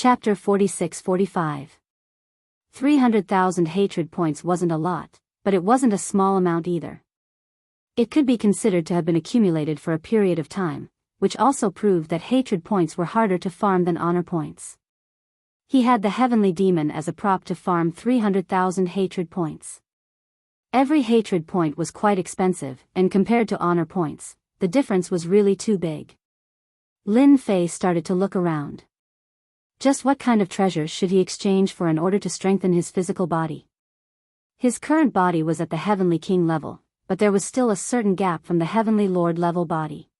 Chapter 46-45. 300,000 hatred points wasn't a lot, but it wasn't a small amount either. It could be considered to have been accumulated for a period of time, which also proved that hatred points were harder to farm than honor points. He had the heavenly demon as a prop to farm 300,000 hatred points. Every hatred point was quite expensive, and compared to honor points, the difference was really too big. Lin Fei started to look around. Just what kind of treasures should he exchange for in order to strengthen his physical body? His current body was at the Heavenly King level, but there was still a certain gap from the Heavenly Lord level body.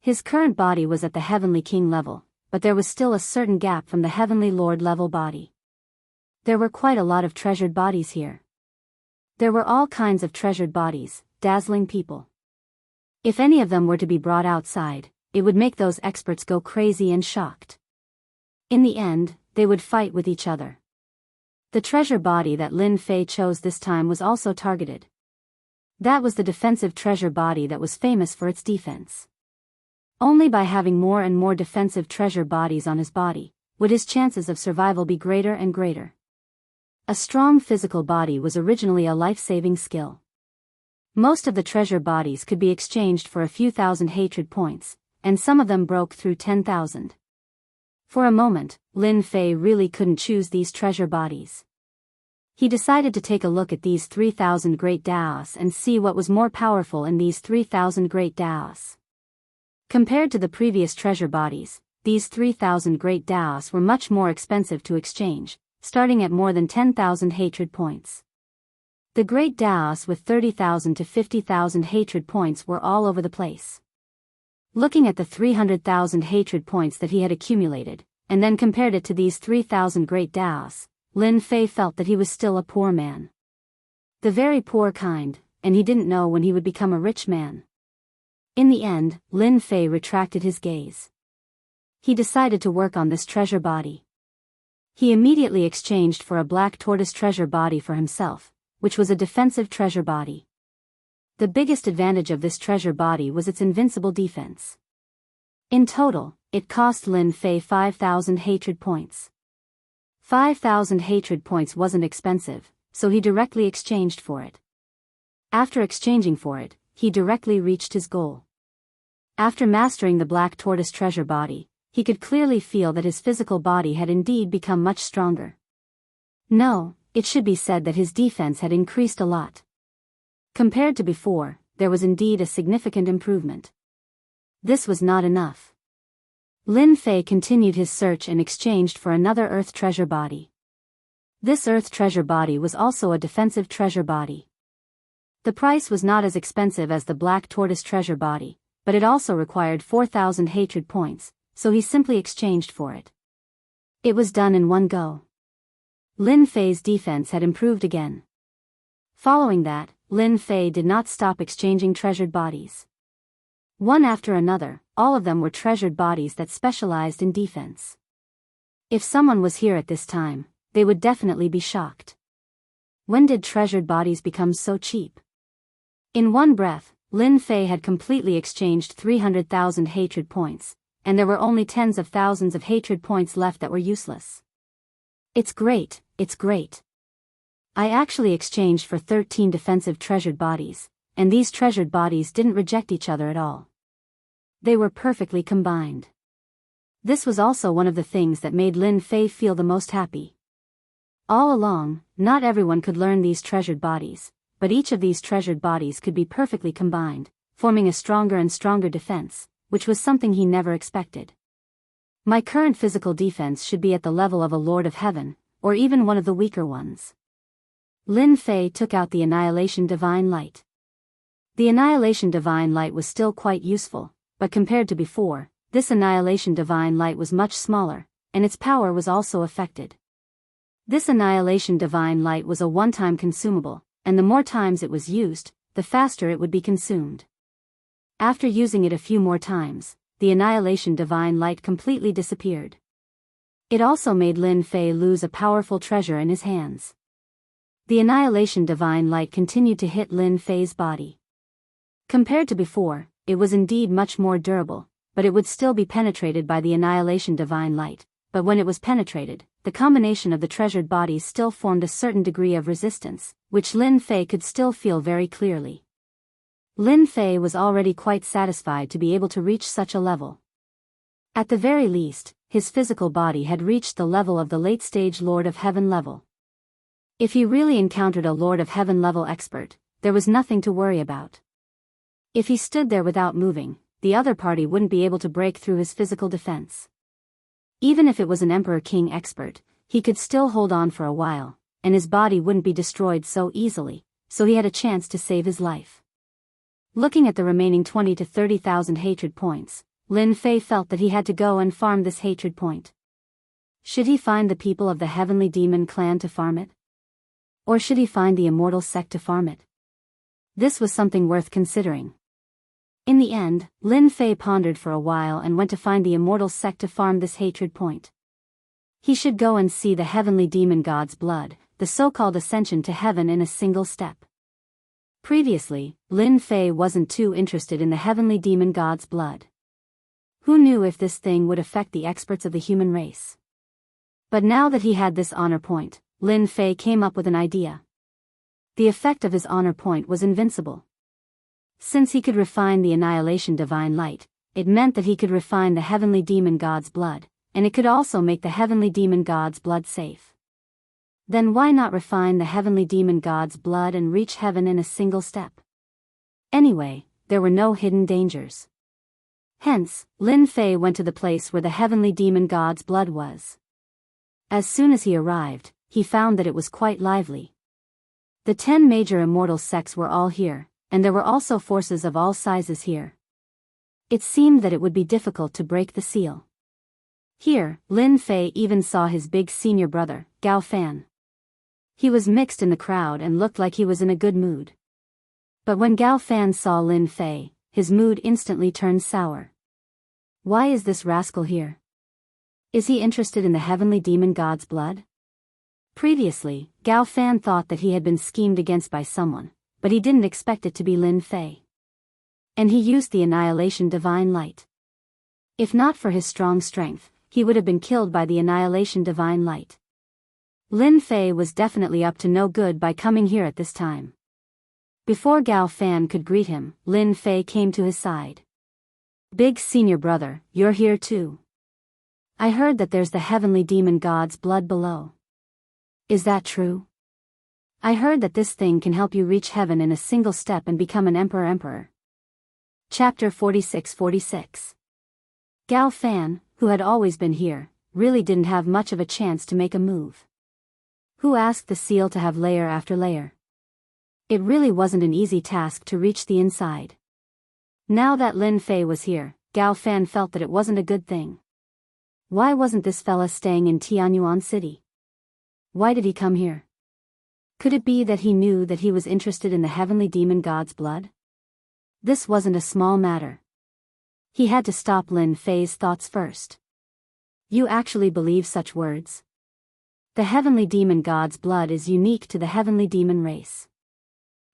His current body was at the Heavenly King level, but there was still a certain gap from the Heavenly Lord level body. There were quite a lot of treasured bodies here. There were all kinds of treasured bodies, dazzling people. If any of them were to be brought outside, it would make those experts go crazy and shocked. In the end, they would fight with each other. The treasure body that Lin Fei chose this time was also targeted. That was the defensive treasure body that was famous for its defense. Only by having more and more defensive treasure bodies on his body, would his chances of survival be greater and greater. A strong physical body was originally a life-saving skill. Most of the treasure bodies could be exchanged for a few thousand hatred points, and some of them broke through 10,000. For a moment, Lin Fei really couldn't choose these treasure bodies. He decided to take a look at these 3,000 great Daos and see what was more powerful in these 3,000 great Daos. Compared to the previous treasure bodies, these 3,000 great Daos were much more expensive to exchange, starting at more than 10,000 hatred points. The great Daos with 30,000 to 50,000 hatred points were all over the place. Looking at the 300,000 hatred points that he had accumulated, and then compared it to these 3,000 great Daos, Lin Fei felt that he was still a poor man. The very poor kind, and he didn't know when he would become a rich man. In the end, Lin Fei retracted his gaze. He decided to work on this treasure body. He immediately exchanged for a black tortoise treasure body for himself, which was a defensive treasure body. The biggest advantage of this treasure body was its invincible defense. In total, it cost Lin Fei 5,000 hatred points. 5,000 hatred points wasn't expensive, so he directly exchanged for it. After exchanging for it, he directly reached his goal. After mastering the black tortoise treasure body, he could clearly feel that his physical body had indeed become much stronger. No, it should be said that his defense had increased a lot. Compared to before, there was indeed a significant improvement. This was not enough. Lin Fei continued his search and exchanged for another earth treasure body. This earth treasure body was also a defensive treasure body. The price was not as expensive as the black tortoise treasure body, but it also required 4,000 hatred points, so he simply exchanged for it. It was done in one go. Lin Fei's defense had improved again. Following that, Lin Fei did not stop exchanging treasured bodies. One after another, all of them were treasured bodies that specialized in defense. If someone was here at this time, they would definitely be shocked. When did treasured bodies become so cheap? In one breath, Lin Fei had completely exchanged 300,000 hatred points, and there were only tens of thousands of hatred points left that were useless. It's great, it's great. I actually exchanged for 13 defensive treasured bodies, and these treasured bodies didn't reject each other at all. They were perfectly combined. This was also one of the things that made Lin Fei feel the most happy. All along, not everyone could learn these treasured bodies, but each of these treasured bodies could be perfectly combined, forming a stronger and stronger defense, which was something he never expected. My current physical defense should be at the level of a Lord of Heaven, or even one of the weaker ones. Lin Fei took out the Annihilation Divine Light. The Annihilation Divine Light was still quite useful, but compared to before, this Annihilation Divine Light was much smaller, and its power was also affected. This Annihilation Divine Light was a one-time consumable, and the more times it was used, the faster it would be consumed. After using it a few more times, the Annihilation Divine Light completely disappeared. It also made Lin Fei lose a powerful treasure in his hands. The Annihilation Divine Light continued to hit Lin Fei's body. Compared to before, it was indeed much more durable, but it would still be penetrated by the Annihilation Divine Light, but when it was penetrated, the combination of the treasured bodies still formed a certain degree of resistance, which Lin Fei could still feel very clearly. Lin Fei was already quite satisfied to be able to reach such a level. At the very least, his physical body had reached the level of the late-stage Lord of Heaven level. If he really encountered a Lord of Heaven level expert, there was nothing to worry about. If he stood there without moving, the other party wouldn't be able to break through his physical defense. Even if it was an Emperor King expert, he could still hold on for a while, and his body wouldn't be destroyed so easily, so he had a chance to save his life. Looking at the remaining 20 to 30,000 hatred points, Lin Fei felt that he had to go and farm this hatred point. Should he find the people of the Heavenly Demon clan to farm it? Or should he find the immortal sect to farm it? This was something worth considering. In the end, Lin Fei pondered for a while and went to find the immortal sect to farm this hatred point. He should go and see the Heavenly Demon God's blood, the so-called Ascension to heaven in a single step. Previously, Lin Fei wasn't too interested in the Heavenly Demon God's blood. Who knew if this thing would affect the experts of the human race? But now that he had this honor point, Lin Fei came up with an idea. The effect of his honor point was invincible. Since he could refine the Annihilation Divine Light, it meant that he could refine the Heavenly Demon God's blood, and it could also make the Heavenly Demon God's blood safe. Then why not refine the Heavenly Demon God's blood and reach heaven in a single step? Anyway, there were no hidden dangers. Hence, Lin Fei went to the place where the Heavenly Demon God's blood was. As soon as he arrived, he found that it was quite lively. The 10 major immortal sects were all here, and there were also forces of all sizes here. It seemed that it would be difficult to break the seal. Here, Lin Fei even saw his big senior brother, Gao Fan. He was mixed in the crowd and looked like he was in a good mood. But when Gao Fan saw Lin Fei, his mood instantly turned sour. Why is this rascal here? Is he interested in the Heavenly Demon God's blood? Previously, Gao Fan thought that he had been schemed against by someone, but he didn't expect it to be Lin Fei. And he used the Annihilation Divine Light. If not for his strong strength, he would have been killed by the Annihilation Divine Light. Lin Fei was definitely up to no good by coming here at this time. Before Gao Fan could greet him, Lin Fei came to his side. Big senior brother, you're here too. I heard that there's the Heavenly Demon God's blood below. Is that true? I heard that this thing can help you reach heaven in a single step and become an emperor. Chapter 46-46. Gao Fan, who had always been here, really didn't have much of a chance to make a move. Who asked the seal to have layer after layer? It really wasn't an easy task to reach the inside. Now that Lin Fei was here, Gao Fan felt that it wasn't a good thing. Why wasn't this fella staying in Tianyuan City? Why did he come here? Could it be that he knew that he was interested in the Heavenly Demon God's blood? This wasn't a small matter. He had to stop Lin Fei's thoughts first. You actually believe such words? The Heavenly Demon God's blood is unique to the Heavenly Demon race.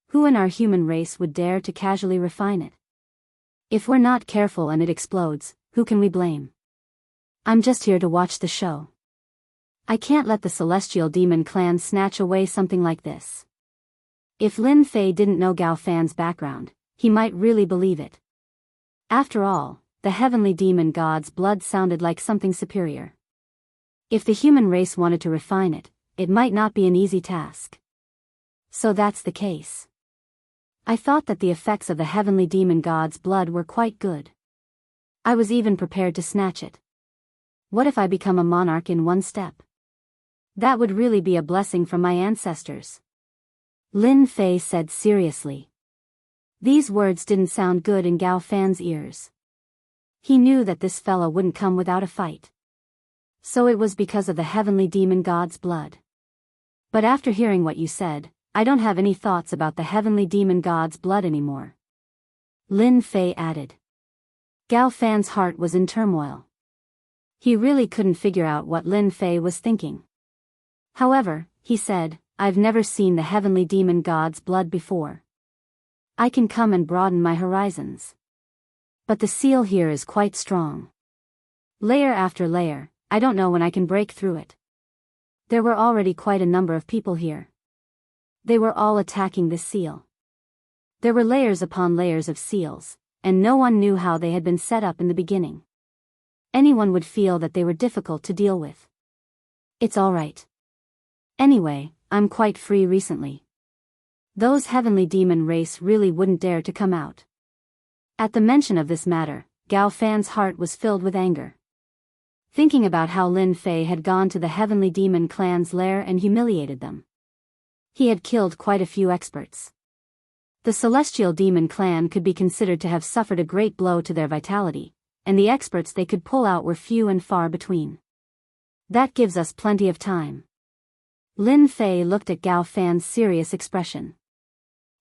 Who in our human race would dare to casually refine it? If we're not careful and it explodes, who can we blame? I'm just here to watch the show. I can't let the Celestial Demon clan snatch away something like this. If Lin Fei didn't know Gao Fan's background, he might really believe it. After all, the Heavenly Demon God's blood sounded like something superior. If the human race wanted to refine it, it might not be an easy task. So that's the case. I thought that the effects of the Heavenly Demon God's blood were quite good. I was even prepared to snatch it. What if I become a monarch in one step? That would really be a blessing from my ancestors. Lin Fei said seriously. These words didn't sound good in Gao Fan's ears. He knew that this fella wouldn't come without a fight. So it was because of the Heavenly Demon God's blood. But after hearing what you said, I don't have any thoughts about the Heavenly Demon God's blood anymore. Lin Fei added. Gao Fan's heart was in turmoil. He really couldn't figure out what Lin Fei was thinking. However, he said, I've never seen the Heavenly Demon God's blood before. I can come and broaden my horizons. But the seal here is quite strong. Layer after layer, I don't know when I can break through it. There were already quite a number of people here. They were all attacking this seal. There were layers upon layers of seals, and no one knew how they had been set up in the beginning. Anyone would feel that they were difficult to deal with. It's all right. Anyway, I'm quite free recently. Those heavenly demon race really wouldn't dare to come out. At the mention of this matter, Gao Fan's heart was filled with anger. Thinking about how Lin Fei had gone to the heavenly demon clan's lair and humiliated them. He had killed quite a few experts. The celestial demon clan could be considered to have suffered a great blow to their vitality, and the experts they could pull out were few and far between. That gives us plenty of time. Lin Fei looked at Gao Fan's serious expression.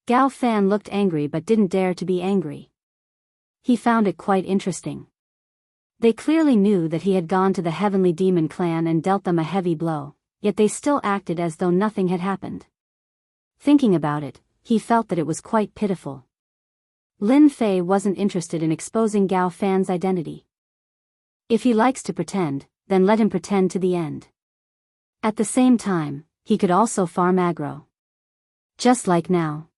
Gao Fan looked angry but didn't dare to be angry. He found it quite interesting. They clearly knew that he had gone to the heavenly demon clan and dealt them a heavy blow, yet they still acted as though nothing had happened. Thinking about it, he felt that it was quite pitiful. Lin Fei wasn't interested in exposing Gao Fan's identity. If he likes to pretend, then let him pretend to the end. At the same time, he could also farm aggro. Just like now.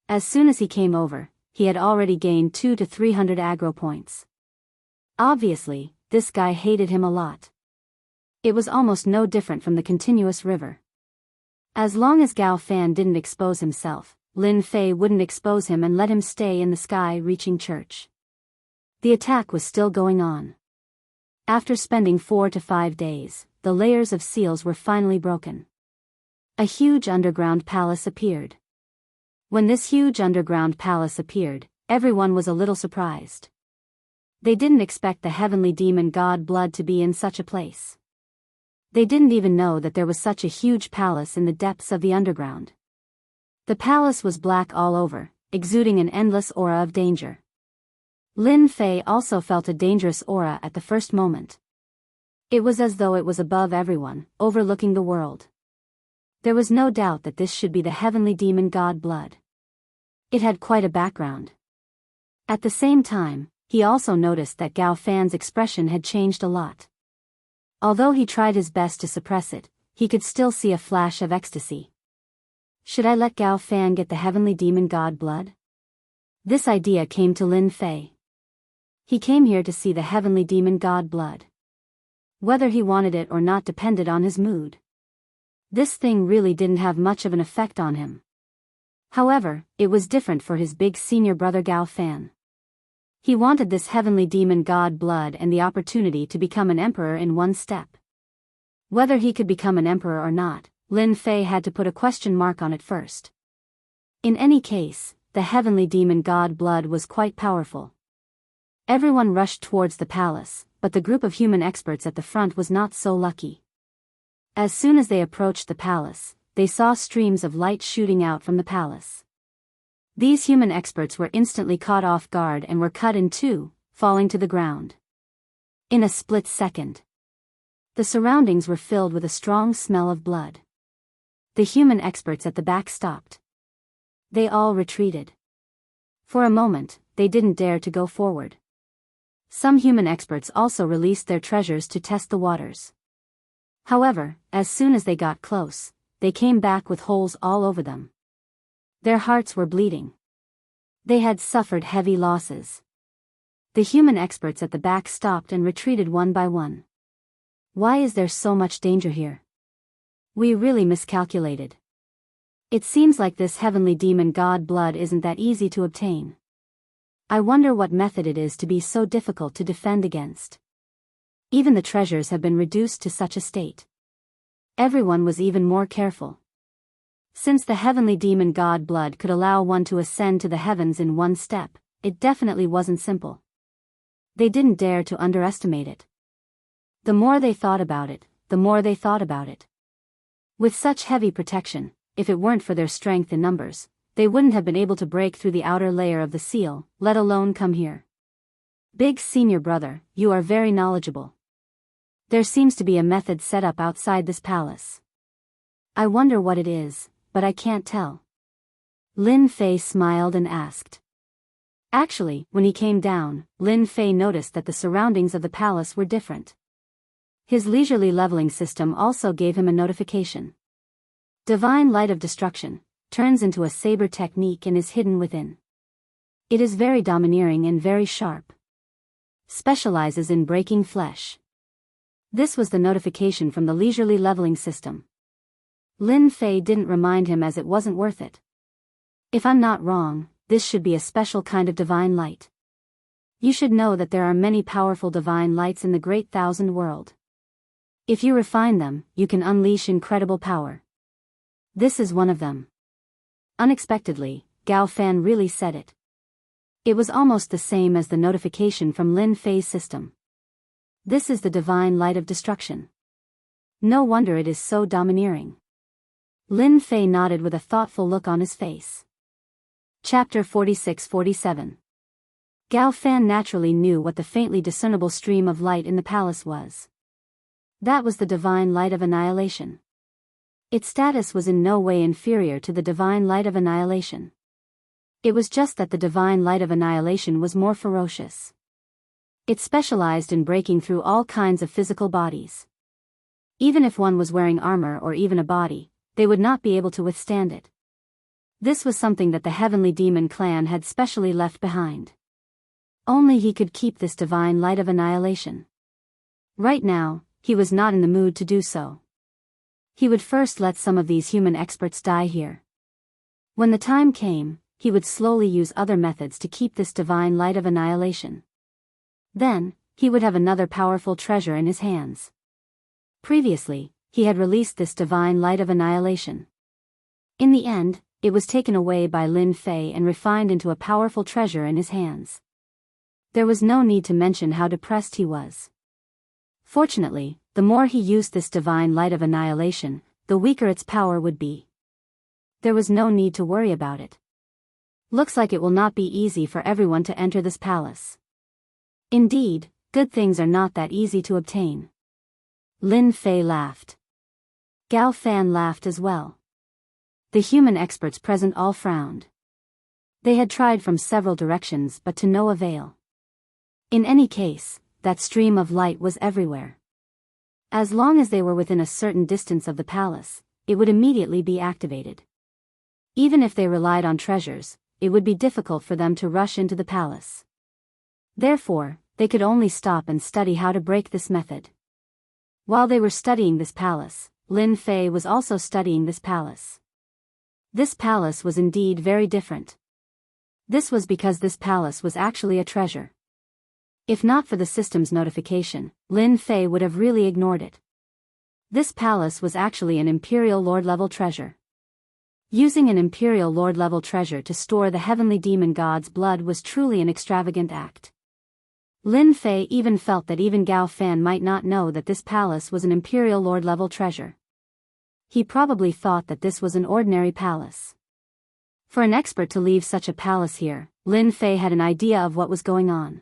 As soon as he came over, he had already gained 200 to 300 aggro points. Obviously, this guy hated him a lot. It was almost no different from the continuous river. As long as Gao Fan didn't expose himself, Lin Fei wouldn't expose him and let him stay in the sky-reaching church. The attack was still going on. After spending 4 to 5 days, the layers of seals were finally broken. A huge underground palace appeared. When this huge underground palace appeared, everyone was a little surprised. They didn't expect the heavenly demon god blood to be in such a place. They didn't even know that there was such a huge palace in the depths of the underground. The palace was black all over, exuding an endless aura of danger. Lin Fei also felt a dangerous aura at the first moment. It was as though it was above everyone, overlooking the world. There was no doubt that this should be the heavenly demon god blood. It had quite a background. At the same time, he also noticed that Gao Fan's expression had changed a lot. Although he tried his best to suppress it, he could still see a flash of ecstasy. Should I let Gao Fan get the heavenly demon god blood? This idea came to Lin Fei. He came here to see the heavenly demon god blood. Whether he wanted it or not depended on his mood. This thing really didn't have much of an effect on him. However, it was different for his big senior brother Gao Fan. He wanted this heavenly demon god blood and the opportunity to become an emperor in one step. Whether he could become an emperor or not, Lin Fei had to put a question mark on it first. In any case, the heavenly demon god blood was quite powerful. Everyone rushed towards the palace, but the group of human experts at the front was not so lucky. As soon as they approached the palace, they saw streams of light shooting out from the palace. These human experts were instantly caught off guard and were cut in two, falling to the ground. In a split second, the surroundings were filled with a strong smell of blood. The human experts at the back stopped. They all retreated. For a moment, they didn't dare to go forward. Some human experts also released their treasures to test the waters. However, as soon as they got close, they came back with holes all over them. Their hearts were bleeding. They had suffered heavy losses. The human experts at the back stopped and retreated one by one. Why is there so much danger here? We really miscalculated. It seems like this heavenly demon god blood isn't that easy to obtain. I wonder what method it is to be so difficult to defend against. Even the treasures have been reduced to such a state. Everyone was even more careful. Since the heavenly demon god blood could allow one to ascend to the heavens in one step, it definitely wasn't simple. They didn't dare to underestimate it. The more they thought about it, the more they thought about it. With such heavy protection, if it weren't for their strength in numbers, they wouldn't have been able to break through the outer layer of the seal, let alone come here. Big senior brother, you are very knowledgeable. There seems to be a method set up outside this palace. I wonder what it is, but I can't tell. Lin Fei smiled and asked. Actually, when he came down, Lin Fei noticed that the surroundings of the palace were different. His leisurely leveling system also gave him a notification. Divine Light of Destruction turns into a saber technique and is hidden within. It is very domineering and very sharp. Specializes in breaking flesh. This was the notification from the leisurely leveling system. Lin Fei didn't remind him as it wasn't worth it. If I'm not wrong, this should be a special kind of divine light. You should know that there are many powerful divine lights in the Great Thousand World. If you refine them, you can unleash incredible power. This is one of them. Unexpectedly, Gao Fan really said it. It was almost the same as the notification from Lin Fei's system. This is the divine light of destruction. No wonder it is so domineering. Lin Fei nodded with a thoughtful look on his face. Chapter 46-47. Gao Fan naturally knew what the faintly discernible stream of light in the palace was. That was the divine light of annihilation. Its status was in no way inferior to the divine light of annihilation. It was just that the divine light of annihilation was more ferocious. It specialized in breaking through all kinds of physical bodies. Even if one was wearing armor or even a body, they would not be able to withstand it. This was something that the Heavenly Demon Clan had specially left behind. Only he could keep this divine light of annihilation. Right now, he was not in the mood to do so. He would first let some of these human experts die here. When the time came, he would slowly use other methods to keep this divine light of annihilation. Then, he would have another powerful treasure in his hands. Previously, he had released this divine light of annihilation. In the end, it was taken away by Lin Fei and refined into a powerful treasure in his hands. There was no need to mention how depressed he was. Fortunately, the more he used this divine light of annihilation, the weaker its power would be. There was no need to worry about it. Looks like it will not be easy for everyone to enter this palace. Indeed, good things are not that easy to obtain. Lin Fei laughed. Gao Fan laughed as well. The human experts present all frowned. They had tried from several directions but to no avail. In any case, that stream of light was everywhere. As long as they were within a certain distance of the palace, it would immediately be activated. Even if they relied on treasures, it would be difficult for them to rush into the palace. Therefore, they could only stop and study how to break this method. While they were studying this palace, Lin Fei was also studying this palace. This palace was indeed very different. This was because this palace was actually a treasure. If not for the system's notification, Lin Fei would have really ignored it. This palace was actually an Imperial Lord-level treasure. Using an Imperial Lord-level treasure to store the heavenly demon god's blood was truly an extravagant act. Lin Fei even felt that even Gao Fan might not know that this palace was an Imperial Lord-level treasure. He probably thought that this was an ordinary palace. For an expert to leave such a palace here, Lin Fei had an idea of what was going on.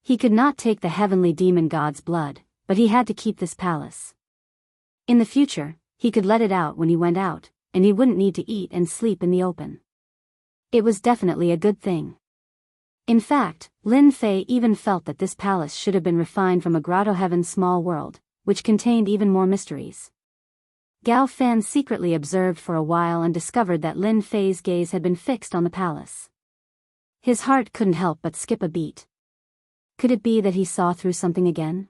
He could not take the heavenly demon god's blood, but he had to keep this palace. In the future, he could let it out when he went out, and he wouldn't need to eat and sleep in the open. It was definitely a good thing. In fact, Lin Fei even felt that this palace should have been refined from a grotto heaven's small world, which contained even more mysteries. Gao Fan secretly observed for a while and discovered that Lin Fei's gaze had been fixed on the palace. His heart couldn't help but skip a beat. Could it be that he saw through something again?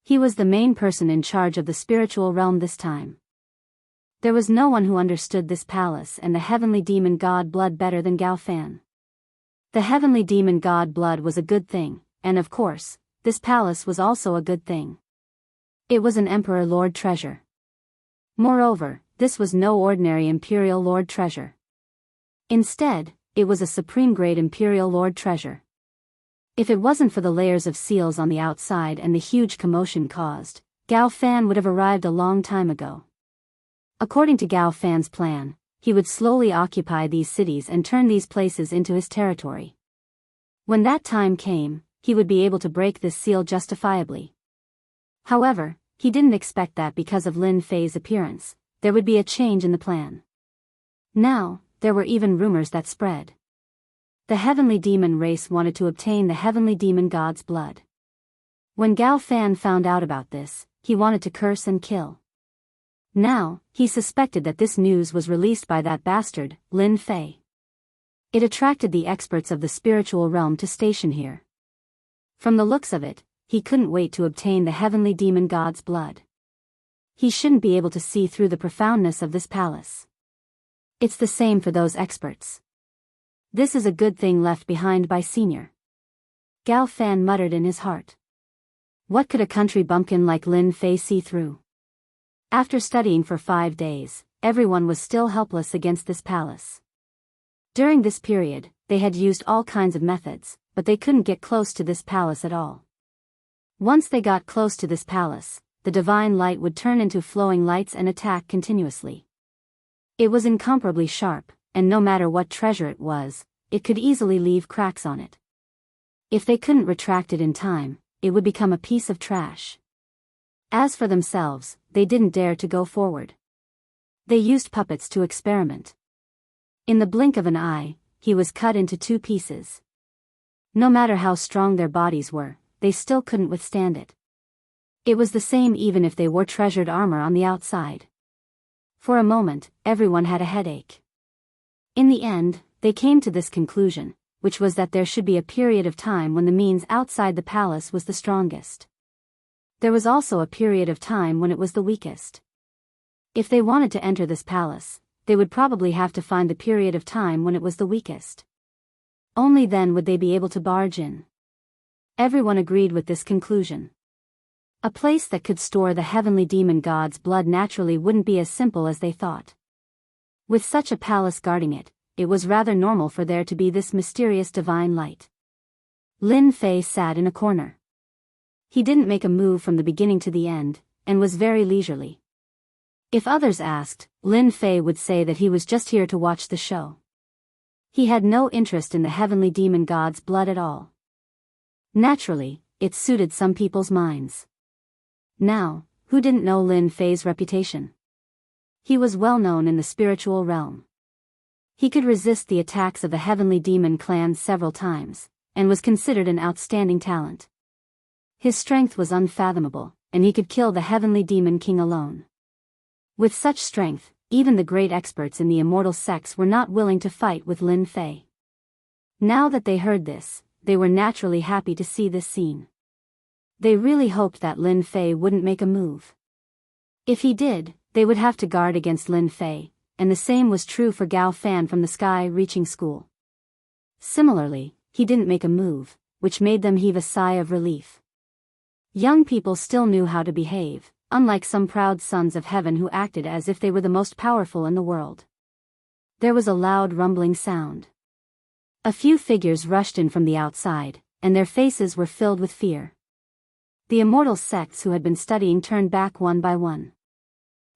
He was the main person in charge of the spiritual realm this time. There was no one who understood this palace and the heavenly demon god blood better than Gao Fan. The heavenly demon god blood was a good thing, and of course, this palace was also a good thing. It was an Emperor Lord treasure. Moreover, this was no ordinary Imperial Lord treasure. Instead, it was a supreme grade Imperial Lord treasure. If it wasn't for the layers of seals on the outside and the huge commotion caused, Gao Fan would have arrived a long time ago. According to Gao Fan's plan, he would slowly occupy these cities and turn these places into his territory. When that time came, he would be able to break this seal justifiably. However, he didn't expect that because of Lin Fei's appearance, there would be a change in the plan. Now, there were even rumors that spread. The heavenly demon race wanted to obtain the heavenly demon god's blood. When Gao Fan found out about this, he wanted to curse and kill. Now, he suspected that this news was released by that bastard, Lin Fei. It attracted the experts of the spiritual realm to station here. From the looks of it, he couldn't wait to obtain the heavenly demon god's blood. He shouldn't be able to see through the profoundness of this palace. It's the same for those experts. This is a good thing left behind by Senior. Gao Fan muttered in his heart. What could a country bumpkin like Lin Fei see through? After studying for 5 days, everyone was still helpless against this palace. During this period, they had used all kinds of methods, but they couldn't get close to this palace at all. Once they got close to this palace, the divine light would turn into flowing lights and attack continuously. It was incomparably sharp, and no matter what treasure it was, it could easily leave cracks on it. If they couldn't retract it in time, it would become a piece of trash. As for themselves, they didn't dare to go forward. They used puppets to experiment. In the blink of an eye, he was cut into 2 pieces. No matter how strong their bodies were, they still couldn't withstand it. It was the same even if they wore treasured armor on the outside. For a moment, everyone had a headache. In the end, they came to this conclusion, which was that there should be a period of time when the means outside the palace was the strongest. There was also a period of time when it was the weakest. If they wanted to enter this palace, they would probably have to find the period of time when it was the weakest. Only then would they be able to barge in. Everyone agreed with this conclusion. A place that could store the heavenly demon god's blood naturally wouldn't be as simple as they thought. With such a palace guarding it, it was rather normal for there to be this mysterious divine light. Lin Fei sat in a corner. He didn't make a move from the beginning to the end, and was very leisurely. If others asked, Lin Fei would say that he was just here to watch the show. He had no interest in the heavenly demon god's blood at all. Naturally, it suited some people's minds. Now, who didn't know Lin Fei's reputation? He was well known in the spiritual realm. He could resist the attacks of the heavenly demon clan several times, and was considered an outstanding talent. His strength was unfathomable, and he could kill the heavenly demon king alone. With such strength, even the great experts in the immortal sects were not willing to fight with Lin Fei. Now that they heard this, they were naturally happy to see this scene. They really hoped that Lin Fei wouldn't make a move. If he did, they would have to guard against Lin Fei, and the same was true for Gao Fan from the Sky Reaching School. Similarly, he didn't make a move, which made them heave a sigh of relief. Young people still knew how to behave, unlike some proud sons of heaven who acted as if they were the most powerful in the world. There was a loud rumbling sound. A few figures rushed in from the outside, and their faces were filled with fear. The immortal sects who had been studying turned back one by one.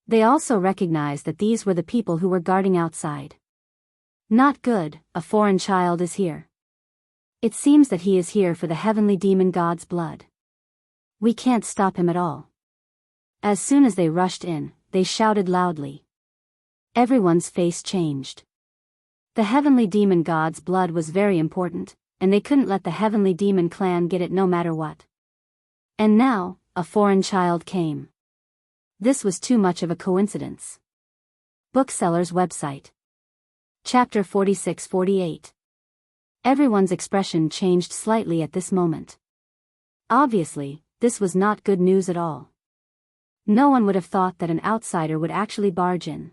They also recognized that these were the people who were guarding outside. Not good, a foreign child is here. It seems that he is here for the heavenly demon god's blood. We can't stop him at all. As soon as they rushed in, they shouted loudly. Everyone's face changed. The heavenly demon god's blood was very important, and they couldn't let the heavenly demon clan get it no matter what. And now, a foreign child came. This was too much of a coincidence. Bookseller's website. Chapter 46-48. Everyone's expression changed slightly at this moment. Obviously, this was not good news at all. No one would have thought that an outsider would actually barge in.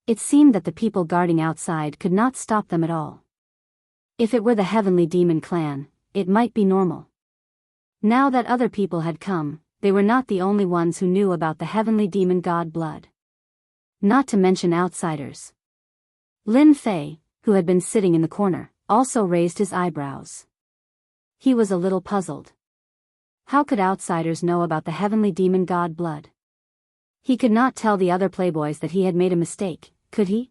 It seemed that the people guarding outside could not stop them at all. If it were the heavenly demon clan, it might be normal. Now that other people had come, they were not the only ones who knew about the heavenly demon god blood. Not to mention outsiders. Lin Fei, who had been sitting in the corner, also raised his eyebrows. He was a little puzzled. How could outsiders know about the heavenly demon god blood? He could not tell the other playboys that he had made a mistake, could he?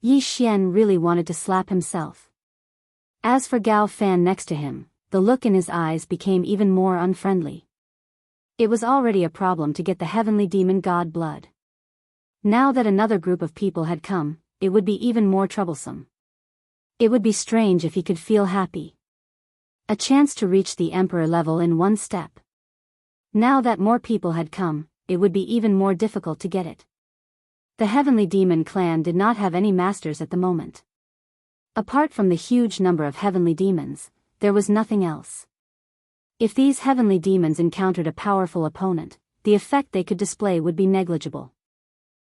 Yi Xian really wanted to slap himself. As for Gao Fan next to him, the look in his eyes became even more unfriendly. It was already a problem to get the heavenly demon god blood. Now that another group of people had come, it would be even more troublesome. It would be strange if he could feel happy. A chance to reach the Emperor level in one step. Now that more people had come, it would be even more difficult to get it. The Heavenly Demon clan did not have any masters at the moment. Apart from the huge number of heavenly demons, there was nothing else. If these heavenly demons encountered a powerful opponent, the effect they could display would be negligible.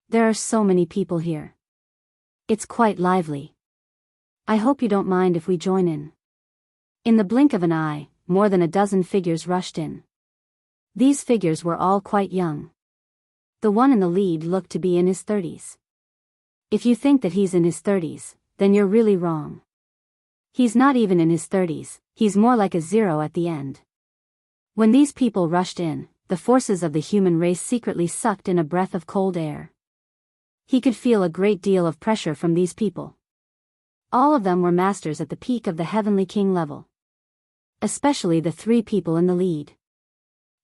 There are so many people here. It's quite lively. I hope you don't mind if we join in. In the blink of an eye, more than a dozen figures rushed in. These figures were all quite young. The one in the lead looked to be in his 30s. If you think that he's in his 30s, then you're really wrong. He's not even in his 30s, he's more like a zero at the end. When these people rushed in, the forces of the human race secretly sucked in a breath of cold air. He could feel a great deal of pressure from these people. All of them were masters at the peak of the Heavenly King level. Especially the three people in the lead.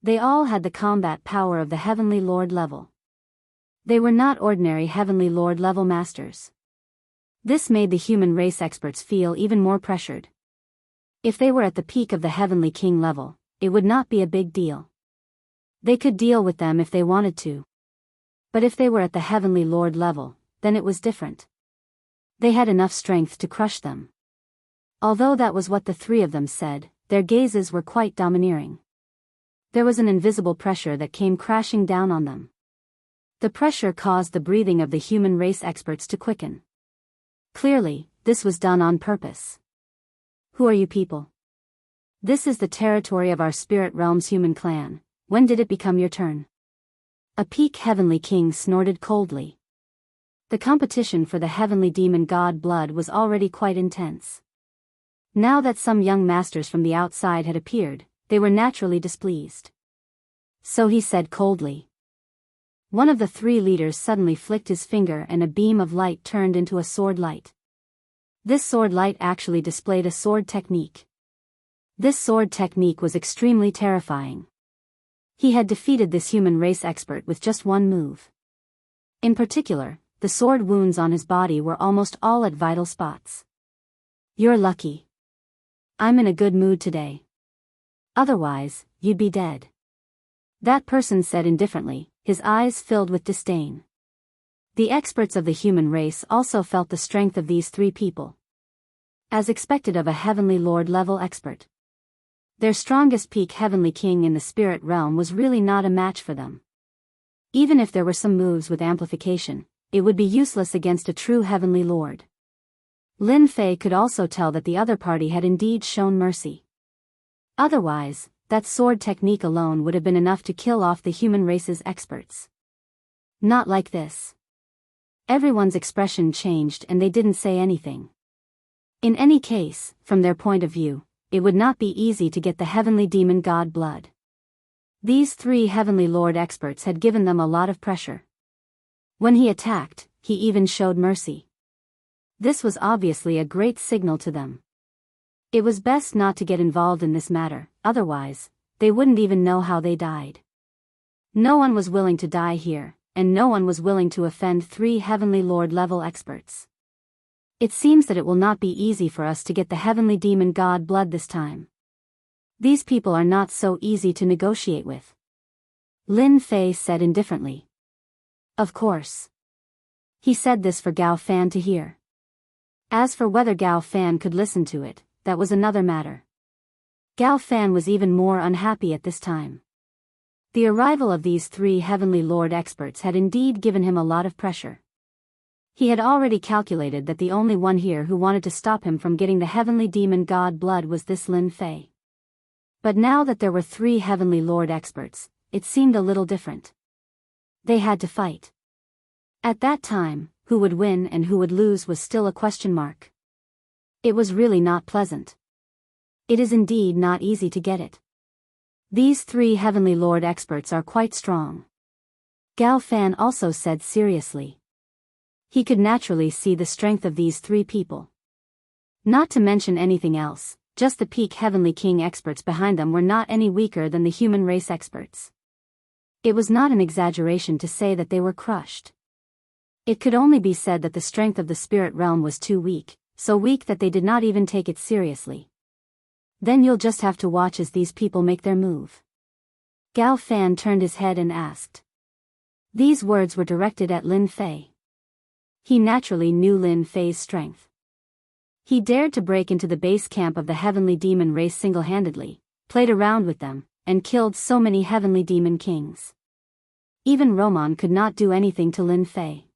They all had the combat power of the Heavenly Lord level. They were not ordinary Heavenly Lord level masters. This made the human race experts feel even more pressured. If they were at the peak of the Heavenly King level, it would not be a big deal. They could deal with them if they wanted to. But if they were at the Heavenly Lord level, then it was different. They had enough strength to crush them. Although that was what the three of them said, their gazes were quite domineering. There was an invisible pressure that came crashing down on them. The pressure caused the breathing of the human race experts to quicken. Clearly, this was done on purpose. Who are you people? This is the territory of our spirit realm's human clan. When did it become your turn? A peak Heavenly King snorted coldly. The competition for the Heavenly Demon God blood was already quite intense. Now that some young masters from the outside had appeared, they were naturally displeased. So he said coldly. One of the three leaders suddenly flicked his finger and a beam of light turned into a sword light. This sword light actually displayed a sword technique. This sword technique was extremely terrifying. He had defeated this human race expert with just one move. In particular, the sword wounds on his body were almost all at vital spots. You're lucky. I'm in a good mood today. Otherwise, you'd be dead. That person said indifferently, his eyes filled with disdain. The experts of the human race also felt the strength of these three people. As expected of a Heavenly Lord level expert. Their strongest peak Heavenly King in the spirit realm was really not a match for them. Even if there were some moves with amplification, it would be useless against a true Heavenly Lord. Lin Fei could also tell that the other party had indeed shown mercy. Otherwise, that sword technique alone would have been enough to kill off the human race's experts. Not like this. Everyone's expression changed and they didn't say anything. In any case, from their point of view, it would not be easy to get the Heavenly Demon God blood. These three Heavenly Lord experts had given them a lot of pressure. When he attacked, he even showed mercy. This was obviously a great signal to them. It was best not to get involved in this matter, otherwise, they wouldn't even know how they died. No one was willing to die here, and no one was willing to offend three Heavenly Lord level experts. It seems that it will not be easy for us to get the Heavenly Demon God blood this time. These people are not so easy to negotiate with. Lin Fei said indifferently. Of course. He said this for Gao Fan to hear. As for whether Gao Fan could listen to it, that was another matter. Gao Fan was even more unhappy at this time. The arrival of these three Heavenly Lord experts had indeed given him a lot of pressure. He had already calculated that the only one here who wanted to stop him from getting the Heavenly Demon God blood was this Lin Fei. But now that there were three Heavenly Lord experts, it seemed a little different. They had to fight. At that time, who would win and who would lose was still a question mark. It was really not pleasant. It is indeed not easy to get it. These three Heavenly Lord experts are quite strong. Gao Fan also said seriously. He could naturally see the strength of these three people. Not to mention anything else, just the peak Heavenly King experts behind them were not any weaker than the human race experts. It was not an exaggeration to say that they were crushed. It could only be said that the strength of the spirit realm was too weak, so weak that they did not even take it seriously. Then you'll just have to watch as these people make their move. Gao Fan turned his head and asked. These words were directed at Lin Fei. He naturally knew Lin Fei's strength. He dared to break into the base camp of the heavenly demon race single-handedly, played around with them, and killed so many heavenly demon kings. Even Roman could not do anything to Lin Fei.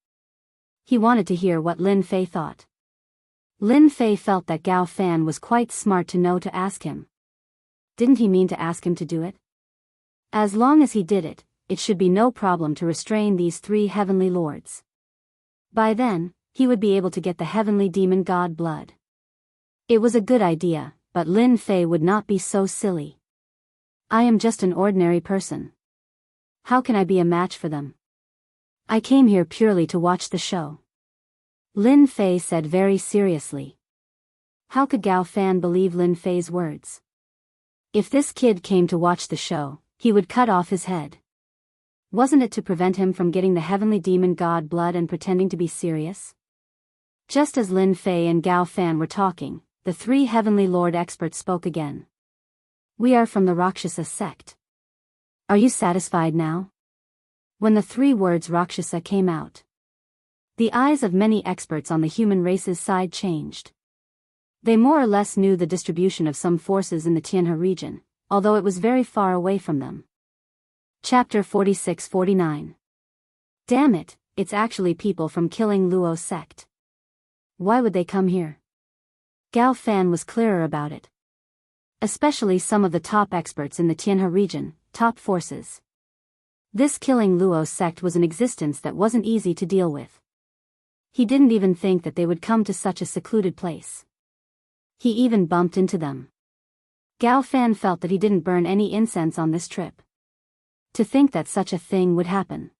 He wanted to hear what Lin Fei thought. Lin Fei felt that Gao Fan was quite smart to know to ask him. Didn't he mean to ask him to do it? As long as he did it, it should be no problem to restrain these three heavenly lords. By then, he would be able to get the heavenly demon god blood. It was a good idea, but Lin Fei would not be so silly. I am just an ordinary person. How can I be a match for them? I came here purely to watch the show. Lin Fei said very seriously. How could Gao Fan believe Lin Fei's words? If this kid came to watch the show, he would cut off his head. Wasn't it to prevent him from getting the heavenly demon god blood and pretending to be serious? Just as Lin Fei and Gao Fan were talking, the three heavenly lord experts spoke again. We are from the Rakshasa sect. Are you satisfied now? When the three words Rakshasa came out, the eyes of many experts on the human race's side changed. They more or less knew the distribution of some forces in the Tianhe region, although it was very far away from them. Chapter 46-49. Damn it, it's actually people from Killing Luo sect. Why would they come here? Gao Fan was clearer about it. Especially some of the top experts in the Tianhe region, top forces. This Killing Luo sect was an existence that wasn't easy to deal with. He didn't even think that they would come to such a secluded place. He even bumped into them. Gao Fan felt that he didn't burn any incense on this trip. To think that such a thing would happen.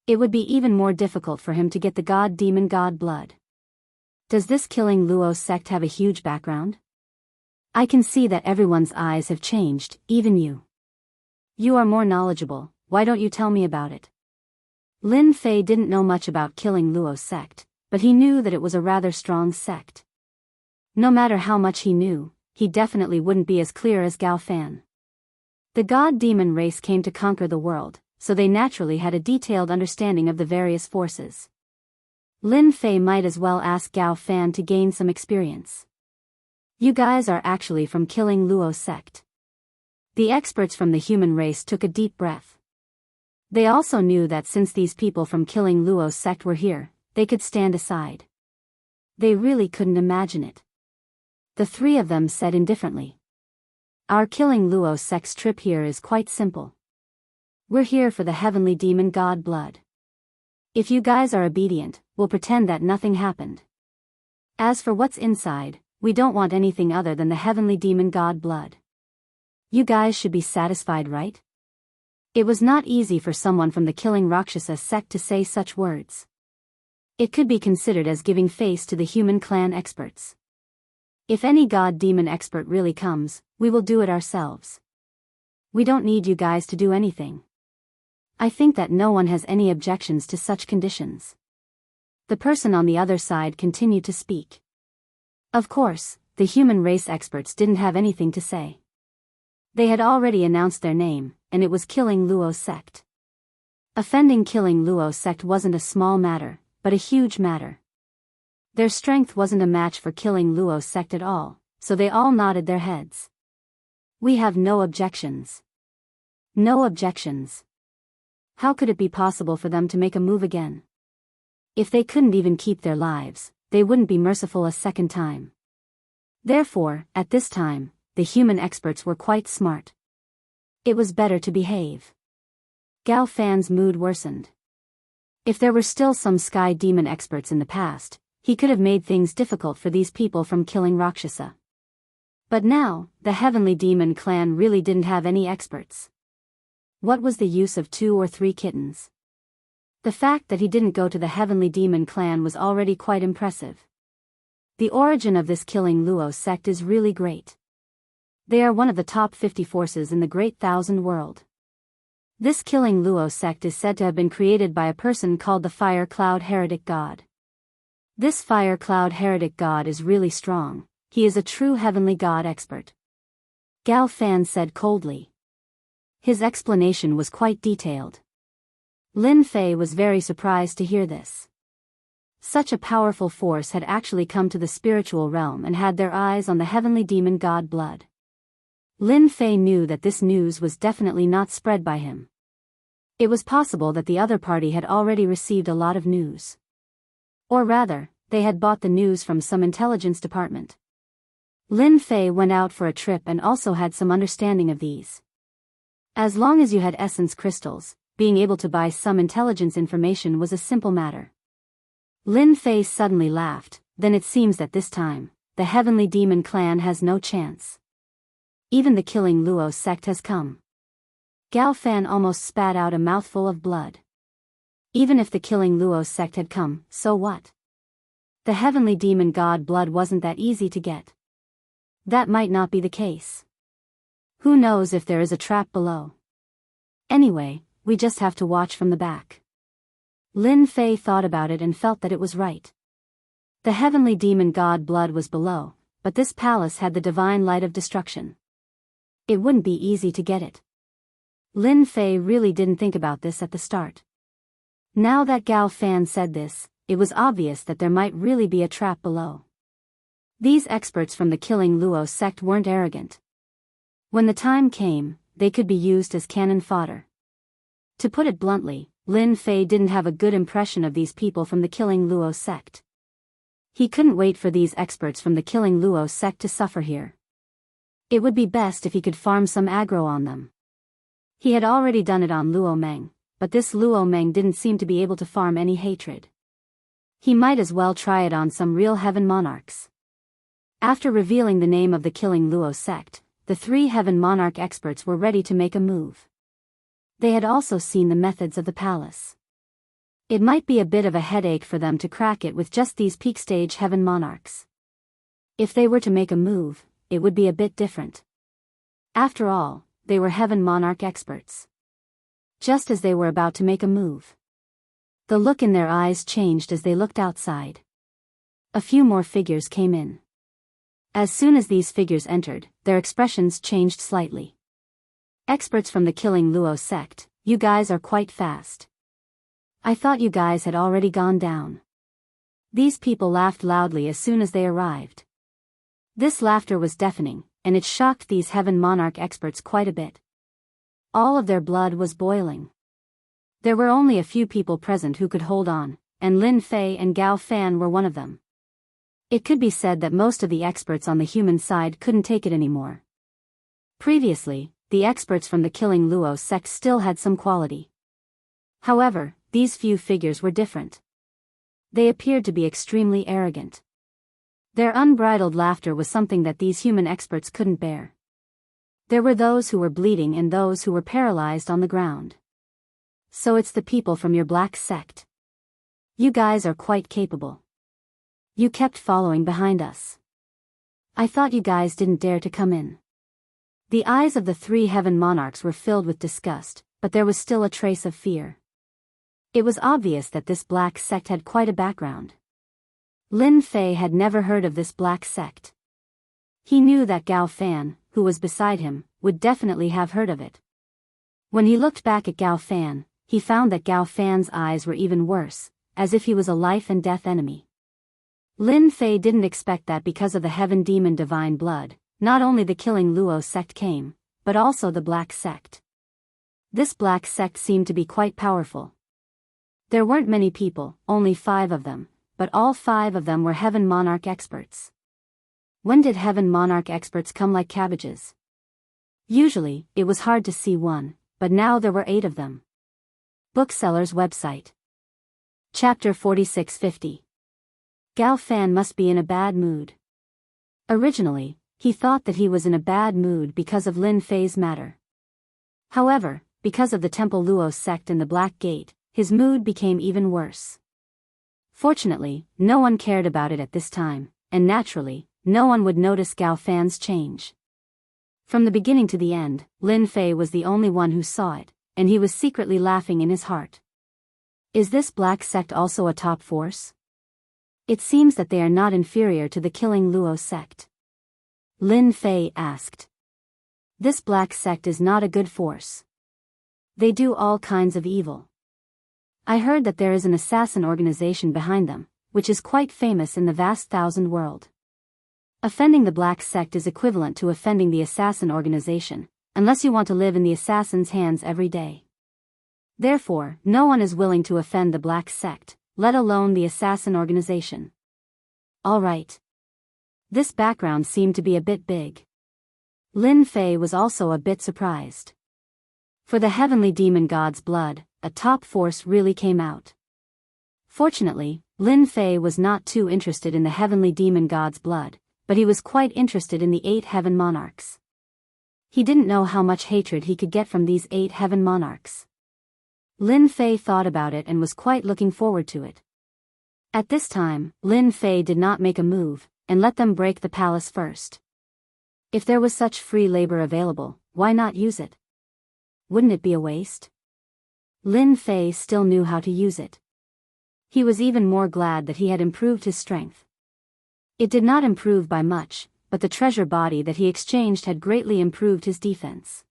It would be even more difficult for him to get the god-demon god blood. Does this Killing Luo sect have a huge background? I can see that everyone's eyes have changed, even you. You are more knowledgeable, why don't you tell me about it? Lin Fei didn't know much about Killing Luo sect, but he knew that it was a rather strong sect. No matter how much he knew, he definitely wouldn't be as clear as Gao Fan. The god-demon race came to conquer the world, so they naturally had a detailed understanding of the various forces. Lin Fei might as well ask Gao Fan to gain some experience. You guys are actually from Killing Luo sect. The experts from the human race took a deep breath. They also knew that since these people from Killing Luo sect were here, they could stand aside. They really couldn't imagine it. The three of them said indifferently. Our Killing Luo sect's trip here is quite simple. We're here for the heavenly demon god blood. If you guys are obedient, we'll pretend that nothing happened. As for what's inside, we don't want anything other than the heavenly demon god blood. You guys should be satisfied, right? It was not easy for someone from the Killing Rakshasa sect to say such words. It could be considered as giving face to the human clan experts. If any god-demon expert really comes, we will do it ourselves. We don't need you guys to do anything. I think that no one has any objections to such conditions. The person on the other side continued to speak. Of course, the human race experts didn't have anything to say. They had already announced their name, and it was Killing Luo sect. Offending Killing Luo sect wasn't a small matter, but a huge matter. Their strength wasn't a match for Killing Luo sect at all, so they all nodded their heads. We have no objections. No objections. How could it be possible for them to make a move again? If they couldn't even keep their lives, they wouldn't be merciful a second time. Therefore, at this time, the human experts were quite smart. It was better to behave. Gao Fan's mood worsened. If there were still some sky demon experts in the past, he could have made things difficult for these people from Killing Rakshasa. But now, the heavenly demon clan really didn't have any experts. What was the use of 2 or 3 kittens? The fact that he didn't go to the heavenly demon clan was already quite impressive. The origin of this Killing Luo sect is really great. They are one of the top 50 forces in the Great Thousand World. This Killing Luo sect is said to have been created by a person called the Fire Cloud Heretic God. This Fire Cloud Heretic God is really strong, he is a true heavenly god expert. Gao Fan said coldly. His explanation was quite detailed. Lin Fei was very surprised to hear this. Such a powerful force had actually come to the spiritual realm and had their eyes on the heavenly demon god Blood. Lin Fei knew that this news was definitely not spread by him. It was possible that the other party had already received a lot of news. Or rather, they had bought the news from some intelligence department. Lin Fei went out for a trip and also had some understanding of these. As long as you had essence crystals, being able to buy some intelligence information was a simple matter. Lin Fei suddenly laughed. Then it seems that this time, the Heavenly Demon Clan has no chance. Even the Killing Luo sect has come. Gao Fan almost spat out a mouthful of blood. Even if the Killing Luo sect had come, so what? The Heavenly Demon God Blood wasn't that easy to get. That might not be the case. Who knows if there is a trap below? Anyway, we just have to watch from the back. Lin Fei thought about it and felt that it was right. The Heavenly Demon God Blood was below, but this palace had the divine light of destruction. It wouldn't be easy to get it. Lin Fei really didn't think about this at the start. Now that Gao Fan said this, it was obvious that there might really be a trap below. These experts from the Killing Luo sect weren't arrogant. When the time came, they could be used as cannon fodder. To put it bluntly, Lin Fei didn't have a good impression of these people from the Killing Luo sect. He couldn't wait for these experts from the Killing Luo sect to suffer here. It would be best if he could farm some aggro on them. He had already done it on Luo Meng, but this Luo Meng didn't seem to be able to farm any hatred. He might as well try it on some real heaven monarchs. After revealing the name of the Killing Luo sect, the 3 heaven monarch experts were ready to make a move. They had also seen the methods of the palace. It might be a bit of a headache for them to crack it with just these peak stage heaven monarchs. If they were to make a move, it would be a bit different. After all, they were heaven monarch experts. Just as they were about to make a move, the look in their eyes changed as they looked outside. A few more figures came in. As soon as these figures entered, their expressions changed slightly. Experts from the Killing Luo sect, you guys are quite fast. I thought you guys had already gone down. These people laughed loudly as soon as they arrived. This laughter was deafening, and it shocked these heaven monarch experts quite a bit. All of their blood was boiling. There were only a few people present who could hold on, and Lin Fei and Gao Fan were one of them. It could be said that most of the experts on the human side couldn't take it anymore. Previously, the experts from the Killing Luo sect still had some quality. However, these few figures were different. They appeared to be extremely arrogant. Their unbridled laughter was something that these human experts couldn't bear. There were those who were bleeding and those who were paralyzed on the ground. So it's the people from your black sect. You guys are quite capable. You kept following behind us. I thought you guys didn't dare to come in. The eyes of the 3 heaven monarchs were filled with disgust, but there was still a trace of fear. It was obvious that this black sect had quite a background. Lin Fei had never heard of this black sect. He knew that Gao Fan, who was beside him, would definitely have heard of it. When he looked back at Gao Fan, he found that Gao Fan's eyes were even worse, as if he was a life and death enemy. Lin Fei didn't expect that because of the heaven demon divine blood. Not only the Killing Luo sect came, but also the black sect. This black sect seemed to be quite powerful. There weren't many people, only 5 of them, but all 5 of them were heaven monarch experts. When did heaven monarch experts come like cabbages? Usually, it was hard to see one, but now there were 8 of them. Bookseller's website. Chapter 4650. Gao Fan must be in a bad mood. Originally, he thought that he was in a bad mood because of Lin Fei's matter. However, because of the Temple Luo sect and the Black Gate, his mood became even worse. Fortunately, no one cared about it at this time, and naturally, no one would notice Gao Fan's change. From the beginning to the end, Lin Fei was the only one who saw it, and he was secretly laughing in his heart. Is this black sect also a top force? It seems that they are not inferior to the Killing Luo sect. Lin Fei asked. This black sect is not a good force. They do all kinds of evil. I heard that there is an assassin organization behind them, which is quite famous in the vast thousand world. Offending the black sect is equivalent to offending the assassin organization, unless you want to live in the assassin's hands every day. Therefore, no one is willing to offend the black sect, let alone the assassin organization. All right. This background seemed to be a bit big. Lin Fei was also a bit surprised. For the heavenly demon god's blood, a top force really came out. Fortunately, Lin Fei was not too interested in the heavenly demon god's blood, but he was quite interested in the 8 heaven monarchs. He didn't know how much hatred he could get from these 8 heaven monarchs. Lin Fei thought about it and was quite looking forward to it. At this time, Lin Fei did not make a move, and let them break the palace first. If there was such free labor available, why not use it? Wouldn't it be a waste? Lin Fei still knew how to use it. He was even more glad that he had improved his strength. It did not improve by much, but the treasure body that he exchanged had greatly improved his defense.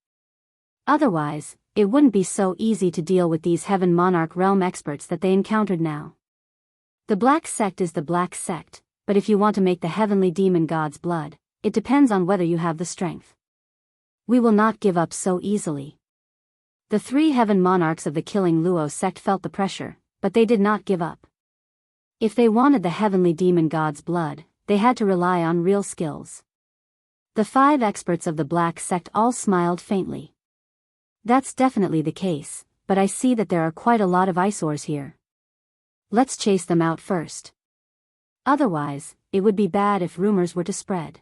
Otherwise, it wouldn't be so easy to deal with these Heaven Monarch realm experts that they encountered now. The Black Sect is the Black Sect, but if you want to make the heavenly demon god's blood, it depends on whether you have the strength. We will not give up so easily. The 3 Heaven Monarchs of the Killing Luo sect felt the pressure, but they did not give up. If they wanted the heavenly demon god's blood, they had to rely on real skills. The 5 experts of the Black Sect all smiled faintly. That's definitely the case, but I see that there are quite a lot of eyesores here. Let's chase them out first. Otherwise, it would be bad if rumors were to spread.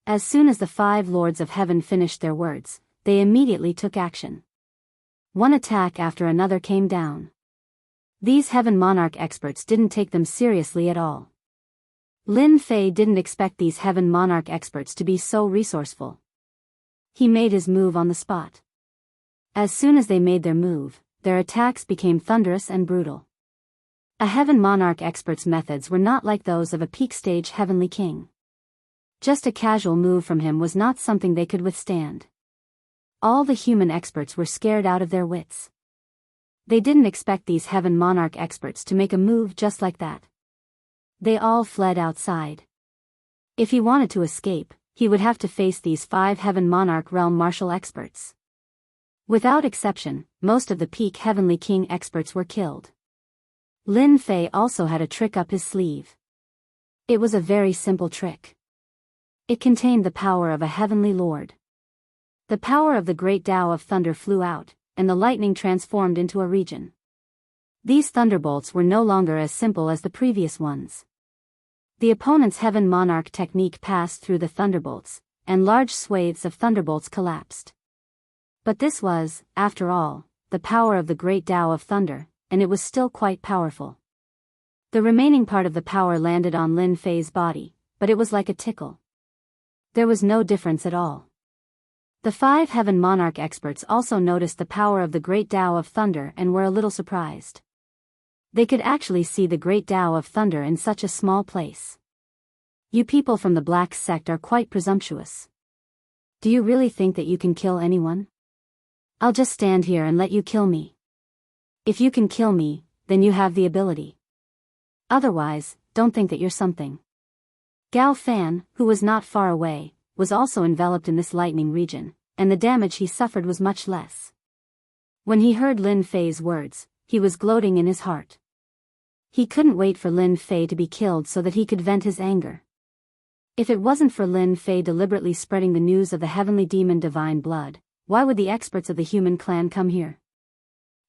As soon as the 5 Lords of Heaven finished their words, they immediately took action. One attack after another came down. These Heaven Monarch experts didn't take them seriously at all. Lin Fei didn't expect these Heaven Monarch experts to be so resourceful. He made his move on the spot. As soon as they made their move, their attacks became thunderous and brutal. A Heaven Monarch expert's methods were not like those of a peak-stage heavenly king. Just a casual move from him was not something they could withstand. All the human experts were scared out of their wits. They didn't expect these Heaven Monarch experts to make a move just like that. They all fled outside. If he wanted to escape, he would have to face these 5 Heaven Monarch realm martial experts. Without exception, most of the peak Heavenly King experts were killed. Lin Fei also had a trick up his sleeve. It was a very simple trick. It contained the power of a Heavenly Lord. The power of the great Tao of Thunder flew out, and the lightning transformed into a region. These thunderbolts were no longer as simple as the previous ones. The opponent's Heaven Monarch technique passed through the thunderbolts, and large swathes of thunderbolts collapsed. But this was, after all, the power of the great Tao of Thunder, and it was still quite powerful. The remaining part of the power landed on Lin Fei's body, but it was like a tickle. There was no difference at all. The 5 Heaven Monarch experts also noticed the power of the great Tao of Thunder and were a little surprised. They could actually see the great Tao of Thunder in such a small place. You people from the Black Sect are quite presumptuous. Do you really think that you can kill anyone? I'll just stand here and let you kill me. If you can kill me, then you have the ability. Otherwise, don't think that you're something. Gao Fan, who was not far away, was also enveloped in this lightning region, and the damage he suffered was much less. When he heard Lin Fei's words, he was gloating in his heart. He couldn't wait for Lin Fei to be killed so that he could vent his anger. If it wasn't for Lin Fei deliberately spreading the news of the heavenly demon divine blood, why would the experts of the human clan come here?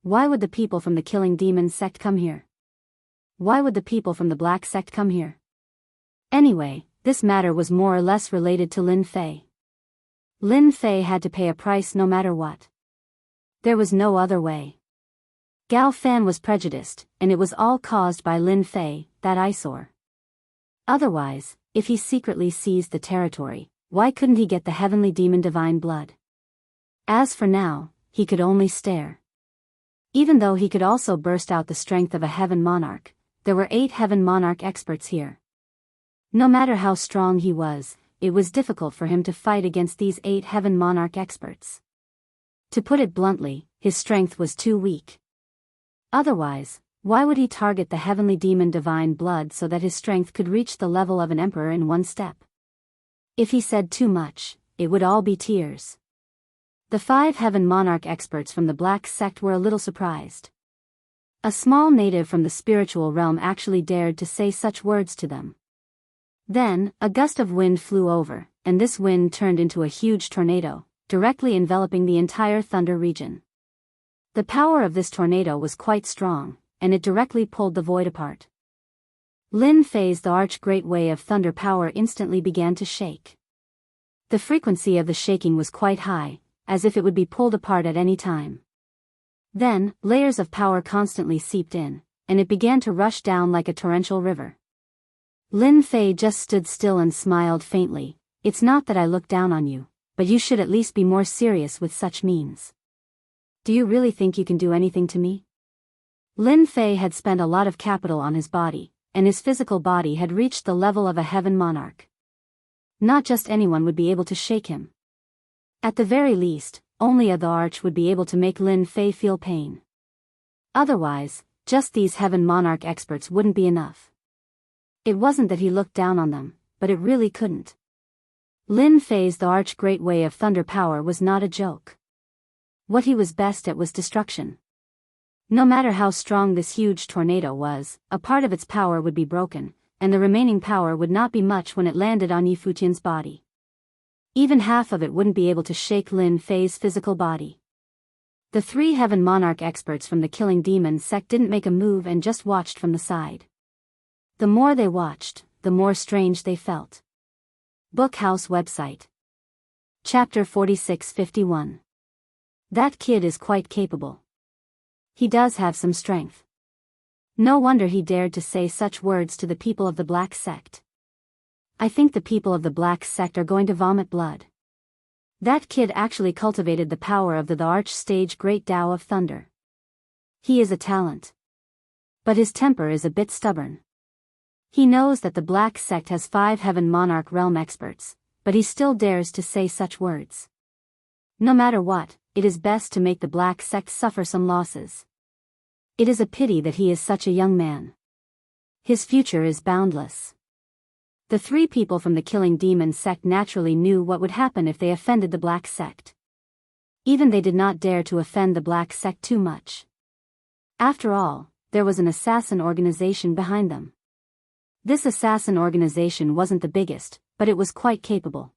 Why would the people from the Killing Demon sect come here? Why would the people from the Black Sect come here? Anyway, this matter was more or less related to Lin Fei. Lin Fei had to pay a price no matter what. There was no other way. Gao Fan was prejudiced, and it was all caused by Lin Fei, that eyesore. Otherwise, if he secretly seized the territory, why couldn't he get the heavenly demon divine blood? As for now, he could only stare. Even though he could also burst out the strength of a Heaven Monarch, there were 8 Heaven Monarch experts here. No matter how strong he was, it was difficult for him to fight against these 8 Heaven Monarch experts. To put it bluntly, his strength was too weak. Otherwise, why would he target the heavenly demon Divine Blood so that his strength could reach the level of an emperor in one step? If he said too much, it would all be tears. The 5 Heaven Monarch experts from the Black Sect were a little surprised. A small native from the spiritual realm actually dared to say such words to them. Then, a gust of wind flew over, and this wind turned into a huge tornado, directly enveloping the entire Thunder region. The power of this tornado was quite strong, and it directly pulled the void apart. Lin Fei's the Arch-Great Way of Thunder power instantly began to shake. The frequency of the shaking was quite high, as if it would be pulled apart at any time. Then, layers of power constantly seeped in, and it began to rush down like a torrential river. Lin Fei just stood still and smiled faintly. It's not that I look down on you, but you should at least be more serious with such means. Do you really think you can do anything to me? Lin Fei had spent a lot of capital on his body, and his physical body had reached the level of a Heaven Monarch. Not just anyone would be able to shake him. At the very least, only the Arch would be able to make Lin Fei feel pain. Otherwise, just these Heaven Monarch experts wouldn't be enough. It wasn't that he looked down on them, but it really couldn't. Lin Fei's the Arch-Great Way of Thunder power was not a joke. What he was best at was destruction. No matter how strong this huge tornado was, a part of its power would be broken, and the remaining power would not be much when it landed on Yi Futian's body. Even half of it wouldn't be able to shake Lin Fei's physical body. The 3 Heaven Monarch experts from the Killing Demon sect didn't make a move and just watched from the side. The more they watched, the more strange they felt. Bookhouse website. Chapter 4651. That kid is quite capable. He does have some strength. No wonder he dared to say such words to the people of the Black Sect. I think the people of the Black Sect are going to vomit blood. That kid actually cultivated the power of the Arch-Stage Great Tao of Thunder. He is a talent. But his temper is a bit stubborn. He knows that the Black Sect has 5 Heaven Monarch realm experts, but he still dares to say such words. No matter what, it is best to make the Black Sect suffer some losses. It is a pity that he is such a young man. His future is boundless. The 3 people from the Killing Demon sect naturally knew what would happen if they offended the Black Sect. Even they did not dare to offend the Black Sect too much. After all, there was an assassin organization behind them. This assassin organization wasn't the biggest, but it was quite capable.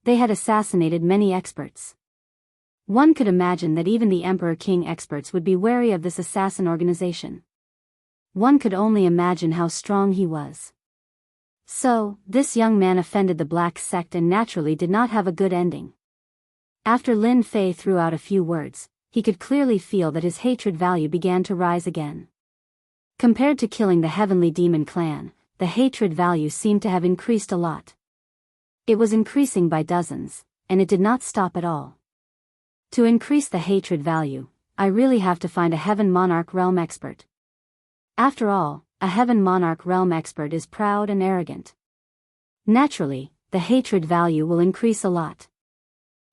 They had assassinated many experts. One could imagine that even the Emperor King experts would be wary of this assassin organization. One could only imagine how strong he was. So, this young man offended the Black Sect and naturally did not have a good ending. After Lin Fei threw out a few words, he could clearly feel that his hatred value began to rise again. Compared to killing the Heavenly Demon clan, the hatred value seemed to have increased a lot. It was increasing by dozens, and it did not stop at all. To increase the hatred value, I really have to find a Heaven Monarch realm expert. After all, a Heaven Monarch realm expert is proud and arrogant. Naturally, the hatred value will increase a lot.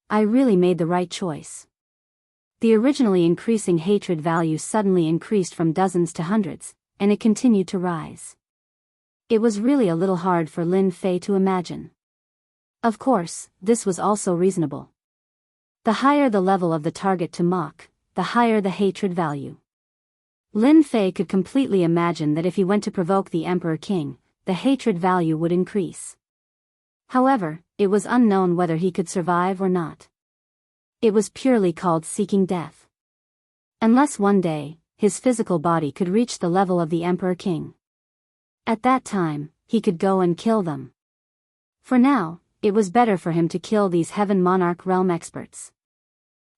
I really made the right choice. The originally increasing hatred value suddenly increased from dozens to hundreds, and it continued to rise. It was really a little hard for Lin Fei to imagine. Of course, this was also reasonable. The higher the level of the target to mock, the higher the hatred value. Lin Fei could completely imagine that if he went to provoke the Emperor King, the hatred value would increase. However, it was unknown whether he could survive or not. It was purely called seeking death. Unless one day, his physical body could reach the level of the Emperor King. At that time, he could go and kill them. For now, it was better for him to kill these Heaven Monarch realm experts.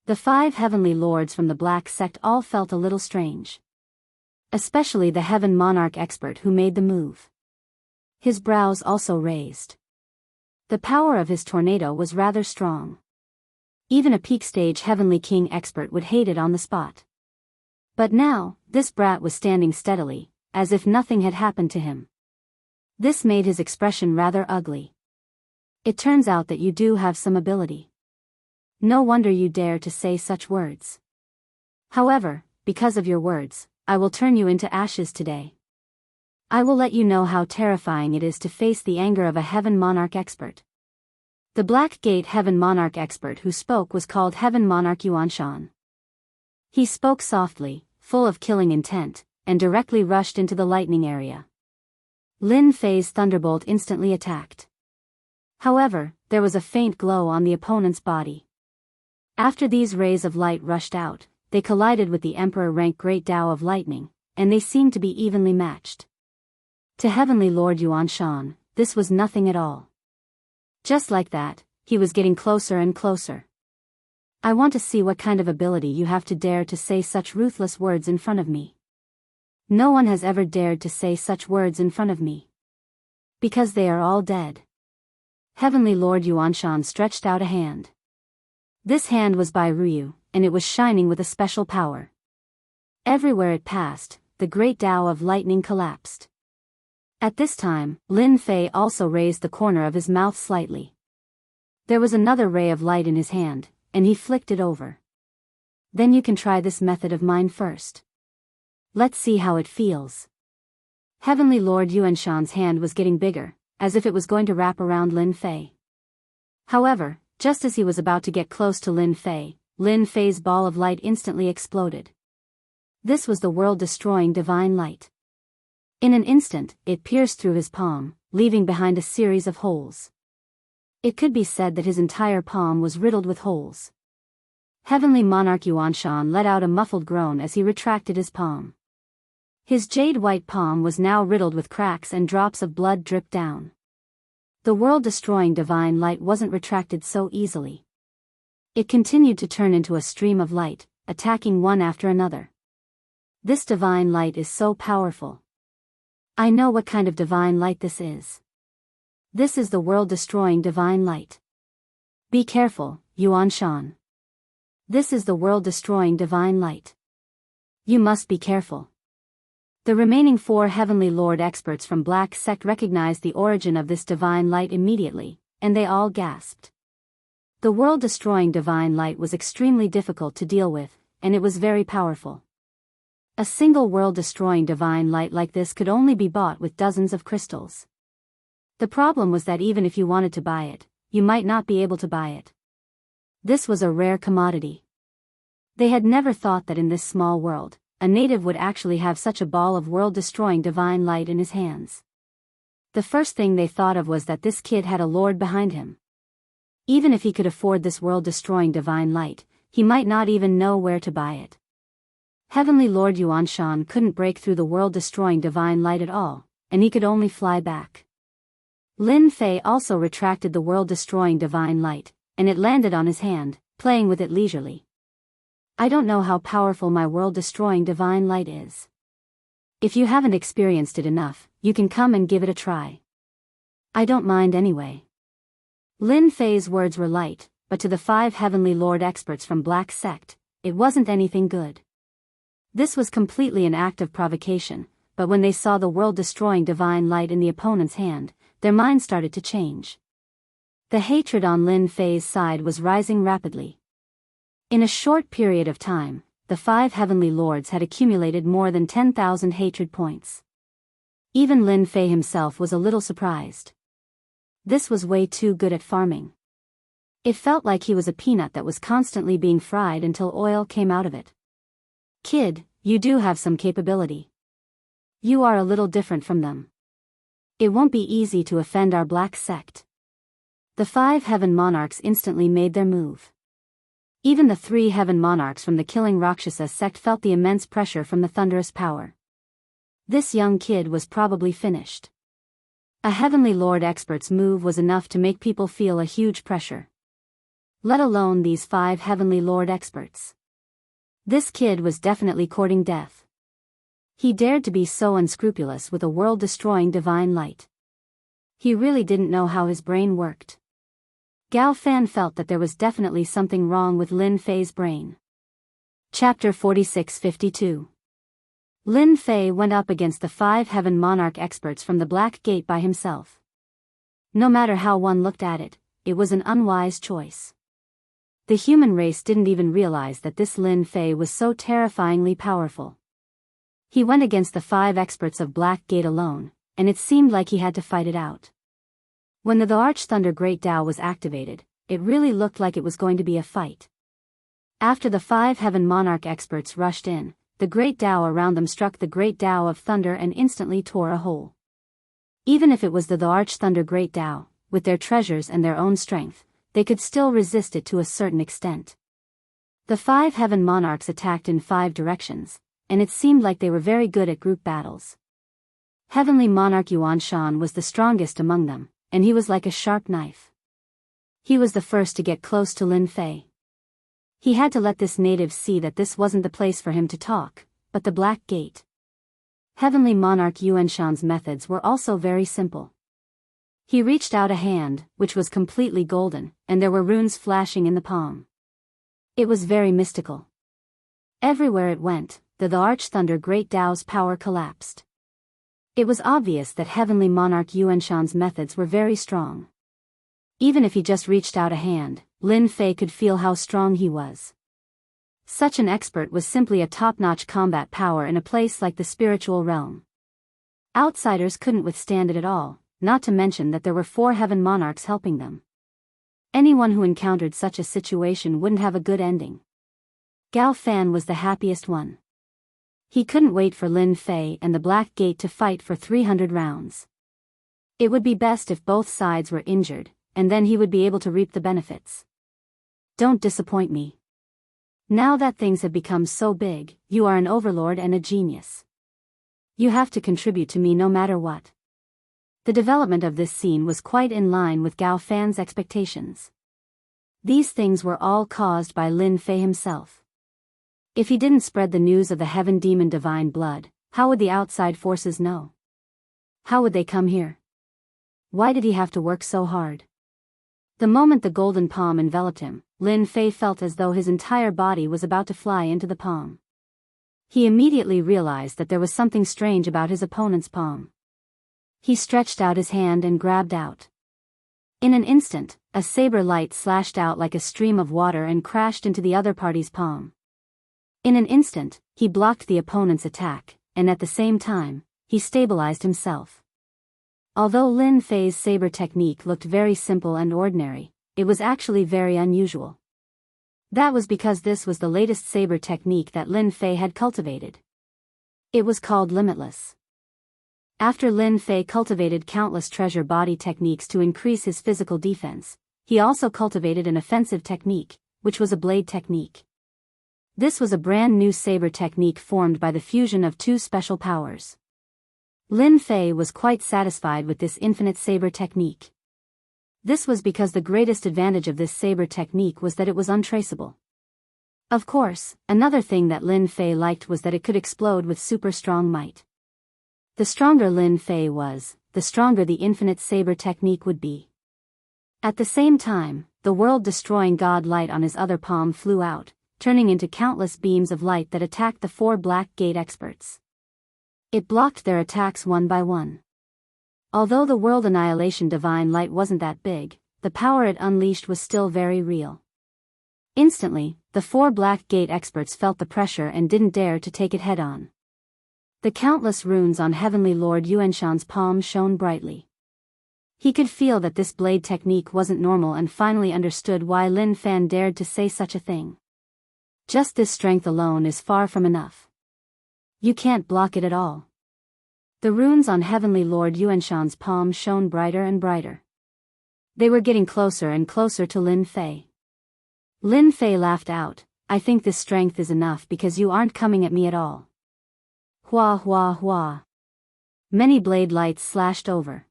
The 5 heavenly lords from the Black Sect all felt a little strange. Especially the Heaven Monarch expert who made the move. His brows also raised. The power of his tornado was rather strong. Even a peak stage Heavenly King expert would hate it on the spot. But now, this brat was standing steadily, as if nothing had happened to him. This made his expression rather ugly. It turns out that you do have some ability. No wonder you dare to say such words. However, because of your words, I will turn you into ashes today. I will let you know how terrifying it is to face the anger of a Heaven Monarch expert. The Black Gate Heaven Monarch expert who spoke was called Heaven Monarch Yuan Shan. He spoke softly, full of killing intent, and directly rushed into the lightning area. Lin Fei's thunderbolt instantly attacked. However, there was a faint glow on the opponent's body. After these rays of light rushed out, they collided with the Emperor-rank Great Tao of Lightning, and they seemed to be evenly matched. To Heavenly Lord Yuan Shan, this was nothing at all. Just like that, he was getting closer and closer. I want to see what kind of ability you have to dare to say such ruthless words in front of me. No one has ever dared to say such words in front of me. Because they are all dead. Heavenly Lord Yuan Shan stretched out a hand. This hand was by Ryu, and it was shining with a special power. Everywhere it passed, the Great Tao of Lightning collapsed. At this time, Lin Fei also raised the corner of his mouth slightly. There was another ray of light in his hand, and he flicked it over. Then you can try this method of mine first. Let's see how it feels. Heavenly Lord Yuan Shan's hand was getting bigger, as if it was going to wrap around Lin Fei. However, just as he was about to get close to Lin Fei's ball of light instantly exploded. This was the world-destroying divine light. In an instant, it pierced through his palm, leaving behind a series of holes. It could be said that his entire palm was riddled with holes. Heavenly Monarch Yuan Shan let out a muffled groan as he retracted his palm. His jade-white palm was now riddled with cracks and drops of blood dripped down. The world-destroying divine light wasn't retracted so easily. It continued to turn into a stream of light, attacking one after another. This divine light is so powerful. I know what kind of divine light this is. This is the world-destroying divine light. Be careful, Yuan Shan. This is the world-destroying divine light. You must be careful. The remaining 4 Heavenly Lord experts from Black Sect recognized the origin of this divine light immediately, and they all gasped. The world-destroying divine light was extremely difficult to deal with, and it was very powerful. A single world-destroying divine light like this could only be bought with dozens of crystals. The problem was that even if you wanted to buy it, you might not be able to buy it. This was a rare commodity. They had never thought that in this small world, a native would actually have such a ball of world-destroying divine light in his hands. The first thing they thought of was that this kid had a lord behind him. Even if he could afford this world-destroying divine light, he might not even know where to buy it. Heavenly Lord Yuan Shan couldn't break through the world-destroying divine light at all, and he could only fly back. Lin Fei also retracted the world-destroying divine light, and it landed on his hand, playing with it leisurely. I don't know how powerful my world-destroying divine light is. If you haven't experienced it enough, you can come and give it a try. I don't mind anyway. Lin Fei's words were light, but to the 5 Heavenly Lord experts from Black Sect, it wasn't anything good. This was completely an act of provocation, but when they saw the world-destroying divine light in the opponent's hand, their minds started to change. The hatred on Lin Fei's side was rising rapidly. In a short period of time, the 5 Heavenly Lords had accumulated more than 10,000 hatred points. Even Lin Fei himself was a little surprised. This was way too good at farming. It felt like he was a peanut that was constantly being fried until oil came out of it. Kid, you do have some capability. You are a little different from them. It won't be easy to offend our Black Sect. The 5 Heaven Monarchs instantly made their move. Even the 3 Heaven Monarchs from the Killing Rakshasa sect felt the immense pressure from the thunderous power. This young kid was probably finished. A Heavenly Lord expert's move was enough to make people feel a huge pressure. Let alone these 5 Heavenly Lord experts. This kid was definitely courting death. He dared to be so unscrupulous with a world-destroying divine light. He really didn't know how his brain worked. Gao Fan felt that there was definitely something wrong with Lin Fei's brain. Chapter 46-52. Lin Fei went up against the 5 Heaven Monarch experts from the Black Gate by himself. No matter how one looked at it, it was an unwise choice. The human race didn't even realize that this Lin Fei was so terrifyingly powerful. He went against the 5 experts of Black Gate alone, and it seemed like he had to fight it out. When the Archthunder Great Tao was activated, it really looked like it was going to be a fight. After the 5 Heaven Monarch experts rushed in, the Great Tao around them struck the Great Tao of Thunder and instantly tore a hole. Even if it was the Archthunder Great Tao, with their treasures and their own strength, they could still resist it to a certain extent. The 5 Heaven Monarchs attacked in 5 directions, and it seemed like they were very good at group battles. Heavenly Monarch Yuan Shan was the strongest among them, and he was like a sharp knife. He was the first to get close to Lin Fei. He had to let this native see that this wasn't the place for him to talk, but the Black Gate. Heavenly Monarch Yuan Shan's methods were also very simple. He reached out a hand, which was completely golden, and there were runes flashing in the palm. It was very mystical. Everywhere it went, the Archthunder Great Tao's power collapsed. It was obvious that Heavenly Monarch Yuan Shan's methods were very strong. Even if he just reached out a hand, Lin Fei could feel how strong he was. Such an expert was simply a top-notch combat power in a place like the spiritual realm. Outsiders couldn't withstand it at all, not to mention that there were 4 Heaven Monarchs helping them. Anyone who encountered such a situation wouldn't have a good ending. Gao Fan was the happiest one. He couldn't wait for Lin Fei and the Black Gate to fight for 300 rounds. It would be best if both sides were injured, and then he would be able to reap the benefits. Don't disappoint me. Now that things have become so big, you are an overlord and a genius. You have to contribute to me no matter what. The development of this scene was quite in line with Gao Fan's expectations. These things were all caused by Lin Fei himself. If he didn't spread the news of the Heaven Demon Divine Blood, how would the outside forces know? How would they come here? Why did he have to work so hard? The moment the golden palm enveloped him, Lin Fei felt as though his entire body was about to fly into the palm. He immediately realized that there was something strange about his opponent's palm. He stretched out his hand and grabbed out. In an instant, a saber light slashed out like a stream of water and crashed into the other party's palm. In an instant, he blocked the opponent's attack, and at the same time, he stabilized himself. Although Lin Fei's saber technique looked very simple and ordinary, it was actually very unusual. That was because this was the latest saber technique that Lin Fei had cultivated. It was called Limitless. After Lin Fei cultivated countless treasure body techniques to increase his physical defense, he also cultivated an offensive technique, which was a blade technique. This was a brand new saber technique formed by the fusion of 2 special powers. Lin Fei was quite satisfied with this infinite saber technique. This was because the greatest advantage of this saber technique was that it was untraceable. Of course, another thing that Lin Fei liked was that it could explode with super strong might. The stronger Lin Fei was, the stronger the infinite saber technique would be. At the same time, the world-destroying Godlike on his other palm flew out, turning into countless beams of light that attacked the 4 Black Gate experts. It blocked their attacks one by one. Although the World Annihilation Divine Light wasn't that big, the power it unleashed was still very real. Instantly, the 4 Black Gate experts felt the pressure and didn't dare to take it head-on. The countless runes on Heavenly Lord Yuan Shan's palm shone brightly. He could feel that this blade technique wasn't normal and finally understood why Lin Fan dared to say such a thing. Just this strength alone is far from enough. You can't block it at all. The runes on Heavenly Lord Yuan Shan's palm shone brighter and brighter. They were getting closer and closer to Lin Fei. Lin Fei laughed out, "I think this strength is enough because you aren't coming at me at all." Hua hua hua. Many blade lights slashed over.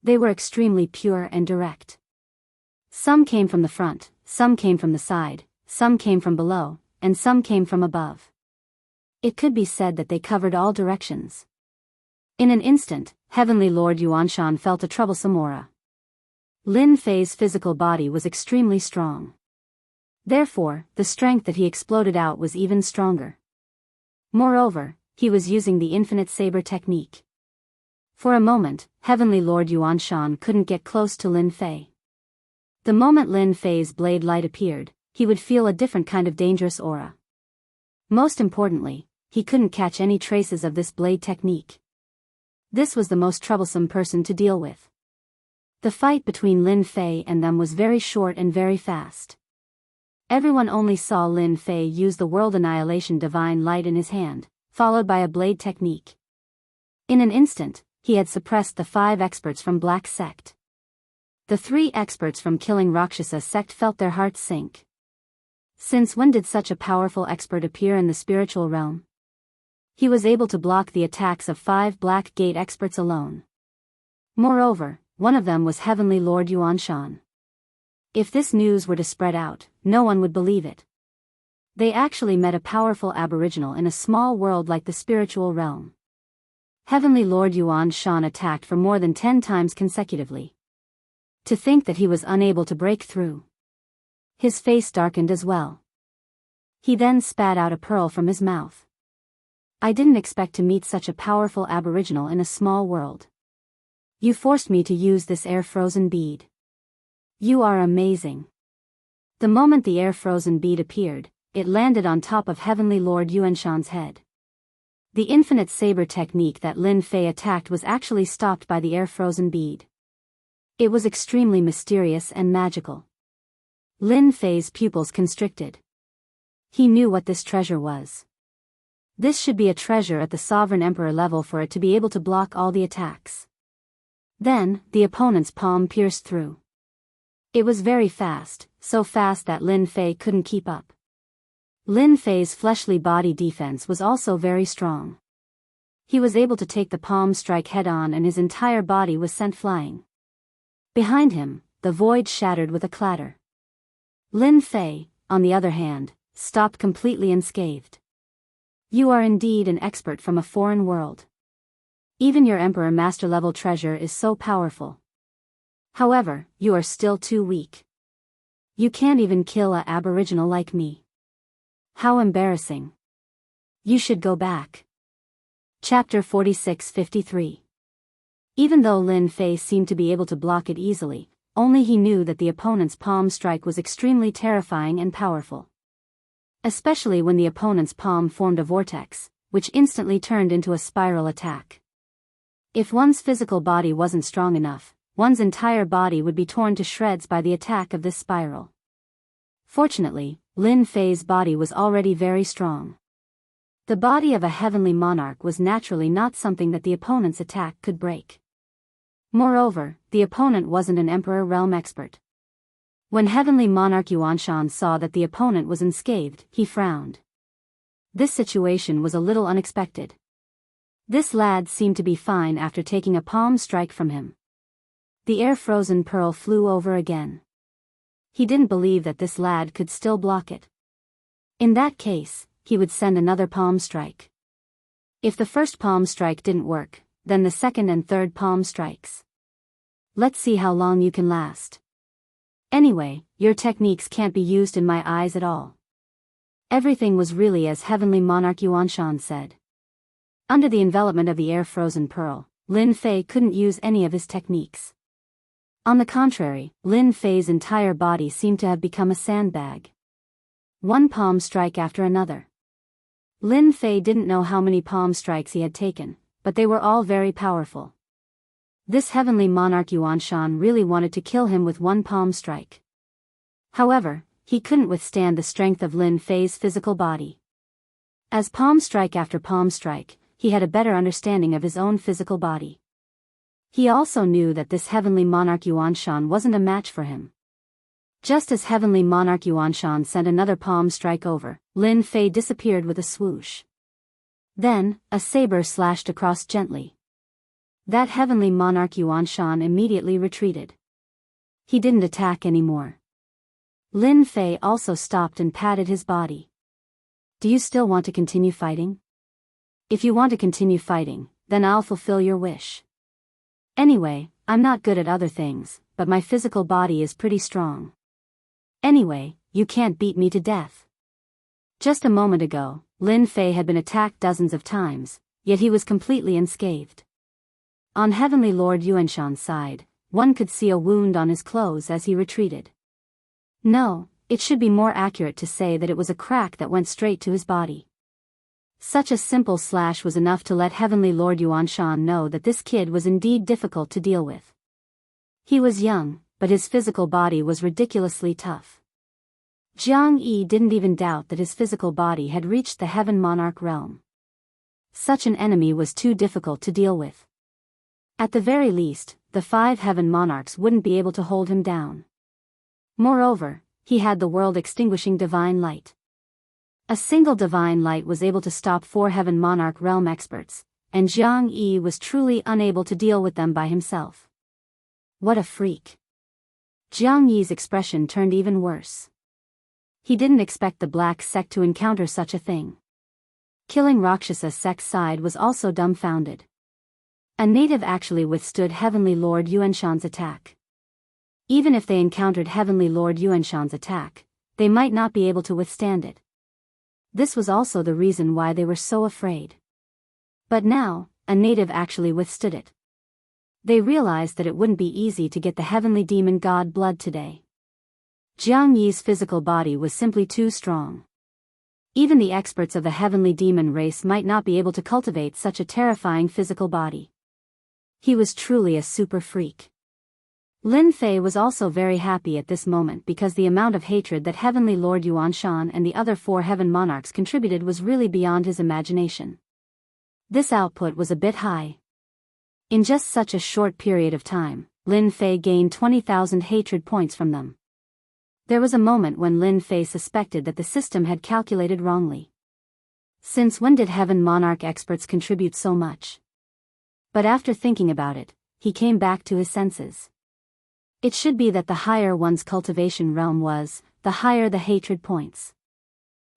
They were extremely pure and direct. Some came from the front, some came from the side, some came from below, and some came from above. It could be said that they covered all directions. In an instant, Heavenly Lord Yuan Shan felt a troublesome aura. Lin Fei's physical body was extremely strong. Therefore, the strength that he exploded out was even stronger. Moreover, he was using the infinite saber technique. For a moment, Heavenly Lord Yuan Shan couldn't get close to Lin Fei. The moment Lin Fei's blade light appeared, he would feel a different kind of dangerous aura. Most importantly, he couldn't catch any traces of this blade technique. This was the most troublesome person to deal with. The fight between Lin Fei and them was very short and very fast. Everyone only saw Lin Fei use the World Annihilation Divine Light in his hand, followed by a blade technique. In an instant, he had suppressed the 5 experts from Black Sect. The 3 experts from Killing Rakshasa Sect felt their hearts sink. Since when did such a powerful expert appear in the spiritual realm? He was able to block the attacks of 5 Black Gate experts alone. Moreover, one of them was Heavenly Lord Yuan Shan. If this news were to spread out, no one would believe it. They actually met a powerful aboriginal in a small world like the spiritual realm. Heavenly Lord Yuan Shan attacked for more than 10 times consecutively. To think that he was unable to break through. His face darkened as well. He then spat out a pearl from his mouth. I didn't expect to meet such a powerful aboriginal in a small world. You forced me to use this air-frozen bead. You are amazing. The moment the air-frozen bead appeared, it landed on top of Heavenly Lord Yuan Shan's head. The infinite saber technique that Lin Fei attacked was actually stopped by the air-frozen bead. It was extremely mysterious and magical. Lin Fei's pupils constricted. He knew what this treasure was. This should be a treasure at the Sovereign Emperor level for it to be able to block all the attacks. Then, the opponent's palm pierced through. It was very fast, so fast that Lin Fei couldn't keep up. Lin Fei's fleshly body defense was also very strong. He was able to take the palm strike head-on and his entire body was sent flying. Behind him, the void shattered with a clatter. Lin Fei, on the other hand, stopped completely unscathed. You are indeed an expert from a foreign world. Even your Emperor Master-level treasure is so powerful. However, you are still too weak. You can't even kill a aboriginal like me. How embarrassing. You should go back. Chapter 46-53. Even though Lin Fei seemed to be able to block it easily, only he knew that the opponent's palm strike was extremely terrifying and powerful. Especially when the opponent's palm formed a vortex, which instantly turned into a spiral attack. If one's physical body wasn't strong enough, one's entire body would be torn to shreds by the attack of this spiral. Fortunately, Lin Fei's body was already very strong. The body of a heavenly monarch was naturally not something that the opponent's attack could break. Moreover, the opponent wasn't an Emperor realm expert. When Heavenly Monarch Yuan Shan saw that the opponent was unscathed, he frowned. This situation was a little unexpected. This lad seemed to be fine after taking a palm strike from him. The air-frozen pearl flew over again. He didn't believe that this lad could still block it. In that case, he would send another palm strike. If the first palm strike didn't work, then the second and third palm strikes. Let's see how long you can last. Anyway, your techniques can't be used in my eyes at all. Everything was really as Heavenly Monarch Yuan Shan said. Under the envelopment of the air-frozen pearl, Lin Fei couldn't use any of his techniques. On the contrary, Lin Fei's entire body seemed to have become a sandbag. One palm strike after another. Lin Fei didn't know how many palm strikes he had taken, but they were all very powerful. This Heavenly Monarch Yuan Shan really wanted to kill him with one palm strike. However, he couldn't withstand the strength of Lin Fei's physical body. As palm strike after palm strike, he had a better understanding of his own physical body. He also knew that this Heavenly Monarch Yuan Shan wasn't a match for him. Just as Heavenly Monarch Yuan Shan sent another palm strike over, Lin Fei disappeared with a swoosh. Then, a saber slashed across gently. That Heavenly Monarch Yuan Shan immediately retreated. He didn't attack anymore. Lin Fei also stopped and patted his body. Do you still want to continue fighting? If you want to continue fighting, then I'll fulfill your wish. Anyway, I'm not good at other things, but my physical body is pretty strong. Anyway, you can't beat me to death. Just a moment ago, Lin Fei had been attacked dozens of times, yet he was completely unscathed. On Heavenly Lord Yuanshan's side, one could see a wound on his clothes as he retreated. No, it should be more accurate to say that it was a crack that went straight to his body. Such a simple slash was enough to let Heavenly Lord Yuanshan know that this kid was indeed difficult to deal with. He was young, but his physical body was ridiculously tough. Jiang Yi didn't even doubt that his physical body had reached the Heaven Monarch realm. Such an enemy was too difficult to deal with. At the very least, the 5 Heaven Monarchs wouldn't be able to hold him down. Moreover, he had the world-extinguishing divine light. A single divine light was able to stop 4 Heaven Monarch realm experts, and Jiang Yi was truly unable to deal with them by himself. What a freak. Jiang Yi's expression turned even worse. He didn't expect the Black Sect to encounter such a thing. Killing Rakshasa Sect's side was also dumbfounded. A native actually withstood Heavenly Lord Yuanshan's attack. Even if they encountered Heavenly Lord Yuanshan's attack, they might not be able to withstand it. This was also the reason why they were so afraid. But now, a native actually withstood it. They realized that it wouldn't be easy to get the Heavenly Demon God blood today. Jiang Yi's physical body was simply too strong. Even the experts of the Heavenly Demon race might not be able to cultivate such a terrifying physical body. He was truly a super freak. Lin Fei was also very happy at this moment because the amount of hatred that Heavenly Lord Yuanshan and the other 4 Heaven Monarchs contributed was really beyond his imagination. This output was a bit high. In just such a short period of time, Lin Fei gained 20,000 hatred points from them. There was a moment when Lin Fei suspected that the system had calculated wrongly. Since when did Heaven Monarch experts contribute so much? But after thinking about it, he came back to his senses. It should be that the higher one's cultivation realm was, the higher the hatred points.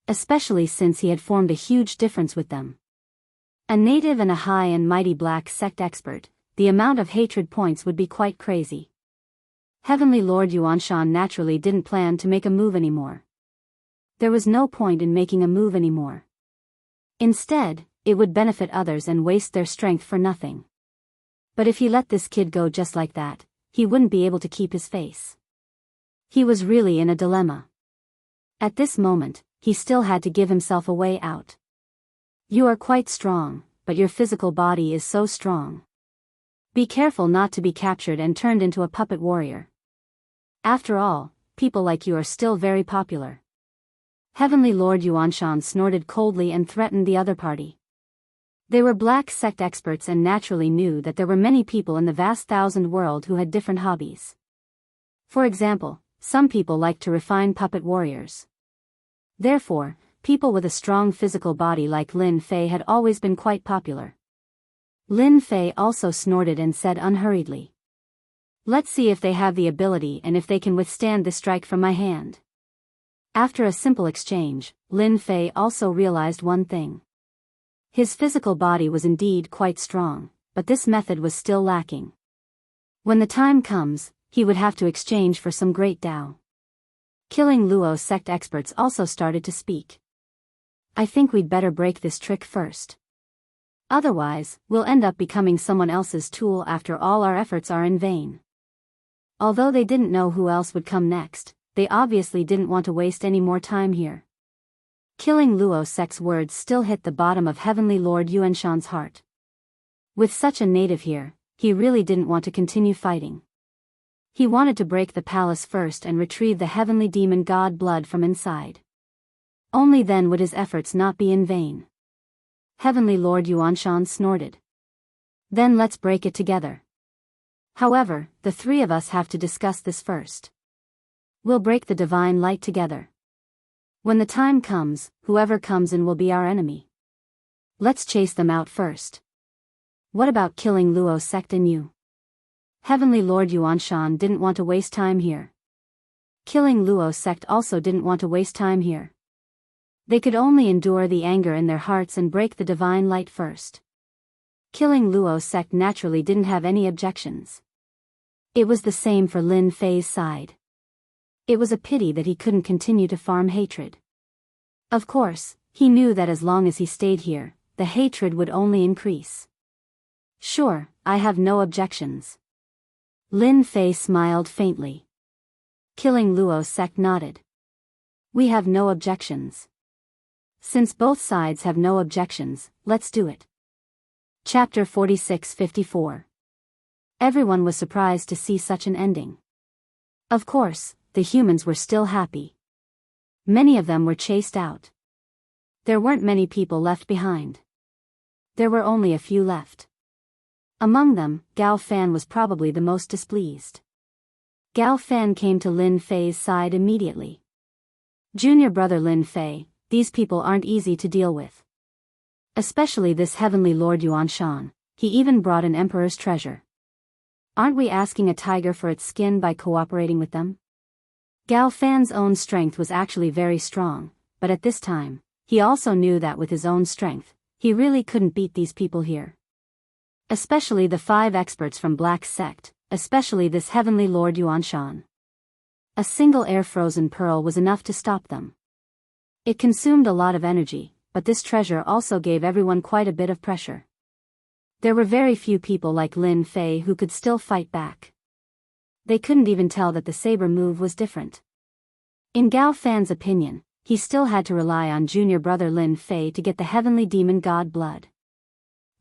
Especially since he had formed a huge difference with them. A native and a high and mighty Black Sect expert, the amount of hatred points would be quite crazy. Heavenly Lord Yuanshan naturally didn't plan to make a move anymore. There was no point in making a move anymore. Instead, it would benefit others and waste their strength for nothing. But if he let this kid go just like that, he wouldn't be able to keep his face. He was really in a dilemma. At this moment, he still had to give himself a way out. You are quite strong, but your physical body is so strong. Be careful not to be captured and turned into a puppet warrior. After all, people like you are still very popular. Heavenly Lord Yuanshan snorted coldly and threatened the other party. They were Black Sect experts and naturally knew that there were many people in the vast thousand world who had different hobbies. For example, some people liked to refine puppet warriors. Therefore, people with a strong physical body like Lin Fei had always been quite popular. Lin Fei also snorted and said unhurriedly. Let's see if they have the ability and if they can withstand the strike from my hand. After a simple exchange, Lin Fei also realized one thing. His physical body was indeed quite strong, but this method was still lacking. When the time comes, he would have to exchange for some great Tao. Killing Luo sect experts also started to speak. I think we'd better break this trick first. Otherwise, we'll end up becoming someone else's tool after all our efforts are in vain. Although they didn't know who else would come next, they obviously didn't want to waste any more time here. Killing Luo sect's words still hit the bottom of Heavenly Lord Yuanshan's heart. With such a native here, he really didn't want to continue fighting. He wanted to break the palace first and retrieve the Heavenly Demon God blood from inside. Only then would his efforts not be in vain. Heavenly Lord Yuanshan snorted. Then let's break it together. However, the 3 of us have to discuss this first. We'll break the divine light together. When the time comes, whoever comes in will be our enemy. Let's chase them out first. What about killing Luo sect and you? Heavenly Lord Yuanshan didn't want to waste time here. Killing Luo sect also didn't want to waste time here. They could only endure the anger in their hearts and break the divine light first. Killing Luo sect naturally didn't have any objections. It was the same for Lin Fei's side. It was a pity that he couldn't continue to farm hatred. Of course, he knew that as long as he stayed here, the hatred would only increase. Sure, I have no objections. Lin Fei smiled faintly. Killing Luo's sect nodded. We have no objections. Since both sides have no objections, let's do it. Chapter 46-54. Everyone was surprised to see such an ending. Of course, the humans were still happy. Many of them were chased out. There weren't many people left behind. There were only a few left. Among them, Gao Fan was probably the most displeased. Gao Fan came to Lin Fei's side immediately. Junior brother Lin Fei, these people aren't easy to deal with. Especially this heavenly Lord Yuan Shan, he even brought an emperor's treasure. Aren't we asking a tiger for its skin by cooperating with them? Gao Fan's own strength was actually very strong, but at this time, he also knew that with his own strength, he really couldn't beat these people here. Especially the 5 experts from Black Sect, especially this heavenly Lord Yuan Shan. A single air-frozen pearl was enough to stop them. It consumed a lot of energy, but this treasure also gave everyone quite a bit of pressure. There were very few people like Lin Fei who could still fight back. They couldn't even tell that the saber move was different. In Gao Fan's opinion, he still had to rely on junior brother Lin Fei to get the heavenly demon god blood.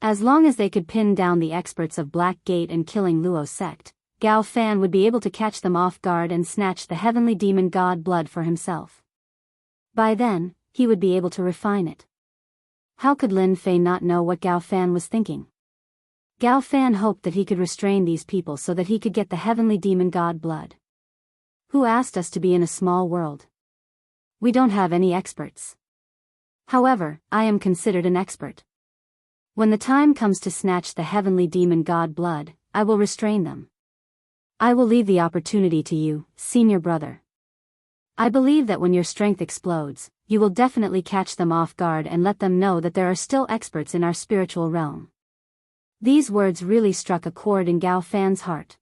As long as they could pin down the experts of Black Gate and Killing Luo's sect, Gao Fan would be able to catch them off guard and snatch the heavenly demon god blood for himself. By then, he would be able to refine it. How could Lin Fei not know what Gao Fan was thinking? Gao Fan hoped that he could restrain these people so that he could get the heavenly demon god blood. Who asked us to be in a small world? We don't have any experts. However, I am considered an expert. When the time comes to snatch the heavenly demon god blood, I will restrain them. I will leave the opportunity to you, senior brother. I believe that when your strength explodes, you will definitely catch them off guard and let them know that there are still experts in our spiritual realm. These words really struck a chord in Gao Fan's heart.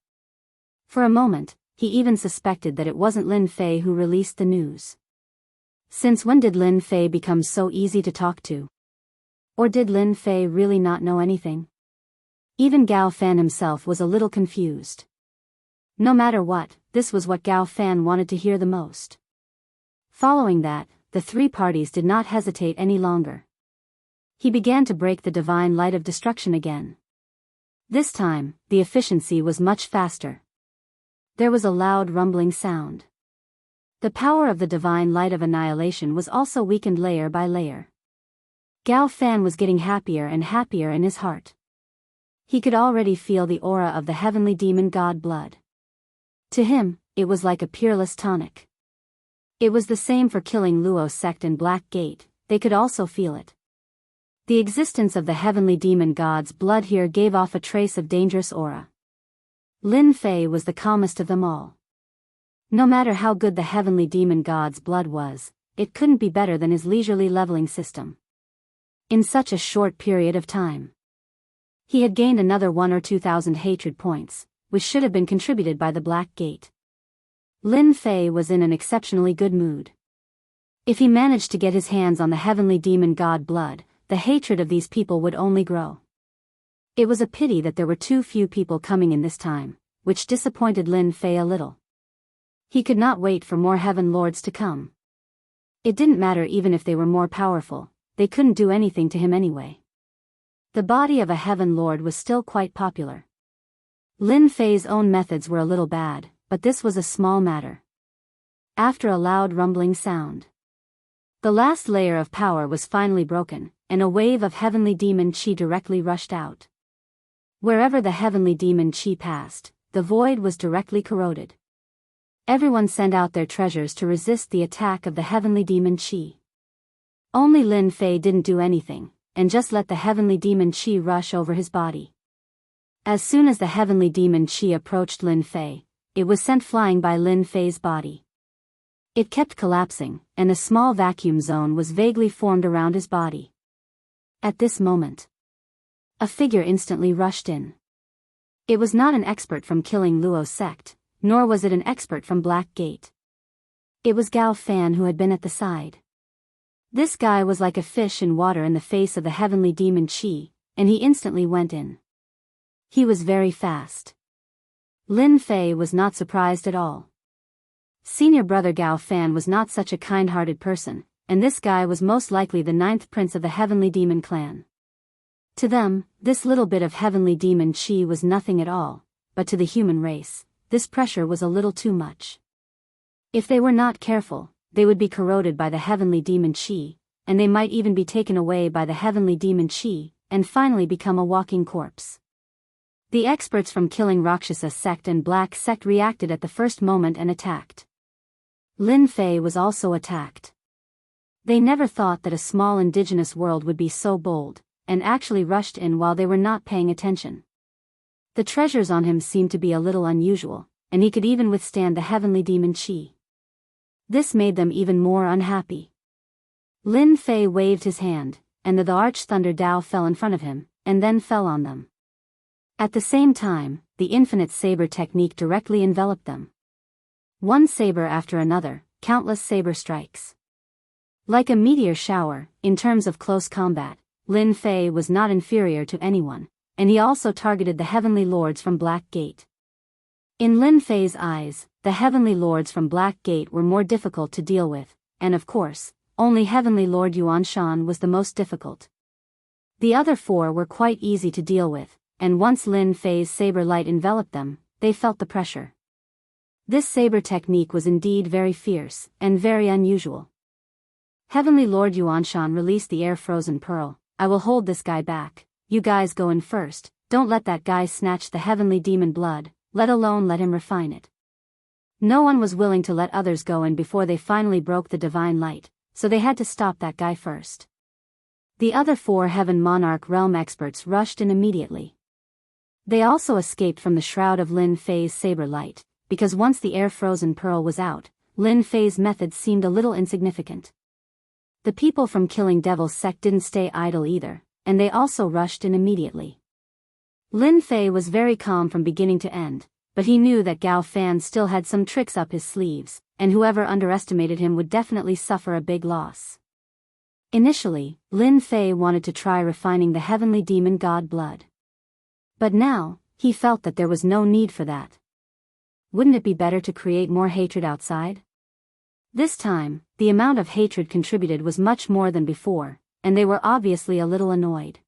For a moment, he even suspected that it wasn't Lin Fei who released the news. Since when did Lin Fei become so easy to talk to? Or did Lin Fei really not know anything? Even Gao Fan himself was a little confused. No matter what, this was what Gao Fan wanted to hear the most. Following that, the 3 parties did not hesitate any longer. He began to break the divine light of destruction again. This time, the efficiency was much faster. There was a loud rumbling sound. The power of the divine light of annihilation was also weakened layer by layer. Gao Fan was getting happier and happier in his heart. He could already feel the aura of the heavenly demon god blood. To him, it was like a peerless tonic. It was the same for Killing Luo's sect and Black Gate, they could also feel it. The existence of the heavenly demon god's blood here gave off a trace of dangerous aura. Lin Fei was the calmest of them all. No matter how good the heavenly demon god's blood was, it couldn't be better than his leisurely leveling system. In such a short period of time, he had gained another 1,000 or 2,000 hatred points, which should have been contributed by the Black Gate. Lin Fei was in an exceptionally good mood. If he managed to get his hands on the heavenly demon god blood, the hatred of these people would only grow. It was a pity that there were too few people coming in this time, which disappointed Lin Fei a little. He could not wait for more heaven lords to come. It didn't matter even if they were more powerful, they couldn't do anything to him anyway. The body of a heaven lord was still quite popular. Lin Fei's own methods were a little bad, but this was a small matter. After a loud rumbling sound, the last layer of power was finally broken, and a wave of heavenly demon chi directly rushed out. Wherever the heavenly demon chi passed, the void was directly corroded. Everyone sent out their treasures to resist the attack of the heavenly demon chi. Only Lin Fei didn't do anything, and just let the heavenly demon chi rush over his body. As soon as the heavenly demon chi approached Lin Fei, it was sent flying by Lin Fei's body. It kept collapsing, and a small vacuum zone was vaguely formed around his body. At this moment, a figure instantly rushed in. It was not an expert from Killing Luo's sect, nor was it an expert from Black Gate. It was Gao Fan who had been at the side. This guy was like a fish in water in the face of the heavenly demon chi, and he instantly went in. He was very fast. Lin Fei was not surprised at all. Senior brother Gao Fan was not such a kind-hearted person, and this guy was most likely the 9th prince of the Heavenly Demon clan. To them, this little bit of Heavenly Demon chi was nothing at all, but to the human race, this pressure was a little too much. If they were not careful, they would be corroded by the Heavenly Demon chi, and they might even be taken away by the Heavenly Demon chi, and finally become a walking corpse. The experts from Killing Rakshasa sect and Black sect reacted at the first moment and attacked. Lin Fei was also attacked. They never thought that a small indigenous world would be so bold, and actually rushed in while they were not paying attention. The treasures on him seemed to be a little unusual, and he could even withstand the Heavenly Demon chi. This made them even more unhappy. Lin Fei waved his hand, and the Arch Thunder Dao fell in front of him, and then fell on them. At the same time, the Infinite Saber technique directly enveloped them. One saber after another, countless saber strikes. Like a meteor shower, in terms of close combat, Lin Fei was not inferior to anyone, and he also targeted the Heavenly Lords from Black Gate. In Lin Fei's eyes, the Heavenly Lords from Black Gate were more difficult to deal with, and of course, only Heavenly Lord Yuan Shan was the most difficult. The other 4 were quite easy to deal with, and once Lin Fei's saber light enveloped them, they felt the pressure. This saber technique was indeed very fierce, and very unusual. Heavenly Lord Yuan Shan released the air-frozen pearl. I will hold this guy back, you guys go in first, don't let that guy snatch the Heavenly Demon blood, let alone let him refine it. No one was willing to let others go in before they finally broke the divine light, so they had to stop that guy first. The other 4 Heaven Monarch Realm experts rushed in immediately. They also escaped from the shroud of Lin Fei's saber light, because once the air-frozen pearl was out, Lin Fei's methods seemed a little insignificant. The people from Killing Devil sect didn't stay idle either, and they also rushed in immediately. Lin Fei was very calm from beginning to end, but he knew that Gao Fan still had some tricks up his sleeves, and whoever underestimated him would definitely suffer a big loss. Initially, Lin Fei wanted to try refining the Heavenly Demon God blood. But now, he felt that there was no need for that. Wouldn't it be better to create more hatred outside? This time, the amount of hatred contributed was much more than before, and they were obviously a little annoyed.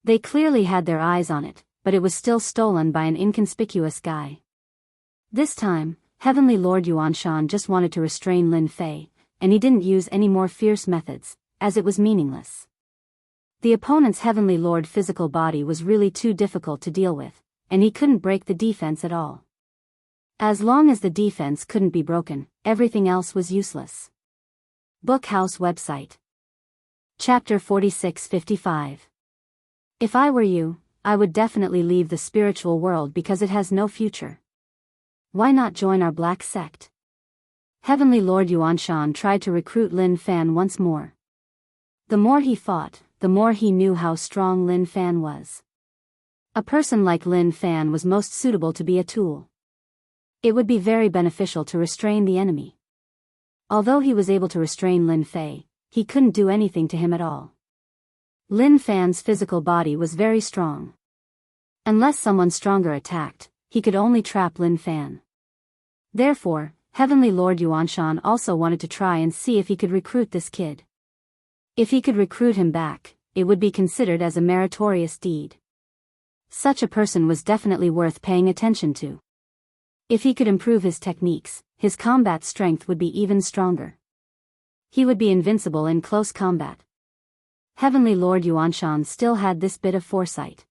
They clearly had their eyes on it, but it was still stolen by an inconspicuous guy. This time, Heavenly Lord Yuan Shan just wanted to restrain Lin Fei, and he didn't use any more fierce methods, as it was meaningless. The opponent's Heavenly Lord physical body was really too difficult to deal with, and he couldn't break the defense at all. As long as the defense couldn't be broken, everything else was useless. Bookhouse website. Chapter 46-55. If I were you, I would definitely leave the spiritual world because it has no future. Why not join our black sect? Heavenly Lord Yuan Shan tried to recruit Lin Fan once more. The more he fought, the more he knew how strong Lin Fan was. A person like Lin Fan was most suitable to be a tool. It would be very beneficial to restrain the enemy. Although he was able to restrain Lin Fei, he couldn't do anything to him at all. Lin Fan's physical body was very strong. Unless someone stronger attacked, he could only trap Lin Fan. Therefore, Heavenly Lord Yuan Shan also wanted to try and see if he could recruit this kid. If he could recruit him back, it would be considered as a meritorious deed. Such a person was definitely worth paying attention to. If he could improve his techniques, his combat strength would be even stronger. He would be invincible in close combat. Heavenly Lord Yuan Shan still had this bit of foresight.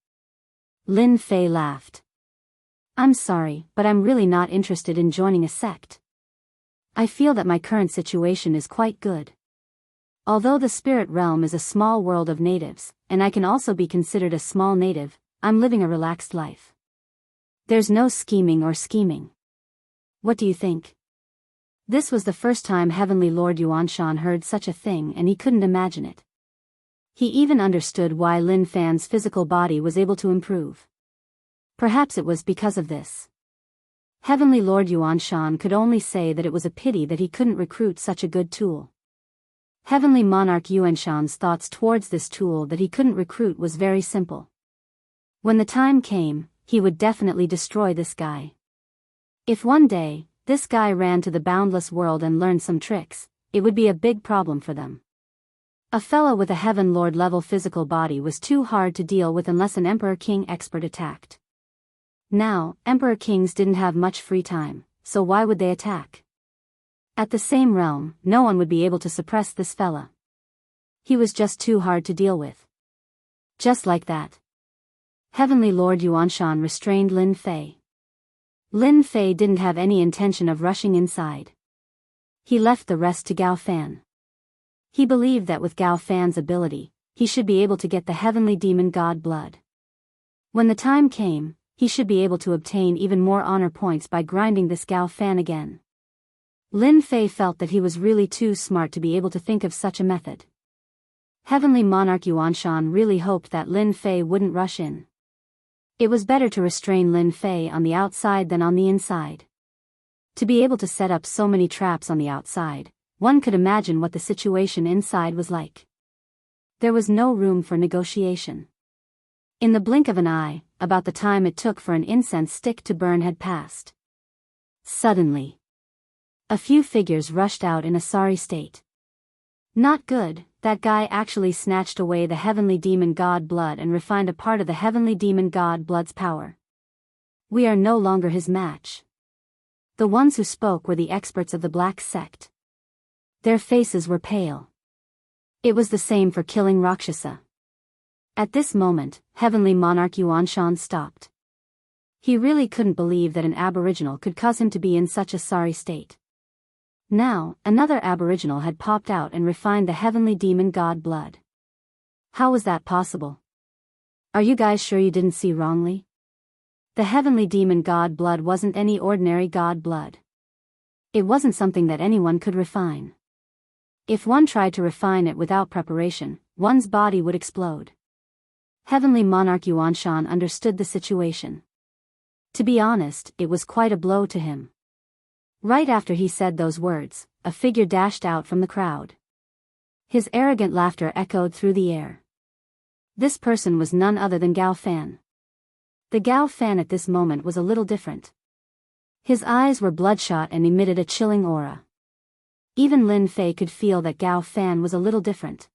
Lin Fei laughed. I'm sorry, but I'm really not interested in joining a sect. I feel that my current situation is quite good. Although the spirit realm is a small world of natives, and I can also be considered a small native, I'm living a relaxed life. There's no scheming or scheming. What do you think? This was the first time Heavenly Lord Yuan Shan heard such a thing, and he couldn't imagine it. He even understood why Lin Fan's physical body was able to improve. Perhaps it was because of this. Heavenly Lord Yuan Shan could only say that it was a pity that he couldn't recruit such a good tool. Heavenly Monarch Yuan Shan's thoughts towards this tool that he couldn't recruit was very simple. When the time came, he would definitely destroy this guy. If one day, this guy ran to the boundless world and learned some tricks, it would be a big problem for them. A fella with a Heaven Lord level physical body was too hard to deal with unless an Emperor King expert attacked. Now, Emperor Kings didn't have much free time, so why would they attack? At the same realm, no one would be able to suppress this fella. He was just too hard to deal with. Just like that, Heavenly Lord Yuanshan restrained Lin Fei. Lin Fei didn't have any intention of rushing inside. He left the rest to Gao Fan. He believed that with Gao Fan's ability, he should be able to get the heavenly demon god blood. When the time came, he should be able to obtain even more honor points by grinding this Gao Fan again. Lin Fei felt that he was really too smart to be able to think of such a method. Heavenly Monarch Yuanshan really hoped that Lin Fei wouldn't rush in. It was better to restrain Lin Fei on the outside than on the inside. To be able to set up so many traps on the outside, one could imagine what the situation inside was like. There was no room for negotiation. In the blink of an eye, about the time it took for an incense stick to burn had passed. Suddenly, a few figures rushed out in a sorry state. Not good, that guy actually snatched away the heavenly demon god blood and refined a part of the heavenly demon god blood's power. We are no longer his match. The ones who spoke were the experts of the Black Sect. Their faces were pale. It was the same for killing Rakshasa. At this moment, Heavenly Monarch Yuanshan stopped. He really couldn't believe that an aboriginal could cause him to be in such a sorry state. Now, another aboriginal had popped out and refined the heavenly demon god blood. How was that possible? Are you guys sure you didn't see wrongly? The heavenly demon god blood wasn't any ordinary god blood. It wasn't something that anyone could refine. If one tried to refine it without preparation, one's body would explode. Heavenly Monarch Yuanshan understood the situation. To be honest, it was quite a blow to him. Right after he said those words, a figure dashed out from the crowd. His arrogant laughter echoed through the air. This person was none other than Gao Fan. The Gao Fan at this moment was a little different. His eyes were bloodshot and emitted a chilling aura. Even Lin Fei could feel that Gao Fan was a little different.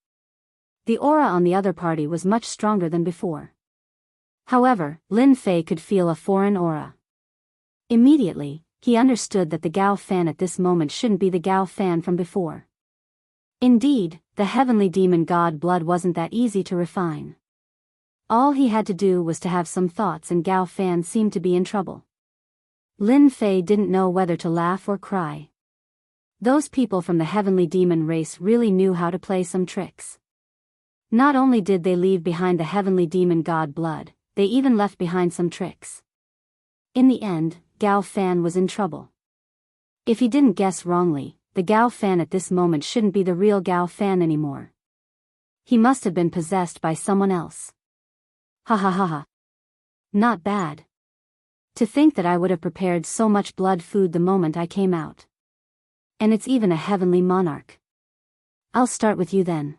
The aura on the other party was much stronger than before. However, Lin Fei could feel a foreign aura. Immediately, he understood that the Gao Fan at this moment shouldn't be the Gao Fan from before. Indeed, the heavenly demon god blood wasn't that easy to refine. All he had to do was to have some thoughts and Gao Fan seemed to be in trouble. Lin Fei didn't know whether to laugh or cry. Those people from the heavenly demon race really knew how to play some tricks. Not only did they leave behind the heavenly demon god blood, they even left behind some tricks. In the end, Gao Fan was in trouble. If he didn't guess wrongly, the Gao Fan at this moment shouldn't be the real Gao Fan anymore. He must have been possessed by someone else. Ha ha ha ha. Not bad. To think that I would have prepared so much blood food the moment I came out. And it's even a heavenly monarch. I'll start with you then.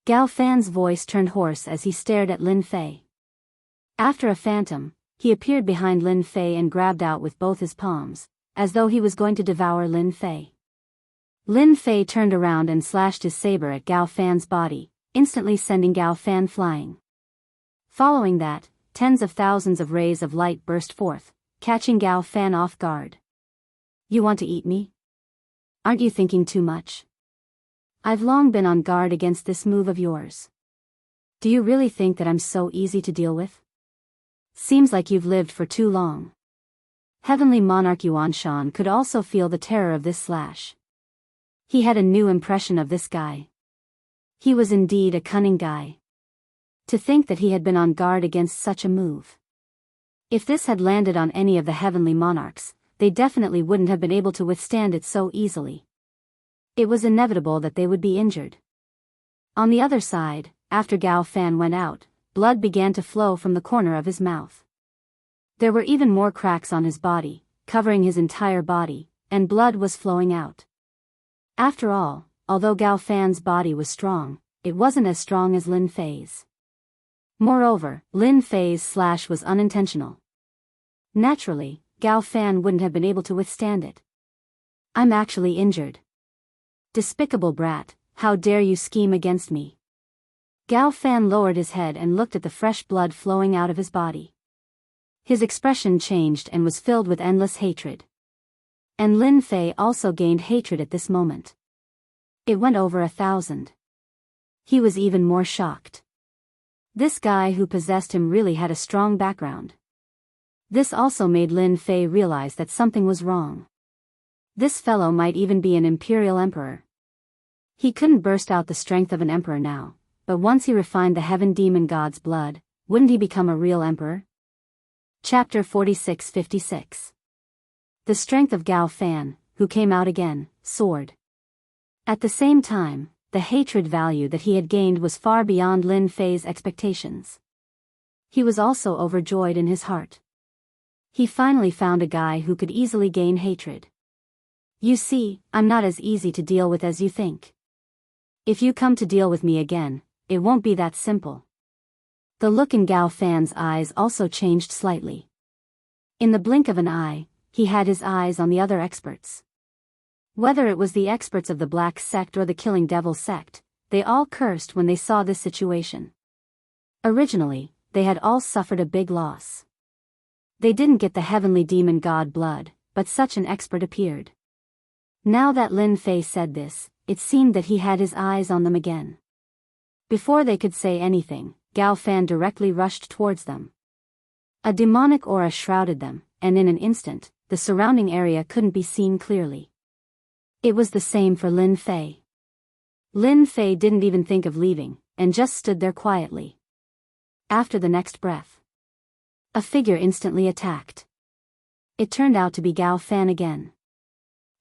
Gao Fan's voice turned hoarse as he stared at Lin Fei. After a phantom, he appeared behind Lin Fei and grabbed out with both his palms, as though he was going to devour Lin Fei. Lin Fei turned around and slashed his saber at Gao Fan's body, instantly sending Gao Fan flying. Following that, tens of thousands of rays of light burst forth, catching Gao Fan off guard. You want to eat me? Aren't you thinking too much? I've long been on guard against this move of yours. Do you really think that I'm so easy to deal with? Seems like you've lived for too long. Heavenly Monarch Yuanshan could also feel the terror of this slash. He had a new impression of this guy. He was indeed a cunning guy. To think that he had been on guard against such a move. If this had landed on any of the heavenly monarchs, they definitely wouldn't have been able to withstand it so easily. It was inevitable that they would be injured. On the other side, after Gao Fan went out, blood began to flow from the corner of his mouth. There were even more cracks on his body, covering his entire body, and blood was flowing out. After all, although Gao Fan's body was strong, it wasn't as strong as Lin Fei's. Moreover, Lin Fei's slash was unintentional. Naturally, Gao Fan wouldn't have been able to withstand it. I'm actually injured. Despicable brat, how dare you scheme against me? Gao Fan lowered his head and looked at the fresh blood flowing out of his body. His expression changed and was filled with endless hatred. And Lin Fei also gained hatred at this moment. It went over 1,000. He was even more shocked. This guy who possessed him really had a strong background. This also made Lin Fei realize that something was wrong. This fellow might even be an imperial emperor. He couldn't burst out the strength of an emperor now, but once he refined the heaven demon god's blood, wouldn't he become a real emperor? Chapter 46-56. The strength of Gao Fan, who came out again, soared. At the same time, the hatred value that he had gained was far beyond Lin Fei's expectations. He was also overjoyed in his heart. He finally found a guy who could easily gain hatred. You see, I'm not as easy to deal with as you think. If you come to deal with me again, it won't be that simple. The look in Gao Fan's eyes also changed slightly. In the blink of an eye, he had his eyes on the other experts. Whether it was the experts of the Black Sect or the Killing Devil Sect, they all cursed when they saw this situation. Originally, they had all suffered a big loss. They didn't get the heavenly demon god blood, but such an expert appeared. Now that Lin Fei said this, it seemed that he had his eyes on them again. Before they could say anything, Gao Fan directly rushed towards them. A demonic aura shrouded them, and in an instant, the surrounding area couldn't be seen clearly. It was the same for Lin Fei. Lin Fei didn't even think of leaving, and just stood there quietly. After the next breath, a figure instantly attacked. It turned out to be Gao Fan again.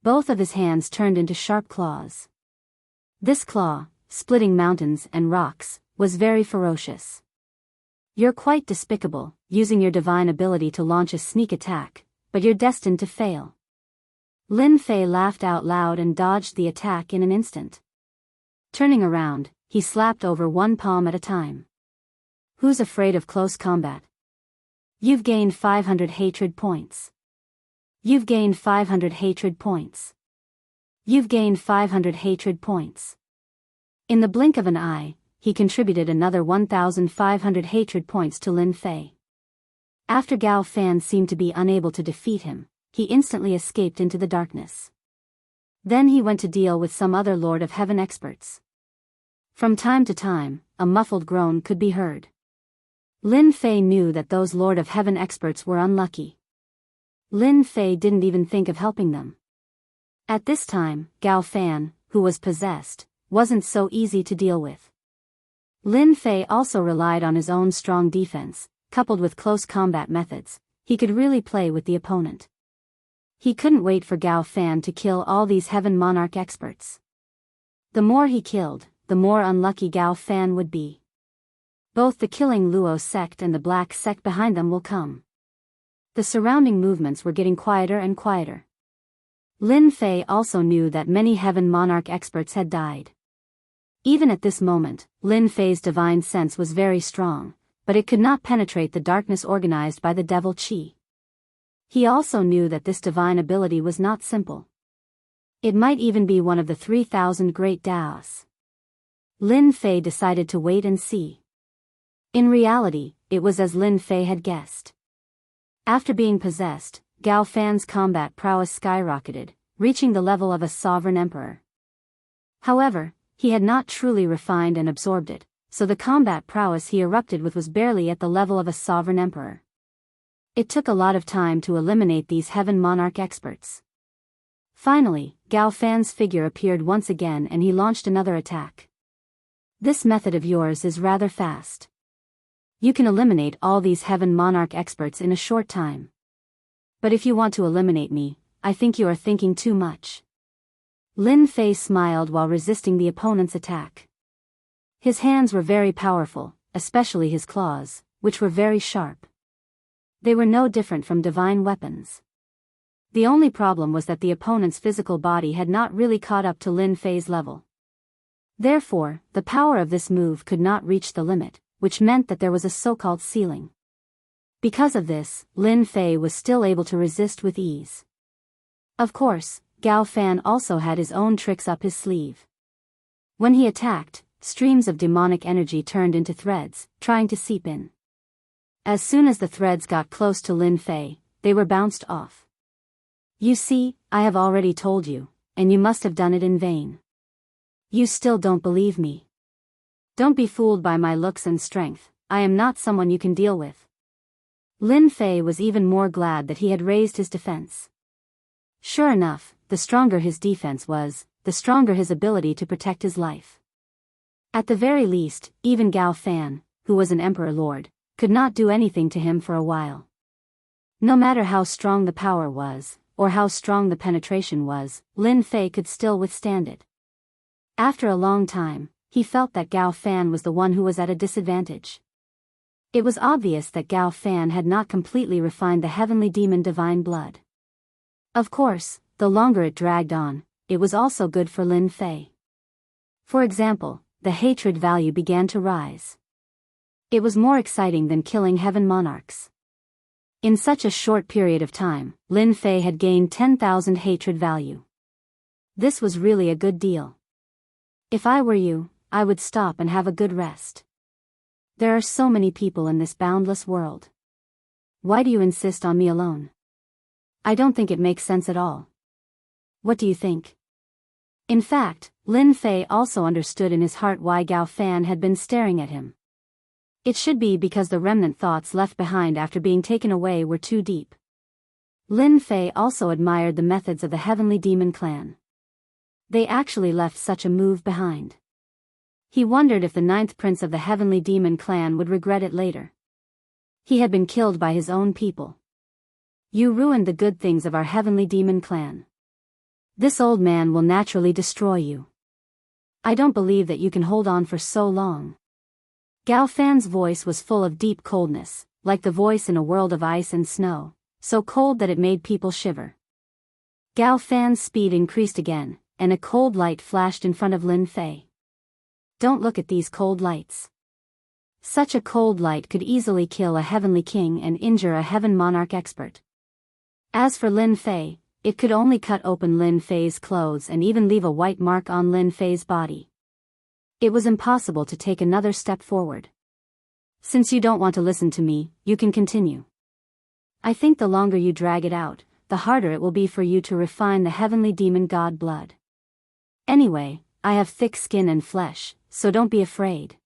Both of his hands turned into sharp claws. This claw, splitting mountains and rocks, was very ferocious. You're quite despicable, using your divine ability to launch a sneak attack, but you're destined to fail. Lin Fei laughed out loud and dodged the attack in an instant. Turning around, he slapped over one palm at a time. Who's afraid of close combat? You've gained 500 hatred points. You've gained 500 hatred points. You've gained 500 hatred points. In the blink of an eye, he contributed another 1,500 hatred points to Lin Fei. After Gao Fan seemed to be unable to defeat him, he instantly escaped into the darkness. Then he went to deal with some other Lord of Heaven experts. From time to time, a muffled groan could be heard. Lin Fei knew that those Lord of Heaven experts were unlucky. Lin Fei didn't even think of helping them. At this time, Gao Fan, who was possessed, wasn't so easy to deal with. Lin Fei also relied on his own strong defense, coupled with close combat methods. He could really play with the opponent. He couldn't wait for Gao Fan to kill all these Heaven Monarch experts. The more he killed, the more unlucky Gao Fan would be. Both the Killing Luo sect and the Black Sect behind them will come. The surrounding movements were getting quieter and quieter. Lin Fei also knew that many Heaven Monarch experts had died. Even at this moment, Lin Fei's divine sense was very strong, but it could not penetrate the darkness organized by the devil Qi. He also knew that this divine ability was not simple. It might even be one of the 3,000 great Daos. Lin Fei decided to wait and see. In reality, it was as Lin Fei had guessed. After being possessed, Gao Fan's combat prowess skyrocketed, reaching the level of a sovereign emperor. However, he had not truly refined and absorbed it, so the combat prowess he erupted with was barely at the level of a sovereign emperor. It took a lot of time to eliminate these Heaven Monarch experts. Finally, Gao Fan's figure appeared once again and he launched another attack. This method of yours is rather fast. You can eliminate all these Heaven Monarch experts in a short time. But if you want to eliminate me, I think you are thinking too much. Lin Fei smiled while resisting the opponent's attack. His hands were very powerful, especially his claws, which were very sharp. They were no different from divine weapons. The only problem was that the opponent's physical body had not really caught up to Lin Fei's level. Therefore, the power of this move could not reach the limit, which meant that there was a so-called ceiling. Because of this, Lin Fei was still able to resist with ease. Of course, Gao Fan also had his own tricks up his sleeve. When he attacked, streams of demonic energy turned into threads, trying to seep in. As soon as the threads got close to Lin Fei, they were bounced off. You see, I have already told you, and you must have done it in vain. You still don't believe me. Don't be fooled by my looks and strength, I am not someone you can deal with. Lin Fei was even more glad that he had raised his defense. Sure enough, the stronger his defense was, the stronger his ability to protect his life. At the very least, even Gao Fan, who was an emperor lord, could not do anything to him for a while. No matter how strong the power was, or how strong the penetration was, Lin Fei could still withstand it. After a long time, he felt that Gao Fan was the one who was at a disadvantage. It was obvious that Gao Fan had not completely refined the heavenly demon divine blood. Of course, the longer it dragged on, it was also good for Lin Fei. For example, the hatred value began to rise. It was more exciting than killing heaven monarchs. In such a short period of time, Lin Fei had gained 10,000 hatred value. This was really a good deal. If I were you, I would stop and have a good rest. There are so many people in this boundless world. Why do you insist on me alone? I don't think it makes sense at all. What do you think? In fact, Lin Fei also understood in his heart why Gao Fan had been staring at him. It should be because the remnant thoughts left behind after being taken away were too deep. Lin Fei also admired the methods of the Heavenly Demon clan. They actually left such a move behind. He wondered if the 9th prince of the Heavenly Demon clan would regret it later. He had been killed by his own people. You ruined the good things of our Heavenly Demon clan. This old man will naturally destroy you. I don't believe that you can hold on for so long. Gao Fan's voice was full of deep coldness, like the voice in a world of ice and snow, so cold that it made people shiver. Gao Fan's speed increased again, and a cold light flashed in front of Lin Fei. Don't look at these cold lights. Such a cold light could easily kill a heavenly king and injure a heaven monarch expert. As for Lin Fei, it could only cut open Lin Fei's clothes and even leave a white mark on Lin Fei's body. It was impossible to take another step forward. Since you don't want to listen to me, you can continue. I think the longer you drag it out, the harder it will be for you to refine the heavenly demon god blood. Anyway, I have thick skin and flesh, so don't be afraid.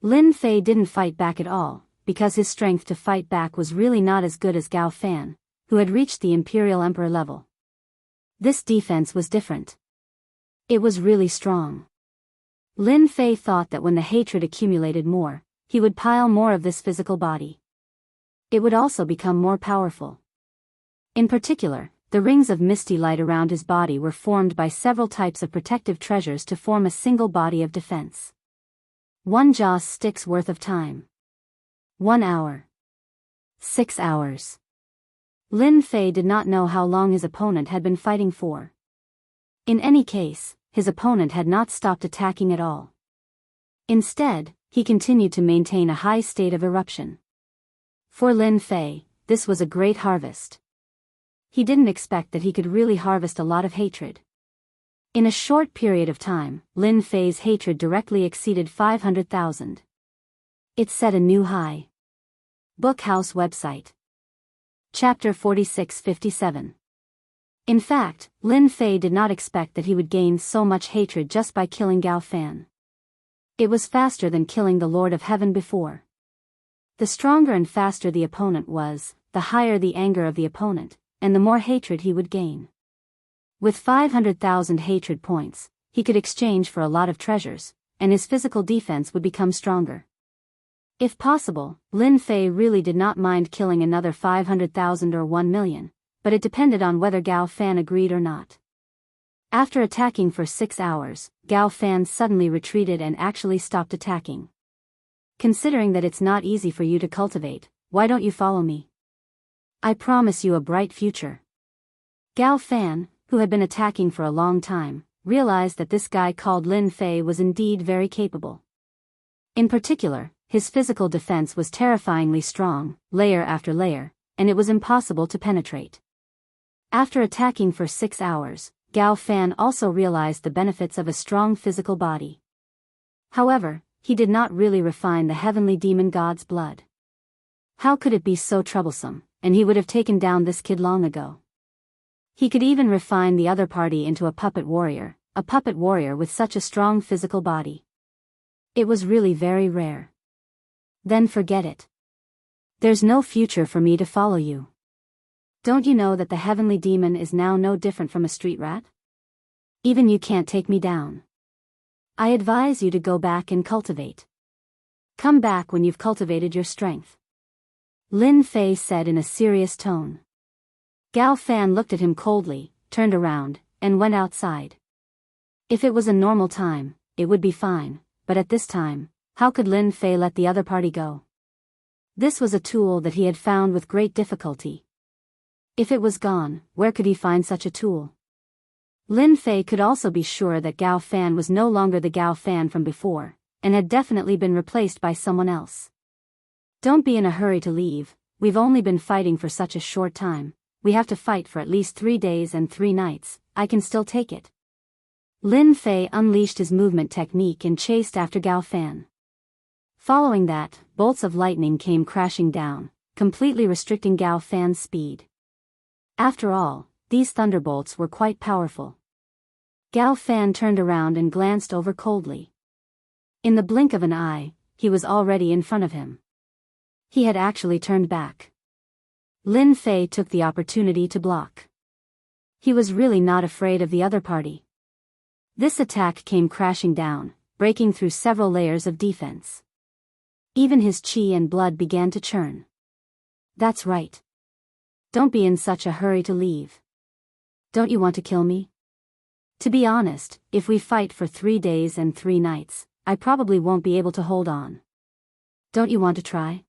Lin Fei didn't fight back at all, because his strength to fight back was really not as good as Gao Fan, who had reached the Imperial Emperor level. This defense was different. It was really strong. Lin Fei thought that when the hatred accumulated more, he would pile more of this physical body. It would also become more powerful. In particular, the rings of misty light around his body were formed by several types of protective treasures to form a single body of defense. 1 joss stick's worth of time. 1 hour. 6 hours. Lin Fei did not know how long his opponent had been fighting for. In any case, his opponent had not stopped attacking at all. Instead, he continued to maintain a high state of eruption. For Lin Fei, this was a great harvest. He didn't expect that he could really harvest a lot of hatred. In a short period of time, Lin Fei's hatred directly exceeded 500,000. It set a new high. Bookhouse website. Chapter 4657. In fact, Lin Fei did not expect that he would gain so much hatred just by killing Gao Fan. It was faster than killing the Lord of Heaven before. The stronger and faster the opponent was, the higher the anger of the opponent, and the more hatred he would gain. With 500,000 hatred points, he could exchange for a lot of treasures, and his physical defense would become stronger. If possible, Lin Fei really did not mind killing another 500,000 or 1 million, but it depended on whether Gao Fan agreed or not. After attacking for 6 hours, Gao Fan suddenly retreated and actually stopped attacking. Considering that it's not easy for you to cultivate, why don't you follow me? I promise you a bright future. Gao Fan, who had been attacking for a long time, realized that this guy called Lin Fei was indeed very capable. In particular, his physical defense was terrifyingly strong, layer after layer, and it was impossible to penetrate. After attacking for 6 hours, Gao Fan also realized the benefits of a strong physical body. However, he did not really refine the heavenly demon god's blood. How could it be so troublesome, and he would have taken down this kid long ago. He could even refine the other party into a puppet warrior with such a strong physical body. It was really very rare. Then forget it. There's no future for me to follow you. Don't you know that the heavenly demon is now no different from a street rat? Even you can't take me down. I advise you to go back and cultivate. Come back when you've cultivated your strength. Lin Fei said in a serious tone. Gao Fan looked at him coldly, turned around, and went outside. If it was a normal time, it would be fine, but at this time, how could Lin Fei let the other party go? This was a tool that he had found with great difficulty. If it was gone, where could he find such a tool? Lin Fei could also be sure that Gao Fan was no longer the Gao Fan from before, and had definitely been replaced by someone else. Don't be in a hurry to leave, we've only been fighting for such a short time, we have to fight for at least 3 days and 3 nights, I can still take it. Lin Fei unleashed his movement technique and chased after Gao Fan. Following that, bolts of lightning came crashing down, completely restricting Gao Fan's speed. After all, these thunderbolts were quite powerful. Gao Fan turned around and glanced over coldly. In the blink of an eye, he was already in front of him. He had actually turned back. Lin Fei took the opportunity to block. He was really not afraid of the other party. This attack came crashing down, breaking through several layers of defense. Even his chi and blood began to churn. That's right. Don't be in such a hurry to leave. Don't you want to kill me? To be honest, if we fight for 3 days and 3 nights, I probably won't be able to hold on. Don't you want to try?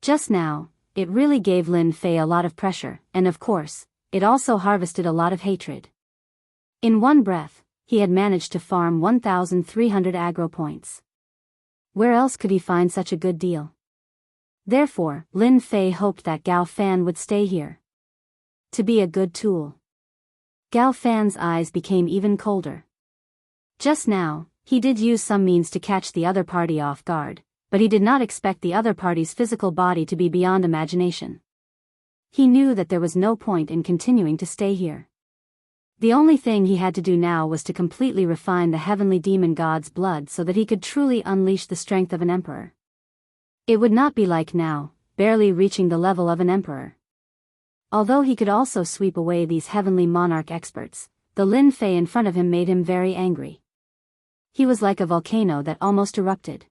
Just now, it really gave Lin Fei a lot of pressure, and of course, it also harvested a lot of hatred. In one breath, he had managed to farm 1,300 aggro points. Where else could he find such a good deal? Therefore, Lin Fei hoped that Gao Fan would stay here. To be a good tool. Gao Fan's eyes became even colder. Just now, he did use some means to catch the other party off guard, but he did not expect the other party's physical body to be beyond imagination. He knew that there was no point in continuing to stay here. The only thing he had to do now was to completely refine the heavenly demon god's blood so that he could truly unleash the strength of an emperor. It would not be like now, barely reaching the level of an emperor. Although he could also sweep away these heavenly monarch experts, the Lin Fei in front of him made him very angry. He was like a volcano that almost erupted.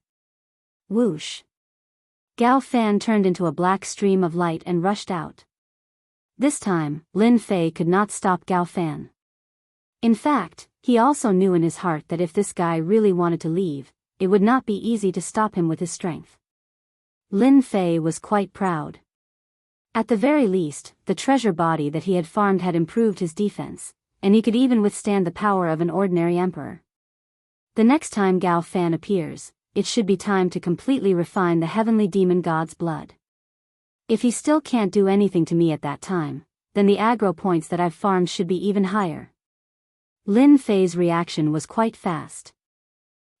Whoosh! Gao Fan turned into a black stream of light and rushed out. This time, Lin Fei could not stop Gao Fan. In fact, he also knew in his heart that if this guy really wanted to leave, it would not be easy to stop him with his strength. Lin Fei was quite proud. At the very least, the treasure body that he had farmed had improved his defense, and he could even withstand the power of an ordinary emperor. The next time Gao Fan appears, it should be time to completely refine the heavenly demon god's blood. If he still can't do anything to me at that time, then the aggro points that I've farmed should be even higher. Lin Fei's reaction was quite fast.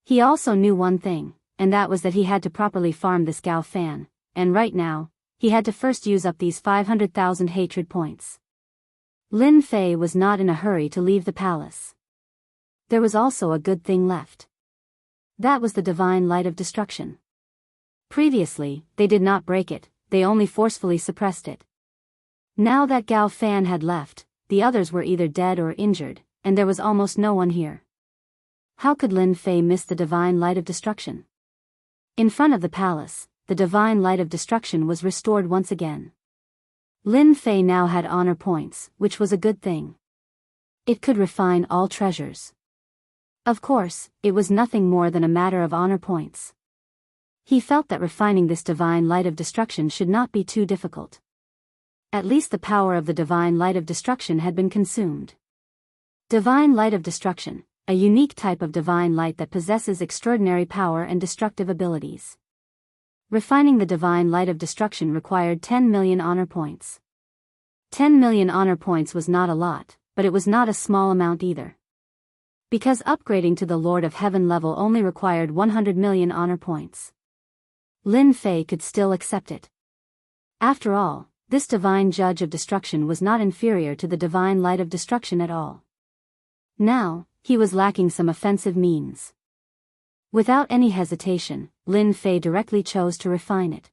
He also knew one thing, and that was that he had to properly farm this Gao Fan, and right now, he had to first use up these 500,000 hatred points. Lin Fei was not in a hurry to leave the palace. There was also a good thing left. That was the divine light of destruction. Previously, they did not break it, they only forcefully suppressed it. Now that Gao Fan had left, the others were either dead or injured, and there was almost no one here. How could Lin Fei miss the divine light of destruction? In front of the palace, the divine light of destruction was restored once again. Lin Fei now had honor points, which was a good thing. It could refine all treasures. Of course, it was nothing more than a matter of honor points. He felt that refining this divine light of destruction should not be too difficult. At least the power of the divine light of destruction had been consumed. Divine light of destruction, a unique type of divine light that possesses extraordinary power and destructive abilities. Refining the divine light of destruction required 10 million honor points. 10 million honor points was not a lot, but it was not a small amount either. Because upgrading to the Lord of Heaven level only required 100 million honor points. Lin Fei could still accept it. After all, this divine judge of destruction was not inferior to the divine light of destruction at all. Now, he was lacking some offensive means. Without any hesitation, Lin Fei directly chose to refine it.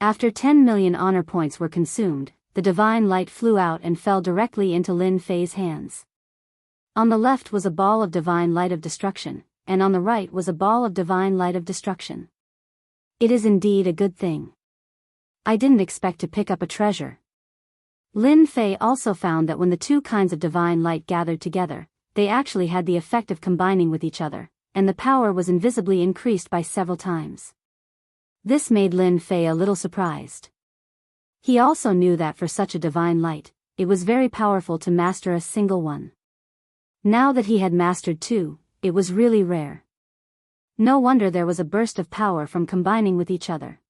After 10 million honor points were consumed, the divine light flew out and fell directly into Lin Fei's hands. On the left was a ball of divine light of destruction, and on the right was a ball of divine light of destruction. It is indeed a good thing. I didn't expect to pick up a treasure. Lin Fei also found that when the two kinds of divine light gathered together, they actually had the effect of combining with each other, and the power was invisibly increased by several times. This made Lin Fei a little surprised. He also knew that for such a divine light, it was very powerful to master a single one. Now that he had mastered two, it was really rare. No wonder there was a burst of power from combining with each other.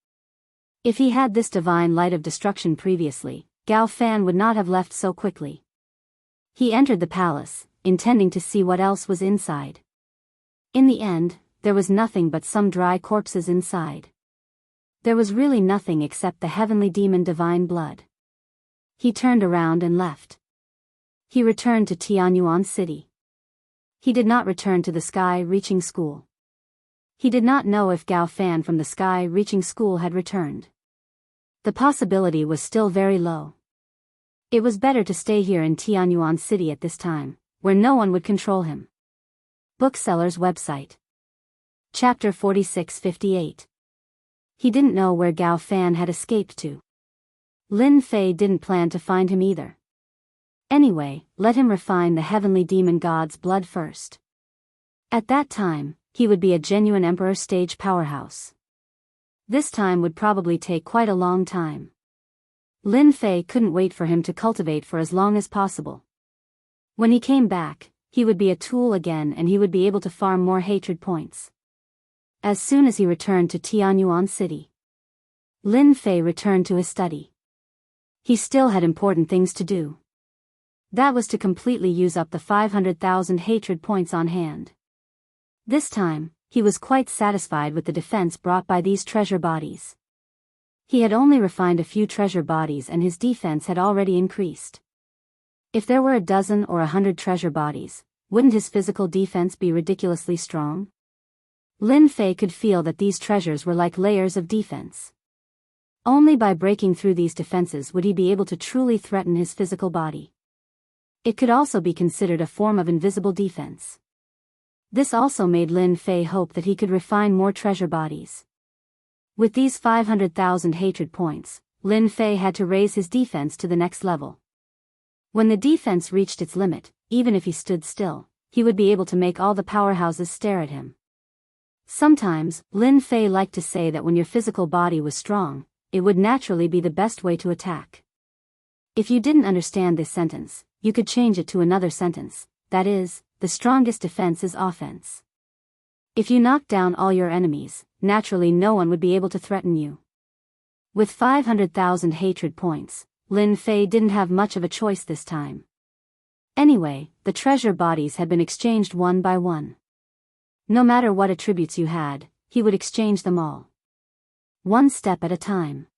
If he had this divine light of destruction previously, Gao Fan would not have left so quickly. He entered the palace, intending to see what else was inside. In the end, there was nothing but some dry corpses inside. There was really nothing except the heavenly demon divine blood. He turned around and left. He returned to Tianyuan City. He did not return to the sky-reaching school. He did not know if Gao Fan from the sky-reaching school had returned. The possibility was still very low. It was better to stay here in Tianyuan City at this time, where no one would control him. Bookseller's website. Chapter 4658. He didn't know where Gao Fan had escaped to. Lin Fei didn't plan to find him either. Anyway, let him refine the heavenly demon god's blood first. At that time, he would be a genuine emperor stage powerhouse. This time would probably take quite a long time. Lin Fei couldn't wait for him to cultivate for as long as possible. When he came back, he would be a tool again and he would be able to farm more hatred points. As soon as he returned to Tianyuan City, Lin Fei returned to his study. He still had important things to do. That was to completely use up the 500,000 hatred points on hand. This time, he was quite satisfied with the defense brought by these treasure bodies. He had only refined a few treasure bodies and his defense had already increased. If there were a dozen or 100 treasure bodies, wouldn't his physical defense be ridiculously strong? Lin Fei could feel that these treasures were like layers of defense. Only by breaking through these defenses would he be able to truly threaten his physical body. It could also be considered a form of invisible defense. This also made Lin Fei hope that he could refine more treasure bodies. With these 500,000 hatred points, Lin Fei had to raise his defense to the next level. When the defense reached its limit, even if he stood still, he would be able to make all the powerhouses stare at him. Sometimes, Lin Fei liked to say that when your physical body was strong, it would naturally be the best way to attack. If you didn't understand this sentence, you could change it to another sentence, that is, the strongest defense is offense. If you knock down all your enemies, naturally no one would be able to threaten you. With 500,000 hatred points, Lin Fei didn't have much of a choice this time. Anyway, the treasure bodies had been exchanged one by one. No matter what attributes you had, he would exchange them all. One step at a time.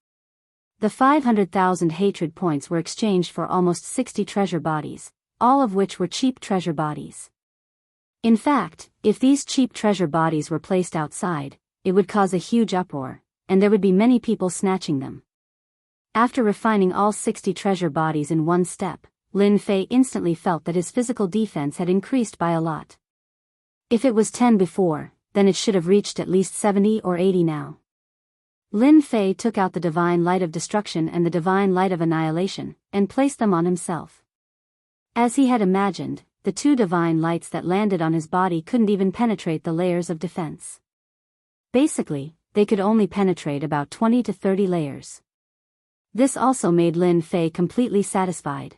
The 500,000 hatred points were exchanged for almost 60 treasure bodies, all of which were cheap treasure bodies. In fact, if these cheap treasure bodies were placed outside, it would cause a huge uproar, and there would be many people snatching them. After refining all 60 treasure bodies in one step, Lin Fei instantly felt that his physical defense had increased by a lot. If it was 10 before, then it should have reached at least 70 or 80 now. Lin Fei took out the divine light of destruction and the divine light of annihilation, and placed them on himself. As he had imagined, the two divine lights that landed on his body couldn't even penetrate the layers of defense. Basically, they could only penetrate about 20 to 30 layers. This also made Lin Fei completely satisfied.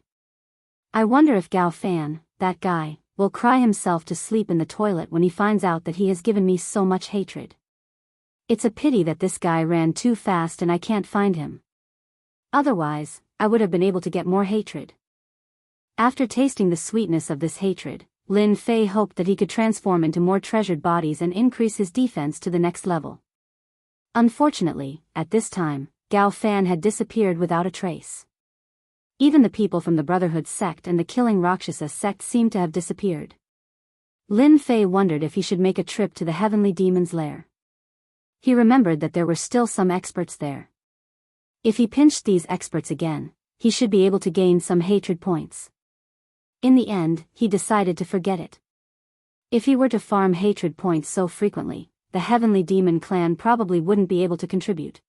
I wonder if Gao Fan, that guy, will cry himself to sleep in the toilet when he finds out that he has given me so much hatred. It's a pity that this guy ran too fast and I can't find him. Otherwise, I would have been able to get more hatred. After tasting the sweetness of this hatred, Lin Fei hoped that he could transform into more treasured bodies and increase his defense to the next level. Unfortunately, at this time, Gao Fan had disappeared without a trace. Even the people from the Brotherhood sect and the Killing Rakshasa sect seemed to have disappeared. Lin Fei wondered if he should make a trip to the Heavenly Demon's lair. He remembered that there were still some experts there. If he pinched these experts again, he should be able to gain some hatred points. In the end, he decided to forget it. If he were to farm hatred points so frequently, the Heavenly Demon clan probably wouldn't be able to contribute.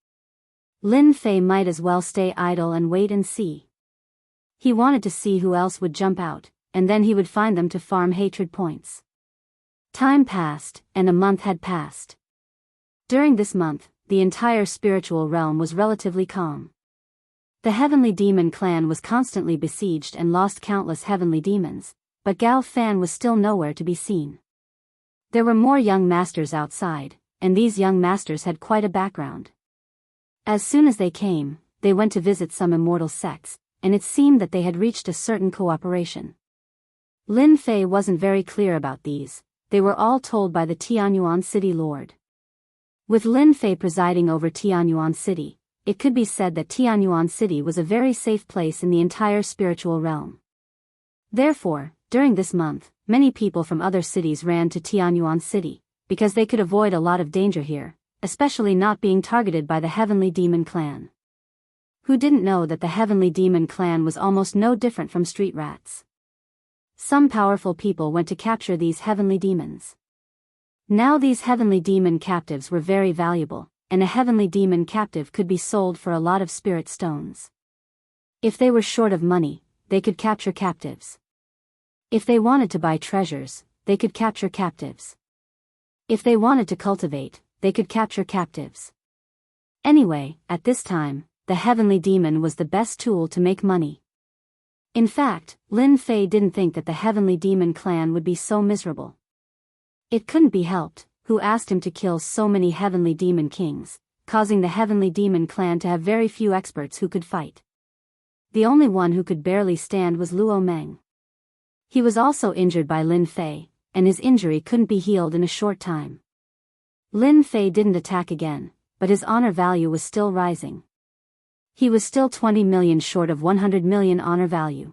Lin Fei might as well stay idle and wait and see. He wanted to see who else would jump out, and then he would find them to farm hatred points. Time passed, and a month had passed. During this month, the entire spiritual realm was relatively calm. The Heavenly Demon clan was constantly besieged and lost countless heavenly demons, but Gao Fan was still nowhere to be seen. There were more young masters outside, and these young masters had quite a background. As soon as they came, they went to visit some immortal sects, and it seemed that they had reached a certain cooperation. Lin Fei wasn't very clear about these. They were all told by the Tianyuan City Lord. With Lin Fei presiding over Tianyuan City, it could be said that Tianyuan City was a very safe place in the entire spiritual realm. Therefore, during this month, many people from other cities ran to Tianyuan City, because they could avoid a lot of danger here, especially not being targeted by the Heavenly Demon clan. Who didn't know that the Heavenly Demon clan was almost no different from street rats? Some powerful people went to capture these heavenly demons. Now these heavenly demon captives were very valuable, and a heavenly demon captive could be sold for a lot of spirit stones. If they were short of money, they could capture captives. If they wanted to buy treasures, they could capture captives. If they wanted to cultivate, they could capture captives. Anyway, at this time, the heavenly demon was the best tool to make money. In fact, Lin Fei didn't think that the Heavenly Demon clan would be so miserable. It couldn't be helped, who asked him to kill so many heavenly demon kings, causing the Heavenly Demon clan to have very few experts who could fight. The only one who could barely stand was Luo Meng. He was also injured by Lin Fei, and his injury couldn't be healed in a short time. Lin Fei didn't attack again, but his honor value was still rising. He was still 20 million short of 100 million honor value.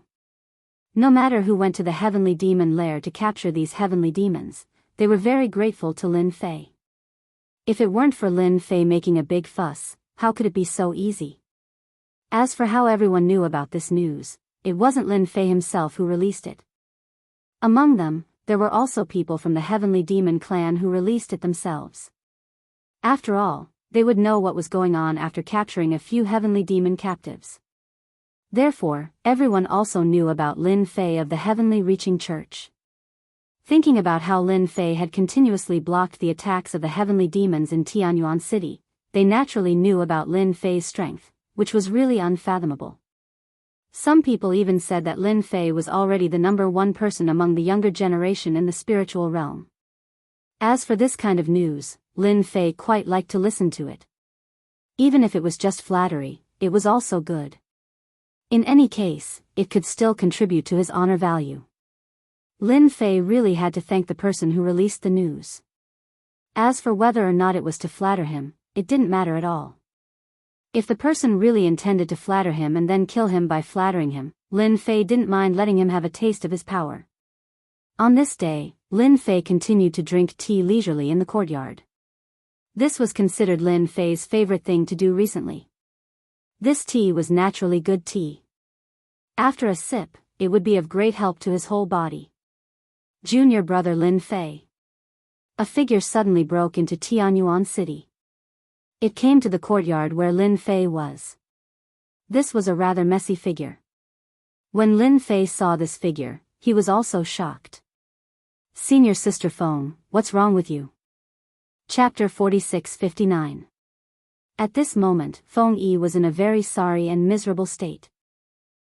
No matter who went to the Heavenly Demon lair to capture these heavenly demons, they were very grateful to Lin Fei. If it weren't for Lin Fei making a big fuss, how could it be so easy? As for how everyone knew about this news, it wasn't Lin Fei himself who released it. Among them, there were also people from the Heavenly Demon clan who released it themselves. After all, they would know what was going on after capturing a few heavenly demon captives. Therefore, everyone also knew about Lin Fei of the Heavenly Reaching Church. Thinking about how Lin Fei had continuously blocked the attacks of the heavenly demons in Tianyuan City, they naturally knew about Lin Fei's strength, which was really unfathomable. Some people even said that Lin Fei was already the #1 person among the younger generation in the spiritual realm. As for this kind of news, Lin Fei quite liked to listen to it. Even if it was just flattery, it was also good. In any case, it could still contribute to his honor value. Lin Fei really had to thank the person who released the news. As for whether or not it was to flatter him, it didn't matter at all. If the person really intended to flatter him and then kill him by flattering him, Lin Fei didn't mind letting him have a taste of his power. On this day, Lin Fei continued to drink tea leisurely in the courtyard. This was considered Lin Fei's favorite thing to do recently. This tea was naturally good tea. After a sip, it would be of great help to his whole body. Junior brother Lin Fei. A figure suddenly broke into Tianyuan City. It came to the courtyard where Lin Fei was. This was a rather messy figure. When Lin Fei saw this figure, he was also shocked. Senior Sister Feng, what's wrong with you? Chapter 46-59. At this moment, Feng Yi was in a very sorry and miserable state.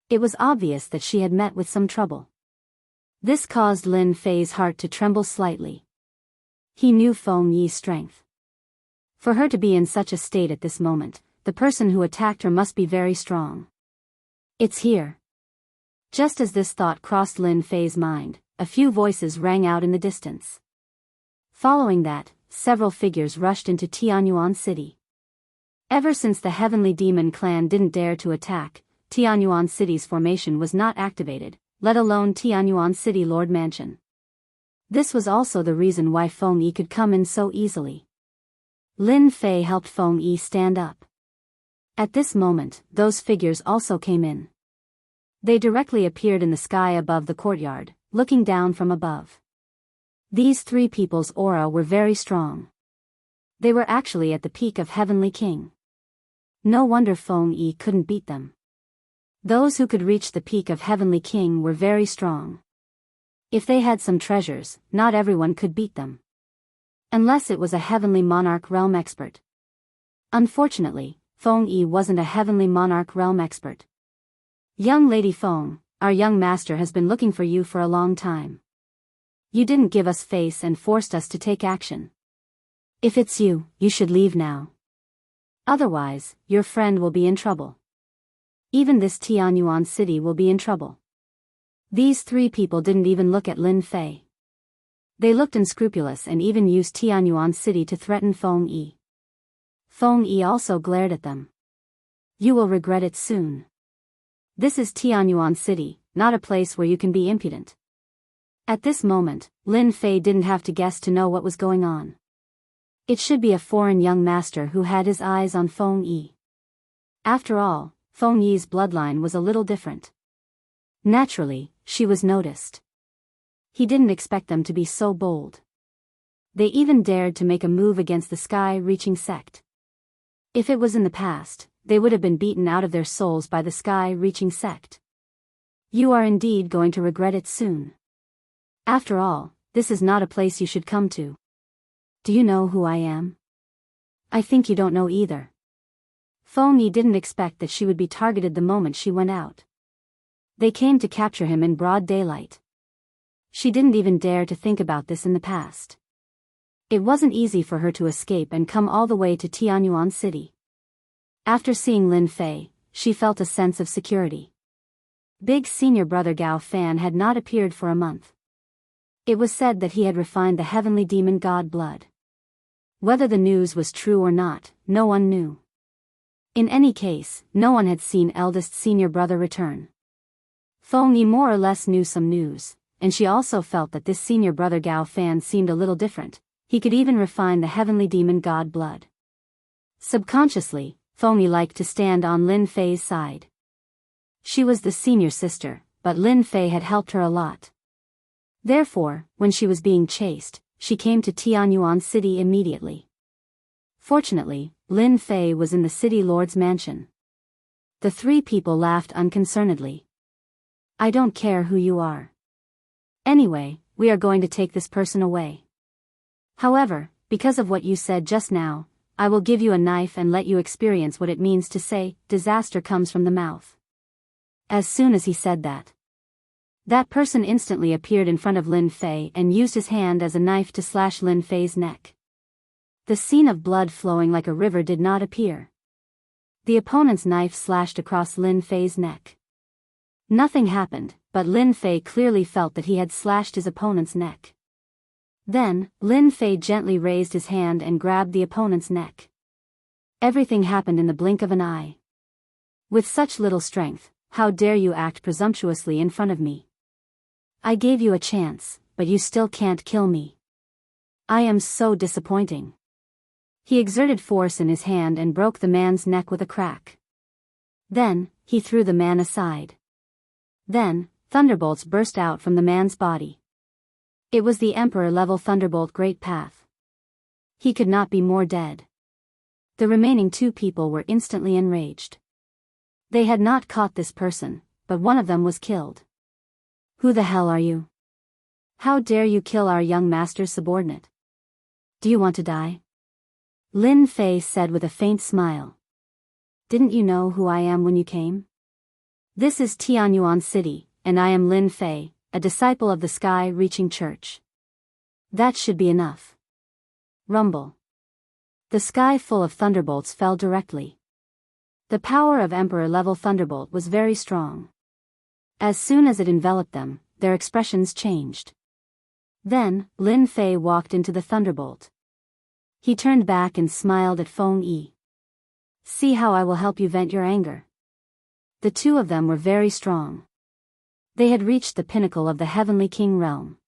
It was obvious that she had met with some trouble. This caused Lin Fei's heart to tremble slightly. He knew Feng Yi's strength. For her to be in such a state at this moment, the person who attacked her must be very strong. It's here. Just as this thought crossed Lin Fei's mind, a few voices rang out in the distance. Following that, several figures rushed into Tianyuan City. Ever since the Heavenly Demon Clan didn't dare to attack, Tianyuan City's formation was not activated, let alone Tianyuan City Lord Mansion. This was also the reason why Feng Yi could come in so easily. Lin Fei helped Feng Yi stand up. At this moment, those figures also came in. They directly appeared in the sky above the courtyard, looking down from above. These three people's aura were very strong. They were actually at the peak of Heavenly King. No wonder Feng Yi couldn't beat them. Those who could reach the peak of Heavenly King were very strong. If they had some treasures, not everyone could beat them. Unless it was a Heavenly Monarch Realm expert. Unfortunately, Feng Yi wasn't a Heavenly Monarch Realm expert. Young Lady Feng, our young master has been looking for you for a long time. You didn't give us face and forced us to take action. If it's you, you should leave now. Otherwise, your friend will be in trouble. Even this Tianyuan City will be in trouble. These three people didn't even look at Lin Fei. They looked unscrupulous and even used Tianyuan City to threaten Feng Yi. Feng Yi also glared at them. You will regret it soon. This is Tianyuan City, not a place where you can be impudent. At this moment, Lin Fei didn't have to guess to know what was going on. It should be a foreign young master who had his eyes on Feng Yi. After all, Feng Yi's bloodline was a little different. Naturally, she was noticed. He didn't expect them to be so bold. They even dared to make a move against the sky-reaching sect. If it was in the past, they would have been beaten out of their souls by the sky-reaching sect. You are indeed going to regret it soon. After all, this is not a place you should come to. Do you know who I am? I think you don't know either. Feng Yi didn't expect that she would be targeted the moment she went out. They came to capture him in broad daylight. She didn't even dare to think about this in the past. It wasn't easy for her to escape and come all the way to Tianyuan City. After seeing Lin Fei, she felt a sense of security. Big senior brother Gao Fan had not appeared for a month. It was said that he had refined the heavenly demon god blood. Whether the news was true or not, no one knew. In any case, no one had seen eldest senior brother return. Feng Yi more or less knew some news, and she also felt that this senior brother Gao Fan seemed a little different. He could even refine the heavenly demon god blood. Subconsciously, Feng Yi liked to stand on Lin Fei's side. She was the senior sister, but Lin Fei had helped her a lot. Therefore, when she was being chased, she came to Tianyuan City immediately. Fortunately, Lin Fei was in the city lord's mansion. The three people laughed unconcernedly. I don't care who you are. Anyway, we are going to take this person away. However, because of what you said just now, I will give you a knife and let you experience what it means to say, disaster comes from the mouth. As soon as he said that, that person instantly appeared in front of Lin Fei and used his hand as a knife to slash Lin Fei's neck. The scene of blood flowing like a river did not appear. The opponent's knife slashed across Lin Fei's neck. Nothing happened, but Lin Fei clearly felt that he had slashed his opponent's neck. Then, Lin Fei gently raised his hand and grabbed the opponent's neck. Everything happened in the blink of an eye. With such little strength, how dare you act presumptuously in front of me? I gave you a chance, but you still can't kill me. I am so disappointing. He exerted force in his hand and broke the man's neck with a crack. Then, he threw the man aside. Then, thunderbolts burst out from the man's body. It was the Emperor-level Thunderbolt Great Path. He could not be more dead. The remaining two people were instantly enraged. They had not caught this person, but one of them was killed. Who the hell are you? How dare you kill our young master's subordinate? Do you want to die? Lin Fei said with a faint smile. Didn't you know who I am when you came? This is Tianyuan City, and I am Lin Fei, a disciple of the sky-reaching church. That should be enough. Rumble. The sky full of thunderbolts fell directly. The power of Emperor-level thunderbolt was very strong. As soon as it enveloped them, their expressions changed. Then, Lin Fei walked into the thunderbolt. He turned back and smiled at Feng Yi. See how I will help you vent your anger. The two of them were very strong. They had reached the pinnacle of the Heavenly King realm.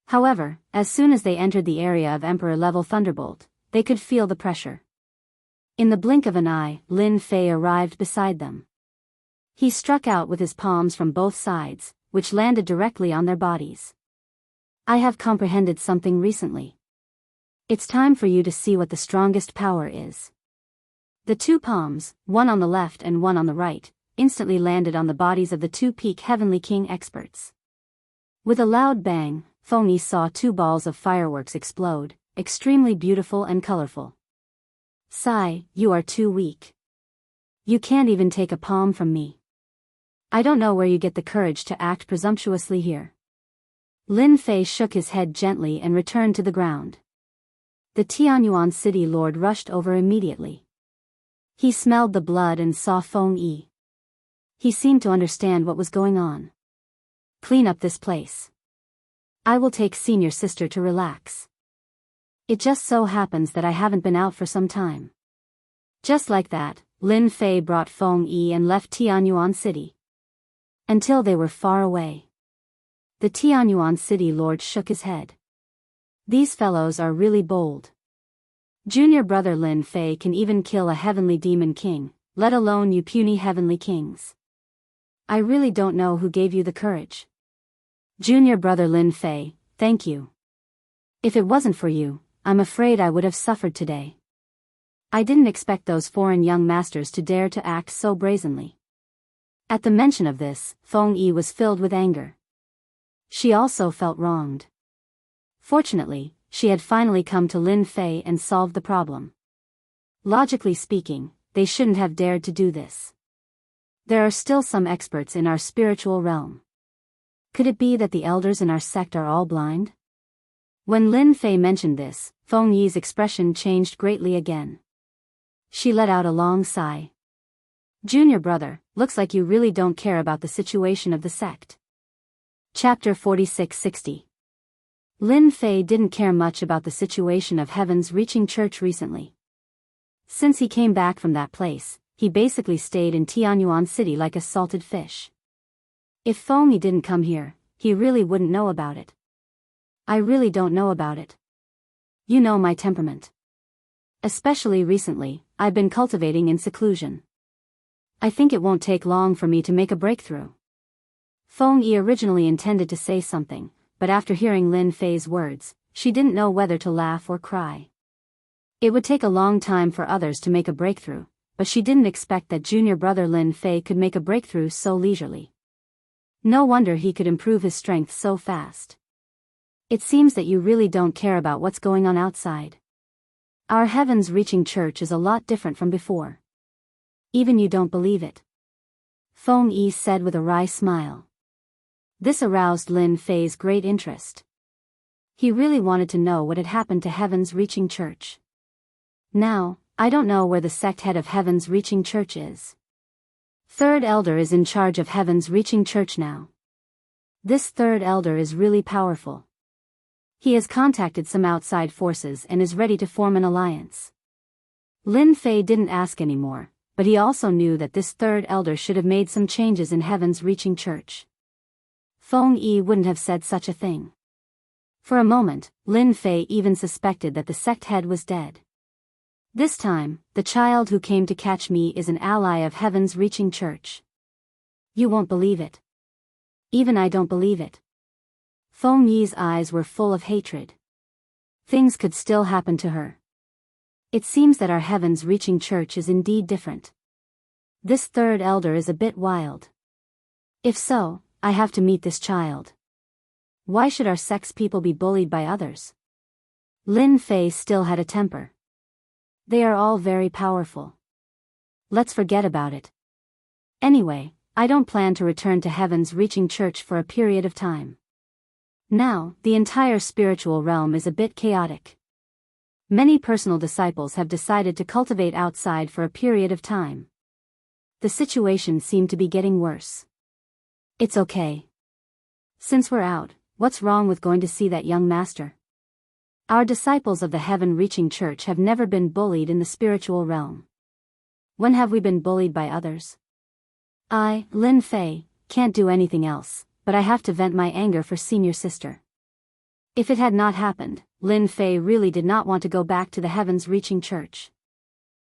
However, as soon as they entered the area of Emperor-level thunderbolt, they could feel the pressure. In the blink of an eye, Lin Fei arrived beside them. He struck out with his palms from both sides, which landed directly on their bodies. I have comprehended something recently. It's time for you to see what the strongest power is. The two palms, one on the left and one on the right, instantly landed on the bodies of the two peak Heavenly King experts. With a loud bang, Feng Yi saw two balls of fireworks explode, extremely beautiful and colorful. Sigh, you are too weak. You can't even take a palm from me. I don't know where you get the courage to act presumptuously here. Lin Fei shook his head gently and returned to the ground. The Tianyuan city lord rushed over immediately. He smelled the blood and saw Feng Yi. He seemed to understand what was going on. Clean up this place. I will take senior sister to relax. It just so happens that I haven't been out for some time. Just like that, Lin Fei brought Feng Yi and left Tianyuan city. Until they were far away. The Tianyuan city lord shook his head. These fellows are really bold. Junior brother Lin Fei can even kill a heavenly demon king, let alone you puny heavenly kings. I really don't know who gave you the courage. Junior brother Lin Fei, thank you. If it wasn't for you, I'm afraid I would have suffered today. I didn't expect those foreign young masters to dare to act so brazenly. At the mention of this, Feng Yi was filled with anger. She also felt wronged. Fortunately, she had finally come to Lin Fei and solved the problem. Logically speaking, they shouldn't have dared to do this. There are still some experts in our spiritual realm. Could it be that the elders in our sect are all blind? When Lin Fei mentioned this, Feng Yi's expression changed greatly again. She let out a long sigh. Junior brother, looks like you really don't care about the situation of the sect. Chapter 4660. Lin Fei didn't care much about the situation of Heaven's Reaching Church recently. Since he came back from that place, he basically stayed in Tianyuan City like a salted fish. If Feng Yi didn't come here, he really wouldn't know about it. I really don't know about it. You know my temperament. Especially recently, I've been cultivating in seclusion. I think it won't take long for me to make a breakthrough. Feng Yi originally intended to say something, but after hearing Lin Fei's words, she didn't know whether to laugh or cry. It would take a long time for others to make a breakthrough, but she didn't expect that junior brother Lin Fei could make a breakthrough so leisurely. No wonder he could improve his strength so fast. It seems that you really don't care about what's going on outside. Our Heaven's Reaching Church is a lot different from before. Even you don't believe it. Feng Yi said with a wry smile. This aroused Lin Fei's great interest. He really wanted to know what had happened to Heaven's Reaching Church. Now, I don't know where the sect head of Heaven's Reaching Church is. Third elder is in charge of Heaven's Reaching Church now. This third elder is really powerful. He has contacted some outside forces and is ready to form an alliance. Lin Fei didn't ask anymore, but he also knew that this third elder should have made some changes in Heaven's Reaching Church. Feng Yi wouldn't have said such a thing. For a moment, Lin Fei even suspected that the sect head was dead. This time, the child who came to catch me is an ally of Heaven's Reaching Church. You won't believe it. Even I don't believe it. Feng Yi's eyes were full of hatred. Things could still happen to her. It seems that our Heaven's Reaching Church is indeed different. This third elder is a bit wild. If so, I have to meet this child. Why should our sect's people be bullied by others? Lin Fei still had a temper. They are all very powerful. Let's forget about it. Anyway, I don't plan to return to Heaven's Reaching Church for a period of time. Now, the entire spiritual realm is a bit chaotic. Many personal disciples have decided to cultivate outside for a period of time. The situation seemed to be getting worse. It's okay. Since we're out, what's wrong with going to see that young master? Our disciples of the heaven-reaching church have never been bullied in the spiritual realm. When have we been bullied by others? I, Lin Fei, can't do anything else, but I have to vent my anger for senior sister. If it had not happened, Lin Fei really did not want to go back to the heavens-reaching church.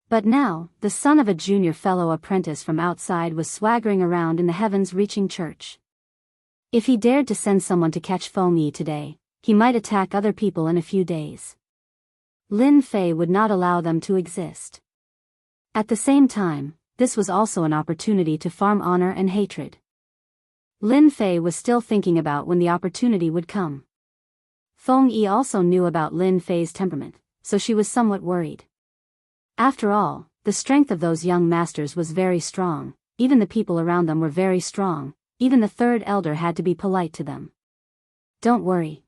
But now, the son of a junior fellow apprentice from outside was swaggering around in the heavens-reaching church. If he dared to send someone to catch Feng Yi today, he might attack other people in a few days. Lin Fei would not allow them to exist. At the same time, this was also an opportunity to farm honor and hatred. Lin Fei was still thinking about when the opportunity would come. Feng Yi also knew about Lin Fei's temperament, so she was somewhat worried. After all, the strength of those young masters was very strong, even the people around them were very strong, even the third elder had to be polite to them. Don't worry.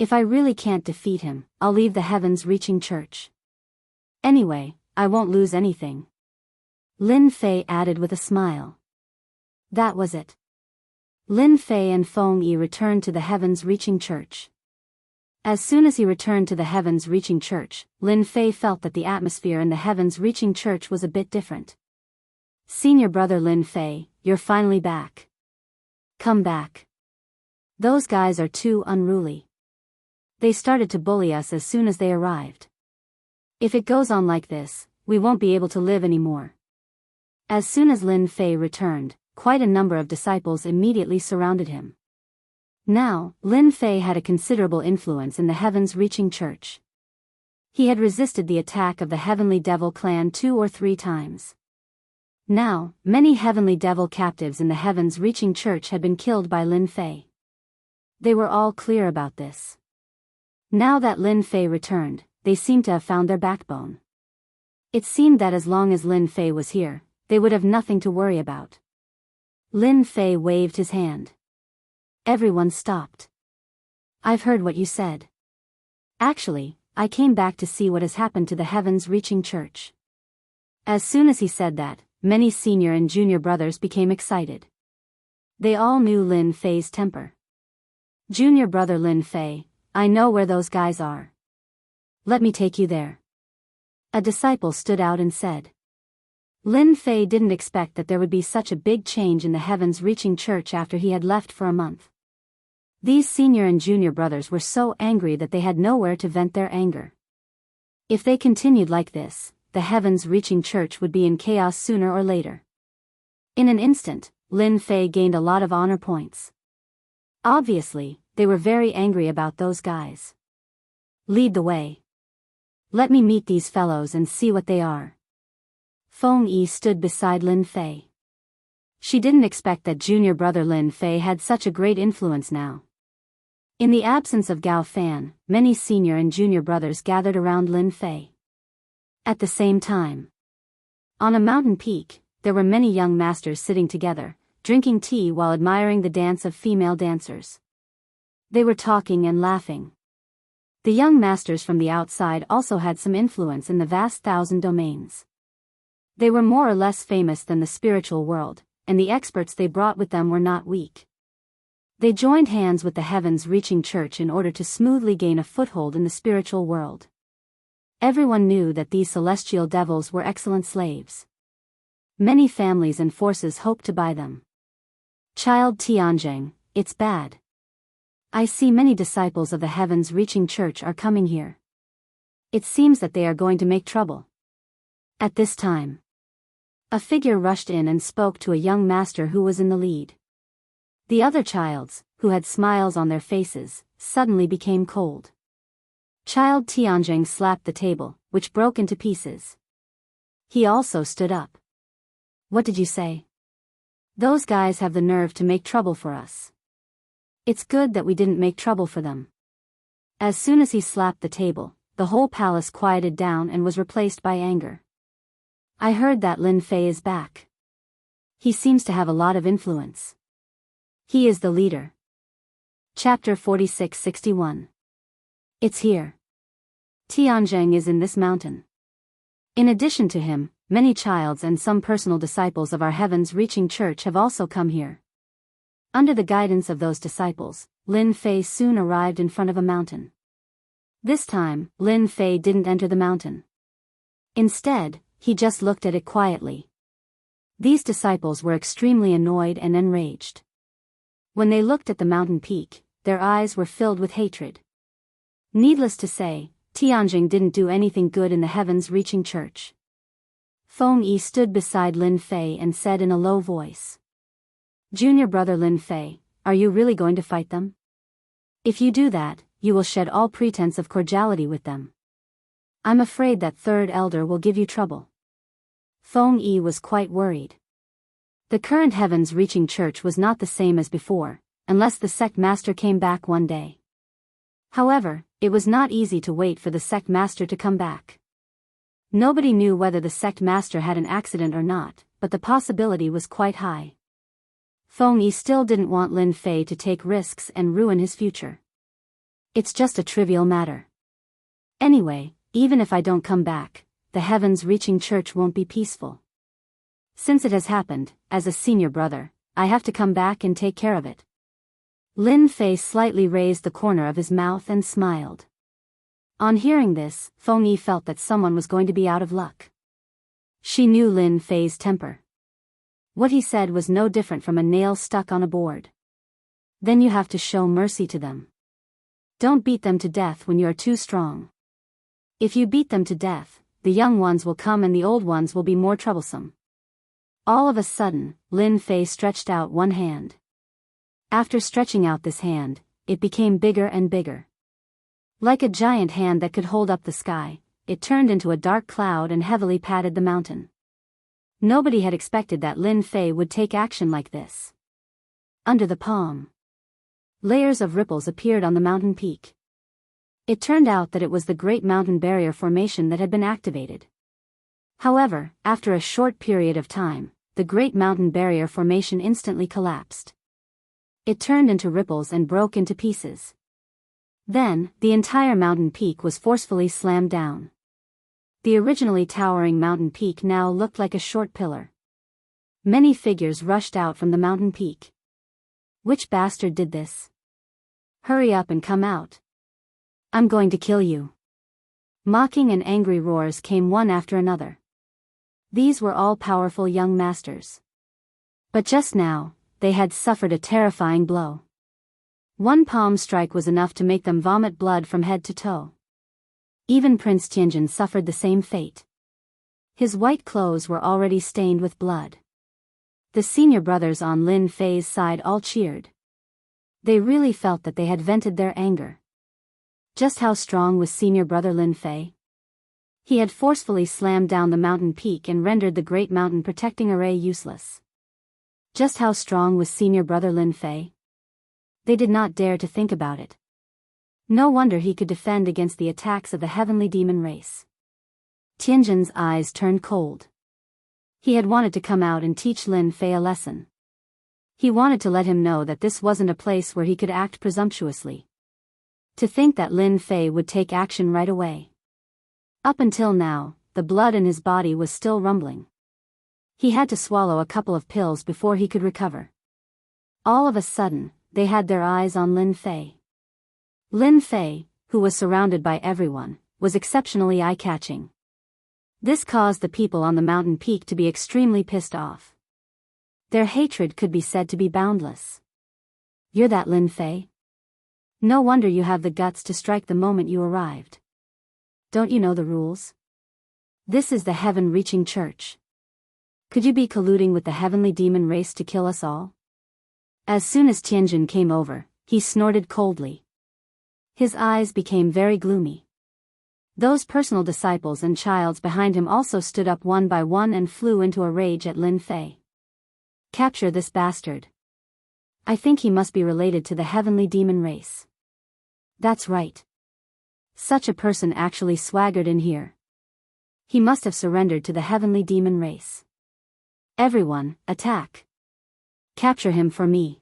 If I really can't defeat him, I'll leave the heavens-reaching church. Anyway, I won't lose anything. Lin Fei added with a smile. That was it. Lin Fei and Feng Yi returned to the heavens-reaching church. As soon as he returned to the heavens-reaching church, Lin Fei felt that the atmosphere in the heavens-reaching church was a bit different. Senior brother Lin Fei, you're finally back. Come back. Those guys are too unruly. They started to bully us as soon as they arrived. If it goes on like this, we won't be able to live anymore. As soon as Lin Fei returned, quite a number of disciples immediately surrounded him. Now, Lin Fei had a considerable influence in the heavens-reaching church. He had resisted the attack of the Heavenly Devil clan 2 or 3 times. Now, many Heavenly Devil captives in the heavens-reaching church had been killed by Lin Fei. They were all clear about this. Now that Lin Fei returned, they seemed to have found their backbone. It seemed that as long as Lin Fei was here, they would have nothing to worry about. Lin Fei waved his hand. Everyone stopped. I've heard what you said. Actually, I came back to see what has happened to the heavens-reaching church. As soon as he said that, many senior and junior brothers became excited. They all knew Lin Fei's temper. Junior brother Lin Fei, I know where those guys are. Let me take you there. A disciple stood out and said. Lin Fei didn't expect that there would be such a big change in the heavens-reaching church after he had left for a month. These senior and junior brothers were so angry that they had nowhere to vent their anger. If they continued like this, the heavens-reaching church would be in chaos sooner or later. In an instant, Lin Fei gained a lot of honor points. Obviously, they were very angry about those guys. Lead the way. Let me meet these fellows and see what they are. Feng Yi stood beside Lin Fei. She didn't expect that junior brother Lin Fei had such a great influence now. In the absence of Gao Fan, many senior and junior brothers gathered around Lin Fei. At the same time, on a mountain peak, there were many young masters sitting together, drinking tea while admiring the dance of female dancers. They were talking and laughing. The young masters from the outside also had some influence in the vast 1,000 domains. They were more or less famous than the spiritual world, and the experts they brought with them were not weak. They joined hands with the heavens-reaching church in order to smoothly gain a foothold in the spiritual world. Everyone knew that these celestial devils were excellent slaves. Many families and forces hoped to buy them. Child Tianjing, it's bad. I see many disciples of the heavens-reaching church are coming here. It seems that they are going to make trouble. At this time, a figure rushed in and spoke to a young master who was in the lead. The other childs, who had smiles on their faces, suddenly became cold. Child Tianjing slapped the table, which broke into pieces. He also stood up. What did you say? Those guys have the nerve to make trouble for us. It's good that we didn't make trouble for them. As soon as he slapped the table, the whole palace quieted down and was replaced by anger. I heard that Lin Fei is back. He seems to have a lot of influence. He is the leader. Chapter 46-61. It's here. Tianjing is in this mountain. In addition to him, many childs and some personal disciples of our heavens-reaching church have also come here. Under the guidance of those disciples, Lin Fei soon arrived in front of a mountain. This time, Lin Fei didn't enter the mountain. Instead, he just looked at it quietly. These disciples were extremely annoyed and enraged. When they looked at the mountain peak, their eyes were filled with hatred. Needless to say, Tianjing didn't do anything good in the heavens-reaching church. Feng Yi stood beside Lin Fei and said in a low voice, "Junior brother Lin Fei, are you really going to fight them? If you do that, you will shed all pretense of cordiality with them. I'm afraid that third elder will give you trouble." Feng Yi was quite worried. The current heavens-reaching church was not the same as before, unless the sect master came back one day. However, it was not easy to wait for the sect master to come back. Nobody knew whether the sect master had an accident or not, but the possibility was quite high. Feng Yi still didn't want Lin Fei to take risks and ruin his future. It's just a trivial matter. Anyway, even if I don't come back, the heavens-reaching church won't be peaceful. Since it has happened, as a senior brother, I have to come back and take care of it. Lin Fei slightly raised the corner of his mouth and smiled. On hearing this, Feng Yi felt that someone was going to be out of luck. She knew Lin Fei's temper. What he said was no different from a nail stuck on a board. Then you have to show mercy to them. Don't beat them to death when you are too strong. If you beat them to death, the young ones will come and the old ones will be more troublesome. All of a sudden, Lin Fei stretched out one hand. After stretching out this hand, it became bigger and bigger. Like a giant hand that could hold up the sky, it turned into a dark cloud and heavily patted the mountain. Nobody had expected that Lin Fei would take action like this. Under the palm, layers of ripples appeared on the mountain peak. It turned out that it was the Great Mountain Barrier Formation that had been activated. However, after a short period of time, the Great Mountain Barrier Formation instantly collapsed. It turned into ripples and broke into pieces. Then, the entire mountain peak was forcefully slammed down. The originally towering mountain peak now looked like a short pillar. Many figures rushed out from the mountain peak. Which bastard did this? Hurry up and come out. I'm going to kill you. Mocking and angry roars came one after another. These were all powerful young masters. But just now, they had suffered a terrifying blow. One palm strike was enough to make them vomit blood from head to toe. Even Prince Tianjin suffered the same fate. His white clothes were already stained with blood. The senior brothers on Lin Fei's side all cheered. They really felt that they had vented their anger. Just how strong was senior brother Lin Fei? He had forcefully slammed down the mountain peak and rendered the great mountain protecting array useless. Just how strong was senior brother Lin Fei? They did not dare to think about it. No wonder he could defend against the attacks of the heavenly demon race. Tianjin's eyes turned cold. He had wanted to come out and teach Lin Fei a lesson. He wanted to let him know that this wasn't a place where he could act presumptuously. To think that Lin Fei would take action right away. Up until now, the blood in his body was still rumbling. He had to swallow a couple of pills before he could recover. All of a sudden, they had their eyes on Lin Fei. Lin Fei, who was surrounded by everyone, was exceptionally eye-catching. This caused the people on the mountain peak to be extremely pissed off. Their hatred could be said to be boundless. You're that Lin Fei? No wonder you have the guts to strike the moment you arrived. Don't you know the rules? This is the heaven-reaching church. Could you be colluding with the heavenly demon race to kill us all? As soon as Tianjin came over, he snorted coldly. His eyes became very gloomy. Those personal disciples and childs behind him also stood up one by one and flew into a rage at Lin Fei. Capture this bastard. I think he must be related to the heavenly demon race. That's right. Such a person actually swaggered in here. He must have surrendered to the heavenly demon race. Everyone, attack. Capture him for me.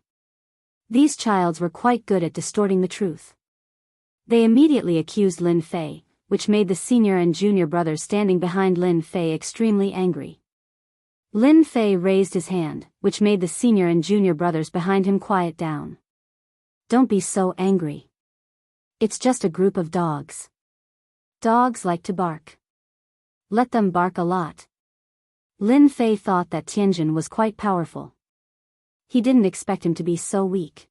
These childs were quite good at distorting the truth. They immediately accused Lin Fei, which made the senior and junior brothers standing behind Lin Fei extremely angry. Lin Fei raised his hand, which made the senior and junior brothers behind him quiet down. Don't be so angry. It's just a group of dogs. Dogs like to bark. Let them bark a lot. Lin Fei thought that Tianjin was quite powerful. He didn't expect him to be so weak.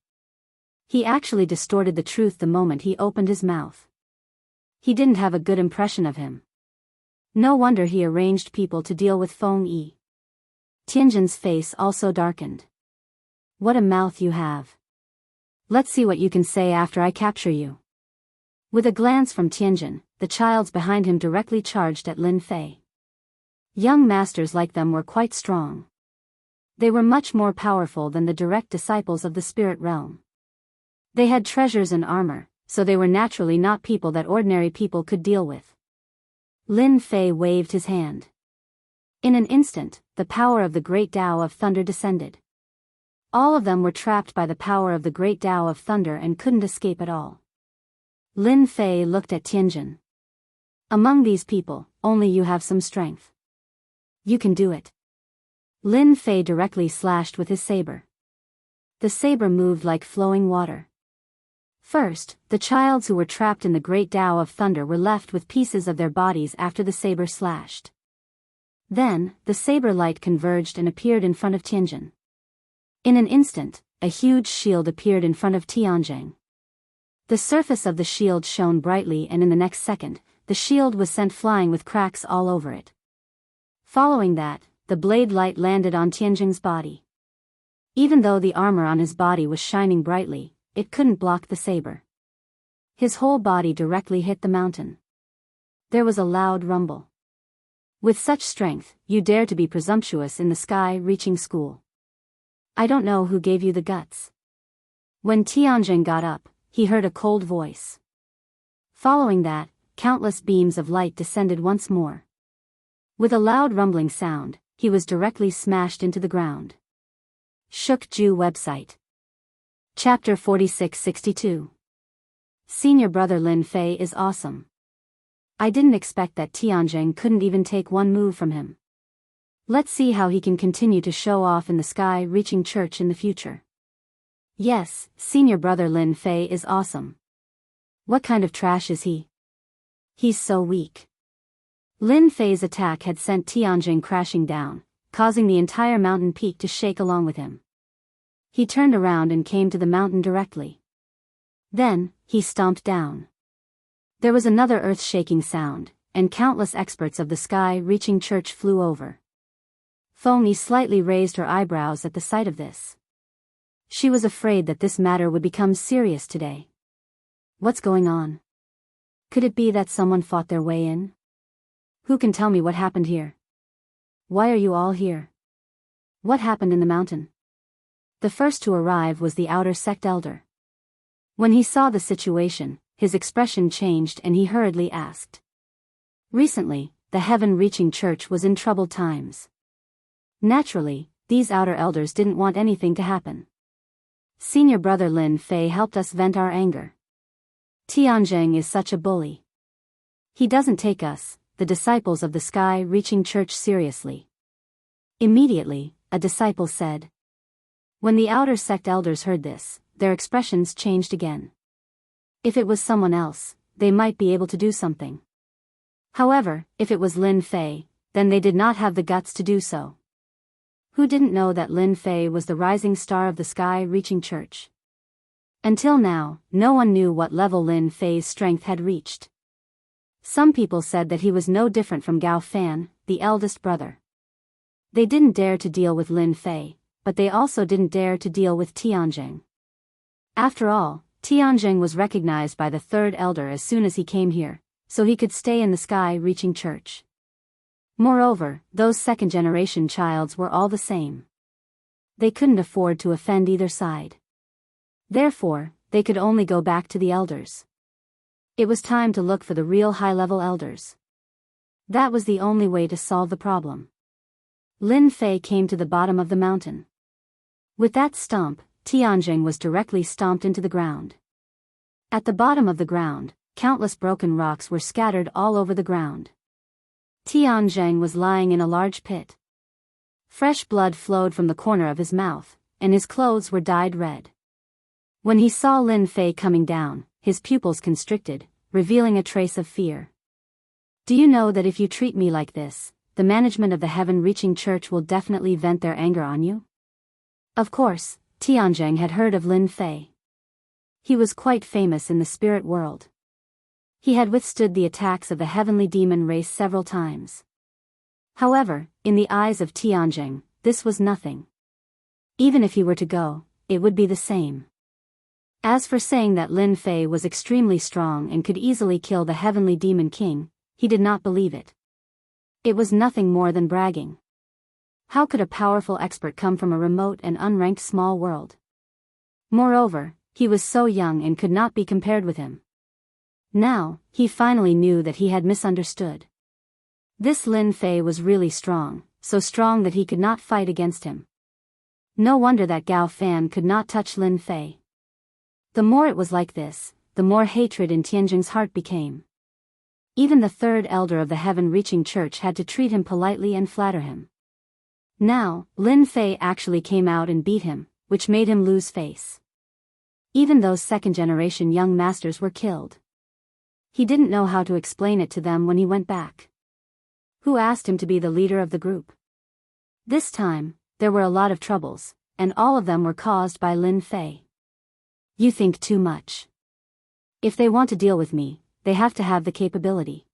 He actually distorted the truth the moment he opened his mouth. He didn't have a good impression of him. No wonder he arranged people to deal with Feng Yi. Tianjin's face also darkened. What a mouth you have. Let's see what you can say after I capture you. With a glance from Tianjin, the childs behind him directly charged at Lin Fei. Young masters like them were quite strong. They were much more powerful than the direct disciples of the spirit realm. They had treasures and armor, so they were naturally not people that ordinary people could deal with. Lin Fei waved his hand. In an instant, the power of the great Tao of Thunder descended. All of them were trapped by the power of the great Tao of Thunder and couldn't escape at all. Lin Fei looked at Tianjin. Among these people, only you have some strength. You can do it. Lin Fei directly slashed with his saber. The saber moved like flowing water. First, the childs who were trapped in the great Tao of Thunder were left with pieces of their bodies after the saber slashed. Then, the saber light converged and appeared in front of Tianjin. In an instant, a huge shield appeared in front of Tianjin. The surface of the shield shone brightly, and in the next second, the shield was sent flying with cracks all over it. Following that, the blade light landed on Tianjin's body. Even though the armor on his body was shining brightly, it couldn't block the saber. His whole body directly hit the mountain. There was a loud rumble. With such strength, you dare to be presumptuous in the sky-reaching school. I don't know who gave you the guts. When Tianjin got up, he heard a cold voice. Following that, countless beams of light descended once more. With a loud rumbling sound, he was directly smashed into the ground. Shook Ju website. Chapter 4662. Senior brother Lin Fei is awesome. I didn't expect that Tianjin couldn't even take one move from him. Let's see how he can continue to show off in the sky-reaching church in the future. Yes, senior brother Lin Fei is awesome. What kind of trash is he? He's so weak. Lin Fei's attack had sent Tianjin crashing down, causing the entire mountain peak to shake along with him. He turned around and came to the mountain directly. Then, he stomped down. There was another earth-shaking sound, and countless experts of the sky-reaching church flew over. Feng Yi slightly raised her eyebrows at the sight of this. She was afraid that this matter would become serious today. What's going on? Could it be that someone fought their way in? Who can tell me what happened here? Why are you all here? What happened in the mountain? The first to arrive was the outer sect elder. When he saw the situation, his expression changed and he hurriedly asked. Recently, the heaven-reaching church was in troubled times. Naturally, these outer elders didn't want anything to happen. Senior brother Lin Fei helped us vent our anger. Tianjin is such a bully. He doesn't take us, the disciples of the sky-reaching church, seriously. Immediately, a disciple said. When the outer sect elders heard this, their expressions changed again. If it was someone else, they might be able to do something. However, if it was Lin Fei, then they did not have the guts to do so. Who didn't know that Lin Fei was the rising star of the sky-reaching church? Until now, no one knew what level Lin Fei's strength had reached. Some people said that he was no different from Gao Fan, the eldest brother. They didn't dare to deal with Lin Fei, but they also didn't dare to deal with Tianjin. After all, Tianjin was recognized by the third elder as soon as he came here, so he could stay in the sky-reaching church. Moreover, those second-generation childs were all the same. They couldn't afford to offend either side. Therefore, they could only go back to the elders. It was time to look for the real high-level elders. That was the only way to solve the problem. Lin Fei came to the bottom of the mountain. With that stomp, Tianjin was directly stomped into the ground. At the bottom of the ground, Countless broken rocks were scattered all over the ground. Tianjing was lying in a large pit. Fresh blood flowed from the corner of his mouth, and his clothes were dyed red. When he saw Lin Fei coming down, his pupils constricted, revealing a trace of fear. Do you know that if you treat me like this, the management of the heaven-reaching church will definitely vent their anger on you? Of course, Tianjing had heard of Lin Fei. He was quite famous in the spirit world. He had withstood the attacks of the heavenly demon race several times. However, in the eyes of Tianjing, this was nothing. Even if he were to go, it would be the same. As for saying that Lin Fei was extremely strong and could easily kill the heavenly demon king, he did not believe it. It was nothing more than bragging. How could a powerful expert come from a remote and unranked small world? Moreover, he was so young and could not be compared with him. Now, he finally knew that he had misunderstood. This Lin Fei was really strong, so strong that he could not fight against him. No wonder that Gao Fan could not touch Lin Fei. The more it was like this, the more hatred in Tianjing's heart became. Even the third elder of the heaven-reaching church had to treat him politely and flatter him. Now, Lin Fei actually came out and beat him, which made him lose face. Even those second-generation young masters were killed. He didn't know how to explain it to them when he went back. Who asked him to be the leader of the group? This time, there were a lot of troubles, and all of them were caused by Lin Fei. You think too much. If they want to deal with me, they have to have the capability.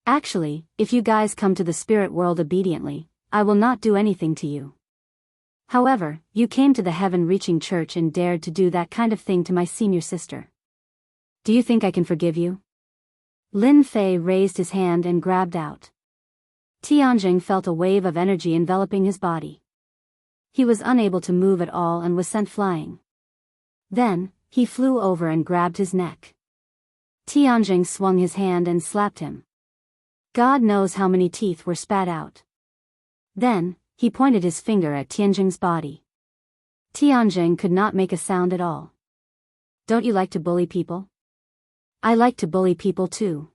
Actually, if you guys come to the spirit world obediently, I will not do anything to you. However, you came to the heaven-reaching church and dared to do that kind of thing to my senior sister. Do you think I can forgive you? Lin Fei raised his hand and grabbed out. Tianjing felt a wave of energy enveloping his body. He was unable to move at all and was sent flying. Then, he flew over and grabbed his neck. Tianjing swung his hand and slapped him. God knows how many teeth were spat out. Then, he pointed his finger at Tianjing's body. Tianjing could not make a sound at all. Don't you like to bully people? I like to bully people too.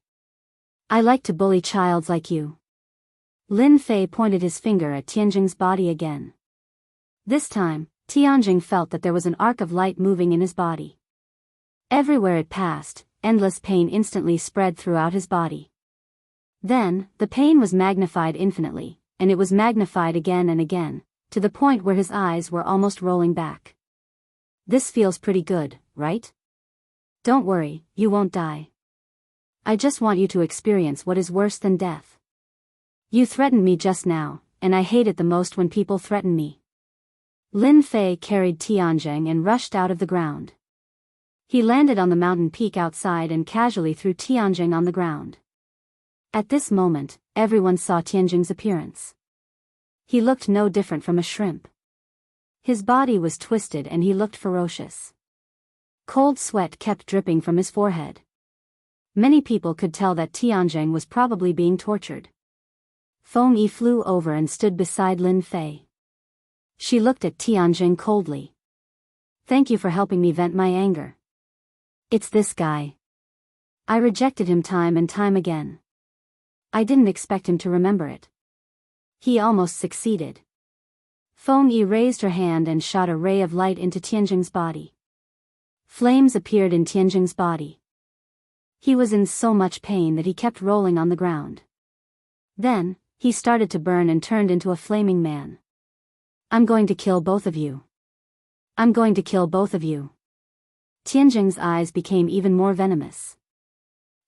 I like to bully childs like you. Lin Fei pointed his finger at Tianjing's body again. This time, Tianjing felt that there was an arc of light moving in his body. Everywhere it passed, endless pain instantly spread throughout his body. Then, the pain was magnified infinitely, and it was magnified again and again, to the point where his eyes were almost rolling back. This feels pretty good, right? Don't worry, you won't die. I just want you to experience what is worse than death. You threatened me just now, and I hate it the most when people threaten me. Lin Fei carried Tianjing and rushed out of the ground. He landed on the mountain peak outside and casually threw Tianjing on the ground. At this moment, everyone saw Tianjing's appearance. He looked no different from a shrimp. His body was twisted and he looked ferocious. Cold sweat kept dripping from his forehead. Many people could tell that Tianjing was probably being tortured. Feng Yi flew over and stood beside Lin Fei. She looked at Tianjing coldly. Thank you for helping me vent my anger. It's this guy. I rejected him time and time again. I didn't expect him to remember it. He almost succeeded. Feng Yi raised her hand and shot a ray of light into Tianjing's body. Flames appeared in Tianjing's body. He was in so much pain that he kept rolling on the ground. Then, he started to burn and turned into a flaming man. I'm going to kill both of you. I'm going to kill both of you. Tianjing's eyes became even more venomous.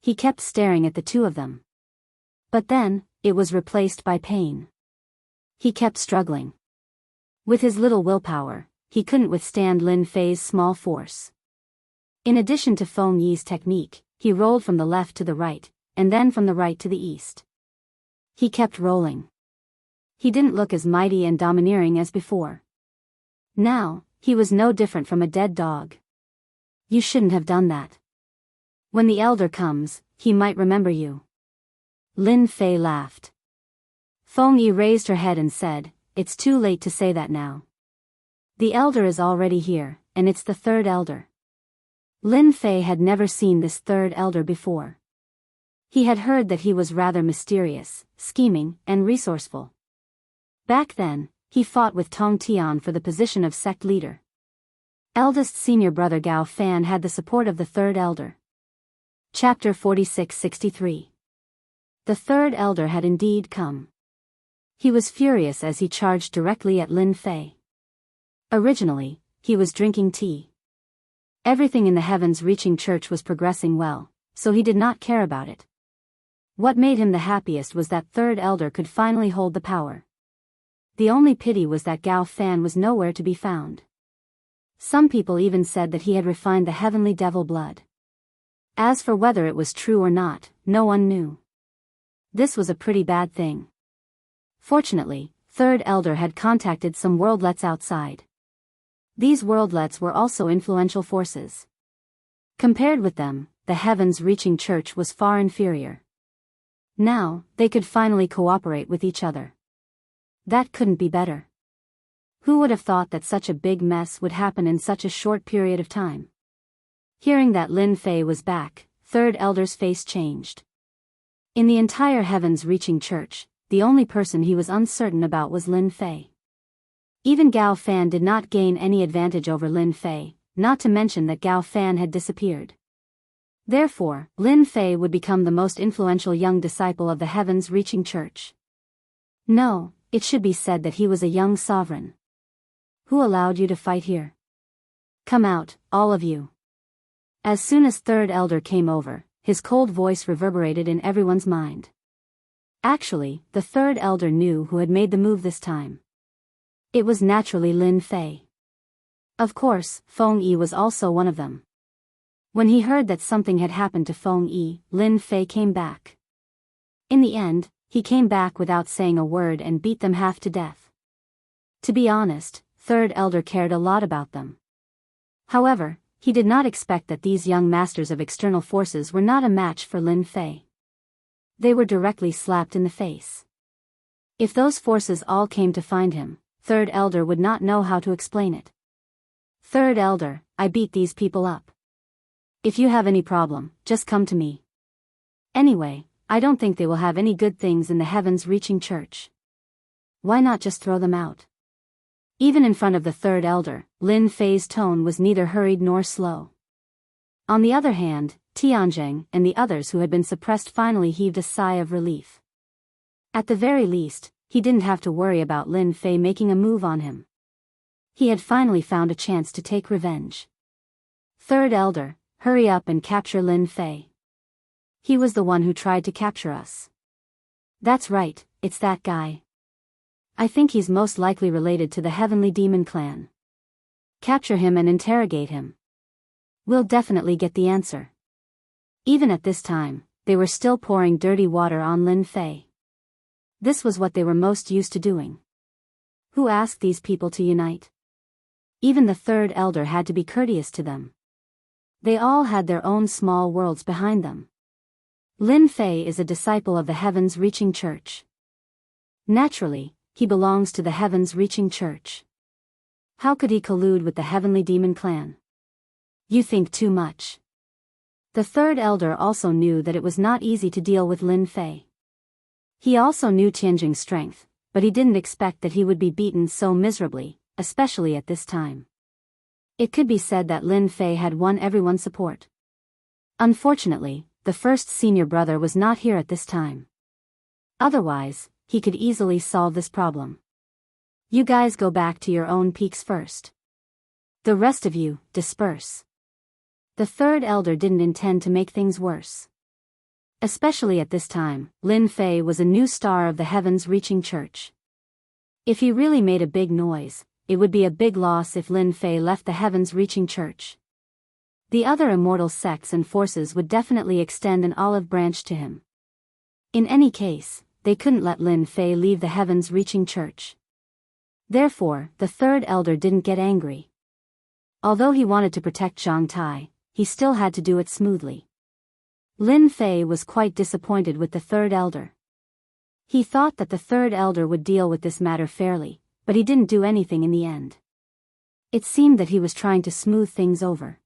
He kept staring at the two of them. But then, it was replaced by pain. He kept struggling. With his little willpower, he couldn't withstand Lin Fei's small force. In addition to Feng Yi's technique, he rolled from the left to the right, and then from the right to the east. He kept rolling. He didn't look as mighty and domineering as before. Now, he was no different from a dead dog. You shouldn't have done that. When the elder comes, he might remember you. Lin Fei laughed. Feng Yi raised her head and said, It's too late to say that now. The elder is already here, and it's the third elder. Lin Fei had never seen this third elder before. He had heard that he was rather mysterious, scheming, and resourceful. Back then, he fought with Tong Tian for the position of sect leader. Eldest senior brother Gao Fan had the support of the third elder. Chapter 46-63. The third elder had indeed come. He was furious as he charged directly at Lin Fei. Originally, he was drinking tea. Everything in the heavens-reaching church was progressing well, so he did not care about it. What made him the happiest was that third elder could finally hold the power. The only pity was that Gao Fan was nowhere to be found. Some people even said that he had refined the heavenly devil blood. As for whether it was true or not, no one knew. This was a pretty bad thing. Fortunately, third elder had contacted some worldlets outside. These worldlets were also influential forces. Compared with them, the heavens-reaching church was far inferior. Now, they could finally cooperate with each other. That couldn't be better. Who would have thought that such a big mess would happen in such a short period of time? Hearing that Lin Fei was back, third elder's face changed. In the entire heavens-reaching church, the only person he was uncertain about was Lin Fei. Even Gao Fan did not gain any advantage over Lin Fei, not to mention that Gao Fan had disappeared. Therefore, Lin Fei would become the most influential young disciple of the heavens-reaching church. No, it should be said that he was a young sovereign. Who allowed you to fight here? Come out, all of you. As soon as third elder came over, his cold voice reverberated in everyone's mind. Actually, the third elder knew who had made the move this time. It was naturally Lin Fei. Of course, Feng Yi was also one of them. When he heard that something had happened to Feng Yi, Lin Fei came back. In the end, he came back without saying a word and beat them half to death. To be honest, third elder cared a lot about them. However, he did not expect that these young masters of external forces were not a match for Lin Fei. They were directly slapped in the face. If those forces all came to find him, third elder would not know how to explain it. Third elder, I beat these people up. If you have any problem, just come to me. Anyway, I don't think they will have any good things in the heavens-reaching church. Why not just throw them out? Even in front of the third elder, Lin Fei's tone was neither hurried nor slow. On the other hand, Tianzheng and the others who had been suppressed finally heaved a sigh of relief. At the very least, he didn't have to worry about Lin Fei making a move on him. He had finally found a chance to take revenge. Third elder, hurry up and capture Lin Fei. He was the one who tried to capture us. That's right, it's that guy. I think he's most likely related to the Heavenly Demon Clan. Capture him and interrogate him. We'll definitely get the answer. Even at this time, they were still pouring dirty water on Lin Fei. This was what they were most used to doing. Who asked these people to unite? Even the third elder had to be courteous to them. They all had their own small worlds behind them. Lin Fei is a disciple of the heavens-reaching church. Naturally, he belongs to the heavens-reaching church. How could he collude with the Heavenly Demon Clan? You think too much. The third elder also knew that it was not easy to deal with Lin Fei. He also knew Tianjing's strength, but he didn't expect that he would be beaten so miserably, especially at this time. It could be said that Lin Fei had won everyone's support. Unfortunately, the first senior brother was not here at this time. Otherwise, he could easily solve this problem. You guys go back to your own peaks first. The rest of you, disperse. The third elder didn't intend to make things worse. Especially at this time, Lin Fei was a new star of the heavens-reaching church. If he really made a big noise, it would be a big loss if Lin Fei left the heavens-reaching church. The other immortal sects and forces would definitely extend an olive branch to him. In any case, they couldn't let Lin Fei leave the heavens-reaching church. Therefore, the third elder didn't get angry. Although he wanted to protect Zhang Tai, he still had to do it smoothly. Lin Fei was quite disappointed with the third elder. He thought that the third elder would deal with this matter fairly, but he didn't do anything in the end. It seemed that he was trying to smooth things over.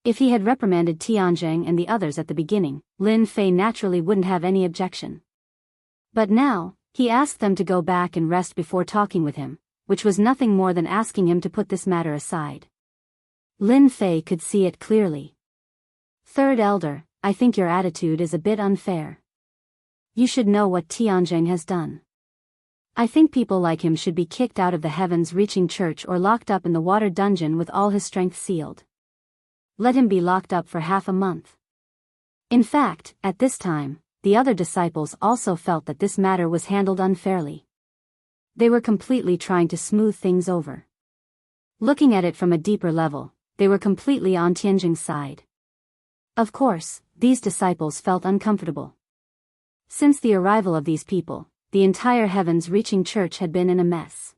If he had reprimanded Tianjing and the others at the beginning, Lin Fei naturally wouldn't have any objection. But now, he asked them to go back and rest before talking with him, which was nothing more than asking him to put this matter aside. Lin Fei could see it clearly. Third Elder, I think your attitude is a bit unfair. You should know what Tianjing has done. I think people like him should be kicked out of the heavens-reaching church or locked up in the water dungeon with all his strength sealed. Let him be locked up for half a month. In fact, at this time, the other disciples also felt that this matter was handled unfairly. They were completely trying to smooth things over. Looking at it from a deeper level, they were completely on Tianjing's side. Of course, these disciples felt uncomfortable. Since the arrival of these people, the entire heavens-reaching church had been in a mess.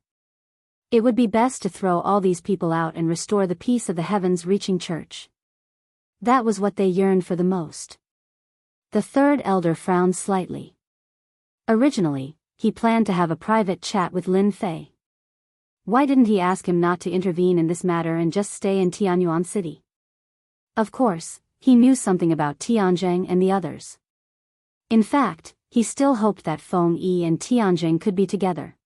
It would be best to throw all these people out and restore the peace of the heavens-reaching church. That was what they yearned for the most. The third elder frowned slightly. Originally, he planned to have a private chat with Lin Fei. Why didn't he ask him not to intervene in this matter and just stay in Tianyuan City? Of course, he knew something about Tianjing and the others. In fact, he still hoped that Feng Yi and Tianjing could be together.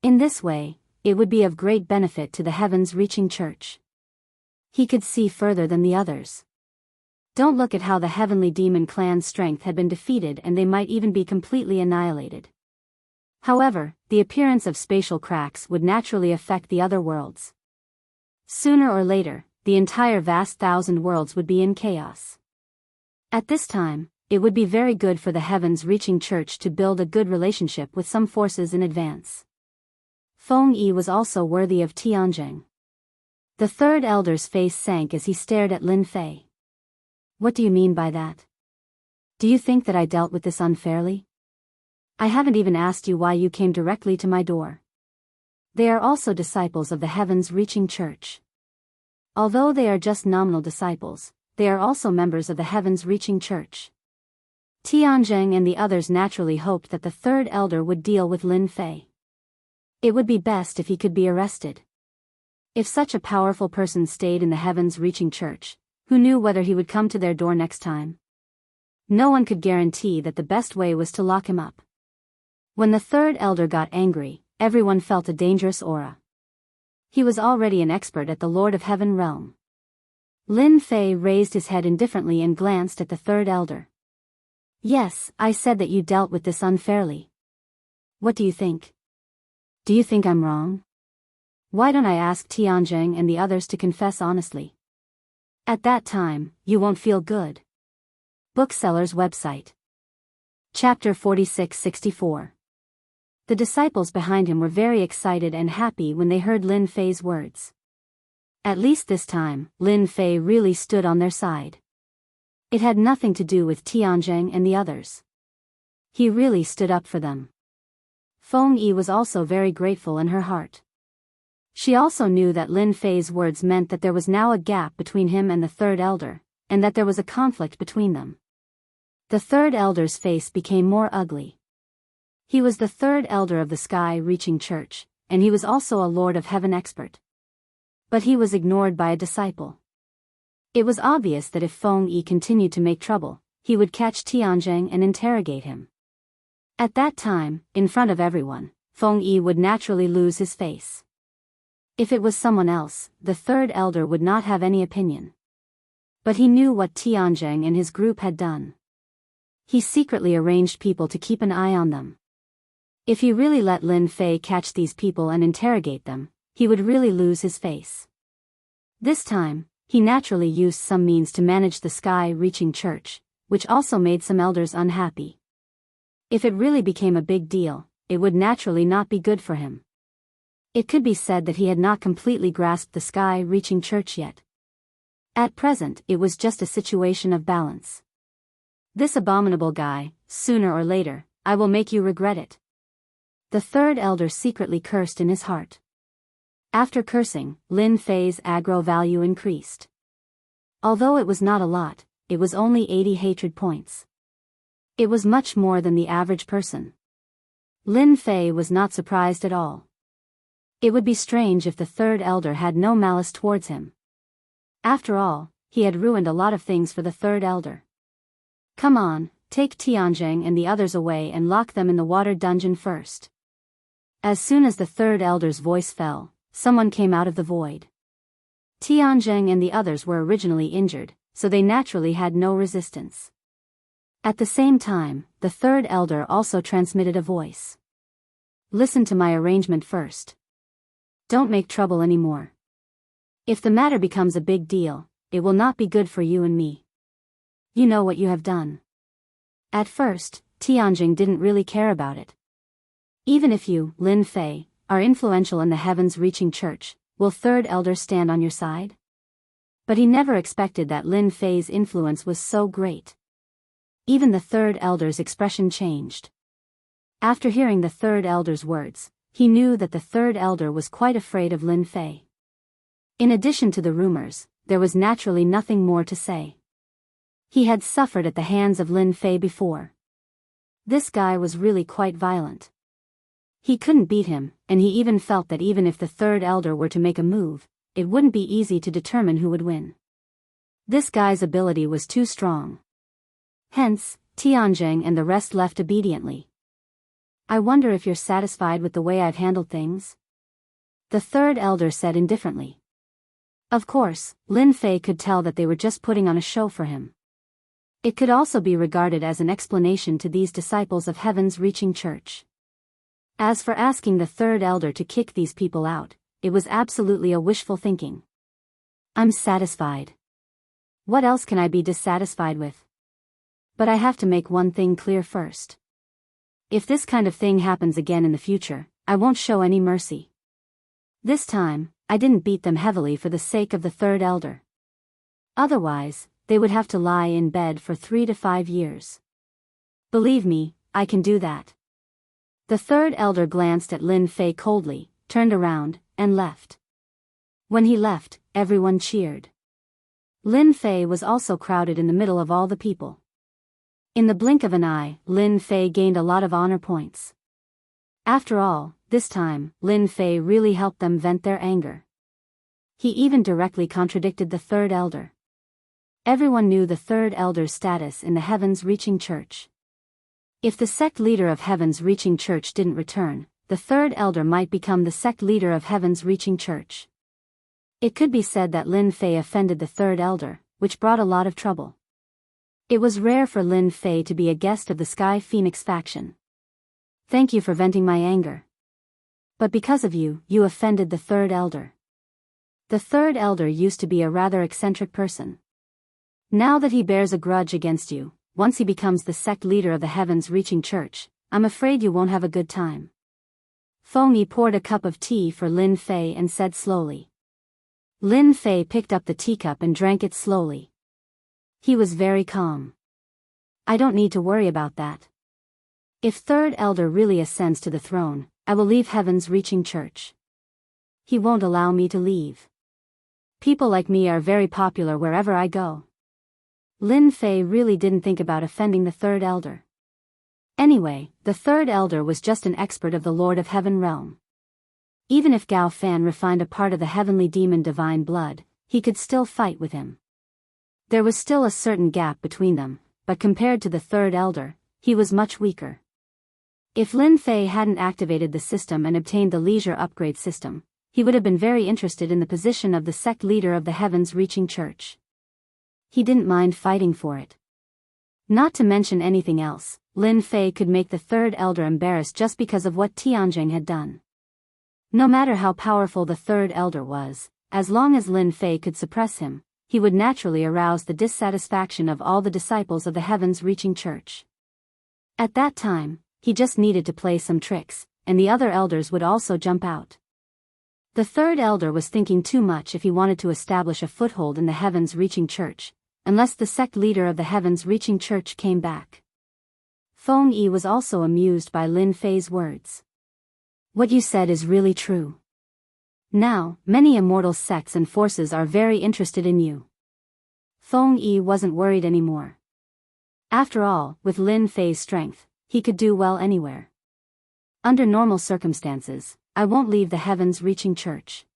In this way, it would be of great benefit to the heavens-reaching church. He could see further than the others. Don't look at how the heavenly demon clan's strength had been defeated and they might even be completely annihilated. However, the appearance of spatial cracks would naturally affect the other worlds. Sooner or later, the entire vast thousand worlds would be in chaos. At this time, it would be very good for the heavens-reaching church to build a good relationship with some forces in advance. Feng Yi was also worthy of Tianjing. The third elder's face sank as he stared at Lin Fei. What do you mean by that? Do you think that I dealt with this unfairly? I haven't even asked you why you came directly to my door. They are also disciples of the heavens-reaching church. Although they are just nominal disciples, they are also members of the heavens-reaching church. Tianjing and the others naturally hoped that the third elder would deal with Lin Fei. It would be best if he could be arrested. If such a powerful person stayed in the heavens-reaching church, who knew whether he would come to their door next time? No one could guarantee that the best way was to lock him up. When the third elder got angry, everyone felt a dangerous aura. He was already an expert at the Lord of Heaven realm. Lin Fei raised his head indifferently and glanced at the third elder. Yes, I said that you dealt with this unfairly. What do you think? Do you think I'm wrong? Why don't I ask Tianjing and the others to confess honestly? At that time, you won't feel good. Bookseller's website. Chapter 46-64. The disciples behind him were very excited and happy when they heard Lin Fei's words. At least this time, Lin Fei really stood on their side. It had nothing to do with Tianjing and the others. He really stood up for them. Feng Yi was also very grateful in her heart. She also knew that Lin Fei's words meant that there was now a gap between him and the third elder, and that there was a conflict between them. The third elder's face became more ugly. He was the third elder of the sky-reaching church, and he was also a Lord of Heaven expert. But he was ignored by a disciple. It was obvious that if Feng Yi continued to make trouble, he would catch Tianjing and interrogate him. At that time, in front of everyone, Feng Yi would naturally lose his face. If it was someone else, the third elder would not have any opinion. But he knew what Tianjing and his group had done. He secretly arranged people to keep an eye on them. If he really let Lin Fei catch these people and interrogate them, he would really lose his face. This time, he naturally used some means to manage the sky-reaching church, which also made some elders unhappy. If it really became a big deal, it would naturally not be good for him. It could be said that he had not completely grasped the sky-reaching church yet. At present, it was just a situation of balance. This abominable guy, sooner or later, I will make you regret it. The third elder secretly cursed in his heart. After cursing, Lin Fei's aggro value increased. Although it was not a lot, it was only 80 hatred points. It was much more than the average person. Lin Fei was not surprised at all. It would be strange if the third elder had no malice towards him. After all, he had ruined a lot of things for the third elder. Come on, take Tianjing and the others away and lock them in the water dungeon first. As soon as the third elder's voice fell, someone came out of the void. Tianjing and the others were originally injured, so they naturally had no resistance. At the same time, the third elder also transmitted a voice. Listen to my arrangement first. Don't make trouble anymore. If the matter becomes a big deal, it will not be good for you and me. You know what you have done. At first, Tianjing didn't really care about it. Even if you, Lin Fei, are influential in the heavens-reaching church, will third elder stand on your side? But he never expected that Lin Fei's influence was so great. Even the third elder's expression changed. After hearing the third elder's words, he knew that the third elder was quite afraid of Lin Fei. In addition to the rumors, there was naturally nothing more to say. He had suffered at the hands of Lin Fei before. This guy was really quite violent. He couldn't beat him, and he even felt that even if the third elder were to make a move, it wouldn't be easy to determine who would win. This guy's ability was too strong. Hence, Tianjing and the rest left obediently. I wonder if you're satisfied with the way I've handled things? The third elder said indifferently. Of course, Lin Fei could tell that they were just putting on a show for him. It could also be regarded as an explanation to these disciples of heaven's reaching church. As for asking the third elder to kick these people out, it was absolutely a wishful thinking. I'm satisfied. What else can I be dissatisfied with? But I have to make one thing clear first. If this kind of thing happens again in the future, I won't show any mercy. This time, I didn't beat them heavily for the sake of the third elder. Otherwise, they would have to lie in bed for 3 to 5 years. Believe me, I can do that. The third elder glanced at Lin Fei coldly, turned around, and left. When he left, everyone cheered. Lin Fei was also crowded in the middle of all the people. In the blink of an eye, Lin Fei gained a lot of honor points. After all, this time, Lin Fei really helped them vent their anger. He even directly contradicted the third elder. Everyone knew the third elder's status in the heavens-reaching church. If the sect leader of Heaven's Reaching Church didn't return, the third elder might become the sect leader of Heaven's Reaching Church. It could be said that Lin Fei offended the third elder, which brought a lot of trouble. It was rare for Lin Fei to be a guest of the Sky Phoenix faction. Thank you for venting my anger. But because of you, you offended the third elder. The third elder used to be a rather eccentric person. Now that he bears a grudge against you, once he becomes the sect leader of the Heavens Reaching Church, I'm afraid you won't have a good time. Feng Yi poured a cup of tea for Lin Fei and said slowly. Lin Fei picked up the teacup and drank it slowly. He was very calm. I don't need to worry about that. If third elder really ascends to the throne, I will leave Heaven's Reaching Church. He won't allow me to leave. People like me are very popular wherever I go. Lin Fei really didn't think about offending the third elder. Anyway, the third elder was just an expert of the Lord of Heaven realm. Even if Gao Fan refined a part of the heavenly demon divine blood, he could still fight with him. There was still a certain gap between them, but compared to the third elder, he was much weaker. If Lin Fei hadn't activated the system and obtained the leisure upgrade system, he would have been very interested in the position of the sect leader of the Heavens Reaching Church. He didn't mind fighting for it. Not to mention anything else, Lin Fei could make the third elder embarrassed just because of what Tianjing had done. No matter how powerful the third elder was, as long as Lin Fei could suppress him, he would naturally arouse the dissatisfaction of all the disciples of the Heavens Reaching Church. At that time, he just needed to play some tricks, and the other elders would also jump out. The third elder was thinking too much if he wanted to establish a foothold in the Heavens Reaching Church, unless the sect leader of the Heavens Reaching Church came back. Feng Yi was also amused by Lin Fei's words. What you said is really true. Now, many immortal sects and forces are very interested in you. Feng Yi wasn't worried anymore. After all, with Lin Fei's strength, he could do well anywhere. Under normal circumstances, I won't leave the Heavens Reaching Church.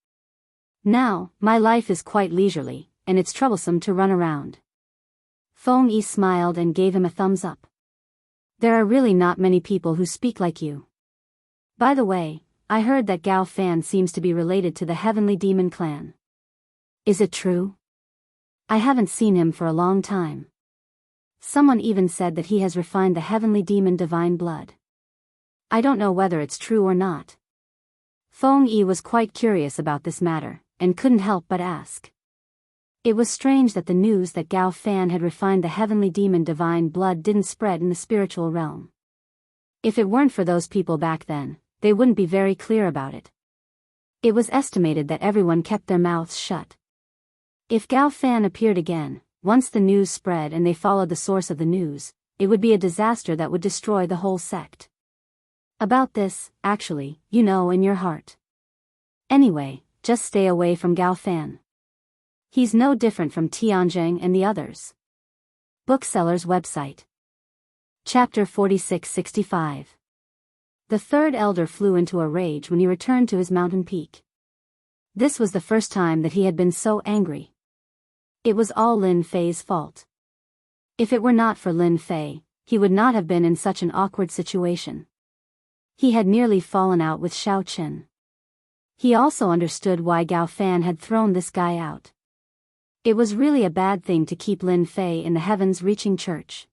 Now, my life is quite leisurely, and it's troublesome to run around. Feng Yi smiled and gave him a thumbs up. There are really not many people who speak like you. By the way, I heard that Gao Fan seems to be related to the Heavenly Demon clan. Is it true? I haven't seen him for a long time. Someone even said that he has refined the Heavenly Demon divine blood. I don't know whether it's true or not. Feng Yi was quite curious about this matter, and couldn't help but ask. It was strange that the news that Gao Fan had refined the Heavenly Demon divine blood didn't spread in the spiritual realm. If it weren't for those people back then, they wouldn't be very clear about it. It was estimated that everyone kept their mouths shut. If Gao Fan appeared again, once the news spread and they followed the source of the news, it would be a disaster that would destroy the whole sect. About this, actually, you know in your heart. Anyway, just stay away from Gao Fan. He's no different from Tianjing and the others. Bookseller's website. Chapter 4665. The third elder flew into a rage when he returned to his mountain peak. This was the first time that he had been so angry. It was all Lin Fei's fault. If it were not for Lin Fei, he would not have been in such an awkward situation. He had nearly fallen out with Xiao Qin. He also understood why Gao Fan had thrown this guy out. It was really a bad thing to keep Lin Fei in the heavens-reaching church.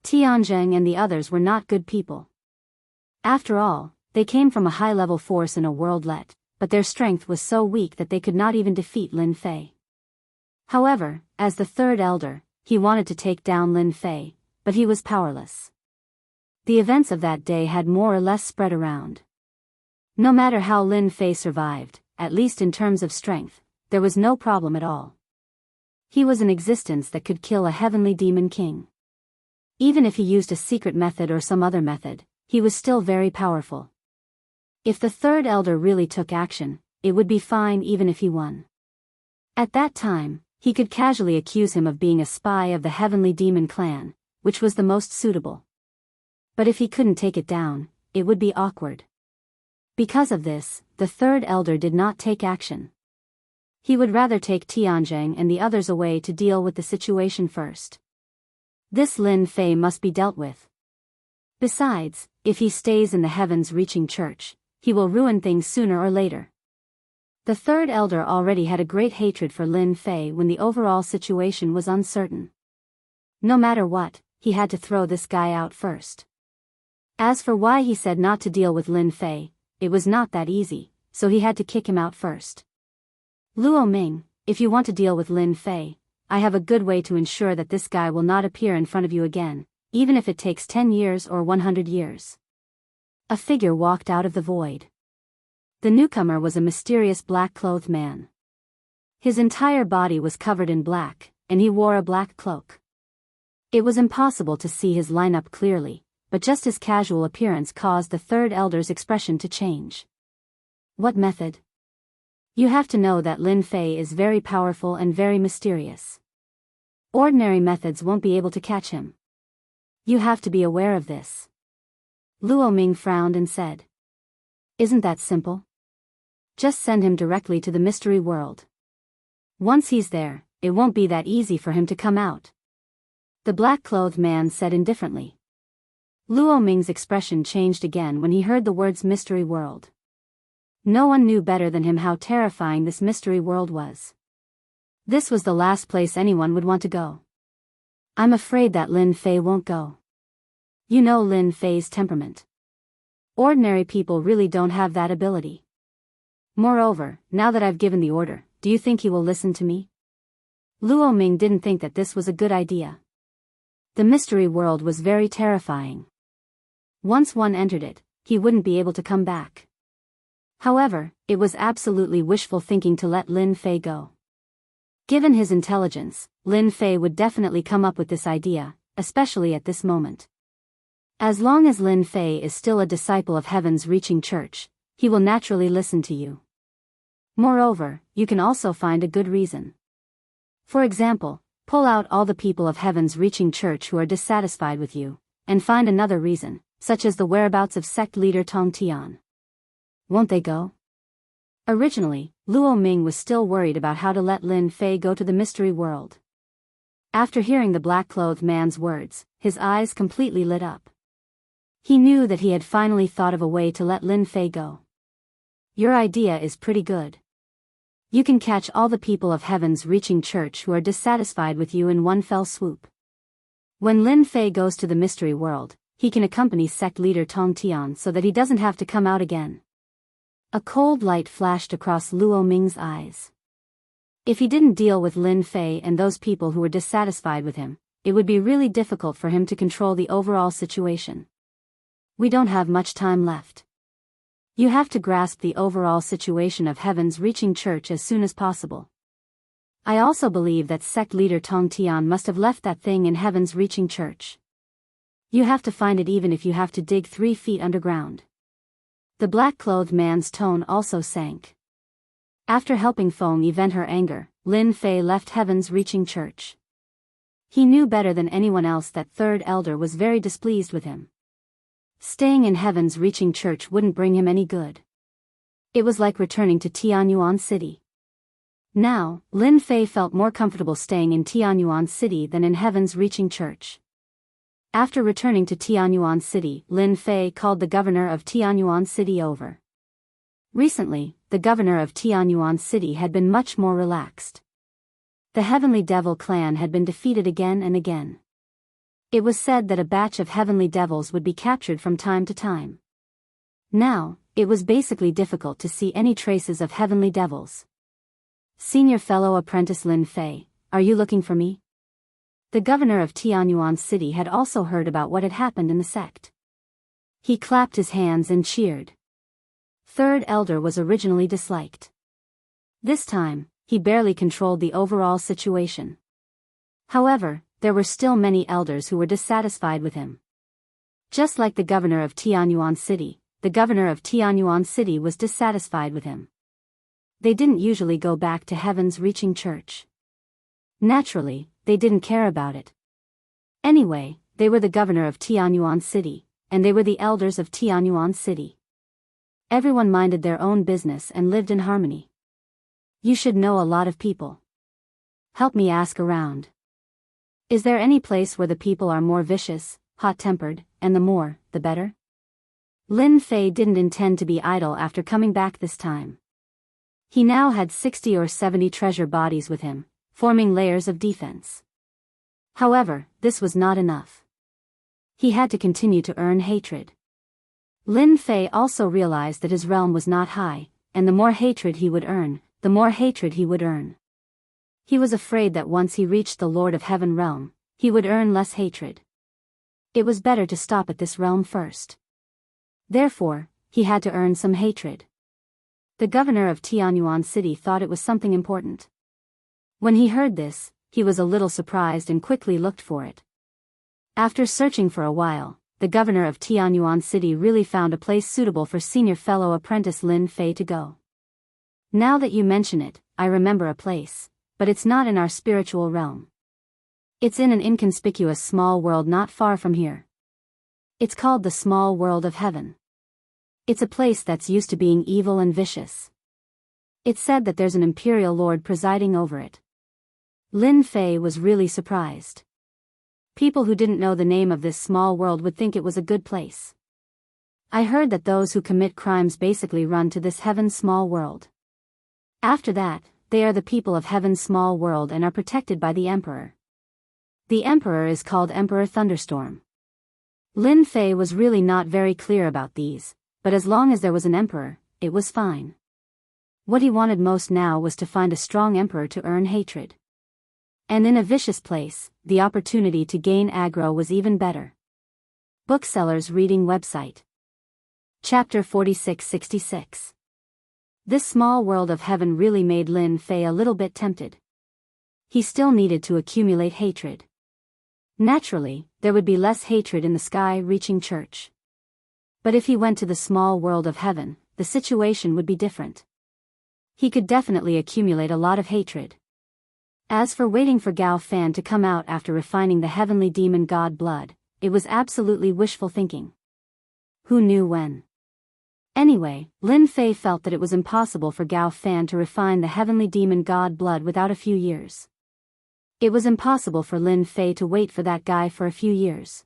Tianjing and the others were not good people. After all, they came from a high-level force in a worldlet, but their strength was so weak that they could not even defeat Lin Fei. However, as the third elder, he wanted to take down Lin Fei, but he was powerless. The events of that day had more or less spread around. No matter how Lin Fei survived, at least in terms of strength, there was no problem at all. He was an existence that could kill a heavenly demon king. Even if he used a secret method or some other method, he was still very powerful. If the third elder really took action, it would be fine even if he won. At that time, he could casually accuse him of being a spy of the Heavenly Demon clan, which was the most suitable. But if he couldn't take it down, it would be awkward. Because of this, the third elder did not take action. He would rather take Tianjing and the others away to deal with the situation first. This Lin Fei must be dealt with. Besides, if he stays in the heavens-reaching church, he will ruin things sooner or later. The third elder already had a great hatred for Lin Fei when the overall situation was uncertain. No matter what, he had to throw this guy out first. As for why he said not to deal with Lin Fei, it was not that easy, so he had to kick him out first. Luo Ming, if you want to deal with Lin Fei, I have a good way to ensure that this guy will not appear in front of you again, even if it takes 10 years or 100 years. A figure walked out of the void. The newcomer was a mysterious black-clothed man. His entire body was covered in black, and he wore a black cloak. It was impossible to see his lineup clearly, but just his casual appearance caused the third elder's expression to change. What method? You have to know that Lin Fei is very powerful and very mysterious. Ordinary methods won't be able to catch him. You have to be aware of this. Luo Ming frowned and said. Isn't that simple? Just send him directly to the mystery world. Once he's there, it won't be that easy for him to come out. The black-clothed man said indifferently. Luo Ming's expression changed again when he heard the words mystery world. No one knew better than him how terrifying this mystery world was. This was the last place anyone would want to go. I'm afraid that Lin Fei won't go. You know Lin Fei's temperament. Ordinary people really don't have that ability. Moreover, now that I've given the order, do you think he will listen to me? Luo Ming didn't think that this was a good idea. The mystery world was very terrifying. Once one entered it, he wouldn't be able to come back. However, it was absolutely wishful thinking to let Lin Fei go. Given his intelligence, Lin Fei would definitely come up with this idea, especially at this moment. As long as Lin Fei is still a disciple of Heaven's Reaching Church, he will naturally listen to you. Moreover, you can also find a good reason. For example, pull out all the people of Heaven's Reaching Church who are dissatisfied with you, and find another reason, such as the whereabouts of sect leader Tong Tian. Won't they go? Originally, Luo Ming was still worried about how to let Lin Fei go to the mystery world. After hearing the black-clothed man's words, his eyes completely lit up. He knew that he had finally thought of a way to let Lin Fei go. Your idea is pretty good. You can catch all the people of Heaven's Reaching Church who are dissatisfied with you in one fell swoop. When Lin Fei goes to the mystery world, he can accompany sect leader Tong Tian so that he doesn't have to come out again. A cold light flashed across Luo Ming's eyes. If he didn't deal with Lin Fei and those people who were dissatisfied with him, it would be really difficult for him to control the overall situation. We don't have much time left. You have to grasp the overall situation of Heaven's Reaching Church as soon as possible. I also believe that sect leader Tong Tian must have left that thing in Heaven's Reaching Church. You have to find it even if you have to dig 3 feet underground. The black-clothed man's tone also sank. After helping Feng vent her anger, Lin Fei left Heaven's Reaching Church. He knew better than anyone else that Third Elder was very displeased with him. Staying in Heaven's Reaching Church wouldn't bring him any good. It was like returning to Tianyuan City. Now, Lin Fei felt more comfortable staying in Tianyuan City than in Heaven's Reaching Church. After returning to Tianyuan City, Lin Fei called the governor of Tianyuan City over. Recently, the governor of Tianyuan City had been much more relaxed. The Heavenly Devil clan had been defeated again and again. It was said that a batch of Heavenly Devils would be captured from time to time. Now, it was basically difficult to see any traces of Heavenly Devils. Senior fellow apprentice Lin Fei, are you looking for me? The governor of Tianyuan City had also heard about what had happened in the sect. He clapped his hands and cheered. Third Elder was originally disliked. This time, he barely controlled the overall situation. However, there were still many elders who were dissatisfied with him. Just like the governor of Tianyuan City, the governor of Tianyuan City was dissatisfied with him. They didn't usually go back to Heaven's Reaching Church. Naturally, they didn't care about it. Anyway, they were the governor of Tianyuan City, and they were the elders of Tianyuan City. Everyone minded their own business and lived in harmony. You should know a lot of people. Help me ask around. Is there any place where the people are more vicious, hot-tempered, and the more, the better? Lin Fei didn't intend to be idle after coming back this time. He now had 60 or 70 treasure bodies with him, forming layers of defense. However, this was not enough. He had to continue to earn hatred. Lin Fei also realized that his realm was not high, and the more hatred he would earn, the more hatred he would earn. He was afraid that once he reached the Lord of Heaven realm, he would earn less hatred. It was better to stop at this realm first. Therefore, he had to earn some hatred. The governor of Tianyuan City thought it was something important. When he heard this, he was a little surprised and quickly looked for it. After searching for a while, the governor of Tianyuan City really found a place suitable for senior fellow apprentice Lin Fei to go. Now that you mention it, I remember a place, but it's not in our spiritual realm. It's in an inconspicuous small world not far from here. It's called the Small World of Heaven. It's a place that's used to being evil and vicious. It's said that there's an imperial lord presiding over it. Lin Fei was really surprised. People who didn't know the name of this small world would think it was a good place. I heard that those who commit crimes basically run to this Heaven's small world. After that, they are the people of Heaven's small world and are protected by the Emperor. The Emperor is called Emperor Thunderstorm. Lin Fei was really not very clear about these, but as long as there was an Emperor, it was fine. What he wanted most now was to find a strong Emperor to earn hatred. And in a vicious place, the opportunity to gain aggro was even better. Booksellers Reading Website. Chapter 4666. This small world of heaven really made Lin Fei a little bit tempted. He still needed to accumulate hatred. Naturally, there would be less hatred in the sky-reaching church. But if he went to the small world of heaven, the situation would be different. He could definitely accumulate a lot of hatred. As for waiting for Gao Fan to come out after refining the heavenly demon god blood, it was absolutely wishful thinking. Who knew when? Anyway, Lin Fei felt that it was impossible for Gao Fan to refine the heavenly demon god blood without a few years. It was impossible for Lin Fei to wait for that guy for a few years.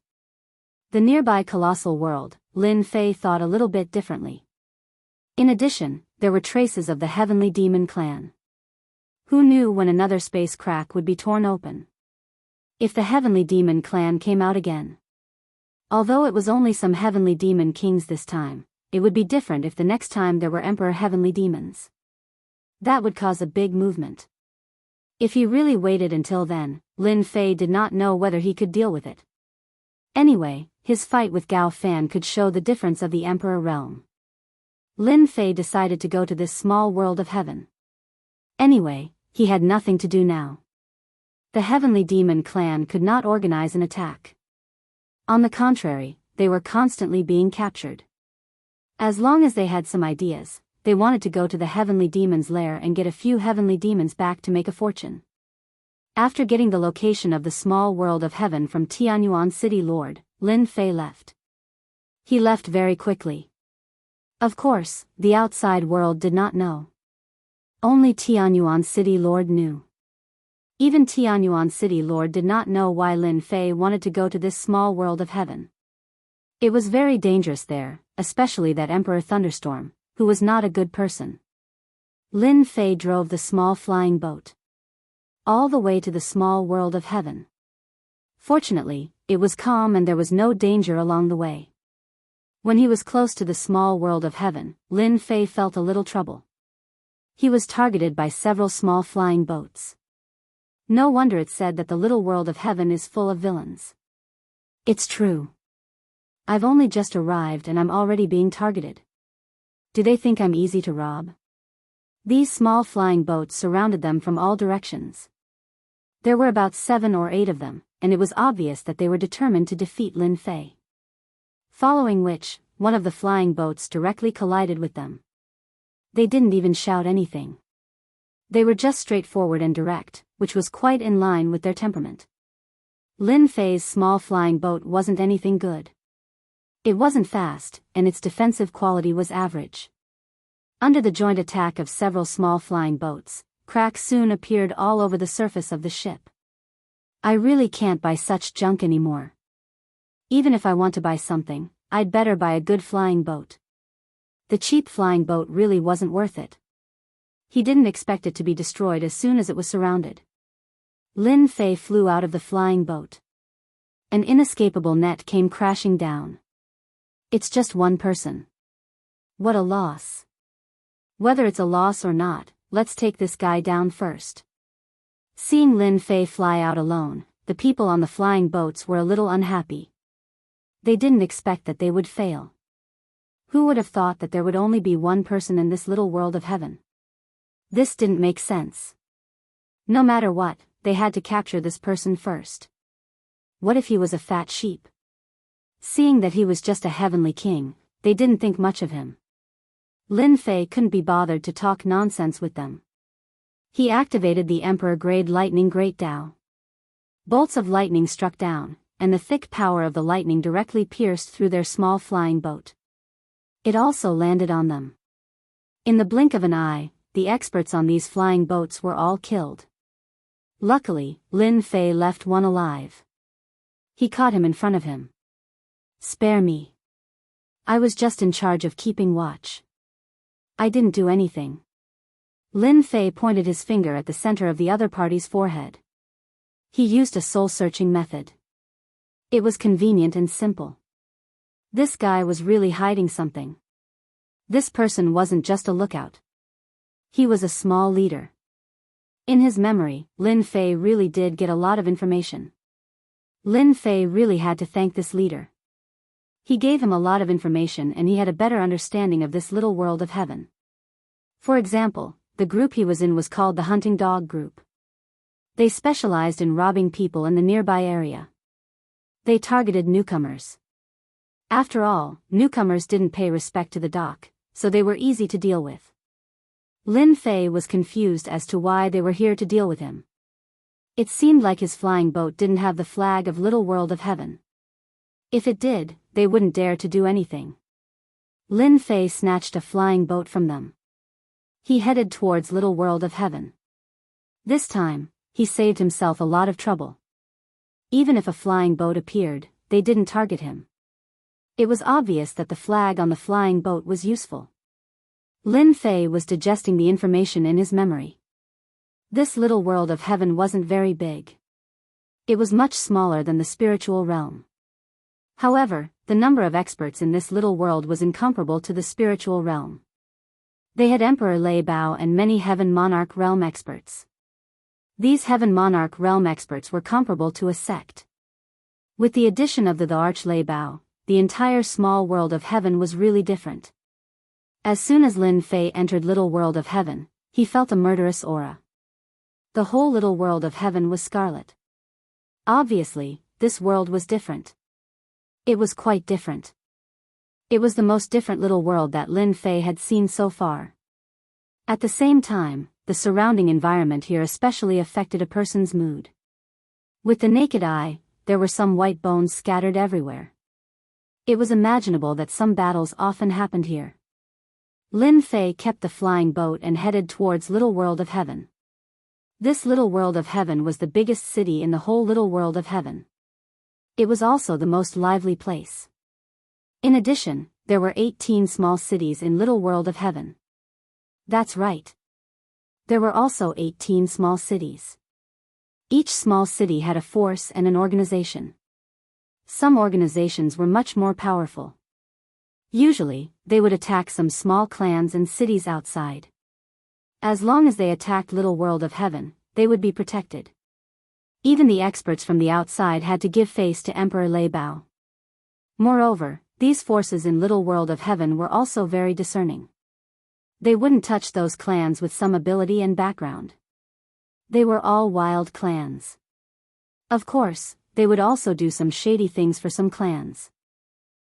The nearby colossal world, Lin Fei thought a little bit differently. In addition, there were traces of the heavenly demon clan. Who knew when another space crack would be torn open? If the heavenly demon clan came out again. Although it was only some heavenly demon kings this time, it would be different if the next time there were emperor heavenly demons. That would cause a big movement. If he really waited until then, Lin Fei did not know whether he could deal with it. Anyway, his fight with Gao Fan could show the difference of the emperor realm. Lin Fei decided to go to this small world of heaven. Anyway, he had nothing to do now. The heavenly demon clan could not organize an attack. On the contrary, they were constantly being captured. As long as they had some ideas, they wanted to go to the heavenly demon's lair and get a few heavenly demons back to make a fortune. After getting the location of the small world of heaven from Tianyuan City Lord, Lin Fei left. He left very quickly. Of course, the outside world did not know. Only Tianyuan City Lord knew. Even Tianyuan City Lord did not know why Lin Fei wanted to go to this small world of heaven. It was very dangerous there, especially that Emperor Thunderstorm, who was not a good person. Lin Fei drove the small flying boat all the way to the small world of heaven. Fortunately, it was calm and there was no danger along the way. When he was close to the small world of heaven, Lin Fei felt a little trouble. He was targeted by several small flying boats. No wonder it said that the little world of heaven is full of villains. It's true. I've only just arrived and I'm already being targeted. Do they think I'm easy to rob? These small flying boats surrounded them from all directions. There were about 7 or 8 of them, and it was obvious that they were determined to defeat Lin Fei. Following which, one of the flying boats directly collided with them. They didn't even shout anything. They were just straightforward and direct, which was quite in line with their temperament. Lin Fei's small flying boat wasn't anything good. It wasn't fast, and its defensive quality was average. Under the joint attack of several small flying boats, cracks soon appeared all over the surface of the ship. I really can't buy such junk anymore. Even if I want to buy something, I'd better buy a good flying boat. The cheap flying boat really wasn't worth it. He didn't expect it to be destroyed as soon as it was surrounded. Lin Fei flew out of the flying boat. An inescapable net came crashing down. It's just one person. What a loss. Whether it's a loss or not, let's take this guy down first. Seeing Lin Fei fly out alone, the people on the flying boats were a little unhappy. They didn't expect that they would fail. Who would have thought that there would only be one person in this little world of heaven? This didn't make sense. No matter what, they had to capture this person first. What if he was a fat sheep? Seeing that he was just a heavenly king, they didn't think much of him. Lin Fei couldn't be bothered to talk nonsense with them. He activated the Emperor Grade Lightning Great Dao. Bolts of lightning struck down, and the thick power of the lightning directly pierced through their small flying boat. It also landed on them. In the blink of an eye, the experts on these flying boats were all killed. Luckily, Lin Fei left one alive. He caught him in front of him. Spare me. I was just in charge of keeping watch. I didn't do anything. Lin Fei pointed his finger at the center of the other party's forehead. He used a soul-searching method. It was convenient and simple. This guy was really hiding something. This person wasn't just a lookout. He was a small leader. In his memory, Lin Fei really did get a lot of information. Lin Fei really had to thank this leader. He gave him a lot of information and he had a better understanding of this little world of heaven. For example, the group he was in was called the Hunting Dog Group. They specialized in robbing people in the nearby area. They targeted newcomers. After all, newcomers didn't pay respect to the doc, so they were easy to deal with. Lin Fei was confused as to why they were here to deal with him. It seemed like his flying boat didn't have the flag of Little World of Heaven. If it did, they wouldn't dare to do anything. Lin Fei snatched a flying boat from them. He headed towards Little World of Heaven. This time, he saved himself a lot of trouble. Even if a flying boat appeared, they didn't target him. It was obvious that the flag on the flying boat was useful. Lin Fei was digesting the information in his memory. This Little World of Heaven wasn't very big. It was much smaller than the spiritual realm. However, the number of experts in this little world was incomparable to the spiritual realm. They had Emperor Lei Bao and many Heaven Monarch realm experts. These Heaven Monarch realm experts were comparable to a sect. With the addition of the Arch Lei Bao, the entire small world of heaven was really different. As soon as Lin Fei entered Little World of Heaven, he felt a murderous aura. The whole Little World of Heaven was scarlet. Obviously, this world was different. It was quite different. It was the most different little world that Lin Fei had seen so far. At the same time, the surrounding environment here especially affected a person's mood. With the naked eye, there were some white bones scattered everywhere. It was imaginable that some battles often happened here. Lin Fei kept the flying boat and headed towards Little World of Heaven. This Little World of Heaven was the biggest city in the whole Little World of Heaven. It was also the most lively place. In addition, there were 18 small cities in Little World of Heaven. That's right. There were also 18 small cities. Each small city had a force and an organization. Some organizations were much more powerful. Usually, they would attack some small clans and cities outside. As long as they attacked Little World of Heaven, they would be protected. Even the experts from the outside had to give face to Emperor Lei Bao. Moreover, these forces in Little World of Heaven were also very discerning. They wouldn't touch those clans with some ability and background. They were all wild clans. Of course, they would also do some shady things for some clans.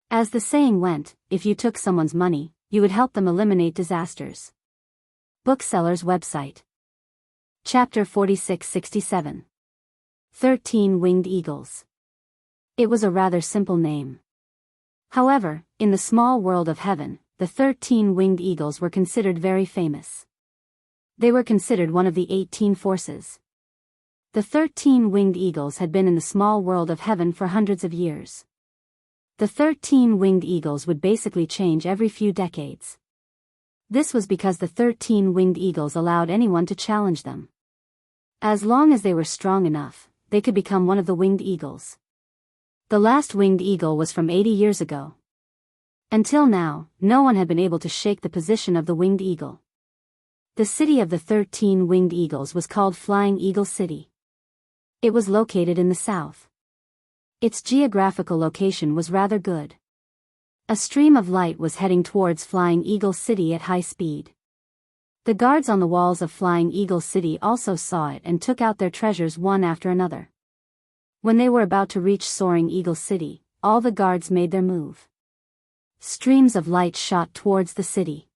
As the saying went, if you took someone's money, you would help them eliminate disasters. Bookseller's website. Chapter 4667. 13 Winged Eagles. It was a rather simple name. However, in the small world of heaven, the 13 winged eagles were considered very famous. They were considered one of the 18 forces. The 13 winged eagles had been in the small world of heaven for hundreds of years. The 13 winged eagles would basically change every few decades. This was because the 13 winged eagles allowed anyone to challenge them. As long as they were strong enough, they could become one of the winged eagles. The last winged eagle was from 80 years ago. Until now, no one had been able to shake the position of the winged eagle. The city of the 13 winged eagles was called Flying Eagle City. It was located in the south. Its geographical location was rather good. A stream of light was heading towards Flying Eagle City at high speed. The guards on the walls of Flying Eagle City also saw it and took out their treasures one after another. When they were about to reach Soaring Eagle City, all the guards made their move. Streams of light shot towards the city.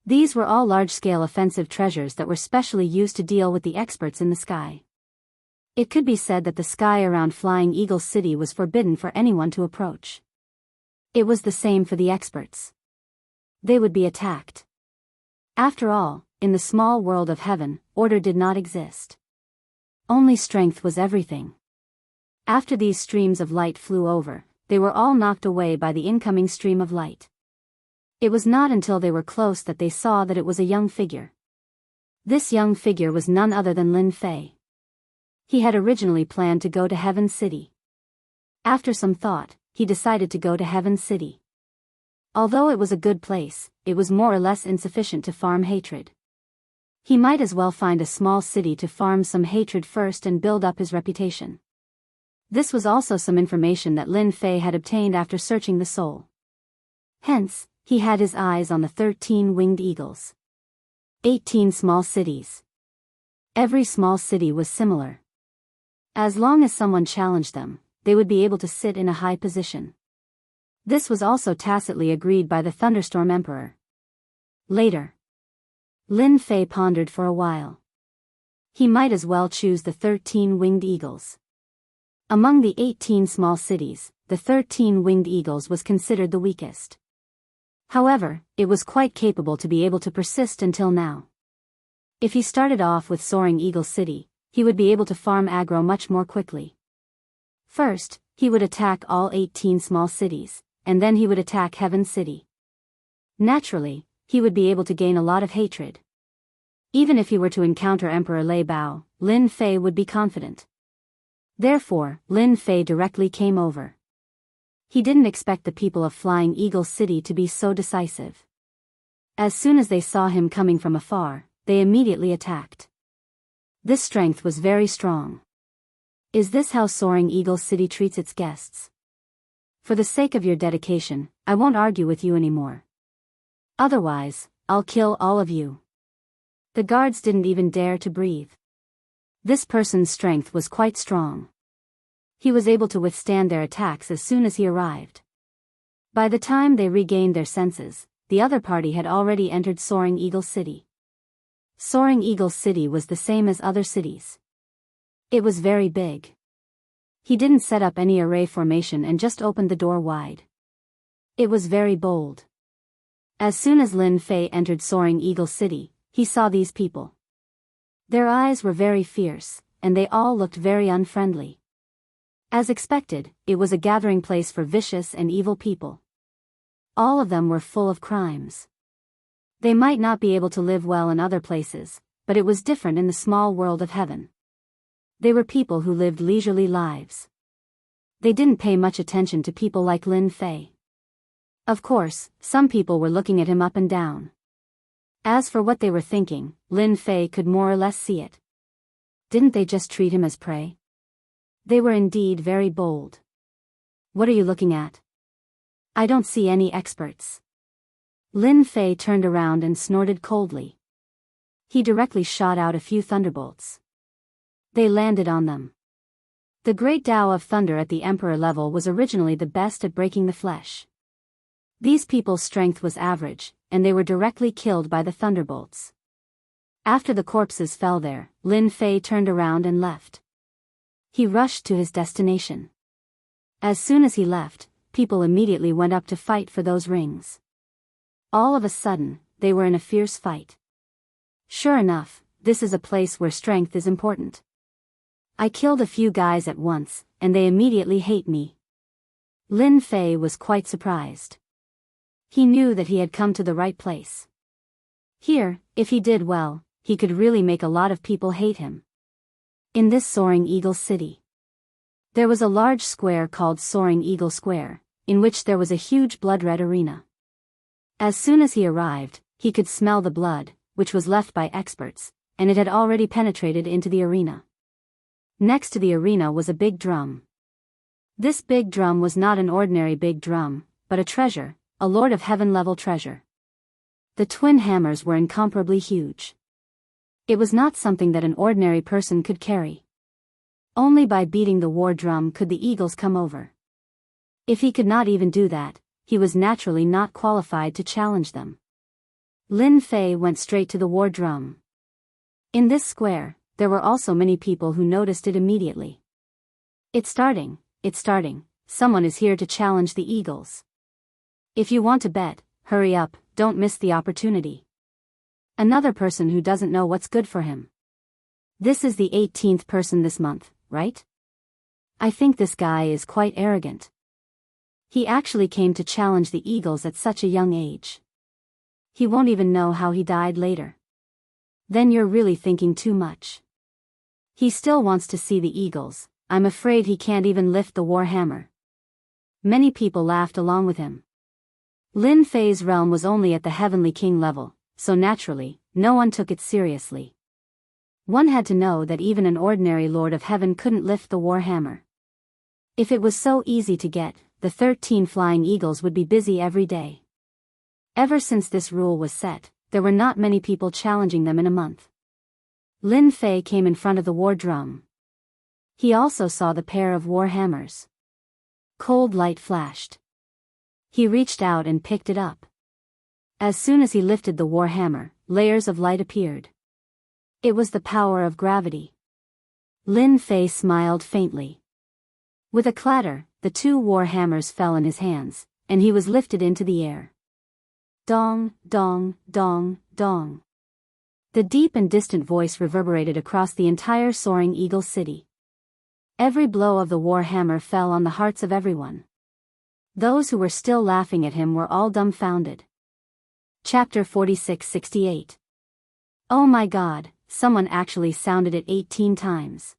These were all large-scale offensive treasures that were specially used to deal with the experts in the sky. It could be said that the sky around Flying Eagle City was forbidden for anyone to approach. It was the same for the experts. They would be attacked. After all, in the small world of heaven, order did not exist. Only strength was everything. After these streams of light flew over, they were all knocked away by the incoming stream of light. It was not until they were close that they saw that it was a young figure. This young figure was none other than Lin Fei. He had originally planned to go to Heaven City. After some thought, he decided to go to Heaven City. Although it was a good place, it was more or less insufficient to farm hatred. He might as well find a small city to farm some hatred first and build up his reputation. This was also some information that Lin Fei had obtained after searching the soul. Hence, he had his eyes on the 13 winged eagles. 18 small cities. Every small city was similar. As long as someone challenged them, they would be able to sit in a high position. This was also tacitly agreed by the Thunderstorm Emperor. Later, Lin Fei pondered for a while. He might as well choose the 13 winged eagles. Among the 18 small cities, the 13 winged eagles was considered the weakest. However, it was quite capable to be able to persist until now. If he started off with Soaring Eagle City, he would be able to farm aggro much more quickly. First, he would attack all 18 small cities, and then he would attack Heaven City. Naturally, he would be able to gain a lot of hatred. Even if he were to encounter Emperor Lei Bao, Lin Fei would be confident. Therefore, Lin Fei directly came over. He didn't expect the people of Flying Eagle City to be so decisive. As soon as they saw him coming from afar, they immediately attacked. This strength was very strong. Is this how Soaring Eagle City treats its guests? For the sake of your dedication, I won't argue with you anymore. Otherwise, I'll kill all of you. The guards didn't even dare to breathe. This person's strength was quite strong. He was able to withstand their attacks as soon as he arrived. By the time they regained their senses, the other party had already entered Soaring Eagle City. Soaring Eagle City was the same as other cities. It was very big. He didn't set up any array formation and just opened the door wide. It was very bold. As soon as Lin Fei entered Soaring Eagle City, he saw these people. Their eyes were very fierce, and they all looked very unfriendly. As expected, it was a gathering place for vicious and evil people. All of them were full of crimes. They might not be able to live well in other places, but it was different in the small world of heaven. They were people who lived leisurely lives. They didn't pay much attention to people like Lin Fei. Of course, some people were looking at him up and down. As for what they were thinking, Lin Fei could more or less see it. Didn't they just treat him as prey? They were indeed very bold. What are you looking at? I don't see any experts. Lin Fei turned around and snorted coldly. He directly shot out a few thunderbolts. They landed on them. The great Tao of thunder at the Emperor level was originally the best at breaking the flesh. These people's strength was average, and they were directly killed by the thunderbolts. After the corpses fell there, Lin Fei turned around and left. He rushed to his destination. As soon as he left, people immediately went up to fight for those rings. All of a sudden, they were in a fierce fight. Sure enough, this is a place where strength is important. I killed a few guys at once, and they immediately hate me. Lin Fei was quite surprised. He knew that he had come to the right place. Here, if he did well, he could really make a lot of people hate him. In this Soaring Eagle City, there was a large square called Soaring Eagle Square, in which there was a huge blood-red arena. As soon as he arrived, he could smell the blood, which was left by experts, and it had already penetrated into the arena. Next to the arena was a big drum. This big drum was not an ordinary big drum, but a treasure, a Lord of Heaven level treasure. The twin hammers were incomparably huge. It was not something that an ordinary person could carry. Only by beating the war drum could the eagles come over. If he could not even do that, he was naturally not qualified to challenge them. Lin Fei went straight to the war drum. In this square, there were also many people who noticed it immediately. It's starting, someone is here to challenge the eagles. If you want to bet, hurry up, don't miss the opportunity. Another person who doesn't know what's good for him. This is the 18th person this month, right? I think this guy is quite arrogant. He actually came to challenge the eagles at such a young age. He won't even know how he died later. Then you're really thinking too much. He still wants to see the eagles. I'm afraid he can't even lift the war hammer. Many people laughed along with him. Lin Fei's realm was only at the Heavenly King level, so naturally, no one took it seriously. One had to know that even an ordinary Lord of Heaven couldn't lift the war hammer. If it was so easy to get, the 13 flying eagles would be busy every day. Ever since this rule was set, there were not many people challenging them in a month. Lin Fei came in front of the war drum. He also saw the pair of war hammers. Cold light flashed. He reached out and picked it up. As soon as he lifted the war hammer, layers of light appeared. It was the power of gravity. Lin Fei smiled faintly. With a clatter, the two war hammers fell in his hands, and he was lifted into the air. Dong, dong, dong, dong. The deep and distant voice reverberated across the entire soaring eagle city. Every blow of the war hammer fell on the hearts of everyone. Those who were still laughing at him were all dumbfounded. Chapter 46-68. Oh my God, someone actually sounded it 18 times.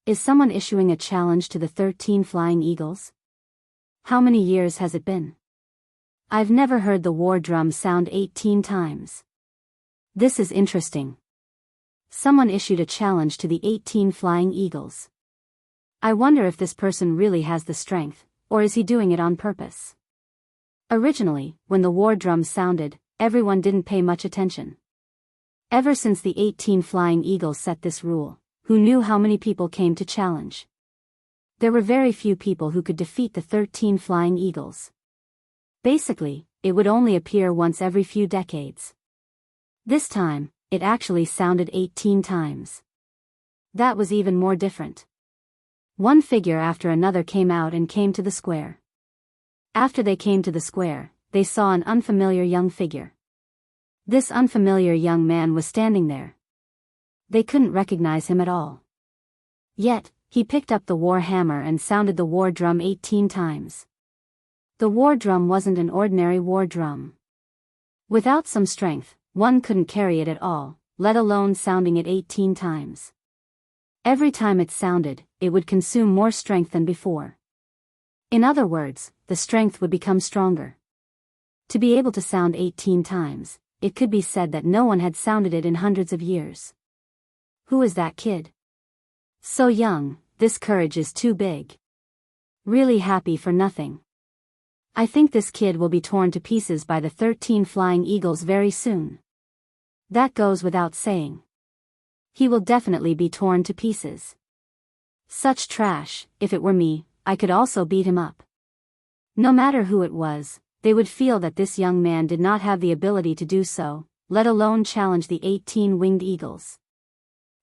Is someone issuing a challenge to the 13 flying eagles? How many years has it been? I've never heard the war drum sound 18 times. This is interesting. Someone issued a challenge to the 18 flying eagles. I wonder if this person really has the strength, or is he doing it on purpose? Originally, when the war drum sounded, everyone didn't pay much attention. Ever since the 18 flying eagles set this rule, who knew how many people came to challenge? There were very few people who could defeat the 13 flying eagles. Basically, it would only appear once every few decades. This time, it actually sounded 18 times. That was even more different. One figure after another came out and came to the square. After they came to the square, they saw an unfamiliar young figure. This unfamiliar young man was standing there. They couldn't recognize him at all. Yet, he picked up the war hammer and sounded the war drum 18 times. The war drum wasn't an ordinary war drum. Without some strength, one couldn't carry it at all, let alone sounding it 18 times. Every time it sounded, it would consume more strength than before. In other words, the strength would become stronger. To be able to sound 18 times, it could be said that no one had sounded it in hundreds of years. Who is that kid? So young, this courage is too big. Really happy for nothing. I think this kid will be torn to pieces by the 13 flying eagles very soon. That goes without saying. He will definitely be torn to pieces. Such trash, if it were me, I could also beat him up. No matter who it was, they would feel that this young man did not have the ability to do so, let alone challenge the 18 winged eagles.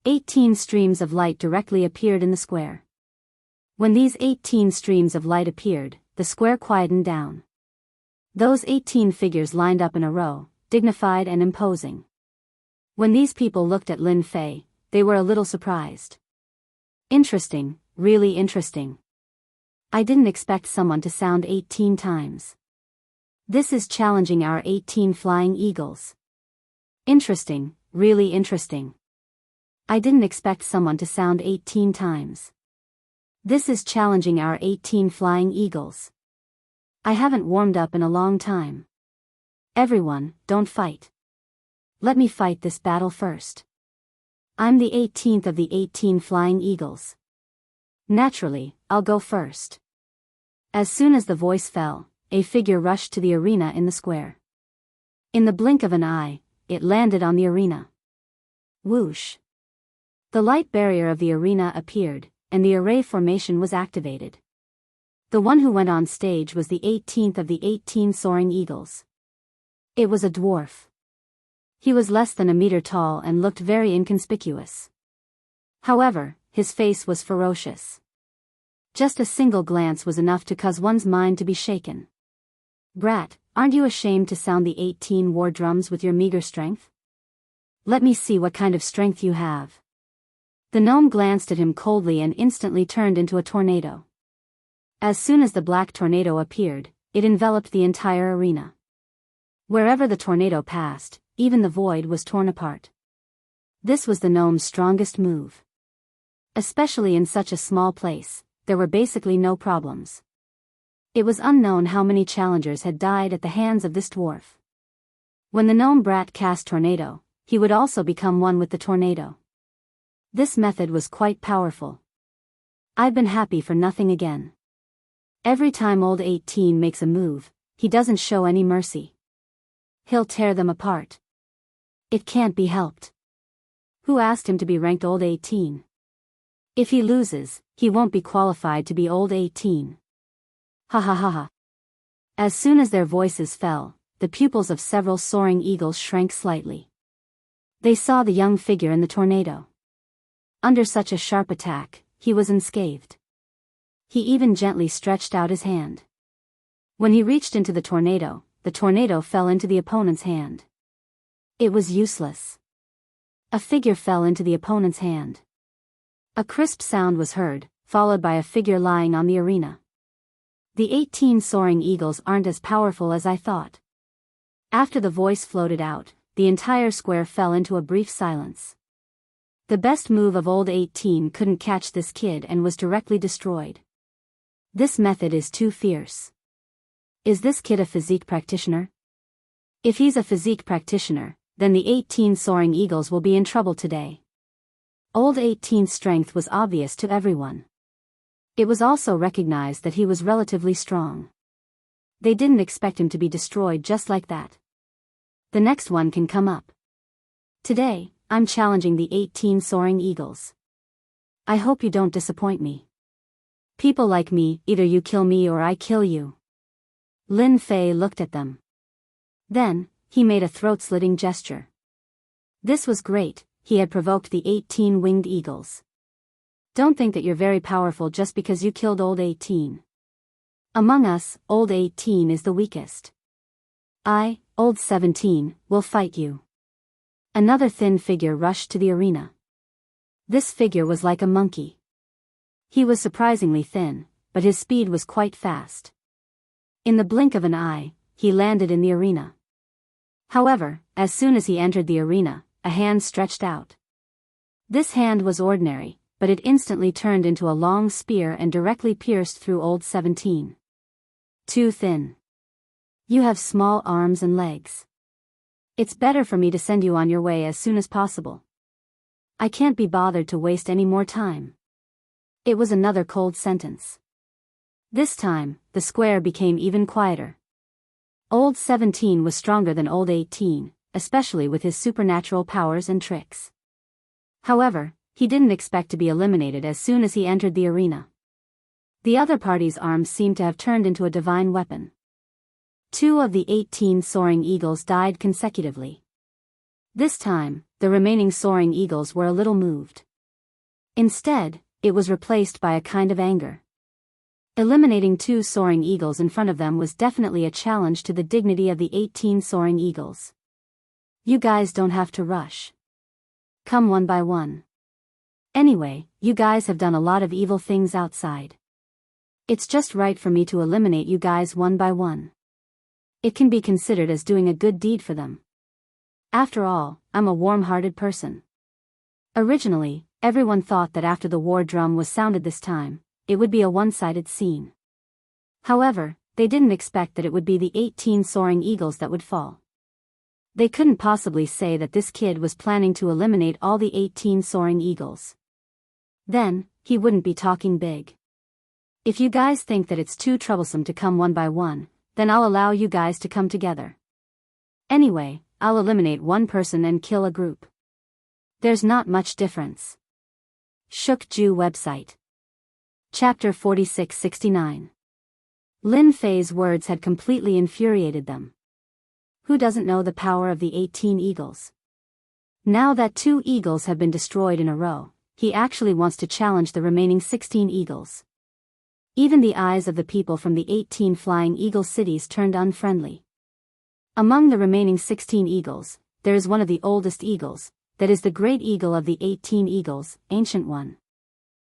18 streams of light directly appeared in the square. When these 18 streams of light appeared, the square quietened down. Those 18 figures lined up in a row, dignified and imposing. When these people looked at Lin Fei, they were a little surprised. Interesting, really interesting. I didn't expect someone to sound 18 times. This is challenging our 18 flying eagles. Interesting, really interesting. I didn't expect someone to sound 18 times. This is challenging our 18 flying eagles. I haven't warmed up in a long time. Everyone, don't fight. Let me fight this battle first. I'm the 18th of the 18 flying eagles. Naturally, I'll go first. As soon as the voice fell, a figure rushed to the arena in the square. In the blink of an eye, it landed on the arena. Whoosh! The light barrier of the arena appeared, and the array formation was activated. The one who went on stage was the 18th of the 18 soaring eagles. It was a dwarf. He was less than a meter tall and looked very inconspicuous. However, his face was ferocious. Just a single glance was enough to cause one's mind to be shaken. Brat, aren't you ashamed to sound the 18 war drums with your meager strength? Let me see what kind of strength you have. The gnome glanced at him coldly and instantly turned into a tornado. As soon as the black tornado appeared, it enveloped the entire arena. Wherever the tornado passed, even the void was torn apart. This was the gnome's strongest move. Especially in such a small place, there were basically no problems. It was unknown how many challengers had died at the hands of this dwarf. When the gnome brat cast tornado, he would also become one with the tornado. This method was quite powerful. I've been happy for nothing again. Every time old 18 makes a move, he doesn't show any mercy. He'll tear them apart. It can't be helped. Who asked him to be ranked old 18? If he loses, he won't be qualified to be old 18. Ha ha ha ha. As soon as their voices fell, the pupils of several soaring eagles shrank slightly. They saw the young figure in the tornado. Under such a sharp attack, he was unscathed. He even gently stretched out his hand. When he reached into the tornado, the tornado fell into the opponent's hand. It was useless. A figure fell into the opponent's hand. A crisp sound was heard, followed by a figure lying on the arena. The 18 soaring eagles aren't as powerful as I thought. After the voice floated out, the entire square fell into a brief silence. The best move of old 18 couldn't catch this kid and was directly destroyed. This method is too fierce. Is this kid a physique practitioner? If he's a physique practitioner, then the 18 soaring eagles will be in trouble today. Old 18's strength was obvious to everyone. It was also recognized that he was relatively strong. They didn't expect him to be destroyed just like that. The next one can come up. Today, I'm challenging the 18 soaring eagles. I hope you don't disappoint me. People like me, either you kill me or I kill you. Lin Fei looked at them. Then, he made a throat-slitting gesture. This was great, he had provoked the 18 winged eagles. Don't think that you're very powerful just because you killed old 18. Among us, old 18 is the weakest. I, old 17, will fight you. Another thin figure rushed to the arena. This figure was like a monkey. He was surprisingly thin, but his speed was quite fast. In the blink of an eye, he landed in the arena. However, as soon as he entered the arena, a hand stretched out. This hand was ordinary, but it instantly turned into a long spear and directly pierced through old 17. Too thin. You have small arms and legs. It's better for me to send you on your way as soon as possible. I can't be bothered to waste any more time. It was another cold sentence. This time, the square became even quieter. Old 17 was stronger than old 18, especially with his supernatural powers and tricks. However, he didn't expect to be eliminated as soon as he entered the arena. The other party's arms seemed to have turned into a divine weapon. 2 of the 18 soaring eagles died consecutively. This time, the remaining soaring eagles were a little moved. Instead, it was replaced by a kind of anger. Eliminating 2 soaring eagles in front of them was definitely a challenge to the dignity of the 18 soaring eagles. You guys don't have to rush. Come one by one. Anyway, you guys have done a lot of evil things outside. It's just right for me to eliminate you guys one by one. It can be considered as doing a good deed for them. After all, I'm a warm-hearted person. Originally, everyone thought that after the war drum was sounded this time, it would be a one-sided scene. However, they didn't expect that it would be the 18 soaring eagles that would fall. They couldn't possibly say that this kid was planning to eliminate all the 18 soaring eagles. Then, he wouldn't be talking big. If you guys think that it's too troublesome to come one by one, then I'll allow you guys to come together. Anyway, I'll eliminate one person and kill a group. There's not much difference. Shukju website. Chapter 4669. Lin Fei's words had completely infuriated them. Who doesn't know the power of the 18 eagles? Now that 2 eagles have been destroyed in a row, he actually wants to challenge the remaining 16 eagles. Even the eyes of the people from the 18 flying eagle cities turned unfriendly. Among the remaining 16 eagles, there is one of the oldest eagles, that is the great eagle of the 18 eagles, Ancient One.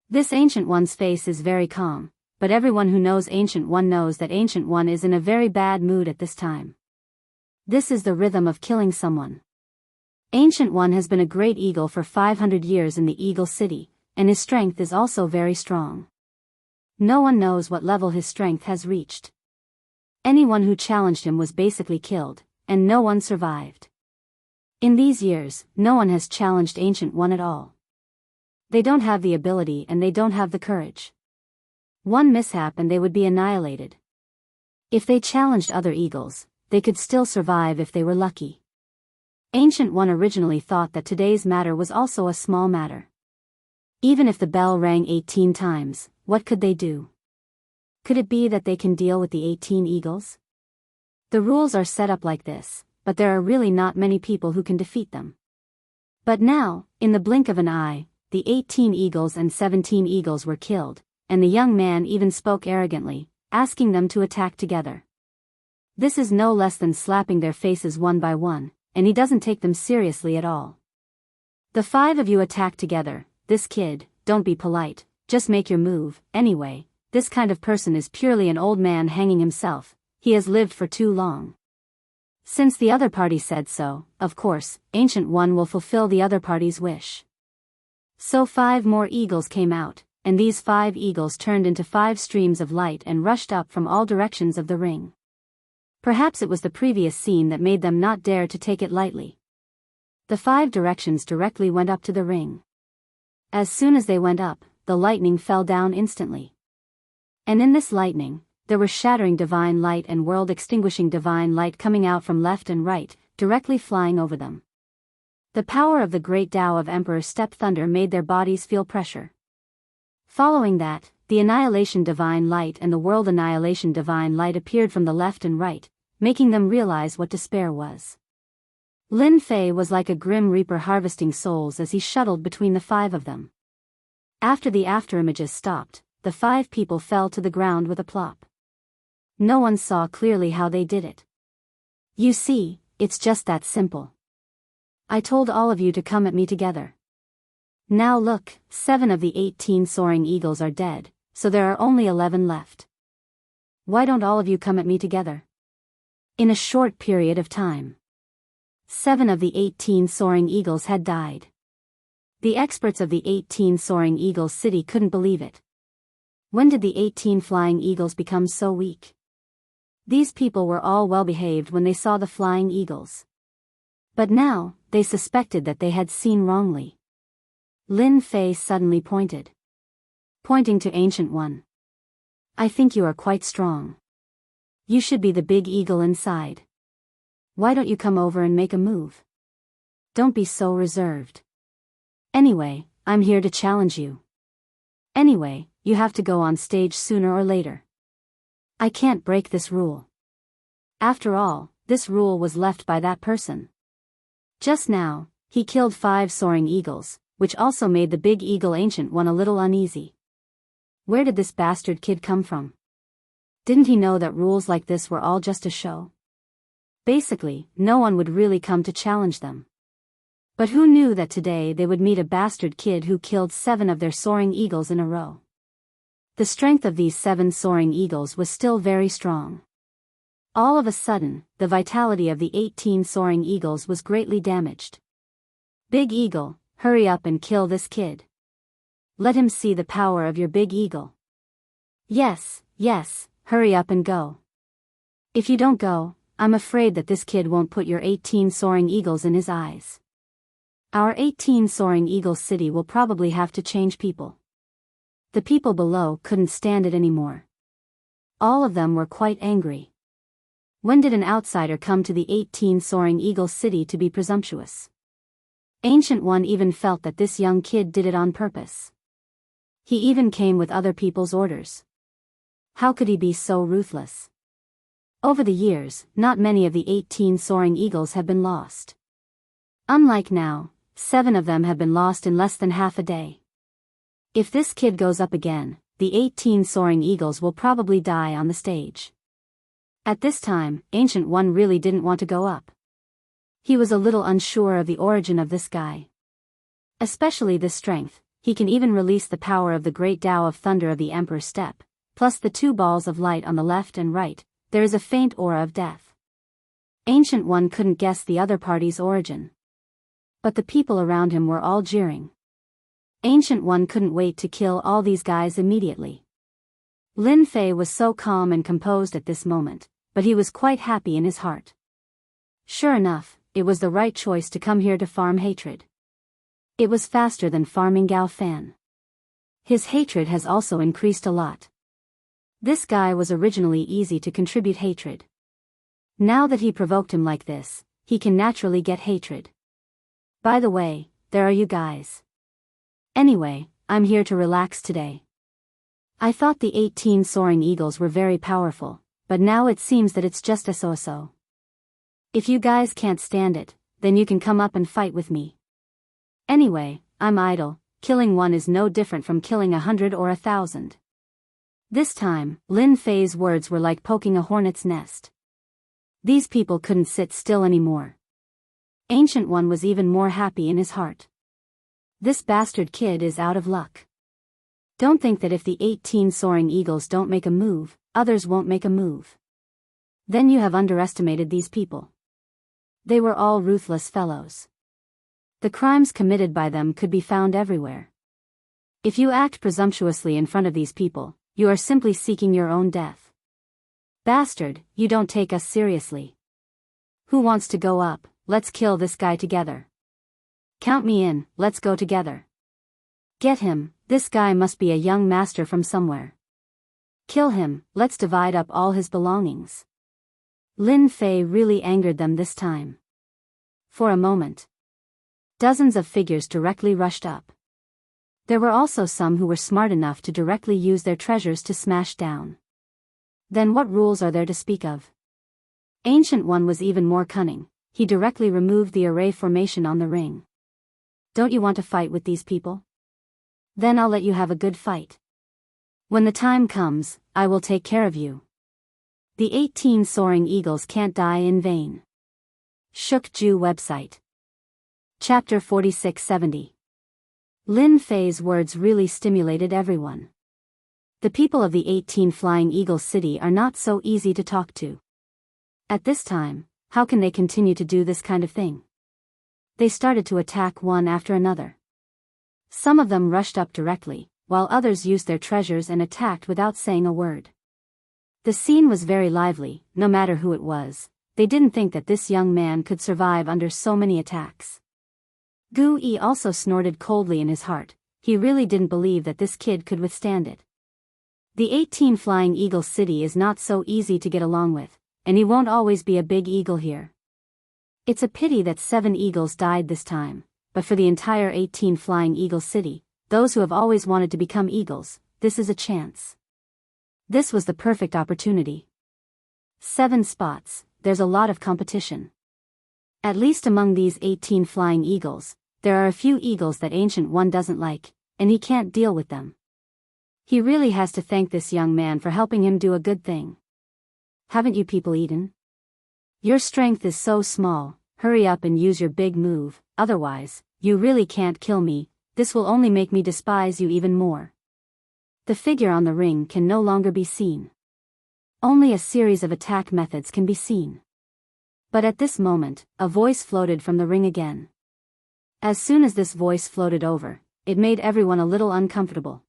This Ancient One's face is very calm, but everyone who knows Ancient One knows that Ancient One is in a very bad mood at this time. This is the rhythm of killing someone. Ancient One has been a great eagle for 500 years in the Eagle City, and his strength is also very strong. No one knows what level his strength has reached. Anyone who challenged him was basically killed, and no one survived. In these years, no one has challenged Ancient One at all. They don't have the ability and they don't have the courage. One mishap and they would be annihilated. If they challenged other eagles, they could still survive if they were lucky. Ancient One originally thought that today's matter was also a small matter. Even if the bell rang 18 times, what could they do? Could it be that they can deal with the 18 eagles? The rules are set up like this, but there are really not many people who can defeat them. But now, in the blink of an eye, the 18 eagles and 17 eagles were killed, and the young man even spoke arrogantly, asking them to attack together. This is no less than slapping their faces one by one, and he doesn't take them seriously at all. The 5 of you attack together. This kid, don't be polite, just make your move. Anyway, this kind of person is purely an old man hanging himself. He has lived for too long. Since the other party said so, of course, Ancient One will fulfill the other party's wish. So 5 more eagles came out, and these 5 eagles turned into 5 streams of light and rushed up from all directions of the ring. Perhaps it was the previous scene that made them not dare to take it lightly. The 5 directions directly went up to the ring. As soon as they went up, the lightning fell down instantly. And in this lightning, there was shattering divine light and world-extinguishing divine light coming out from left and right, directly flying over them. The power of the great Tao of Emperor Step Thunder made their bodies feel pressure. Following that, the Annihilation Divine Light and the World Annihilation Divine Light appeared from the left and right, making them realize what despair was. Lin Fei was like a grim reaper harvesting souls as he shuttled between the 5 of them. After the afterimages stopped, the 5 people fell to the ground with a plop. No one saw clearly how they did it. You see, it's just that simple. I told all of you to come at me together. Now look, 7 of the 18 soaring eagles are dead, so there are only 11 left. Why don't all of you come at me together? In a short period of time, 7 of the 18 soaring eagles had died. The experts of the 18 soaring eagles city couldn't believe it. When did the 18 flying eagles become so weak? These people were all well behaved when they saw the flying eagles. But now, they suspected that they had seen wrongly. Lin Fei suddenly pointing to Ancient One. I think you are quite strong. You should be the big eagle inside. Why don't you come over and make a move? Don't be so reserved. Anyway, I'm here to challenge you. Anyway, you have to go on stage sooner or later. I can't break this rule. After all, this rule was left by that person. Just now, he killed 5 soaring eagles, which also made the big eagle Ancient One a little uneasy. Where did this bastard kid come from? Didn't he know that rules like this were all just a show? Basically, no one would really come to challenge them. But who knew that today they would meet a bastard kid who killed 7 of their soaring eagles in a row? The strength of these 7 soaring eagles was still very strong. All of a sudden, the vitality of the 18 soaring eagles was greatly damaged. Big Eagle, hurry up and kill this kid. Let him see the power of your big eagle. Yes, hurry up and go. If you don't go, I'm afraid that this kid won't put your 18 soaring eagles in his eyes. Our 18 soaring eagle city will probably have to change people. The people below couldn't stand it anymore. All of them were quite angry. When did an outsider come to the 18 soaring eagle city to be presumptuous? Ancient One even felt that this young kid did it on purpose. He even came with other people's orders. How could he be so ruthless? Over the years, not many of the 18 soaring eagles have been lost. Unlike now, 7 of them have been lost in less than half a day. If this kid goes up again, the 18 soaring eagles will probably die on the stage. At this time, Ancient One really didn't want to go up. He was a little unsure of the origin of this guy. Especially this strength, he can even release the power of the great Tao of Thunder of the Emperor Step, plus the 2 balls of light on the left and right, there is a faint aura of death. Ancient One couldn't guess the other party's origin. But the people around him were all jeering. Ancient One couldn't wait to kill all these guys immediately. Lin Fei was so calm and composed at this moment, but he was quite happy in his heart. Sure enough, it was the right choice to come here to farm hatred. It was faster than farming Gao Fan. His hatred has also increased a lot. This guy was originally easy to contribute hatred. Now that he provoked him like this, he can naturally get hatred. By the way, there are you guys. Anyway, I'm here to relax today. I thought the 18 soaring eagles were very powerful, but now it seems that it's just a so-so. If you guys can't stand it, then you can come up and fight with me. Anyway, I'm idle, killing one is no different from killing 100 or 1,000. This time, Lin Fei's words were like poking a hornet's nest. These people couldn't sit still anymore. Ancient One was even more happy in his heart. This bastard kid is out of luck. Don't think that if the 18 soaring eagles don't make a move, others won't make a move. Then you have underestimated these people. They were all ruthless fellows. The crimes committed by them could be found everywhere. If you act presumptuously in front of these people, you are simply seeking your own death. Bastard, you don't take us seriously. Who wants to go up? Let's kill this guy together. Count me in, let's go together. Get him, this guy must be a young master from somewhere. Kill him, let's divide up all his belongings. Lin Fei really angered them this time. For a moment, dozens of figures directly rushed up. There were also some who were smart enough to directly use their treasures to smash down. Then what rules are there to speak of? Ancient One was even more cunning. He directly removed the array formation on the ring. Don't you want to fight with these people? Then I'll let you have a good fight. When the time comes, I will take care of you. The 18 soaring eagles can't die in vain. Shukju website. Chapter 4670. Lin Fei's words really stimulated everyone. The people of the 18 Flying Eagle City are not so easy to talk to. At this time, how can they continue to do this kind of thing? They started to attack one after another. Some of them rushed up directly, while others used their treasures and attacked without saying a word. The scene was very lively, no matter who it was. They didn't think that this young man could survive under so many attacks. Gu Yi also snorted coldly in his heart. He really didn't believe that this kid could withstand it. The 18 Flying Eagle City is not so easy to get along with, and he won't always be a big eagle here. It's a pity that 7 eagles died this time, but for the entire 18 Flying Eagle City, those who have always wanted to become eagles, this is a chance. This was the perfect opportunity. 7 spots, there's a lot of competition. At least among these 18 flying eagles, there are a few eagles that Ancient One doesn't like, and he can't deal with them. He really has to thank this young man for helping him do a good thing. Haven't you people eaten? Your strength is so small, hurry up and use your big move, otherwise, you really can't kill me, this will only make me despise you even more. The figure on the ring can no longer be seen. Only a series of attack methods can be seen. But at this moment, a voice floated from the ring again. As soon as this voice floated over, it made everyone a little uncomfortable.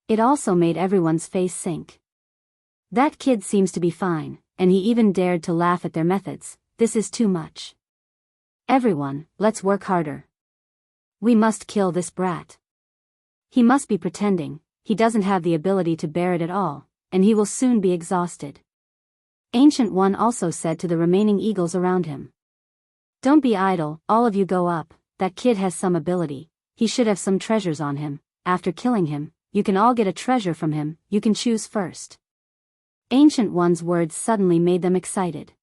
It also made everyone's face sink. That kid seems to be fine, and he even dared to laugh at their methods. This is too much. Everyone, let's work harder. We must kill this brat. He must be pretending, he doesn't have the ability to bear it at all, and he will soon be exhausted. Ancient One also said to the remaining eagles around him. Don't be idle, all of you go up, that kid has some ability, he should have some treasures on him, after killing him, you can all get a treasure from him, you can choose first. Ancient One's words suddenly made them excited.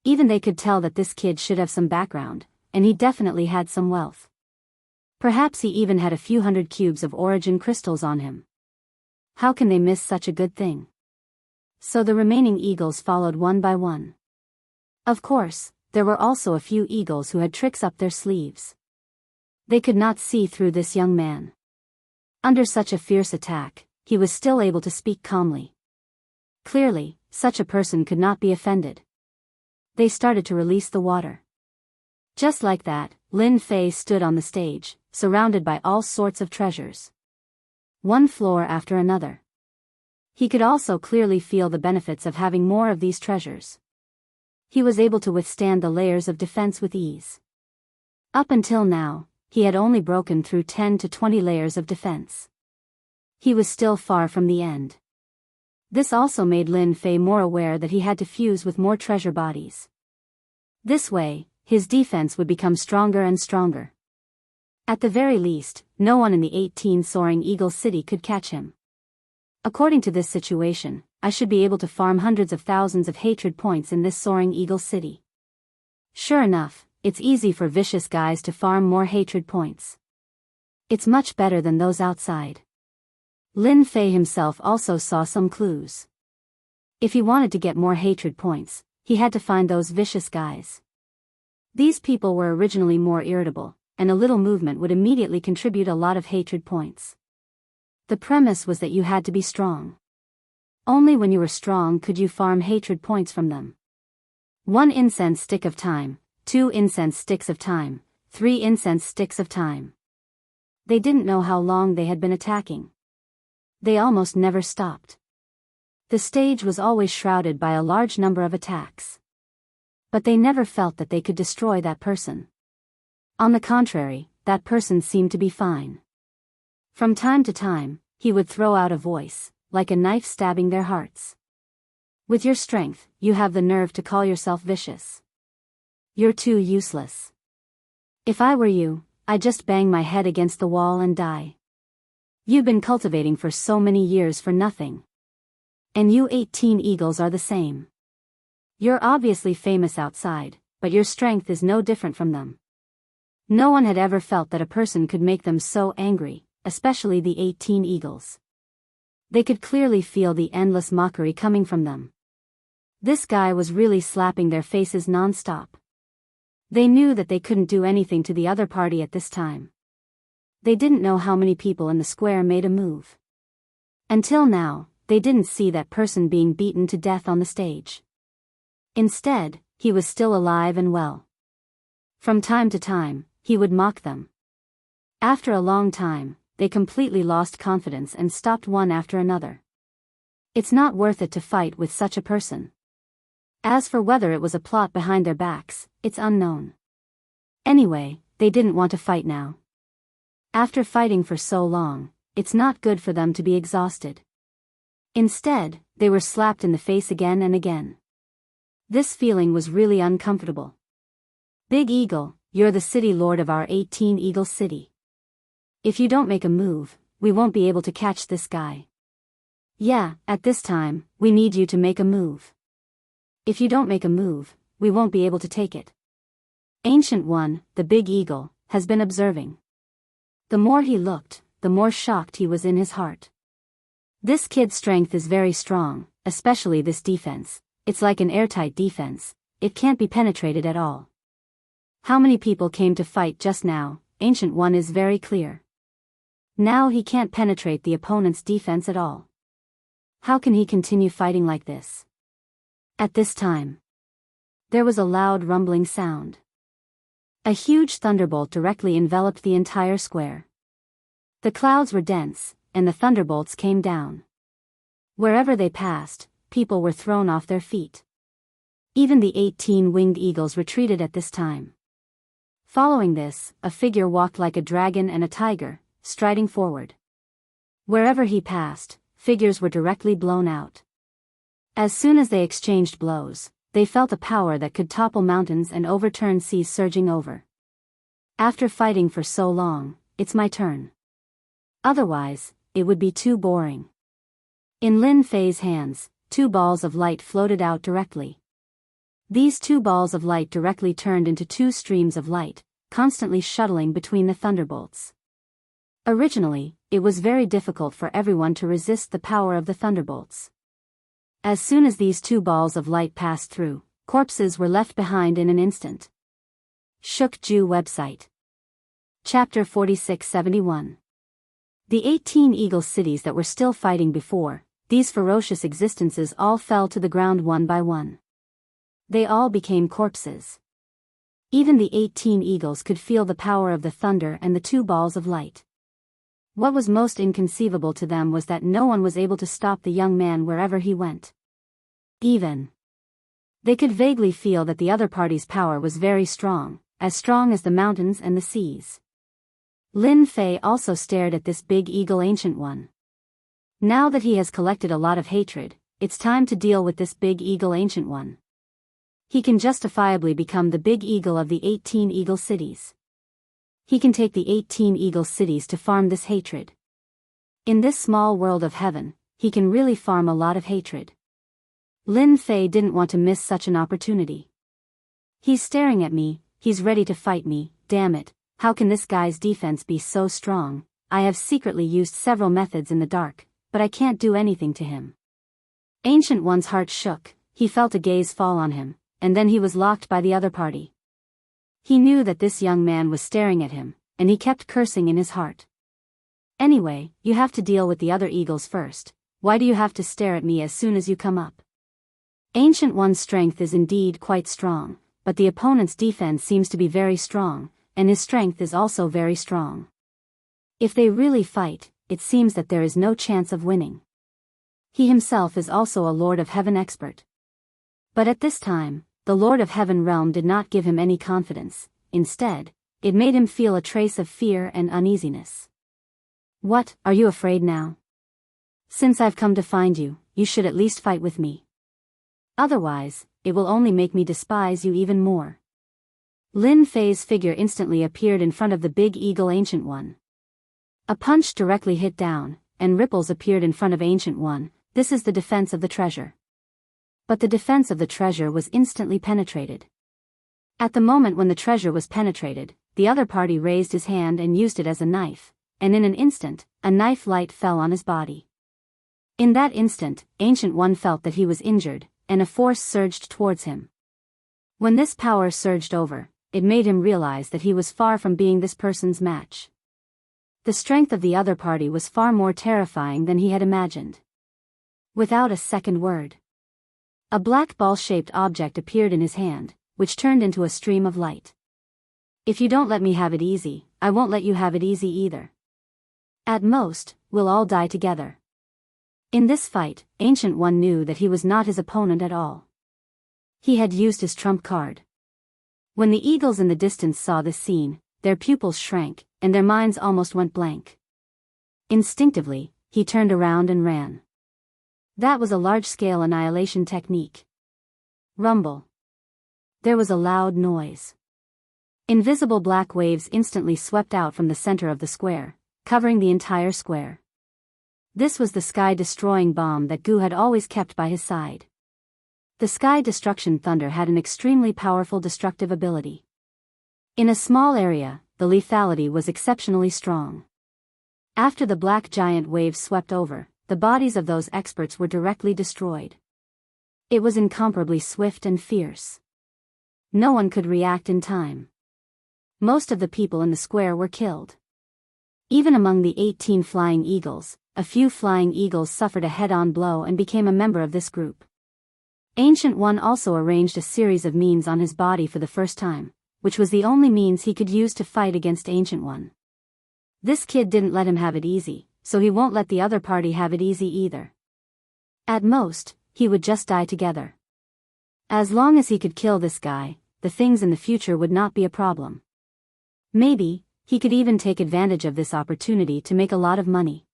Even they could tell that this kid should have some background, and he definitely had some wealth. Perhaps he even had a few hundred cubes of origin crystals on him. How can they miss such a good thing? So the remaining eagles followed one by one. Of course, there were also a few eagles who had tricks up their sleeves. They could not see through this young man. Under such a fierce attack, he was still able to speak calmly. Clearly, such a person could not be offended. They started to release the water. Just like that, Lin Fei stood on the stage, surrounded by all sorts of treasures. One floor after another. He could also clearly feel the benefits of having more of these treasures. He was able to withstand the layers of defense with ease. Up until now, he had only broken through 10 to 20 layers of defense. He was still far from the end. This also made Lin Fei more aware that he had to fuse with more treasure bodies. This way, his defense would become stronger and stronger. At the very least, no one in the 18 Soaring Eagle City could catch him. According to this situation, I should be able to farm hundreds of thousands of hatred points in this Soaring Eagle City. Sure enough, it's easy for vicious guys to farm more hatred points. It's much better than those outside. Lin Fei himself also saw some clues. If he wanted to get more hatred points, he had to find those vicious guys. These people were originally more irritable, and a little movement would immediately contribute a lot of hatred points. The premise was that you had to be strong. Only when you were strong could you farm hatred points from them. 1 incense stick of time, 2 incense sticks of time, 3 incense sticks of time. They didn't know how long they had been attacking. They almost never stopped. The stage was always shrouded by a large number of attacks. But they never felt that they could destroy that person. On the contrary, that person seemed to be fine. From time to time, he would throw out a voice, like a knife stabbing their hearts. With your strength, you have the nerve to call yourself vicious. You're too useless. If I were you, I'd just bang my head against the wall and die. You've been cultivating for so many years for nothing. And you 18 eagles are the same. You're obviously famous outside, but your strength is no different from them. No one had ever felt that a person could make them so angry, especially the 18 eagles. They could clearly feel the endless mockery coming from them. This guy was really slapping their faces non-stop. They knew that they couldn't do anything to the other party at this time. They didn't know how many people in the square made a move. Until now, they didn't see that person being beaten to death on the stage. Instead, he was still alive and well. From time to time, he would mock them. After a long time, they completely lost confidence and stopped one after another. It's not worth it to fight with such a person. As for whether it was a plot behind their backs, it's unknown. Anyway, they didn't want to fight now. After fighting for so long, it's not good for them to be exhausted. Instead, they were slapped in the face again and again. This feeling was really uncomfortable. Big Eagle, you're the city lord of our 18 Eagle City. If you don't make a move, we won't be able to catch this guy. Yeah, at this time, we need you to make a move. If you don't make a move, we won't be able to take it. Ancient One, the Big Eagle, has been observing. The more he looked, the more shocked he was in his heart. This kid's strength is very strong, especially this defense. It's like an airtight defense, it can't be penetrated at all. How many people came to fight just now? Ancient One is very clear. Now he can't penetrate the opponent's defense at all. How can he continue fighting like this? At this time, there was a loud rumbling sound. A huge thunderbolt directly enveloped the entire square. The clouds were dense, and the thunderbolts came down. Wherever they passed, people were thrown off their feet. Even the 18 winged eagles retreated at this time. Following this, a figure walked like a dragon and a tiger, striding forward. Wherever he passed, figures were directly blown out. As soon as they exchanged blows, they felt a power that could topple mountains and overturn seas surging over. After fighting for so long, it's my turn. Otherwise, it would be too boring. In Lin Fei's hands, 2 balls of light floated out directly. These 2 balls of light directly turned into 2 streams of light, constantly shuttling between the thunderbolts. Originally, it was very difficult for everyone to resist the power of the thunderbolts. As soon as these 2 balls of light passed through, corpses were left behind in an instant. Shook Ju website. Chapter 4671. The 18 Eagle cities that were still fighting before, these ferocious existences all fell to the ground one by one. They all became corpses. Even the 18 eagles could feel the power of the thunder and the 2 balls of light. What was most inconceivable to them was that no one was able to stop the young man wherever he went. They could vaguely feel that the other party's power was very strong as the mountains and the seas. Lin Fei also stared at this Big Eagle Ancient One. Now that he has collected a lot of hatred, it's time to deal with this Big Eagle Ancient One. He can justifiably become the Big Eagle of the 18 Eagle cities. He can take the 18 Eagle cities to farm this hatred. In this small world of heaven, he can really farm a lot of hatred. Lin Fei didn't want to miss such an opportunity. He's staring at me, he's ready to fight me, damn it, how can this guy's defense be so strong? I have secretly used several methods in the dark, but I can't do anything to him. Ancient One's heart shook, he felt a gaze fall on him, and then he was locked by the other party. He knew that this young man was staring at him, and he kept cursing in his heart. Anyway, you have to deal with the other eagles first. Why do you have to stare at me as soon as you come up? Ancient One's strength is indeed quite strong, but the opponent's defense seems to be very strong, and his strength is also very strong. If they really fight, it seems that there is no chance of winning. He himself is also a Lord of Heaven expert. But at this time, the Lord of Heaven realm did not give him any confidence. Instead, it made him feel a trace of fear and uneasiness. What, are you afraid now? Since I've come to find you, you should at least fight with me. Otherwise, it will only make me despise you even more. Lin Fei's figure instantly appeared in front of the big eagle Ancient One. A punch directly hit down, and ripples appeared in front of Ancient One. This is the defense of the treasure. But the defense of the treasure was instantly penetrated. At the moment when the treasure was penetrated, the other party raised his hand and used it as a knife, and in an instant, a knife light fell on his body. In that instant, Ancient One felt that he was injured, and a force surged towards him. When this power surged over, it made him realize that he was far from being this person's match. The strength of the other party was far more terrifying than he had imagined. Without a second word, a black ball-shaped object appeared in his hand, which turned into a stream of light. If you don't let me have it easy, I won't let you have it easy either. At most, we'll all die together. In this fight, Ancient One knew that he was not his opponent at all. He had used his trump card. When the eagles in the distance saw this scene, their pupils shrank, and their minds almost went blank. Instinctively, he turned around and ran. That was a large-scale annihilation technique. Rumble. There was a loud noise. Invisible black waves instantly swept out from the center of the square, covering the entire square. This was the sky-destroying bomb that Gu had always kept by his side. The sky destruction thunder had an extremely powerful destructive ability. In a small area, the lethality was exceptionally strong. After the black giant waves swept over, the bodies of those experts were directly destroyed. It was incomparably swift and fierce. No one could react in time. Most of the people in the square were killed. Even among the 18 flying eagles, a few flying eagles suffered a head-on blow and became a member of this group. Ancient One also arranged a series of means on his body for the first time, which was the only means he could use to fight against Ancient One. This kid didn't let him have it easy, so he won't let the other party have it easy either. At most, he would just die together. As long as he could kill this guy, the things in the future would not be a problem. Maybe, he could even take advantage of this opportunity to make a lot of money.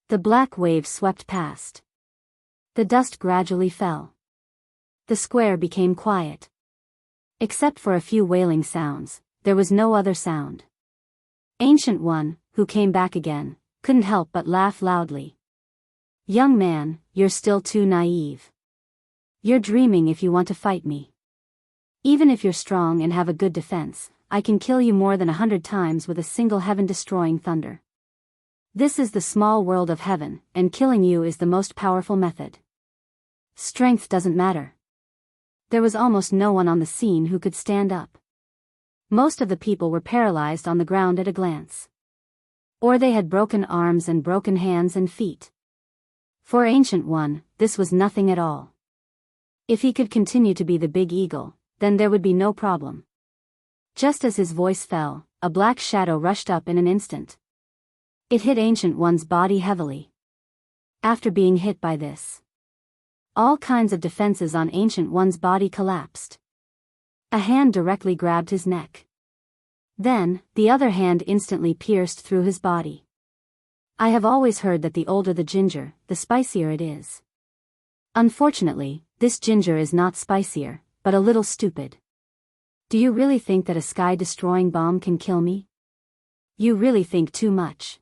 The black wave swept past. The dust gradually fell. The square became quiet. Except for a few wailing sounds, there was no other sound. Ancient One, who came back again, couldn't help but laugh loudly. Young man, you're still too naive. You're dreaming if you want to fight me. Even if you're strong and have a good defense, I can kill you more than 100 times with a single heaven-destroying thunder. This is the small world of heaven, and killing you is the most powerful method. Strength doesn't matter. There was almost no one on the scene who could stand up. Most of the people were paralyzed on the ground at a glance. Or they had broken arms and broken hands and feet. For Ancient One, this was nothing at all. If he could continue to be the big eagle, then there would be no problem. Just as his voice fell, a black shadow rushed up in an instant. It hit Ancient One's body heavily. After being hit by this, all kinds of defenses on Ancient One's body collapsed. A hand directly grabbed his neck. Then, the other hand instantly pierced through his body. I have always heard that the older the ginger, the spicier it is. Unfortunately, this ginger is not spicier, but a little stupid. Do you really think that a sky-destroying bomb can kill me? You really think too much.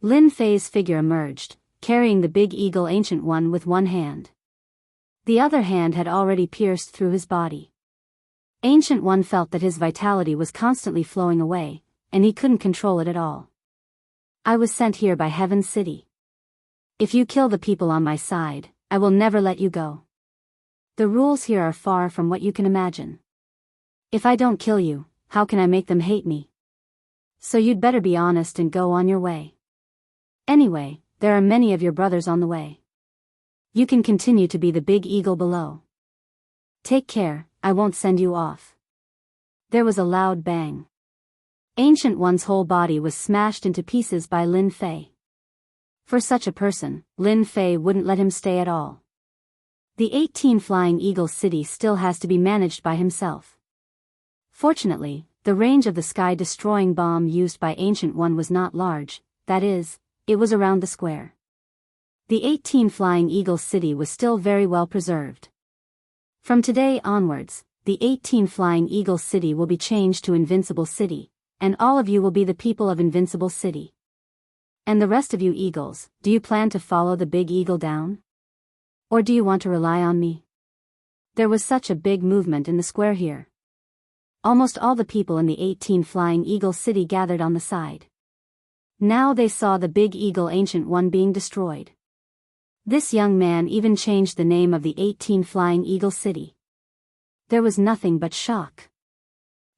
Lin Fei's figure emerged, carrying the big eagle Ancient One with one hand. The other hand had already pierced through his body. Ancient One felt that his vitality was constantly flowing away, and he couldn't control it at all. I was sent here by Heaven City. If you kill the people on my side, I will never let you go. The rules here are far from what you can imagine. If I don't kill you, how can I make them hate me? So you'd better be honest and go on your way. Anyway, there are many of your brothers on the way. You can continue to be the big eagle below. Take care, I won't send you off. There was a loud bang. Ancient One's whole body was smashed into pieces by Lin Fei. For such a person, Lin Fei wouldn't let him stay at all. The 18 Flying Eagle City still has to be managed by himself. Fortunately, the range of the sky-destroying bomb used by Ancient One was not large, that is, it was around the square. The 18 Flying Eagle City was still very well preserved. From today onwards, the 18 Flying Eagle City will be changed to Invincible City, and all of you will be the people of Invincible City. And the rest of you eagles, do you plan to follow the big eagle down? Or do you want to rely on me? There was such a big movement in the square here. Almost all the people in the 18 Flying Eagle City gathered on the side. Now they saw the big eagle Ancient One being destroyed. This young man even changed the name of the 18 Flying Eagle City. There was nothing but shock.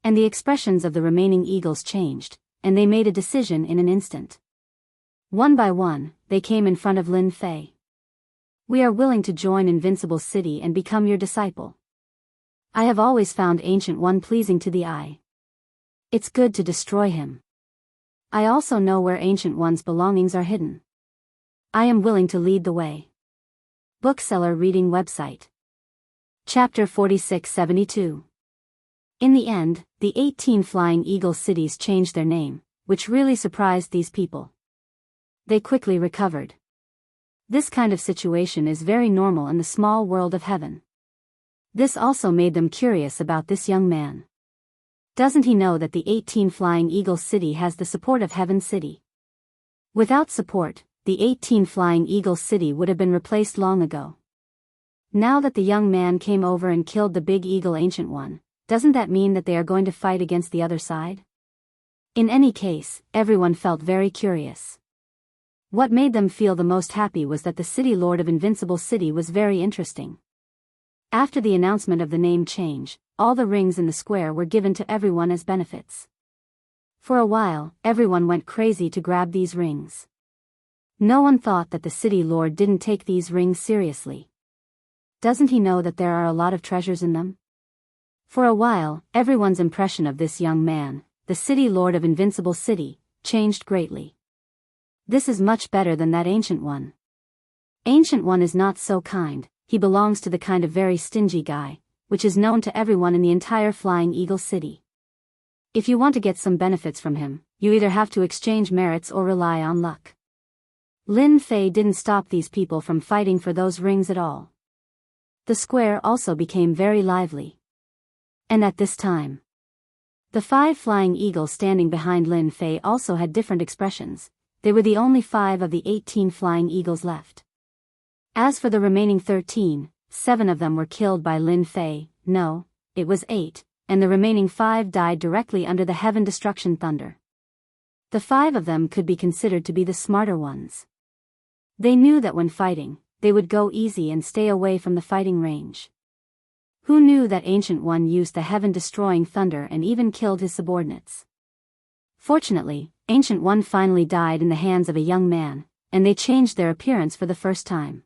And the expressions of the remaining eagles changed, and they made a decision in an instant. One by one, they came in front of Lin Fei. We are willing to join Invincible City and become your disciple. I have always found Ancient One pleasing to the eye. It's good to destroy him. I also know where Ancient One's belongings are hidden. I am willing to lead the way. Bookseller Reading Website. Chapter 4672. In the end, the 18 Flying Eagle Cities changed their name, which really surprised these people. They quickly recovered. This kind of situation is very normal in the small world of heaven. This also made them curious about this young man. Doesn't he know that the 18 Flying Eagle City has the support of Heaven City? Without support, the 18 Flying Eagle City would have been replaced long ago. Now that the young man came over and killed the big eagle Ancient One, doesn't that mean that they are going to fight against the other side? In any case, everyone felt very curious. What made them feel the most happy was that the City Lord of Invincible City was very interesting. After the announcement of the name change, all the rings in the square were given to everyone as benefits. For a while, everyone went crazy to grab these rings. No one thought that the City Lord didn't take these rings seriously. Doesn't he know that there are a lot of treasures in them? For a while, everyone's impression of this young man, the City Lord of Invincible City, changed greatly. This is much better than that Ancient One. Ancient One is not so kind, he belongs to the kind of very stingy guy, which is known to everyone in the entire Flying Eagle City. If you want to get some benefits from him, you either have to exchange merits or rely on luck. Lin Fei didn't stop these people from fighting for those rings at all. The square also became very lively. And at this time, the 5 Flying Eagles standing behind Lin Fei also had different expressions. They were the only 5 of the 18 Flying Eagles left. As for the remaining 13, 7 of them were killed by Lin Fei, no, it was 8, and the remaining 5 died directly under the Heaven Destruction Thunder. The 5 of them could be considered to be the smarter ones. They knew that when fighting, they would go easy and stay away from the fighting range. Who knew that Ancient One used the heaven-destroying thunder and even killed his subordinates? Fortunately, Ancient One finally died in the hands of a young man, and they changed their appearance for the first time.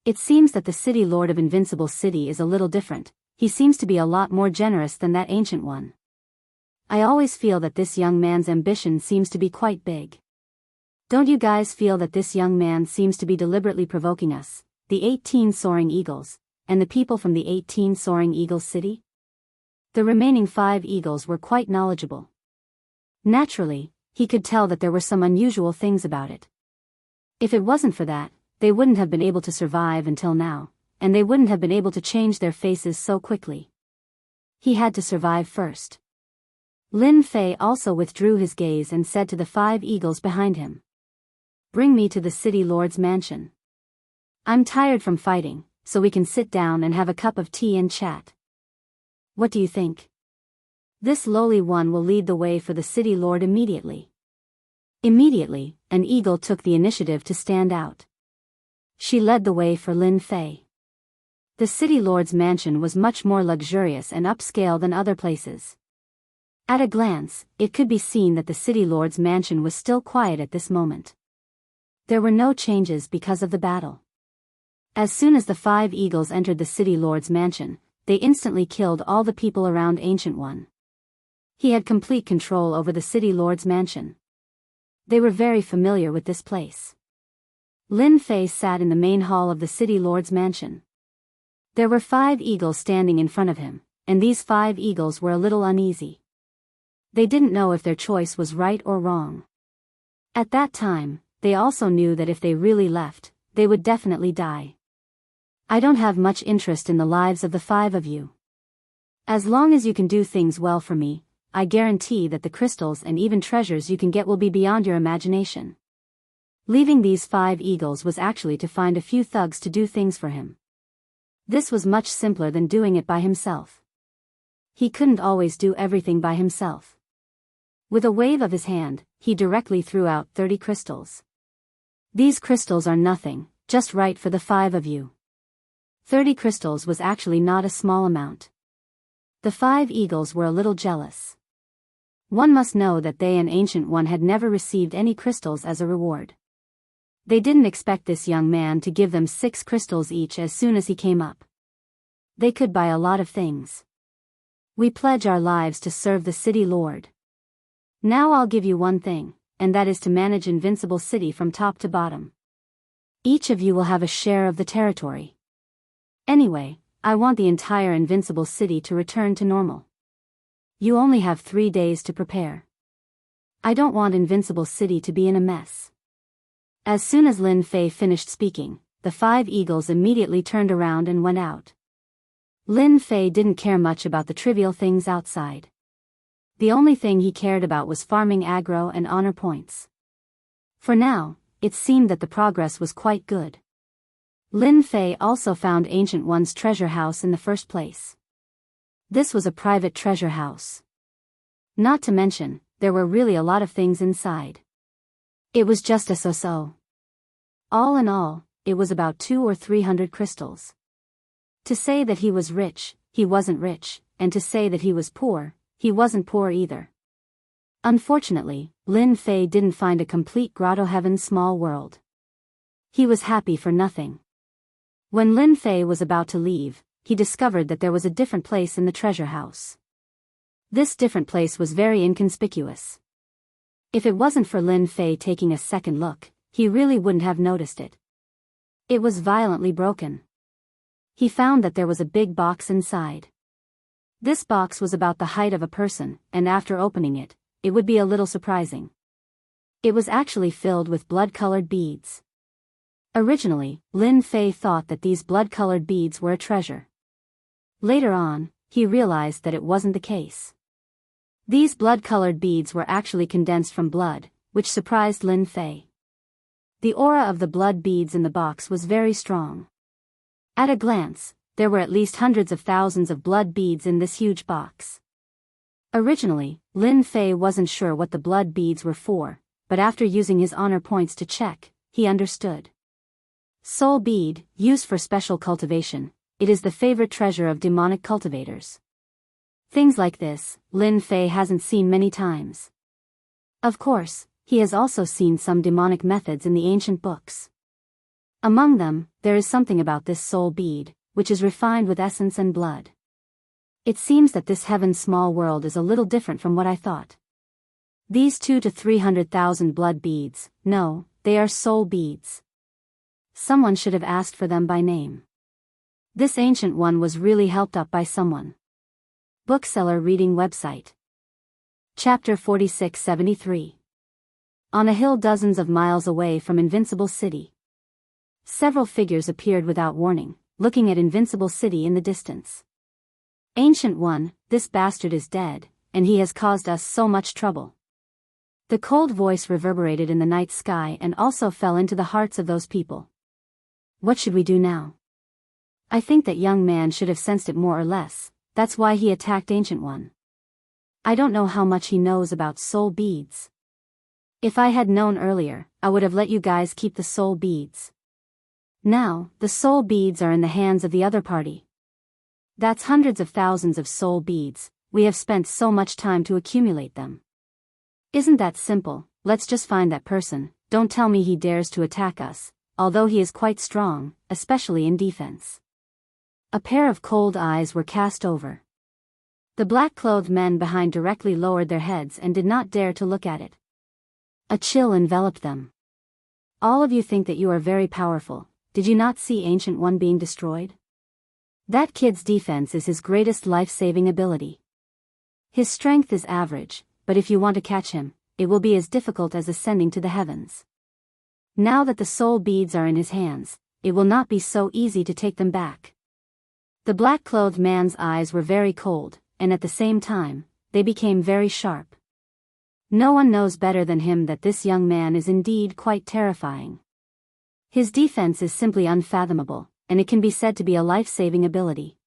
It seems that the City Lord of Invincible City is a little different. He seems to be a lot more generous than that Ancient One. I always feel that this young man's ambition seems to be quite big. Don't you guys feel that this young man seems to be deliberately provoking us, the 18 Soaring Eagles, and the people from the 18 Soaring Eagles City? The remaining 5 eagles were quite knowledgeable. Naturally, he could tell that there were some unusual things about it. If it wasn't for that, they wouldn't have been able to survive until now, and they wouldn't have been able to change their faces so quickly. He had to survive first. Lin Fei also withdrew his gaze and said to the 5 eagles behind him, "Bring me to the City Lord's mansion. I'm tired from fighting, so we can sit down and have a cup of tea and chat. What do you think? This lowly one will lead the way for the City Lord immediately." Immediately, an eagle took the initiative to stand out. She led the way for Lin Fei. The city lord's mansion was much more luxurious and upscale than other places. At a glance, it could be seen that the city lord's mansion was still quiet at this moment. There were no changes because of the battle. As soon as the 5 eagles entered the city lord's mansion, they instantly killed all the people around Ancient One. He had complete control over the city lord's mansion. They were very familiar with this place. Lin Fei sat in the main hall of the city lord's mansion. There were 5 eagles standing in front of him, and these 5 eagles were a little uneasy. They didn't know if their choice was right or wrong. At that time, they also knew that if they really left, they would definitely die. I don't have much interest in the lives of the 5 of you. As long as you can do things well for me, I guarantee that the crystals and even treasures you can get will be beyond your imagination. Leaving these 5 eagles was actually to find a few thugs to do things for him. This was much simpler than doing it by himself. He couldn't always do everything by himself. With a wave of his hand, he directly threw out 30 crystals. These crystals are nothing, just right for the 5 of you. 30 crystals was actually not a small amount. The 5 eagles were a little jealous. One must know that they and Ancient One had never received any crystals as a reward. They didn't expect this young man to give them 6 crystals each as soon as he came up. They could buy a lot of things. We pledge our lives to serve the city lord. Now I'll give you one thing, and that is to manage Invincible City from top to bottom. Each of you will have a share of the territory. Anyway, I want the entire Invincible City to return to normal. You only have 3 days to prepare. I don't want Invincible City to be in a mess. As soon as Lin Fei finished speaking, the 5 eagles immediately turned around and went out. Lin Fei didn't care much about the trivial things outside. The only thing he cared about was farming aggro and honor points. For now, it seemed that the progress was quite good. Lin Fei also found Ancient One's treasure house in the first place. This was a private treasure house. Not to mention, there were really a lot of things inside. It was just a so-so. All in all, it was about 200 or 300 crystals. To say that he was rich, he wasn't rich, and to say that he was poor, he wasn't poor either. Unfortunately, Lin Fei didn't find a complete Grotto Heaven small world. He was happy for nothing. When Lin Fei was about to leave, he discovered that there was a different place in the treasure house. This different place was very inconspicuous. If it wasn't for Lin Fei taking a second look, he really wouldn't have noticed it. It was violently broken. He found that there was a big box inside. This box was about the height of a person, and after opening it, it would be a little surprising. It was actually filled with blood-colored beads. Originally, Lin Fei thought that these blood-colored beads were a treasure. Later on, he realized that it wasn't the case. These blood-colored beads were actually condensed from blood, which surprised Lin Fei. The aura of the blood beads in the box was very strong. At a glance, there were at least hundreds of thousands of blood beads in this huge box. Originally, Lin Fei wasn't sure what the blood beads were for, but after using his honor points to check, he understood. Soul bead, used for special cultivation, it is the favorite treasure of demonic cultivators. Things like this, Lin Fei hasn't seen many times. Of course, he has also seen some demonic methods in the ancient books. Among them, there is something about this soul bead, which is refined with essence and blood. It seems that this heaven's small world is a little different from what I thought. These 200 to 300,000 blood beads, no, they are soul beads. Someone should have asked for them by name. This Ancient One was really helped up by someone. Bookseller reading website. Chapter 4673. On a hill dozens of miles away from Invincible City. Several figures appeared without warning, looking at Invincible City in the distance. Ancient One, this bastard is dead, and he has caused us so much trouble. The cold voice reverberated in the night sky and also fell into the hearts of those people. What should we do now? I think that young man should have sensed it more or less. That's why he attacked Ancient One. I don't know how much he knows about soul beads. If I had known earlier, I would have let you guys keep the soul beads. Now, the soul beads are in the hands of the other party. That's hundreds of thousands of soul beads. We have spent so much time to accumulate them. Isn't that simple? Let's just find that person. Don't tell me he dares to attack us, although he is quite strong, especially in defense. A pair of cold eyes were cast over. The black-clothed men behind directly lowered their heads and did not dare to look at it. A chill enveloped them. All of you think that you are very powerful. Did you not see Ancient One being destroyed? That kid's defense is his greatest life-saving ability. His strength is average, but if you want to catch him, it will be as difficult as ascending to the heavens. Now that the soul beads are in his hands, it will not be so easy to take them back. The black-clothed man's eyes were very cold, and at the same time, they became very sharp. No one knows better than him that this young man is indeed quite terrifying. His defense is simply unfathomable, and it can be said to be a life-saving ability.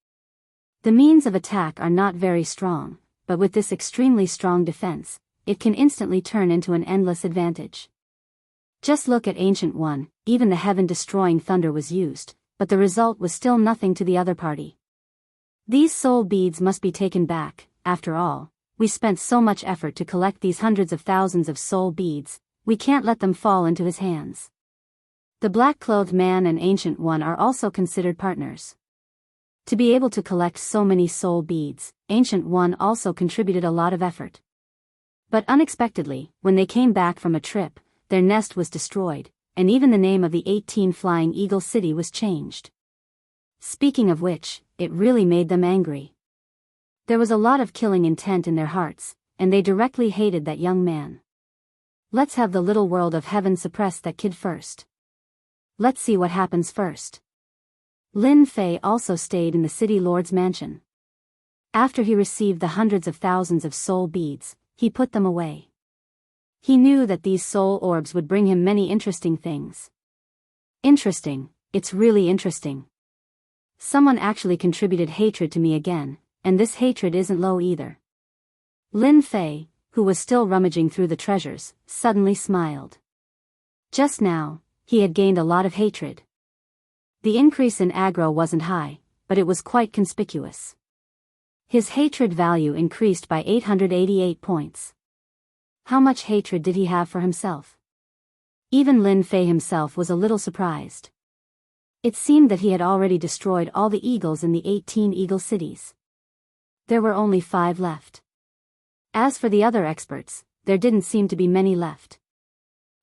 The means of attack are not very strong, but with this extremely strong defense, it can instantly turn into an endless advantage. Just look at Ancient One. Even the heaven-destroying thunder was used, but the result was still nothing to the other party. These soul beads must be taken back. After all, we spent so much effort to collect these hundreds of thousands of soul beads, we can't let them fall into his hands. The black-clothed man and Ancient One are also considered partners. To be able to collect so many soul beads, Ancient One also contributed a lot of effort. But unexpectedly, when they came back from a trip, their nest was destroyed, and even the name of the 18 Flying Eagle City was changed. Speaking of which, it really made them angry. There was a lot of killing intent in their hearts, and they directly hated that young man. Let's have the little world of heaven suppress that kid first. Let's see what happens first. Lin Fei also stayed in the city lord's mansion. After he received the hundreds of thousands of soul beads, he put them away. He knew that these soul orbs would bring him many interesting things. Interesting, it's really interesting. Someone actually contributed hatred to me again, and this hatred isn't low either. Lin Fei, who was still rummaging through the treasures, suddenly smiled. Just now, he had gained a lot of hatred. The increase in aggro wasn't high, but it was quite conspicuous. His hatred value increased by 888 points. How much hatred did he have for himself? Even Lin Fei himself was a little surprised. It seemed that he had already destroyed all the eagles in the 18 eagle cities. There were only 5 left. As for the other experts, there didn't seem to be many left.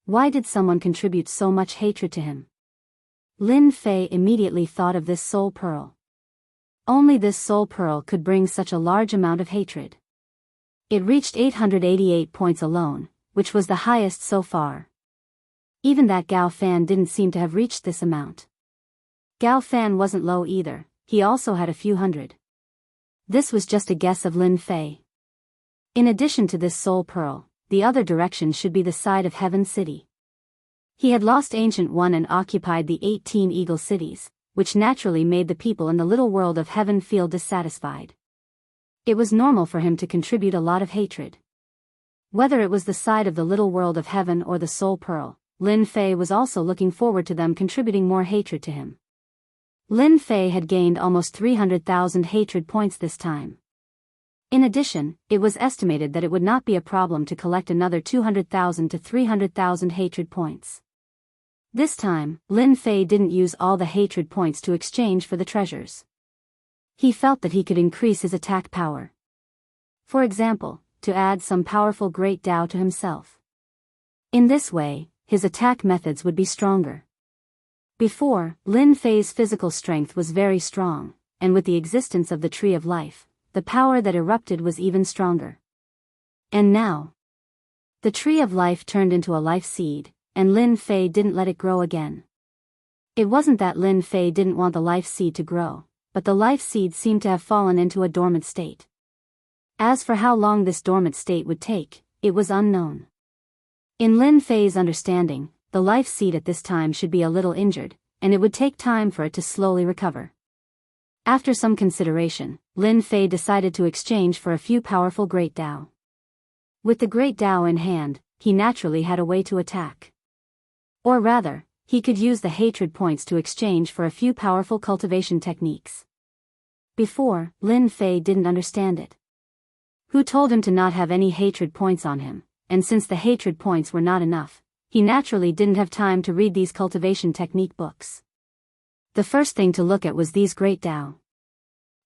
Why did someone contribute so much hatred to him? Lin Fei immediately thought of this soul pearl. Only this soul pearl could bring such a large amount of hatred. It reached 888 points alone, which was the highest so far. Even that Gao Fan didn't seem to have reached this amount. Gao Fan wasn't low either, he also had a few hundred. This was just a guess of Lin Fei. In addition to this soul pearl, the other direction should be the side of Heaven City. He had lost Ancient One and occupied the 18 eagle cities, which naturally made the people in the little world of heaven feel dissatisfied. It was normal for him to contribute a lot of hatred. Whether it was the side of the little world of heaven or the soul pearl, Lin Fei was also looking forward to them contributing more hatred to him. Lin Fei had gained almost 300,000 hatred points this time. In addition, it was estimated that it would not be a problem to collect another 200,000 to 300,000 hatred points. This time, Lin Fei didn't use all the hatred points to exchange for the treasures. He felt that he could increase his attack power. For example, to add some powerful Great Tao to himself. In this way, his attack methods would be stronger. Before, Lin Fei's physical strength was very strong, and with the existence of the Tree of Life, the power that erupted was even stronger. And now, the Tree of Life turned into a life seed, and Lin Fei didn't let it grow again. It wasn't that Lin Fei didn't want the life seed to grow, but the life seed seemed to have fallen into a dormant state. As for how long this dormant state would take, it was unknown. In Lin Fei's understanding, the life seed at this time should be a little injured, and it would take time for it to slowly recover. After some consideration, Lin Fei decided to exchange for a few powerful Great Tao. With the Great Tao in hand, he naturally had a way to attack. Or rather, he could use the hatred points to exchange for a few powerful cultivation techniques. Before, Lin Fei didn't understand it. Who told him to not have any hatred points on him? And since the hatred points were not enough, he naturally didn't have time to read these cultivation technique books. The first thing to look at was these Great Tao.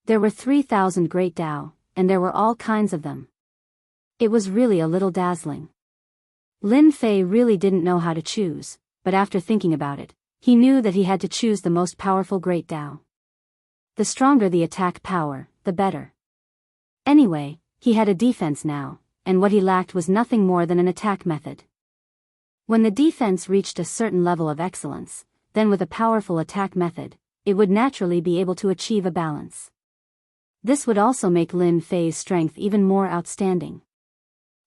There were 3,000 Great Tao, and there were all kinds of them. It was really a little dazzling. Lin Fei really didn't know how to choose, but after thinking about it, he knew that he had to choose the most powerful Great Tao. The stronger the attack power, the better. Anyway, he had a defense now, and what he lacked was nothing more than an attack method. When the defense reached a certain level of excellence, then with a powerful attack method, it would naturally be able to achieve a balance. This would also make Lin Fei's strength even more outstanding.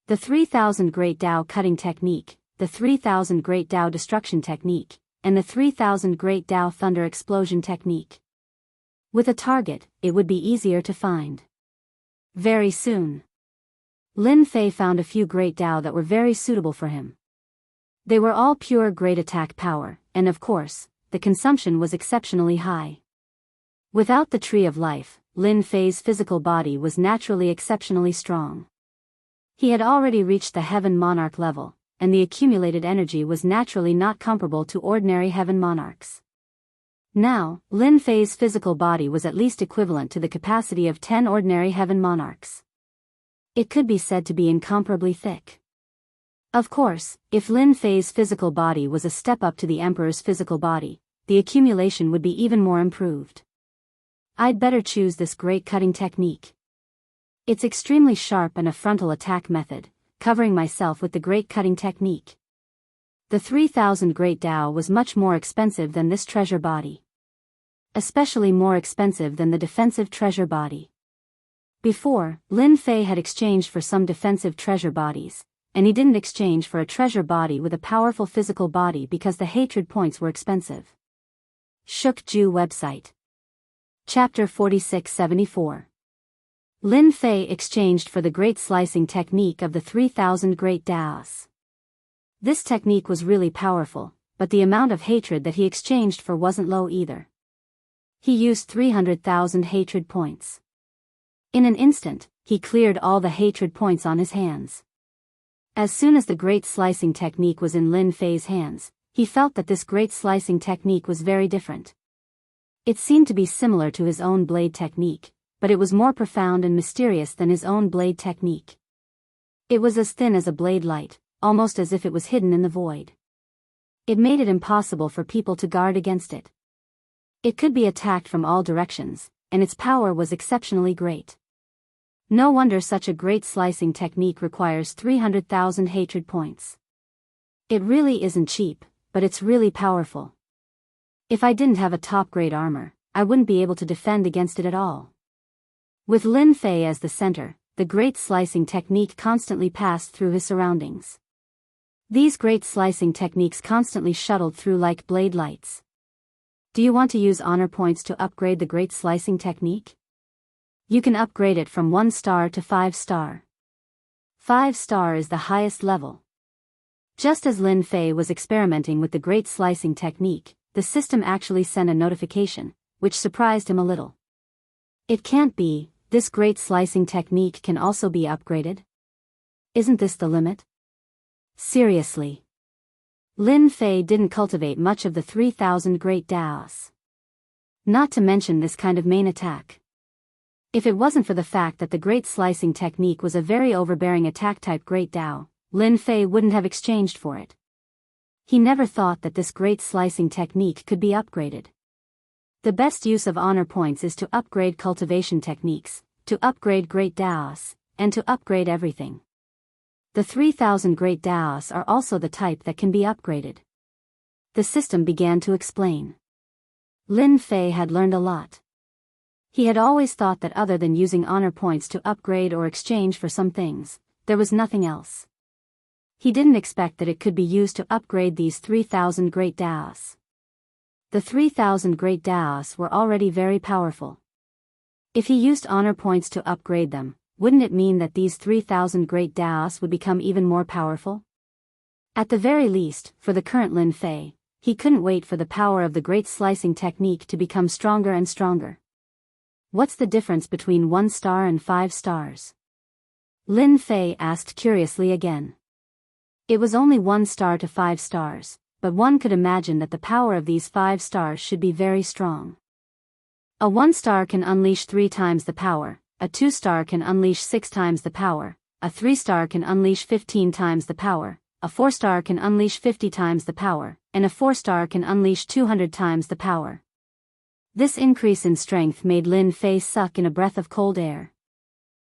The 3,000 Great Tao cutting technique, the 3,000 Great Tao destruction technique, and the 3,000 Great Tao thunder explosion technique. With a target, it would be easier to find. Very soon, Lin Fei found a few Great Tao that were very suitable for him. They were all pure great attack power, and of course, the consumption was exceptionally high. Without the Tree of Life, Lin Fei's physical body was naturally exceptionally strong. He had already reached the Heaven Monarch level, and the accumulated energy was naturally not comparable to ordinary Heaven Monarchs. Now, Lin Fei's physical body was at least equivalent to the capacity of 10 ordinary Heaven Monarchs. It could be said to be incomparably thick. Of course, if Lin Fei's physical body was a step up to the Emperor's physical body, the accumulation would be even more improved. I'd better choose this great cutting technique. It's extremely sharp and a frontal attack method, covering myself with the great cutting technique. The 3,000 Great Tao was much more expensive than this treasure body. Especially more expensive than the defensive treasure body. Before, Lin Fei had exchanged for some defensive treasure bodies, and he didn't exchange for a treasure body with a powerful physical body because the hatred points were expensive. Shuk Ju website. Chapter 4674. Lin Fei exchanged for the great slicing technique of the 3,000 Great Taos. This technique was really powerful, but the amount of hatred that he exchanged for wasn't low either. He used 300,000 hatred points. In an instant, he cleared all the hatred points on his hands. As soon as the great slicing technique was in Lin Fei's hands, he felt that this great slicing technique was very different. It seemed to be similar to his own blade technique, but it was more profound and mysterious than his own blade technique. It was as thin as a blade light, almost as if it was hidden in the void. It made it impossible for people to guard against it. It could be attacked from all directions, and its power was exceptionally great. No wonder such a great slicing technique requires 300,000 hatred points. It really isn't cheap, but it's really powerful. If I didn't have a top-grade armor, I wouldn't be able to defend against it at all. With Lin Fei as the center, the great slicing technique constantly passed through his surroundings. These great slicing techniques constantly shuttled through like blade lights. Do you want to use honor points to upgrade the great slicing technique? You can upgrade it from 1 star to 5 star. 5 star is the highest level. Just as Lin Fei was experimenting with the great slicing technique, the system actually sent a notification, which surprised him a little. It can't be, this great slicing technique can also be upgraded? Isn't this the limit? Seriously. Lin Fei didn't cultivate much of the 3,000 Great Taos. Not to mention this kind of main attack. If it wasn't for the fact that the great slicing technique was a very overbearing attack-type Great Tao, Lin Fei wouldn't have exchanged for it. He never thought that this great slicing technique could be upgraded. The best use of honor points is to upgrade cultivation techniques, to upgrade Great Taos, and to upgrade everything. The 3,000 Great Taos are also the type that can be upgraded. The system began to explain. Lin Fei had learned a lot. He had always thought that other than using honor points to upgrade or exchange for some things, there was nothing else. He didn't expect that it could be used to upgrade these 3,000 Great Taos. The 3,000 Great Taos were already very powerful. If he used honor points to upgrade them, wouldn't it mean that these 3,000 Great Taos would become even more powerful? At the very least, for the current Lin Fei, he couldn't wait for the power of the great slicing technique to become stronger and stronger. What's the difference between 1 star and 5 stars? Lin Fei asked curiously again. It was only 1 star to 5 stars, but one could imagine that the power of these 5 stars should be very strong. A 1 star can unleash 3 times the power, a 2 star can unleash 6 times the power, a 3 star can unleash 15 times the power, a 4 star can unleash 50 times the power, and a 4 star can unleash 200 times the power. This increase in strength made Lin Fei suck in a breath of cold air.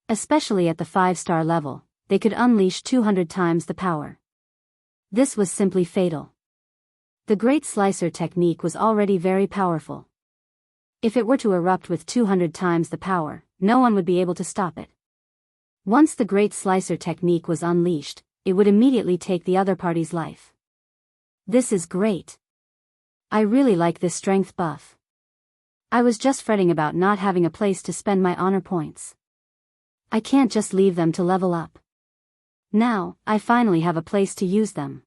Especially at the 5-star level, they could unleash 200 times the power. This was simply fatal. The Great Slicer technique was already very powerful. If it were to erupt with 200 times the power, no one would be able to stop it. Once the Great Slicer technique was unleashed, it would immediately take the other party's life. This is great. I really like this strength buff. I was just fretting about not having a place to spend my honor points. I can't just leave them to level up. Now, I finally have a place to use them.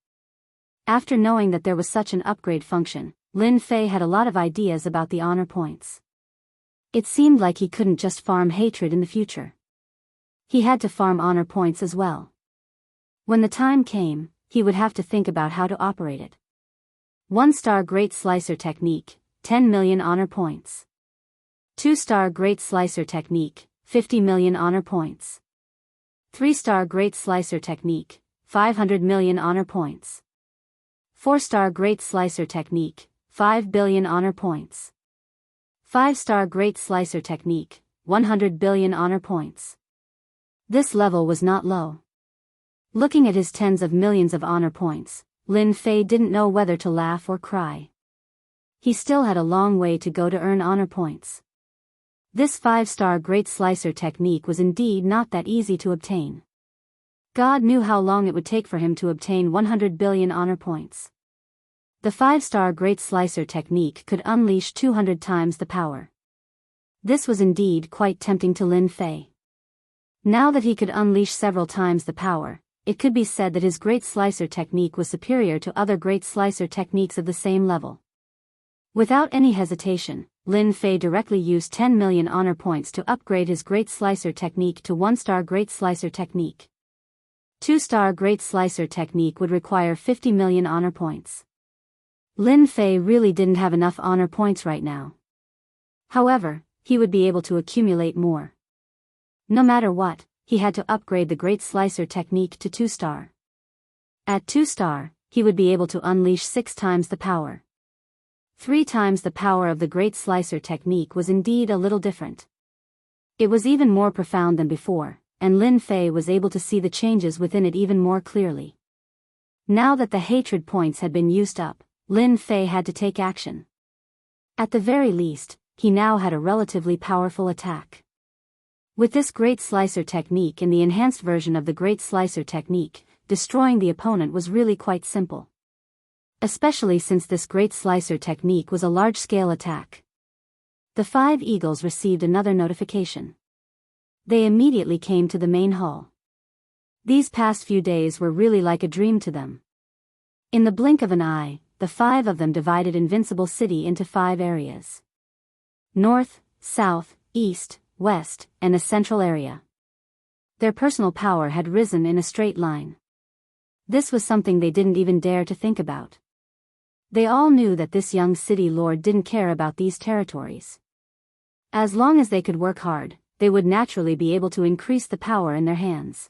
After knowing that there was such an upgrade function, Lin Fei had a lot of ideas about the honor points. It seemed like he couldn't just farm hatred in the future. He had to farm honor points as well. When the time came, he would have to think about how to operate it. 1-star Great Slicer technique, 10 million honor points. 2-star Great Slicer technique, 50 million honor points. 3-star Great Slicer technique, 500 million honor points. 4-star Great Slicer technique, 5 billion honor points. 5-star Great Slicer technique, 100 billion honor points. This level was not low. Looking at his tens of millions of honor points, Lin Fei didn't know whether to laugh or cry. He still had a long way to go to earn honor points. This 5-star Great Slicer technique was indeed not that easy to obtain. God knew how long it would take for him to obtain 100 billion honor points. The 5-star Great Slicer technique could unleash 200 times the power. This was indeed quite tempting to Lin Fei. Now that he could unleash several times the power, it could be said that his Great Slicer technique was superior to other Great Slicer techniques of the same level. Without any hesitation, Lin Fei directly used 10 million honor points to upgrade his Great Slicer technique to 1-star Great Slicer technique. 2-star Great Slicer technique would require 50 million honor points. Lin Fei really didn't have enough honor points right now. However, he would be able to accumulate more. No matter what, he had to upgrade the Great Slicer technique to 2-star. At 2-star, he would be able to unleash 6 times the power. 3 times the power of the Great Slicer technique was indeed a little different. It was even more profound than before, and Lin Fei was able to see the changes within it even more clearly. Now that the hatred points had been used up, Lin Fei had to take action. At the very least, he now had a relatively powerful attack. With this Great Slicer technique and the enhanced version of the Great Slicer technique, destroying the opponent was really quite simple. Especially since this Great Slicer technique was a large-scale attack. The 5 eagles received another notification. They immediately came to the main hall. These past few days were really like a dream to them. In the blink of an eye, the 5 of them divided Invincible City into 5 areas. North, South, East, West, and a central area. Their personal power had risen in a straight line. This was something they didn't even dare to think about. They all knew that this young city lord didn't care about these territories. As long as they could work hard, they would naturally be able to increase the power in their hands.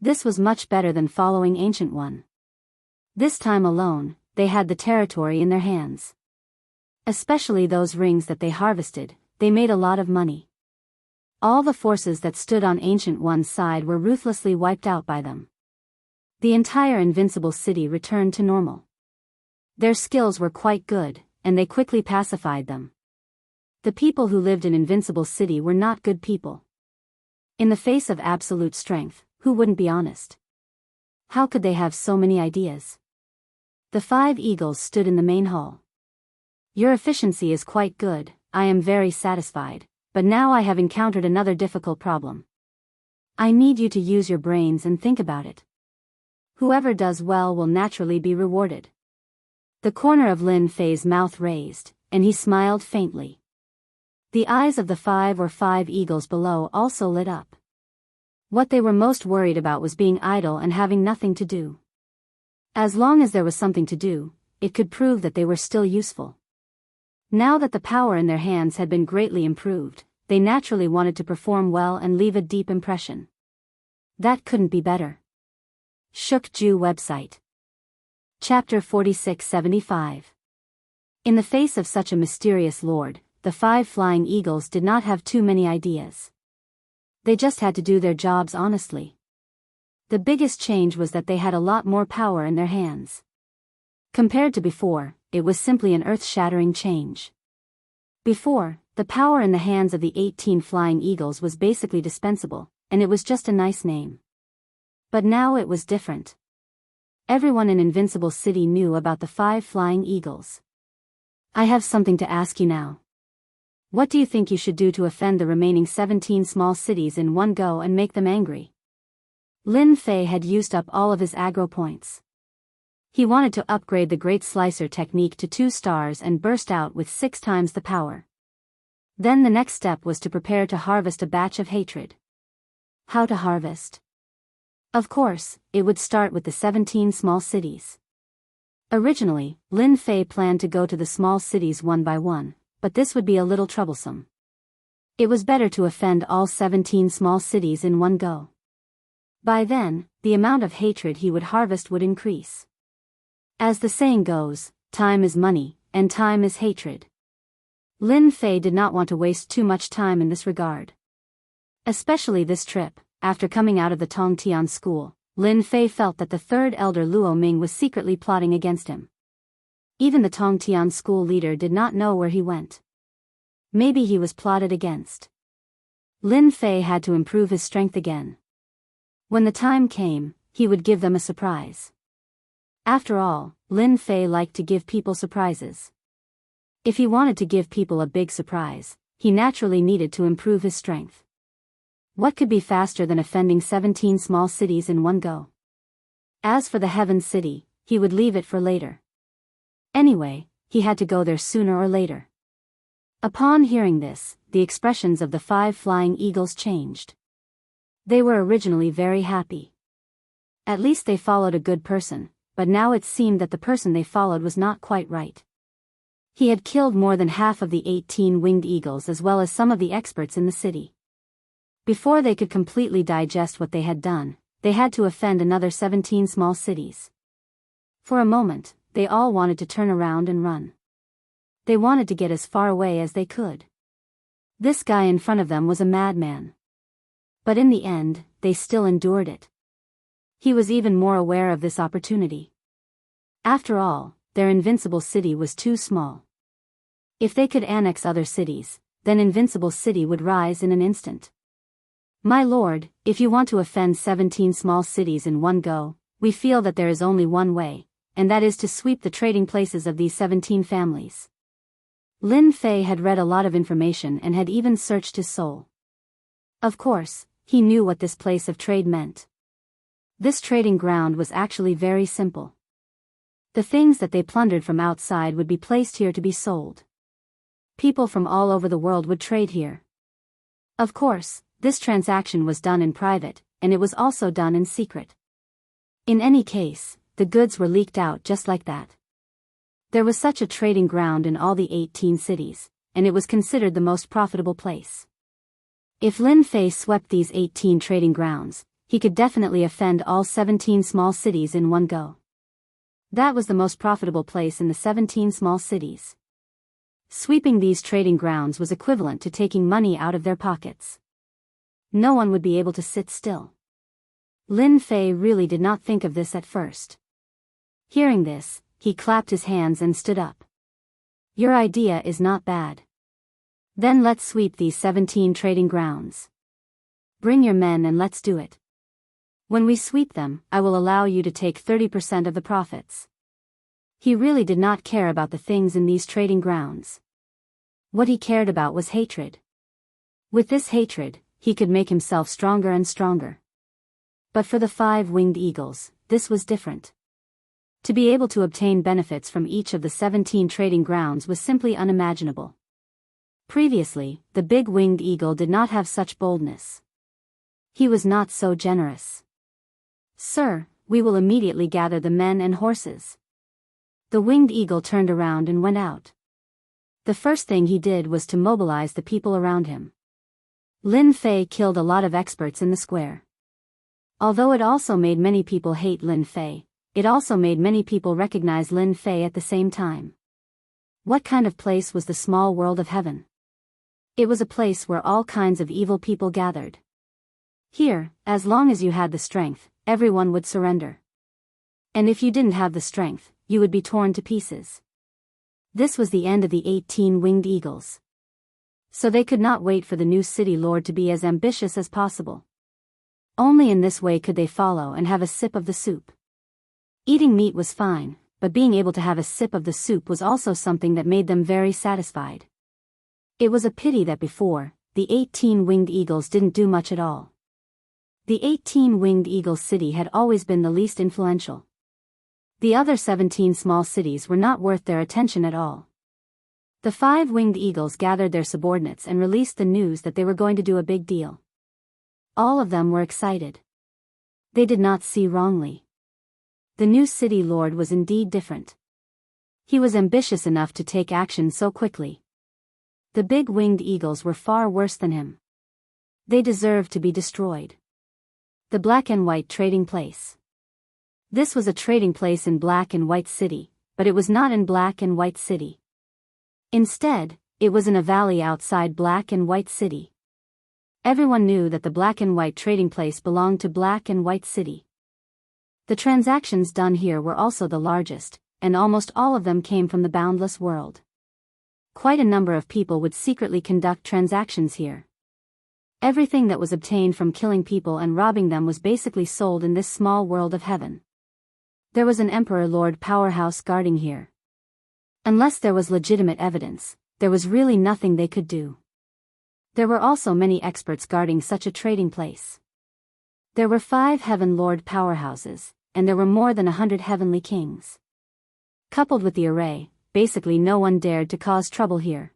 This was much better than following Ancient One. This time alone, they had the territory in their hands. Especially those rings that they harvested, they made a lot of money. All the forces that stood on Ancient One's side were ruthlessly wiped out by them. The entire Invincible City returned to normal. Their skills were quite good, and they quickly pacified them. The people who lived in Invincible City were not good people. In the face of absolute strength, who wouldn't be honest? How could they have so many ideas? The 5 eagles stood in the main hall. Your efficiency is quite good, I am very satisfied, but now I have encountered another difficult problem. I need you to use your brains and think about it. Whoever does well will naturally be rewarded. The corner of Lin Fei's mouth raised, and he smiled faintly. The eyes of the 5 eagles below also lit up. What they were most worried about was being idle and having nothing to do. As long as there was something to do, it could prove that they were still useful. Now that the power in their hands had been greatly improved, they naturally wanted to perform well and leave a deep impression. That couldn't be better. Shook Ju website. Chapter 4675. In the face of such a mysterious lord, the 5 flying eagles did not have too many ideas. They just had to do their jobs honestly. The biggest change was that they had a lot more power in their hands. Compared to before, it was simply an earth-shattering change. Before, the power in the hands of the 18 flying eagles was basically dispensable, and it was just a nice name. But now it was different. Everyone in Invincible City knew about the 5 flying eagles. I have something to ask you now. What do you think you should do to offend the remaining 17 small cities in one go and make them angry? Lin Fei had used up all of his aggro points. He wanted to upgrade the Great Slicer technique to 2 stars and burst out with 6 times the power. Then the next step was to prepare to harvest a batch of hatred. How to harvest? Of course, it would start with the 17 small cities. Originally, Lin Fei planned to go to the small cities one by one, but this would be a little troublesome. It was better to offend all 17 small cities in one go. By then, the amount of hatred he would harvest would increase. As the saying goes, time is money, and time is hatred. Lin Fei did not want to waste too much time in this regard. Especially this trip, after coming out of the Tongtian school, Lin Fei felt that the 3rd elder Luo Ming was secretly plotting against him. Even the Tongtian school leader did not know where he went. Maybe he was plotted against. Lin Fei had to improve his strength again. When the time came, he would give them a surprise. After all, Lin Fei liked to give people surprises. If he wanted to give people a big surprise, he naturally needed to improve his strength. What could be faster than offending 17 small cities in one go? As for the Heaven City, he would leave it for later. Anyway, he had to go there sooner or later. Upon hearing this, the expressions of the 5 flying eagles changed. They were originally very happy. At least they followed a good person, but now it seemed that the person they followed was not quite right. He had killed more than half of the 18 winged eagles as well as some of the experts in the city. Before they could completely digest what they had done, they had to offend another 17 small cities. For a moment, they all wanted to turn around and run. They wanted to get as far away as they could. This guy in front of them was a madman. But in the end, they still endured it. He was even more aware of this opportunity. After all, their Invincible City was too small. If they could annex other cities, then Invincible City would rise in an instant. My lord, if you want to offend 17 small cities in one go, we feel that there is only one way, and that is to sweep the trading places of these 17 families. Lin Fei had read a lot of information and had even searched his soul. Of course, he knew what this place of trade meant. This trading ground was actually very simple. The things that they plundered from outside would be placed here to be sold. People from all over the world would trade here. Of course, this transaction was done in private, and it was also done in secret. In any case, the goods were leaked out just like that. There was such a trading ground in all the 18 cities, and it was considered the most profitable place. If Lin Fei swept these 18 trading grounds, he could definitely offend all 17 small cities in one go. That was the most profitable place in the 17 small cities. Sweeping these trading grounds was equivalent to taking money out of their pockets. No one would be able to sit still. Lin Fei really did not think of this at first. Hearing this, he clapped his hands and stood up. Your idea is not bad. Then let's sweep these 17 trading grounds. Bring your men and let's do it. When we sweep them, I will allow you to take 30% of the profits. He really did not care about the things in these trading grounds. What he cared about was hatred. With this hatred, he could make himself stronger and stronger. But for the 5 winged eagles, this was different. To be able to obtain benefits from each of the 17 trading grounds was simply unimaginable. Previously, the big winged eagle did not have such boldness. He was not so generous. "Sir, we will immediately gather the men and horses." The winged eagle turned around and went out. The first thing he did was to mobilize the people around him. Lin Fei killed a lot of experts in the square. Although it also made many people hate Lin Fei, it also made many people recognize Lin Fei at the same time. What kind of place was the small world of heaven? It was a place where all kinds of evil people gathered. Here, as long as you had the strength, everyone would surrender. And if you didn't have the strength, you would be torn to pieces. This was the end of the 18 winged eagles. So they could not wait for the new city lord to be as ambitious as possible. Only in this way could they follow and have a sip of the soup. Eating meat was fine, but being able to have a sip of the soup was also something that made them very satisfied. It was a pity that before, the 18 winged eagles didn't do much at all. The 18 winged eagles city had always been the least influential. The other 17 small cities were not worth their attention at all. The 5 winged eagles gathered their subordinates and released the news that they were going to do a big deal. All of them were excited. They did not see wrongly. The new city lord was indeed different. He was ambitious enough to take action so quickly. The big winged eagles were far worse than him. They deserved to be destroyed. The black and white trading place. This was a trading place in Black and White City, but it was not in Black and White City. Instead, it was in a valley outside Black and White City. Everyone knew that the Black and White trading place belonged to Black and White City. The transactions done here were also the largest, and almost all of them came from the boundless world. Quite a number of people would secretly conduct transactions here. Everything that was obtained from killing people and robbing them was basically sold in this small world of heaven. There was an Emperor Lord Powerhouse guarding here. Unless there was legitimate evidence, there was really nothing they could do. There were also many experts guarding such a trading place. There were 5 Heaven Lord Powerhouses, and there were more than 100 heavenly kings. Coupled with the array, basically no one dared to cause trouble here.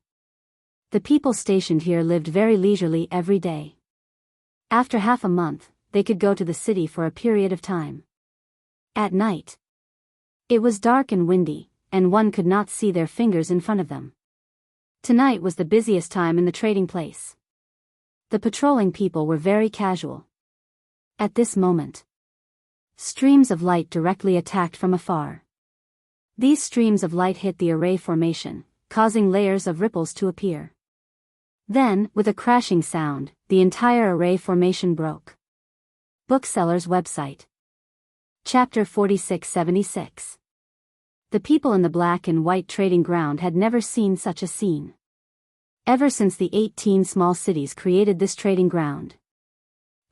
The people stationed here lived very leisurely every day. After half a month, they could go to the city for a period of time. At night, it was dark and windy, and one could not see their fingers in front of them. Tonight was the busiest time in the trading place. The patrolling people were very casual. At this moment, streams of light directly attacked from afar. These streams of light hit the array formation, causing layers of ripples to appear. Then, with a crashing sound, the entire array formation broke. Bookseller's website. Chapter 4676. The people in the Black and White trading ground had never seen such a scene. Ever since the 18 small cities created this trading ground.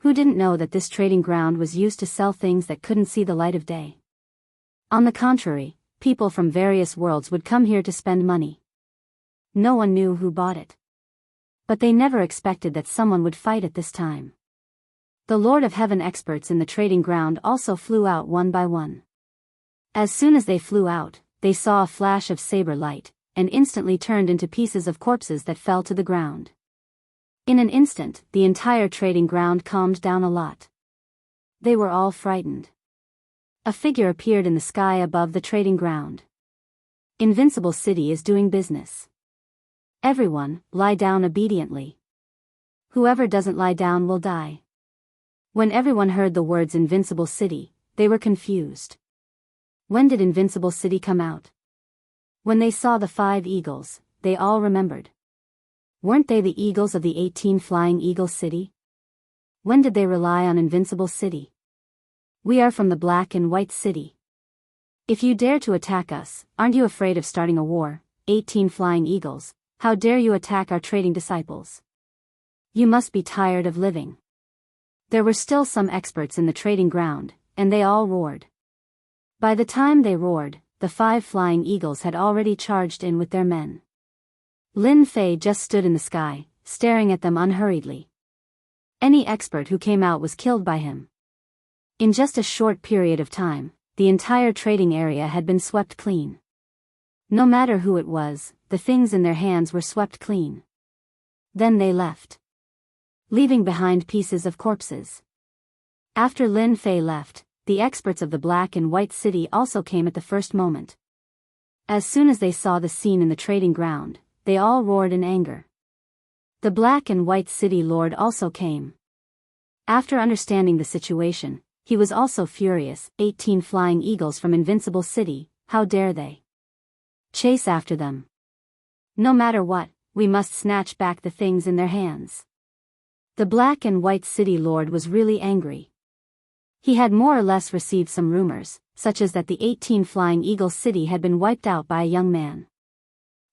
Who didn't know that this trading ground was used to sell things that couldn't see the light of day? On the contrary, people from various worlds would come here to spend money. No one knew who bought it. But they never expected that someone would fight at this time. The Lord of Heaven experts in the trading ground also flew out one by one. As soon as they flew out, they saw a flash of saber light, and instantly turned into pieces of corpses that fell to the ground. In an instant, the entire trading ground calmed down a lot. They were all frightened. A figure appeared in the sky above the trading ground. Invincible City is doing business. Everyone, lie down obediently. Whoever doesn't lie down will die. When everyone heard the words Invincible City, they were confused. When did Invincible City come out? When they saw the 5 eagles, they all remembered. Weren't they the eagles of the 18 Flying Eagle City? When did they rely on Invincible City? We are from the Black and White City. If you dare to attack us, aren't you afraid of starting a war? 18 Flying Eagles, how dare you attack our trading disciples? You must be tired of living. There were still some experts in the trading ground, and they all roared. By the time they roared, the 5 flying eagles had already charged in with their men. Lin Fei just stood in the sky, staring at them unhurriedly. Any expert who came out was killed by him. In just a short period of time, the entire trading area had been swept clean. No matter who it was, the things in their hands were swept clean. Then they left, leaving behind pieces of corpses. After Lin Fei left, the experts of the Black and White City also came at the first moment. As soon as they saw the scene in the trading ground, they all roared in anger. The Black and White City Lord also came. After understanding the situation, he was also furious. 18 flying eagles from Invincible City, how dare they chase after them? No matter what, we must snatch back the things in their hands. The Black and White City Lord was really angry. He had more or less received some rumors, such as that the 18 Flying Eagle City had been wiped out by a young man.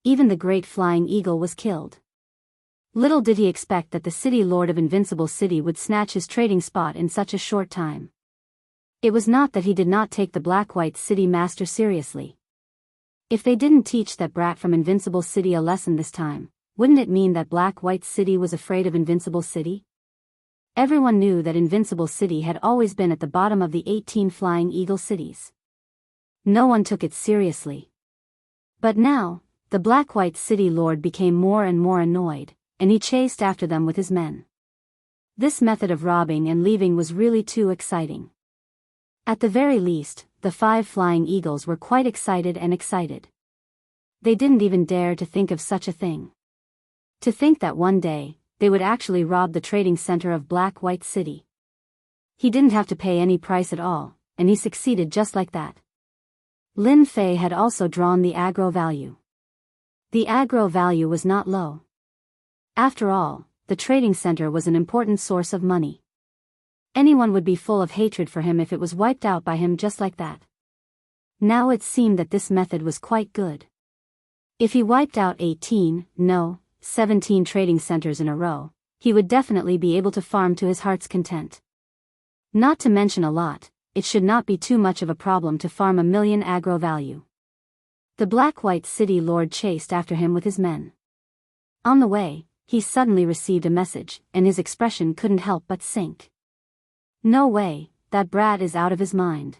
Even the Great Flying Eagle was killed. Little did he expect that the City Lord of Invincible City would snatch his trading spot in such a short time. It was not that he did not take the Black-White City Master seriously. If they didn't teach that brat from Invincible City a lesson this time, wouldn't it mean that Black-White City was afraid of Invincible City? Everyone knew that Invincible City had always been at the bottom of the 18 Flying Eagle cities. No one took it seriously. But now, the Black-White City Lord became more and more annoyed, and he chased after them with his men. This method of robbing and leaving was really too exciting. At the very least, the 5 Flying Eagles were quite excited. They didn't even dare to think of such a thing. To think that one day, they would actually rob the trading center of Black-White City. He didn't have to pay any price at all, and he succeeded just like that. Lin Fei had also drawn the aggro value. The aggro value was not low. After all, the trading center was an important source of money. Anyone would be full of hatred for him if it was wiped out by him just like that. Now it seemed that this method was quite good. If he wiped out 17 trading centers in a row, he would definitely be able to farm to his heart's content. Not to mention a lot, it should not be too much of a problem to farm 1,000,000 aggro value. The Black-White City Lord chased after him with his men. On the way, he suddenly received a message, and his expression couldn't help but sink. No way, that brat is out of his mind.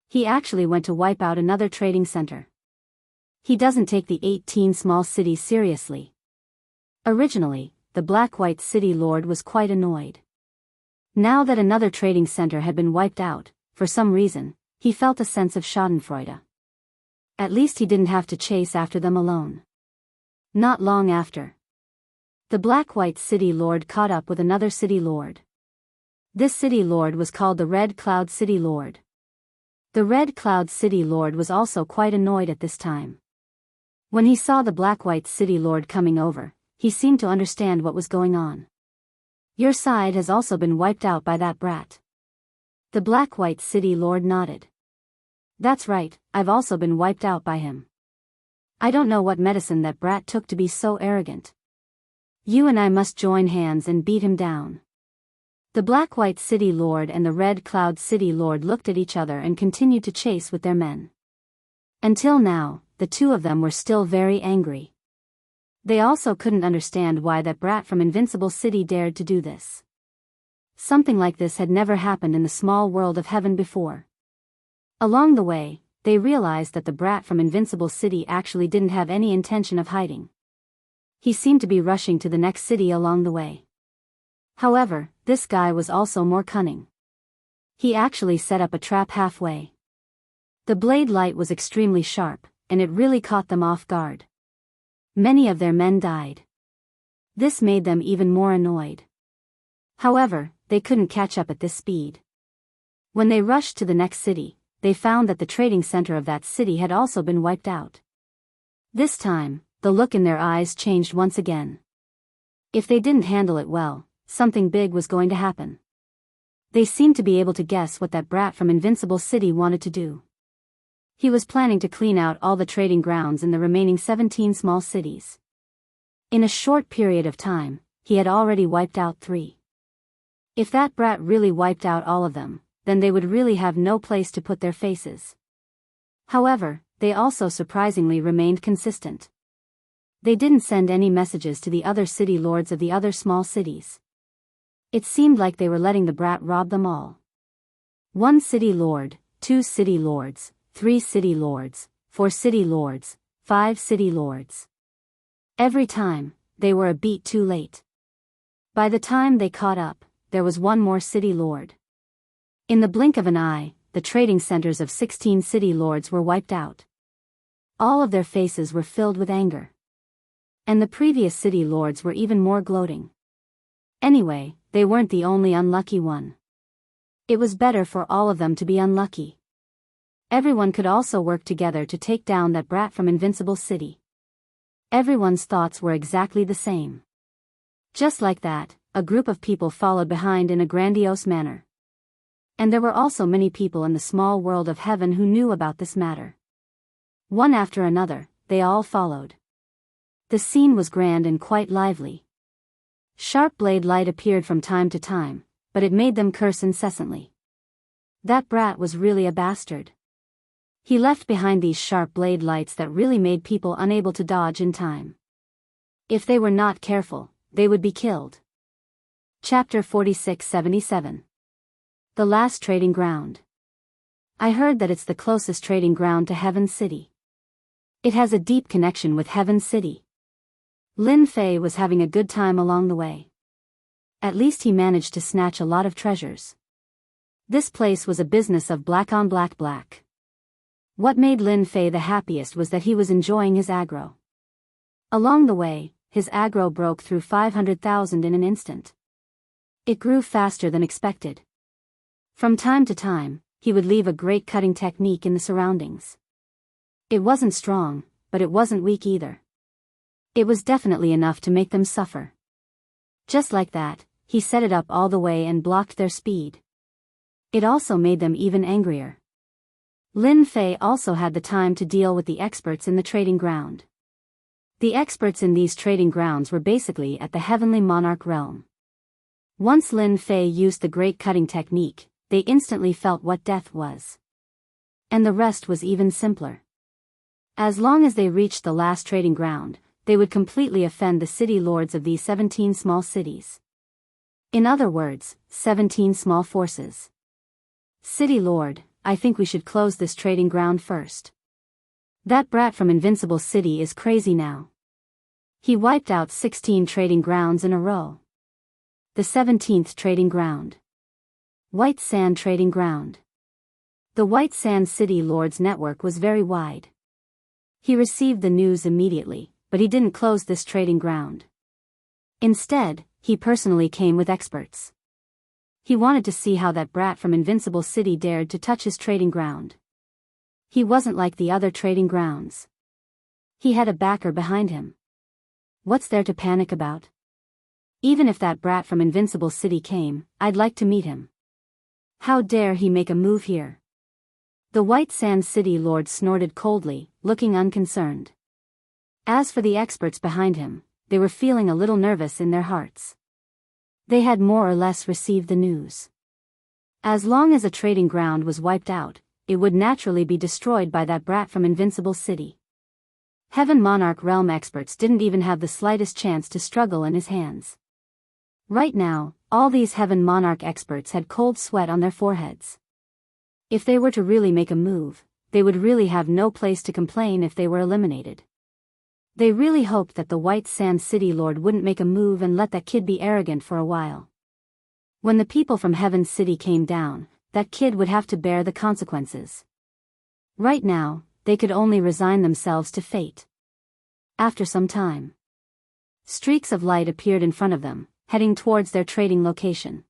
He actually went to wipe out another trading center. He doesn't take the 18 small cities seriously. Originally, the Black-White City Lord was quite annoyed. Now that another trading center had been wiped out, for some reason, he felt a sense of schadenfreude. At least he didn't have to chase after them alone. Not long after, the Black-White City Lord caught up with another city lord. This city lord was called the Red Cloud City Lord. The Red Cloud City Lord was also quite annoyed at this time. When he saw the Black-White City Lord coming over, he seemed to understand what was going on. Your side has also been wiped out by that brat. The Black-White City Lord nodded. That's right, I've also been wiped out by him. I don't know what medicine that brat took to be so arrogant. You and I must join hands and beat him down. The Black-White City Lord and the Red Cloud City Lord looked at each other and continued to chase with their men. Until now, the two of them were still very angry. They also couldn't understand why that brat from Invincible City dared to do this. Something like this had never happened in the small world of heaven before. Along the way, they realized that the brat from Invincible City actually didn't have any intention of hiding. He seemed to be rushing to the next city along the way. However, this guy was also more cunning. He actually set up a trap halfway. The blade light was extremely sharp, and it really caught them off guard. Many of their men died. This made them even more annoyed. However, they couldn't catch up at this speed. When they rushed to the next city, they found that the trading center of that city had also been wiped out. This time, the look in their eyes changed once again. If they didn't handle it well, something big was going to happen. They seemed to be able to guess what that brat from Invincible City wanted to do. He was planning to clean out all the trading grounds in the remaining 17 small cities. In a short period of time, he had already wiped out 3. If that brat really wiped out all of them, then they would really have no place to put their faces. However, they also surprisingly remained consistent. They didn't send any messages to the other city lords of the other small cities. It seemed like they were letting the brat rob them all. One city lord, 2 city lords, 3 city lords, 4 city lords, 5 city lords. Every time, they were a beat too late. By the time they caught up, there was one more city lord. In the blink of an eye, the trading centers of 16 city lords were wiped out. All of their faces were filled with anger. And the previous city lords were even more gloating. Anyway, they weren't the only unlucky one. It was better for all of them to be unlucky. Everyone could also work together to take down that brat from Invincible City. Everyone's thoughts were exactly the same. Just like that, a group of people followed behind in a grandiose manner. And there were also many people in the small world of heaven who knew about this matter. One after another, they all followed. The scene was grand and quite lively. Sharp blade light appeared from time to time, but it made them curse incessantly. That brat was really a bastard. He left behind these sharp blade lights that really made people unable to dodge in time. If they were not careful, they would be killed. Chapter 4677. The Last Trading Ground. I heard that it's the closest trading ground to Heaven City. It has a deep connection with Heaven City. Lin Fei was having a good time along the way. At least he managed to snatch a lot of treasures. This place was a business of black on black black. What made Lin Fei the happiest was that he was enjoying his aggro. Along the way, his aggro broke through 500,000 in an instant. It grew faster than expected. From time to time, he would leave a great cutting technique in the surroundings. It wasn't strong, but it wasn't weak either. It was definitely enough to make them suffer. Just like that, he set it up all the way and blocked their speed. It also made them even angrier. Lin Fei also had the time to deal with the experts in the trading ground. The experts in these trading grounds were basically at the Heavenly Monarch realm. Once Lin Fei used the great cutting technique, they instantly felt what death was. And the rest was even simpler. As long as they reached the last trading ground, they would completely offend the city lords of these 17 small cities. In other words, 17 small forces. City Lord, I think we should close this trading ground first. That brat from Invincible City is crazy now. He wiped out 16 trading grounds in a row. The 17th trading ground. White Sand Trading Ground. The White Sand City Lords network was very wide. He received the news immediately, but he didn't close this trading ground. Instead, he personally came with experts. He wanted to see how that brat from Invincible City dared to touch his trading ground. He wasn't like the other trading grounds. He had a backer behind him. What's there to panic about? Even if that brat from Invincible City came, I'd like to meet him. How dare he make a move here? The White Sand City Lord snorted coldly, looking unconcerned. As for the experts behind him, they were feeling a little nervous in their hearts. They had more or less received the news. As long as a trading ground was wiped out, it would naturally be destroyed by that brat from Invincible City. Heaven Monarch Realm experts didn't even have the slightest chance to struggle in his hands. Right now, all these Heaven Monarch experts had cold sweat on their foreheads. If they were to really make a move, they would really have no place to complain if they were eliminated. They really hoped that the White Sand City Lord wouldn't make a move and let that kid be arrogant for a while. When the people from Heaven City came down, that kid would have to bear the consequences. Right now, they could only resign themselves to fate. After some time, streaks of light appeared in front of them, heading towards their trading location.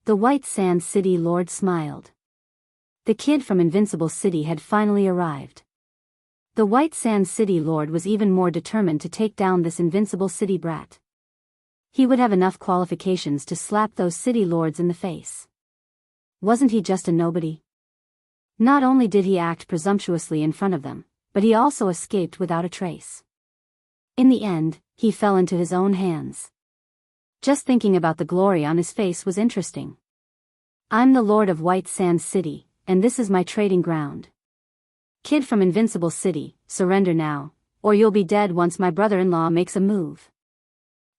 The White Sand City Lord smiled. The kid from Invincible City had finally arrived. The White Sand City Lord was even more determined to take down this Invincible City brat. He would have enough qualifications to slap those city lords in the face. Wasn't he just a nobody? Not only did he act presumptuously in front of them, but he also escaped without a trace. In the end, he fell into his own hands. Just thinking about the glory on his face was interesting. I'm the Lord of White Sand City, and this is my trading ground. Kid from Invincible City, surrender now, or you'll be dead once my brother-in-law makes a move.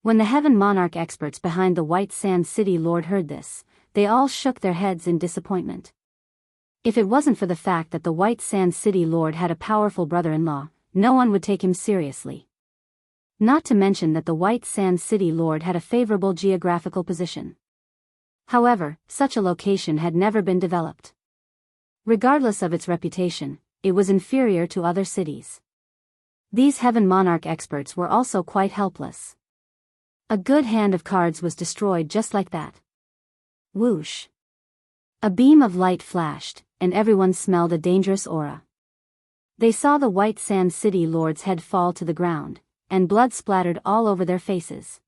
When the Heaven Monarch experts behind the White Sand City Lord heard this, they all shook their heads in disappointment. If it wasn't for the fact that the White Sand City Lord had a powerful brother-in-law, no one would take him seriously. Not to mention that the White Sand City Lord had a favorable geographical position. However, such a location had never been developed. Regardless of its reputation, it was inferior to other cities. These Heaven Monarch experts were also quite helpless. A good hand of cards was destroyed just like that. Whoosh! A beam of light flashed, and everyone smelled a dangerous aura. They saw the White Sand City Lord's head fall to the ground, and blood splattered all over their faces.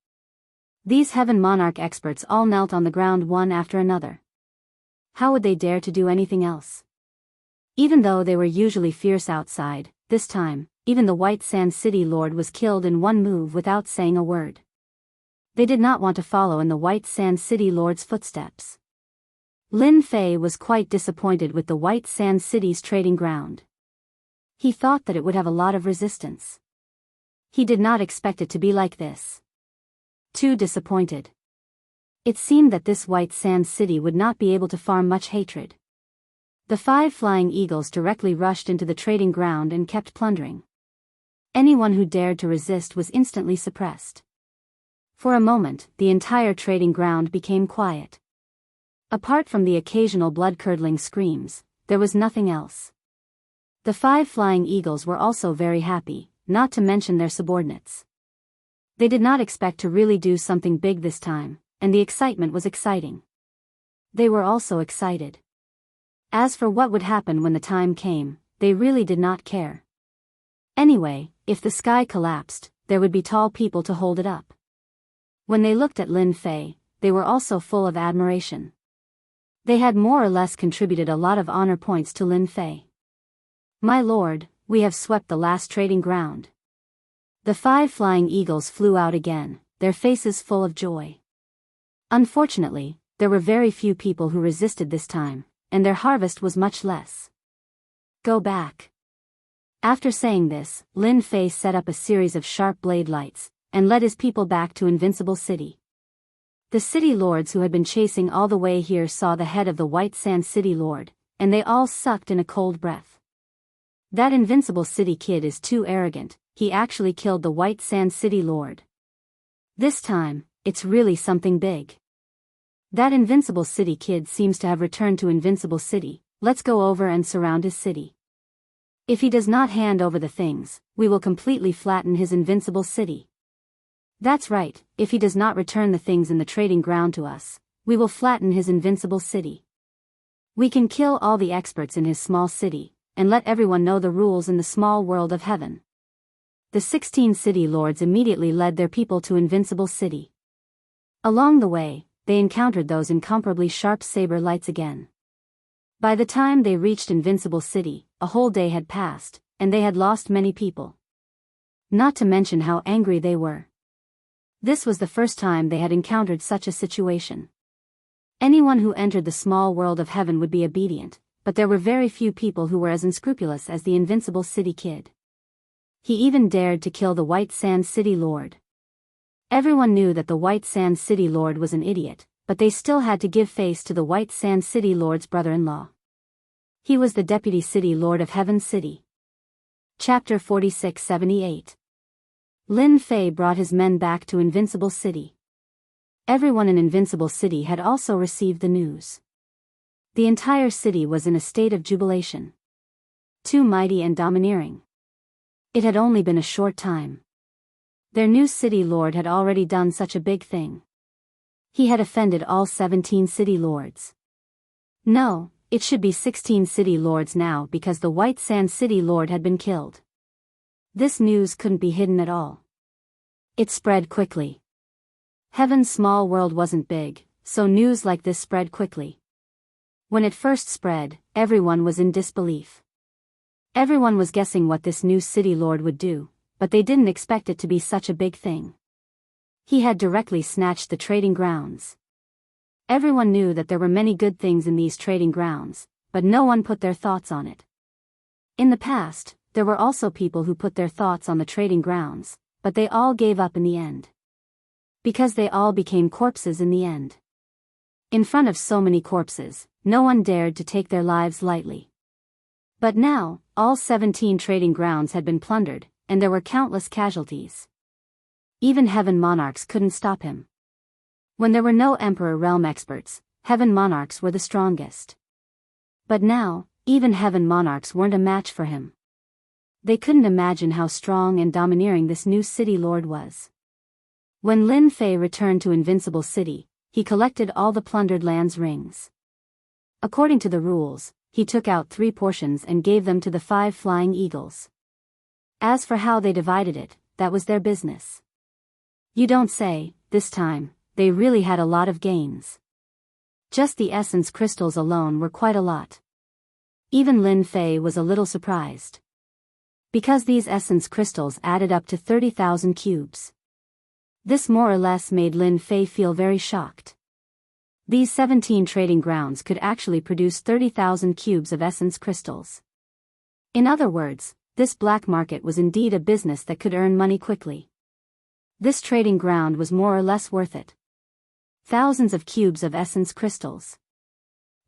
These Heaven Monarch experts all knelt on the ground one after another. How would they dare to do anything else? Even though they were usually fierce outside, this time, even the White Sand City Lord was killed in one move without saying a word. They did not want to follow in the White Sand City Lord's footsteps. Lin Fei was quite disappointed with the White Sand City's trading ground. He thought that it would have a lot of resistance. He did not expect it to be like this. Too disappointed. It seemed that this White Sand City would not be able to farm much hatred. The 5 flying eagles directly rushed into the trading ground and kept plundering. Anyone who dared to resist was instantly suppressed. For a moment, the entire trading ground became quiet. Apart from the occasional blood-curdling screams, there was nothing else. The 5 flying eagles were also very happy, not to mention their subordinates. They did not expect to really do something big this time, and the excitement was exciting. They were also excited. As for what would happen when the time came, they really did not care. Anyway, if the sky collapsed, there would be tall people to hold it up. When they looked at Lin Fei, they were also full of admiration. They had more or less contributed a lot of honor points to Lin Fei. "My lord, we have swept the last trading ground." The 5 flying eagles flew out again, their faces full of joy. Unfortunately, there were very few people who resisted this time, and their harvest was much less. "Go back." After saying this, Lin Fei set up a series of sharp blade lights, and led his people back to Invincible City. The city lords who had been chasing all the way here saw the head of the White Sand City Lord, and they all sucked in a cold breath. That Invincible City kid is too arrogant, he actually killed the White Sand City Lord. This time, it's really something big. That Invincible City kid seems to have returned to Invincible City, let's go over and surround his city. If he does not hand over the things, we will completely flatten his Invincible City. That's right, if he does not return the things in the trading ground to us, we will flatten his Invincible City. We can kill all the experts in his small city, and let everyone know the rules in the small world of heaven. The 16 city lords immediately led their people to Invincible City. Along the way, they encountered those incomparably sharp saber lights again. By the time they reached Invincible City, a whole day had passed, and they had lost many people. Not to mention how angry they were. This was the first time they had encountered such a situation. Anyone who entered the small world of heaven would be obedient, but there were very few people who were as unscrupulous as the Invincible City kid. He even dared to kill the White Sand City Lord. Everyone knew that the White Sand City Lord was an idiot, but they still had to give face to the White Sand City Lord's brother-in-law. He was the Deputy City Lord of Heaven City. Chapter 4678. Lin Fei brought his men back to Invincible City. Everyone in Invincible City had also received the news. The entire city was in a state of jubilation. Too mighty and domineering. It had only been a short time. Their new city lord had already done such a big thing. He had offended all 17 city lords. No, it should be 16 city lords now because the White Sand City Lord had been killed. This news couldn't be hidden at all. It spread quickly. Heaven's small world wasn't big, so news like this spread quickly. When it first spread, everyone was in disbelief. Everyone was guessing what this new city lord would do, but they didn't expect it to be such a big thing. He had directly snatched the trading grounds. Everyone knew that there were many good things in these trading grounds, but no one put their thoughts on it. In the past, there were also people who put their thoughts on the trading grounds, but they all gave up in the end. Because they all became corpses in the end. In front of so many corpses, no one dared to take their lives lightly. But now, all 17 trading grounds had been plundered, and there were countless casualties. Even Heaven Monarchs couldn't stop him. When there were no Emperor Realm experts, Heaven Monarchs were the strongest. But now, even Heaven Monarchs weren't a match for him. They couldn't imagine how strong and domineering this new city lord was. When Lin Fei returned to Invincible City, he collected all the plundered land's rings. According to the rules, he took out 3 portions and gave them to the 5 flying eagles. As for how they divided it, that was their business. You don't say. This time, they really had a lot of gains. Just the essence crystals alone were quite a lot. Even Lin Fei was a little surprised. Because these essence crystals added up to 30,000 cubes. This more or less made Lin Fei feel very shocked. These 17 trading grounds could actually produce 30,000 cubes of essence crystals. In other words, this black market was indeed a business that could earn money quickly. This trading ground was more or less worth it. Thousands of cubes of essence crystals.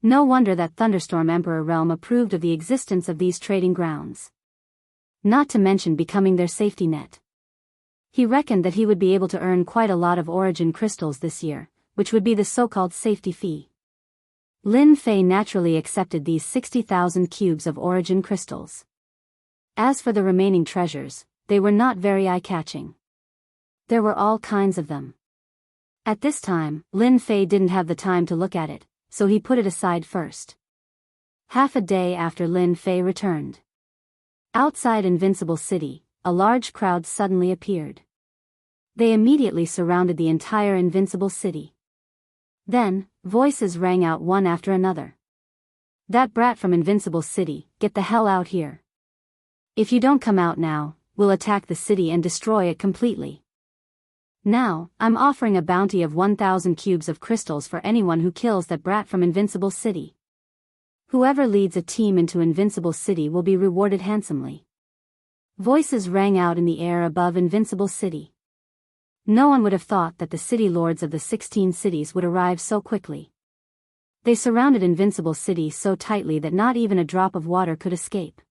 No wonder that Thunderstorm Emperor Realm approved of the existence of these trading grounds. Not to mention becoming their safety net. He reckoned that he would be able to earn quite a lot of origin crystals this year, which would be the so-called safety fee. Lin Fei naturally accepted these 60,000 cubes of origin crystals. As for the remaining treasures, they were not very eye-catching. There were all kinds of them. At this time, Lin Fei didn't have the time to look at it, so he put it aside first. Half a day after Lin Fei returned. Outside Invincible City, a large crowd suddenly appeared. They immediately surrounded the entire Invincible City. Then, voices rang out one after another. That brat from Invincible City, get the hell out here. If you don't come out now, we'll attack the city and destroy it completely. Now, I'm offering a bounty of 1,000 cubes of crystals for anyone who kills that brat from Invincible City. Whoever leads a team into Invincible City will be rewarded handsomely. Voices rang out in the air above Invincible City. No one would have thought that the city lords of the 16 cities would arrive so quickly. They surrounded Invincible City so tightly that not even a drop of water could escape.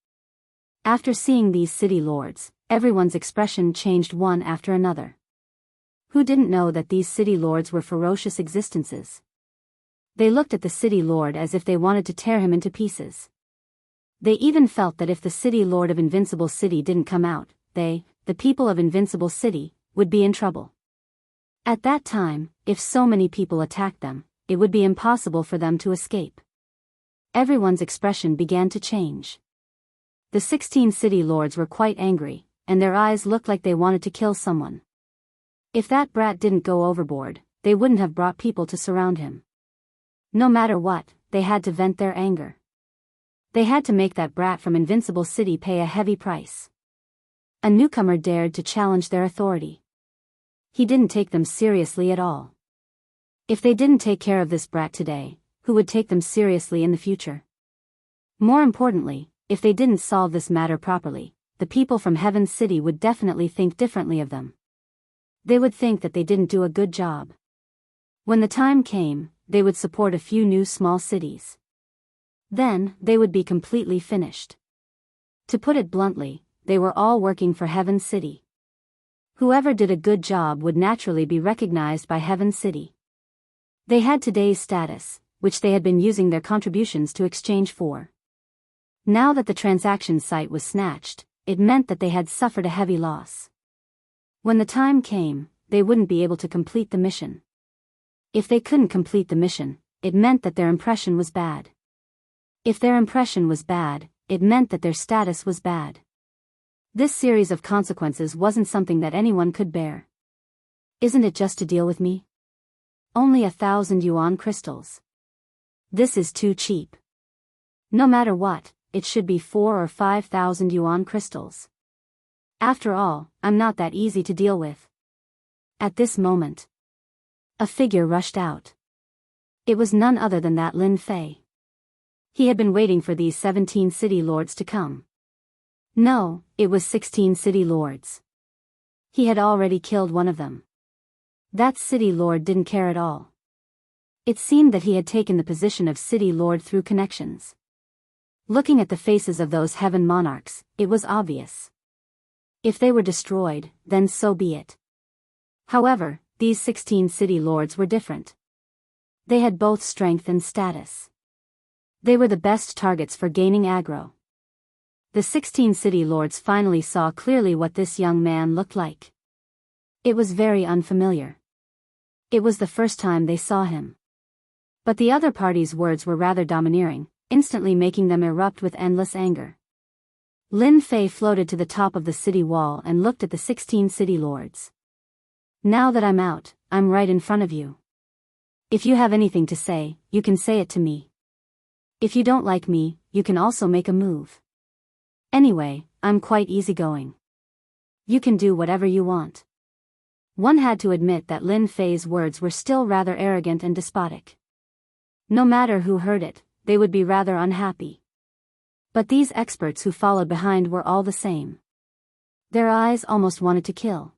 After seeing these city lords, everyone's expression changed one after another. Who didn't know that these city lords were ferocious existences? They looked at the city lord as if they wanted to tear him into pieces. They even felt that if the city lord of Invincible City didn't come out, they, the people of Invincible City, would be in trouble. At that time, if so many people attacked them, it would be impossible for them to escape. Everyone's expression began to change. The 16 city lords were quite angry, and their eyes looked like they wanted to kill someone. If that brat didn't go overboard, they wouldn't have brought people to surround him. No matter what, they had to vent their anger. They had to make that brat from Invincible City pay a heavy price. A newcomer dared to challenge their authority. He didn't take them seriously at all. If they didn't take care of this brat today, who would take them seriously in the future? More importantly, if they didn't solve this matter properly, the people from Heaven City would definitely think differently of them. They would think that they didn't do a good job. When the time came, they would support a few new small cities. Then, they would be completely finished. To put it bluntly, they were all working for Heaven City. Whoever did a good job would naturally be recognized by Heaven City. They had today's status, which they had been using their contributions to exchange for. Now that the transaction site was snatched, it meant that they had suffered a heavy loss. When the time came, they wouldn't be able to complete the mission. If they couldn't complete the mission, it meant that their impression was bad. If their impression was bad, it meant that their status was bad. This series of consequences wasn't something that anyone could bear. Isn't it just to deal with me? Only 1,000 yuan crystals. This is too cheap. No matter what, it should be 4,000 or 5,000 yuan crystals. After all, I'm not that easy to deal with. At this moment, a figure rushed out. It was none other than that Lin Fei. He had been waiting for these 17 city lords to come. No, it was 16 city lords. He had already killed one of them. That city lord didn't care at all. It seemed that he had taken the position of city lord through connections. Looking at the faces of those heaven monarchs, it was obvious. If they were destroyed, then so be it. However, these 16 city lords were different. They had both strength and status. They were the best targets for gaining aggro. The 16 city lords finally saw clearly what this young man looked like. It was very unfamiliar. It was the first time they saw him. But the other party's words were rather domineering, instantly making them erupt with endless anger. Lin Fei floated to the top of the city wall and looked at the 16 city lords. Now that I'm out, I'm right in front of you. If you have anything to say, you can say it to me. If you don't like me, you can also make a move. Anyway, I'm quite easygoing. You can do whatever you want. One had to admit that Lin Fei's words were still rather arrogant and despotic. No matter who heard it, they would be rather unhappy. But these experts who followed behind were all the same. Their eyes almost wanted to kill.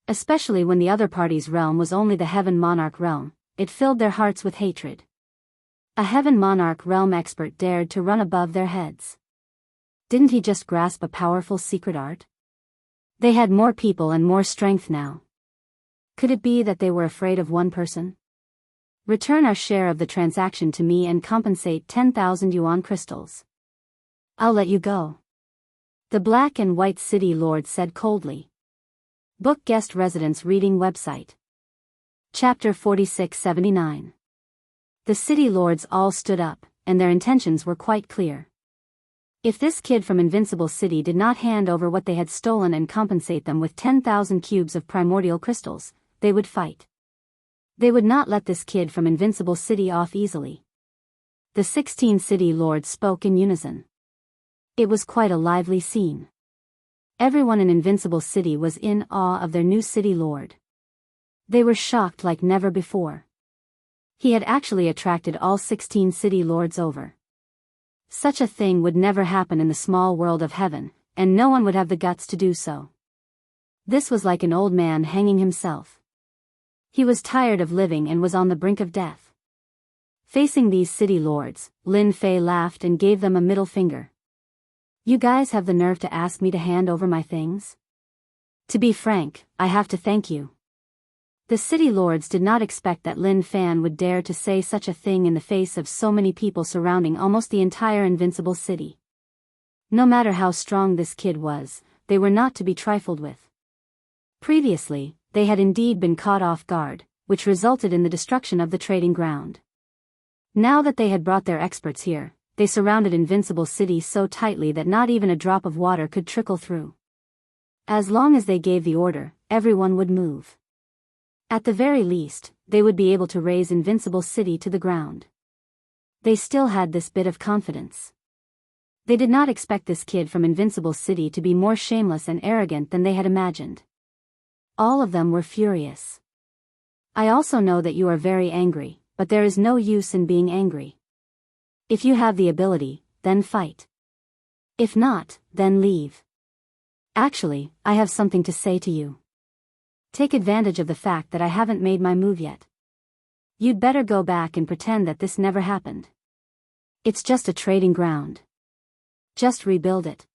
Especially when the other party's realm was only the Heaven Monarch realm, it filled their hearts with hatred. A Heaven Monarch realm expert dared to run above their heads. Didn't he just grasp a powerful secret art? They had more people and more strength now. Could it be that they were afraid of one person? Return our share of the transaction to me and compensate 10,000 yuan crystals. I'll let you go. The black and white city lord said coldly. Book guest residence reading website. Chapter 4679. The city lords all stood up, and their intentions were quite clear. If this kid from Invincible City did not hand over what they had stolen and compensate them with 10,000 cubes of primordial crystals, they would fight. They would not let this kid from Invincible City off easily. The 16 city lords spoke in unison. It was quite a lively scene. Everyone in Invincible City was in awe of their new city lord. They were shocked like never before. He had actually attracted all 16 city lords over. Such a thing would never happen in the small world of heaven, and no one would have the guts to do so. This was like an old man hanging himself. He was tired of living and was on the brink of death. Facing these city lords, Lin Fei laughed and gave them a middle finger. You guys have the nerve to ask me to hand over my things? To be frank, I have to thank you. The city lords did not expect that Lin Fan would dare to say such a thing in the face of so many people surrounding almost the entire Invincible City. No matter how strong this kid was, they were not to be trifled with. Previously, they had indeed been caught off guard, which resulted in the destruction of the trading ground. Now that they had brought their experts here, they surrounded Invincible City so tightly that not even a drop of water could trickle through. As long as they gave the order, everyone would move. At the very least, they would be able to raze Invincible City to the ground. They still had this bit of confidence. They did not expect this kid from Invincible City to be more shameless and arrogant than they had imagined. All of them were furious. I also know that you are very angry, but there is no use in being angry. If you have the ability, then fight. If not, then leave. Actually, I have something to say to you. Take advantage of the fact that I haven't made my move yet. You'd better go back and pretend that this never happened. It's just a trading ground. Just rebuild it.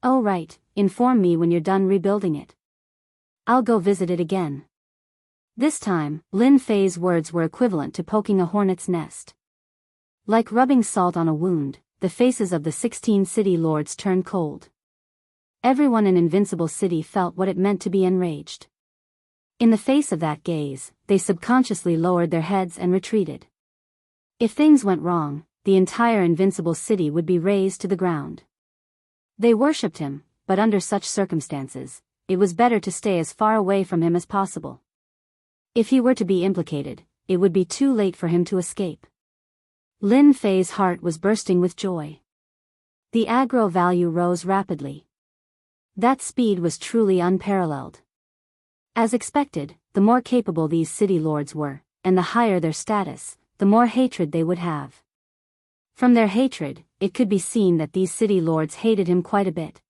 Oh right, inform me when you're done rebuilding it. I'll go visit it again. This time, Lin Fei's words were equivalent to poking a hornet's nest. Like rubbing salt on a wound, the faces of the 16 city lords turned cold. Everyone in Invincible City felt what it meant to be enraged. In the face of that gaze, they subconsciously lowered their heads and retreated. If things went wrong, the entire Invincible City would be razed to the ground. They worshipped him, but under such circumstances, it was better to stay as far away from him as possible. If he were to be implicated, it would be too late for him to escape. Lin Fei's heart was bursting with joy. The aggro value rose rapidly. That speed was truly unparalleled. As expected, the more capable these city lords were, and the higher their status, the more hatred they would have. From their hatred, it could be seen that these city lords hated him quite a bit.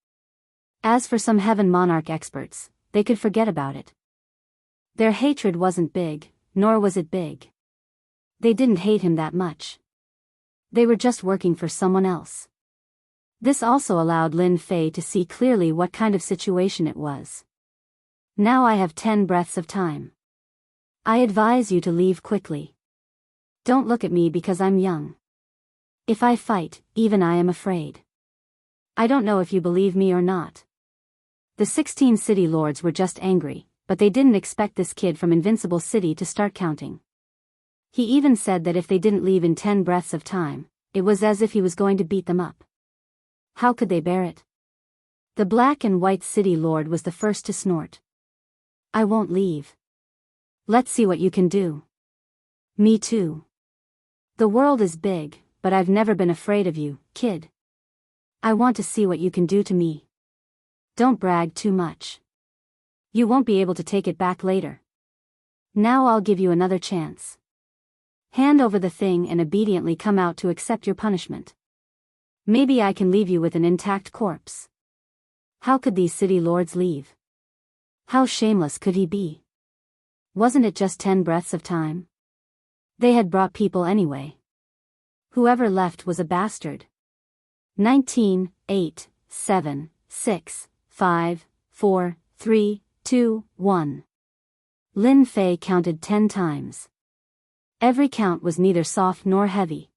As for some Heaven Monarch experts, they could forget about it. Their hatred wasn't big, nor was it big. They didn't hate him that much. They were just working for someone else. This also allowed Lin Fei to see clearly what kind of situation it was. Now I have 10 breaths of time. I advise you to leave quickly. Don't look at me because I'm young. If I fight, even I am afraid. I don't know if you believe me or not. The 16 city lords were just angry, but they didn't expect this kid from Invincible City to start counting. He even said that if they didn't leave in 10 breaths of time, it was as if he was going to beat them up. How could they bear it? The black and white city lord was the first to snort. I won't leave. Let's see what you can do. Me too. The world is big, but I've never been afraid of you, kid. I want to see what you can do to me. Don't brag too much. You won't be able to take it back later. Now I'll give you another chance. Hand over the thing and obediently come out to accept your punishment. Maybe I can leave you with an intact corpse. How could these city lords leave? How shameless could he be? Wasn't it just 10 breaths of time? They had brought people anyway. Whoever left was a bastard. 19, 8, 7, 6, 5, 4, 3, 2, 1. Lin Fei counted 10 times. Every count was neither soft nor heavy.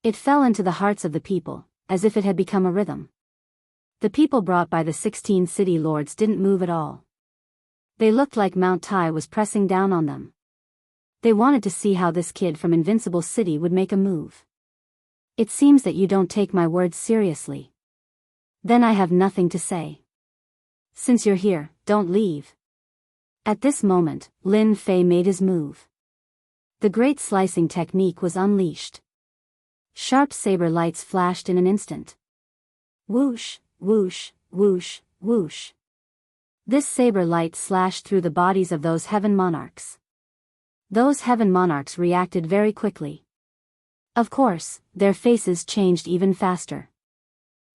It fell into the hearts of the people, as if it had become a rhythm. The people brought by the 16 city lords didn't move at all. They looked like Mount Tai was pressing down on them. They wanted to see how this kid from Invincible City would make a move. It seems that you don't take my words seriously. Then I have nothing to say. Since you're here, don't leave. At this moment, Lin Fei made his move. The great slicing technique was unleashed. Sharp saber lights flashed in an instant. Whoosh, whoosh, whoosh, whoosh. This saber light slashed through the bodies of those heaven monarchs. Those heaven monarchs reacted very quickly. Of course, their faces changed even faster.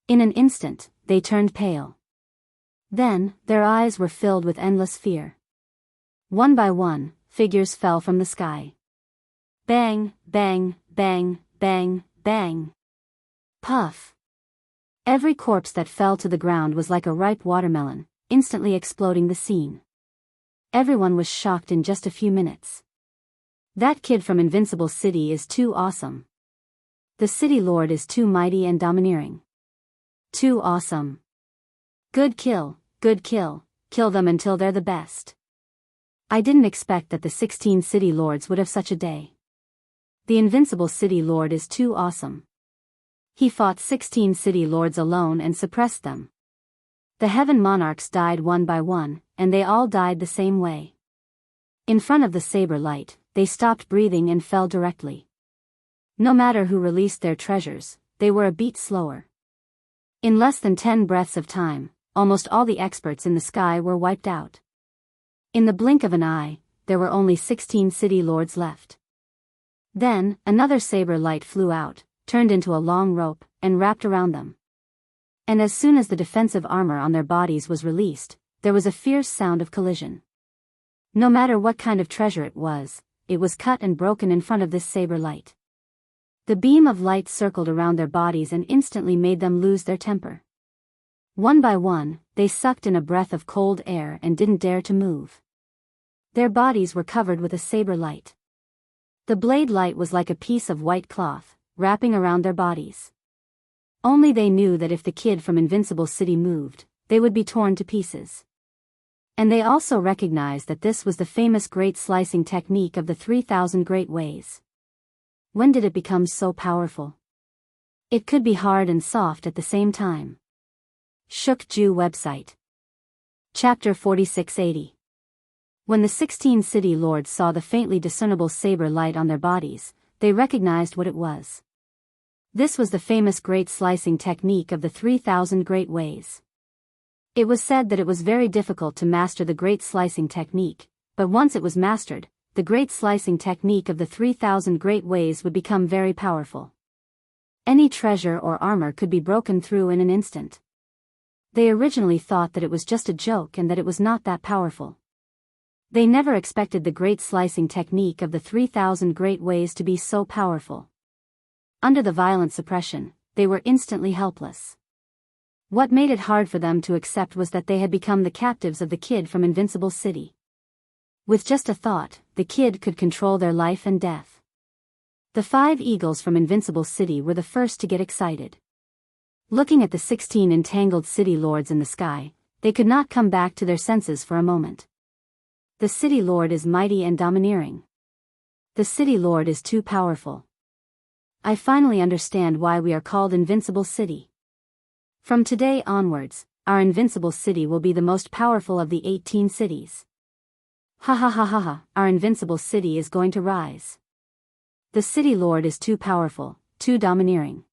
In an instant, they turned pale. Then, their eyes were filled with endless fear. One by one, figures fell from the sky. Bang, bang, bang, bang, bang. Puff. Every corpse that fell to the ground was like a ripe watermelon, instantly exploding the scene. Everyone was shocked in just a few minutes. That kid from Invincible City is too awesome. The city lord is too mighty and domineering. Too awesome. Good kill, kill them until they're the best. I didn't expect that the 16 city lords would have such a day. The Invincible City Lord is too awesome. He fought 16 city lords alone and suppressed them. The heaven monarchs died one by one, and they all died the same way. In front of the saber light, they stopped breathing and fell directly. No matter who released their treasures, they were a beat slower. In less than 10 breaths of time, almost all the experts in the sky were wiped out. In the blink of an eye, there were only 16 city lords left. Then, another saber light flew out, turned into a long rope, and wrapped around them. And as soon as the defensive armor on their bodies was released, there was a fierce sound of collision. No matter what kind of treasure it was cut and broken in front of this saber light. The beam of light circled around their bodies and instantly made them lose their temper. One by one, they sucked in a breath of cold air and didn't dare to move. Their bodies were covered with a saber light. The blade light was like a piece of white cloth, wrapping around their bodies. Only they knew that if the kid from Invincible City moved, they would be torn to pieces. And they also recognized that this was the famous great slicing technique of the 3,000 Great Ways. When did it become so powerful? It could be hard and soft at the same time. Shook Ju website. Chapter 4680. When the 16 city lords saw the faintly discernible saber light on their bodies, they recognized what it was. This was the famous great slicing technique of the 3,000 Great Ways. It was said that it was very difficult to master the great slicing technique, but once it was mastered, the great slicing technique of the 3,000 Great Ways would become very powerful. Any treasure or armor could be broken through in an instant. They originally thought that it was just a joke and that it was not that powerful. They never expected the great slicing technique of the 3,000 great ways to be so powerful. Under the violent suppression, they were instantly helpless. What made it hard for them to accept was that they had become the captives of the kid from Invincible City. With just a thought, the kid could control their life and death. The 5 eagles from Invincible City were the first to get excited. Looking at the 16 entangled city lords in the sky, they could not come back to their senses for a moment. The city lord is mighty and domineering. The city lord is too powerful. I finally understand why we are called Invincible City. From today onwards, our Invincible City will be the most powerful of the 18 cities. Ha ha ha ha ha, our Invincible City is going to rise. The city lord is too powerful, too domineering.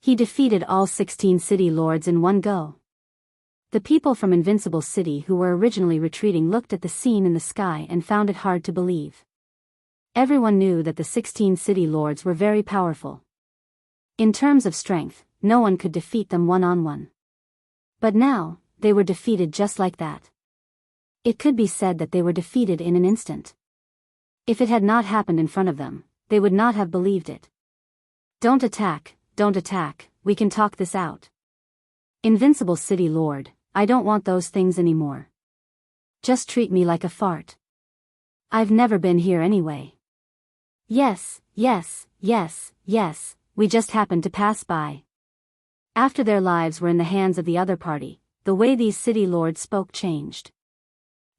He defeated all 16 city lords in one go. The people from Invincible City who were originally retreating looked at the scene in the sky and found it hard to believe. Everyone knew that the 16 city lords were very powerful. In terms of strength, no one could defeat them one-on-one. But now, they were defeated just like that. It could be said that they were defeated in an instant. If it had not happened in front of them, they would not have believed it. Don't attack, we can talk this out. Invincible City Lord, I don't want those things anymore. Just treat me like a fart. I've never been here anyway. Yes, we just happened to pass by. After their lives were in the hands of the other party, the way these city lords spoke changed.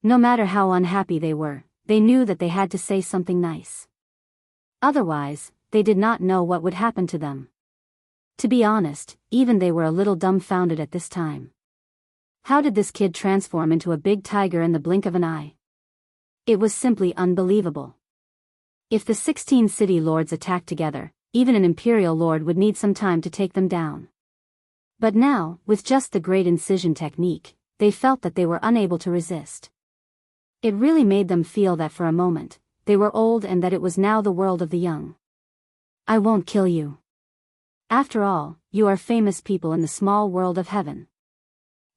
No matter how unhappy they were, they knew that they had to say something nice. Otherwise, they did not know what would happen to them. To be honest, even they were a little dumbfounded at this time. How did this kid transform into a big tiger in the blink of an eye? It was simply unbelievable. If the 16 city lords attacked together, even an imperial lord would need some time to take them down. But now, with just the great incision technique, they felt that they were unable to resist. It really made them feel that for a moment, they were old and that it was now the world of the young. I won't kill you. After all, you are famous people in the small world of heaven.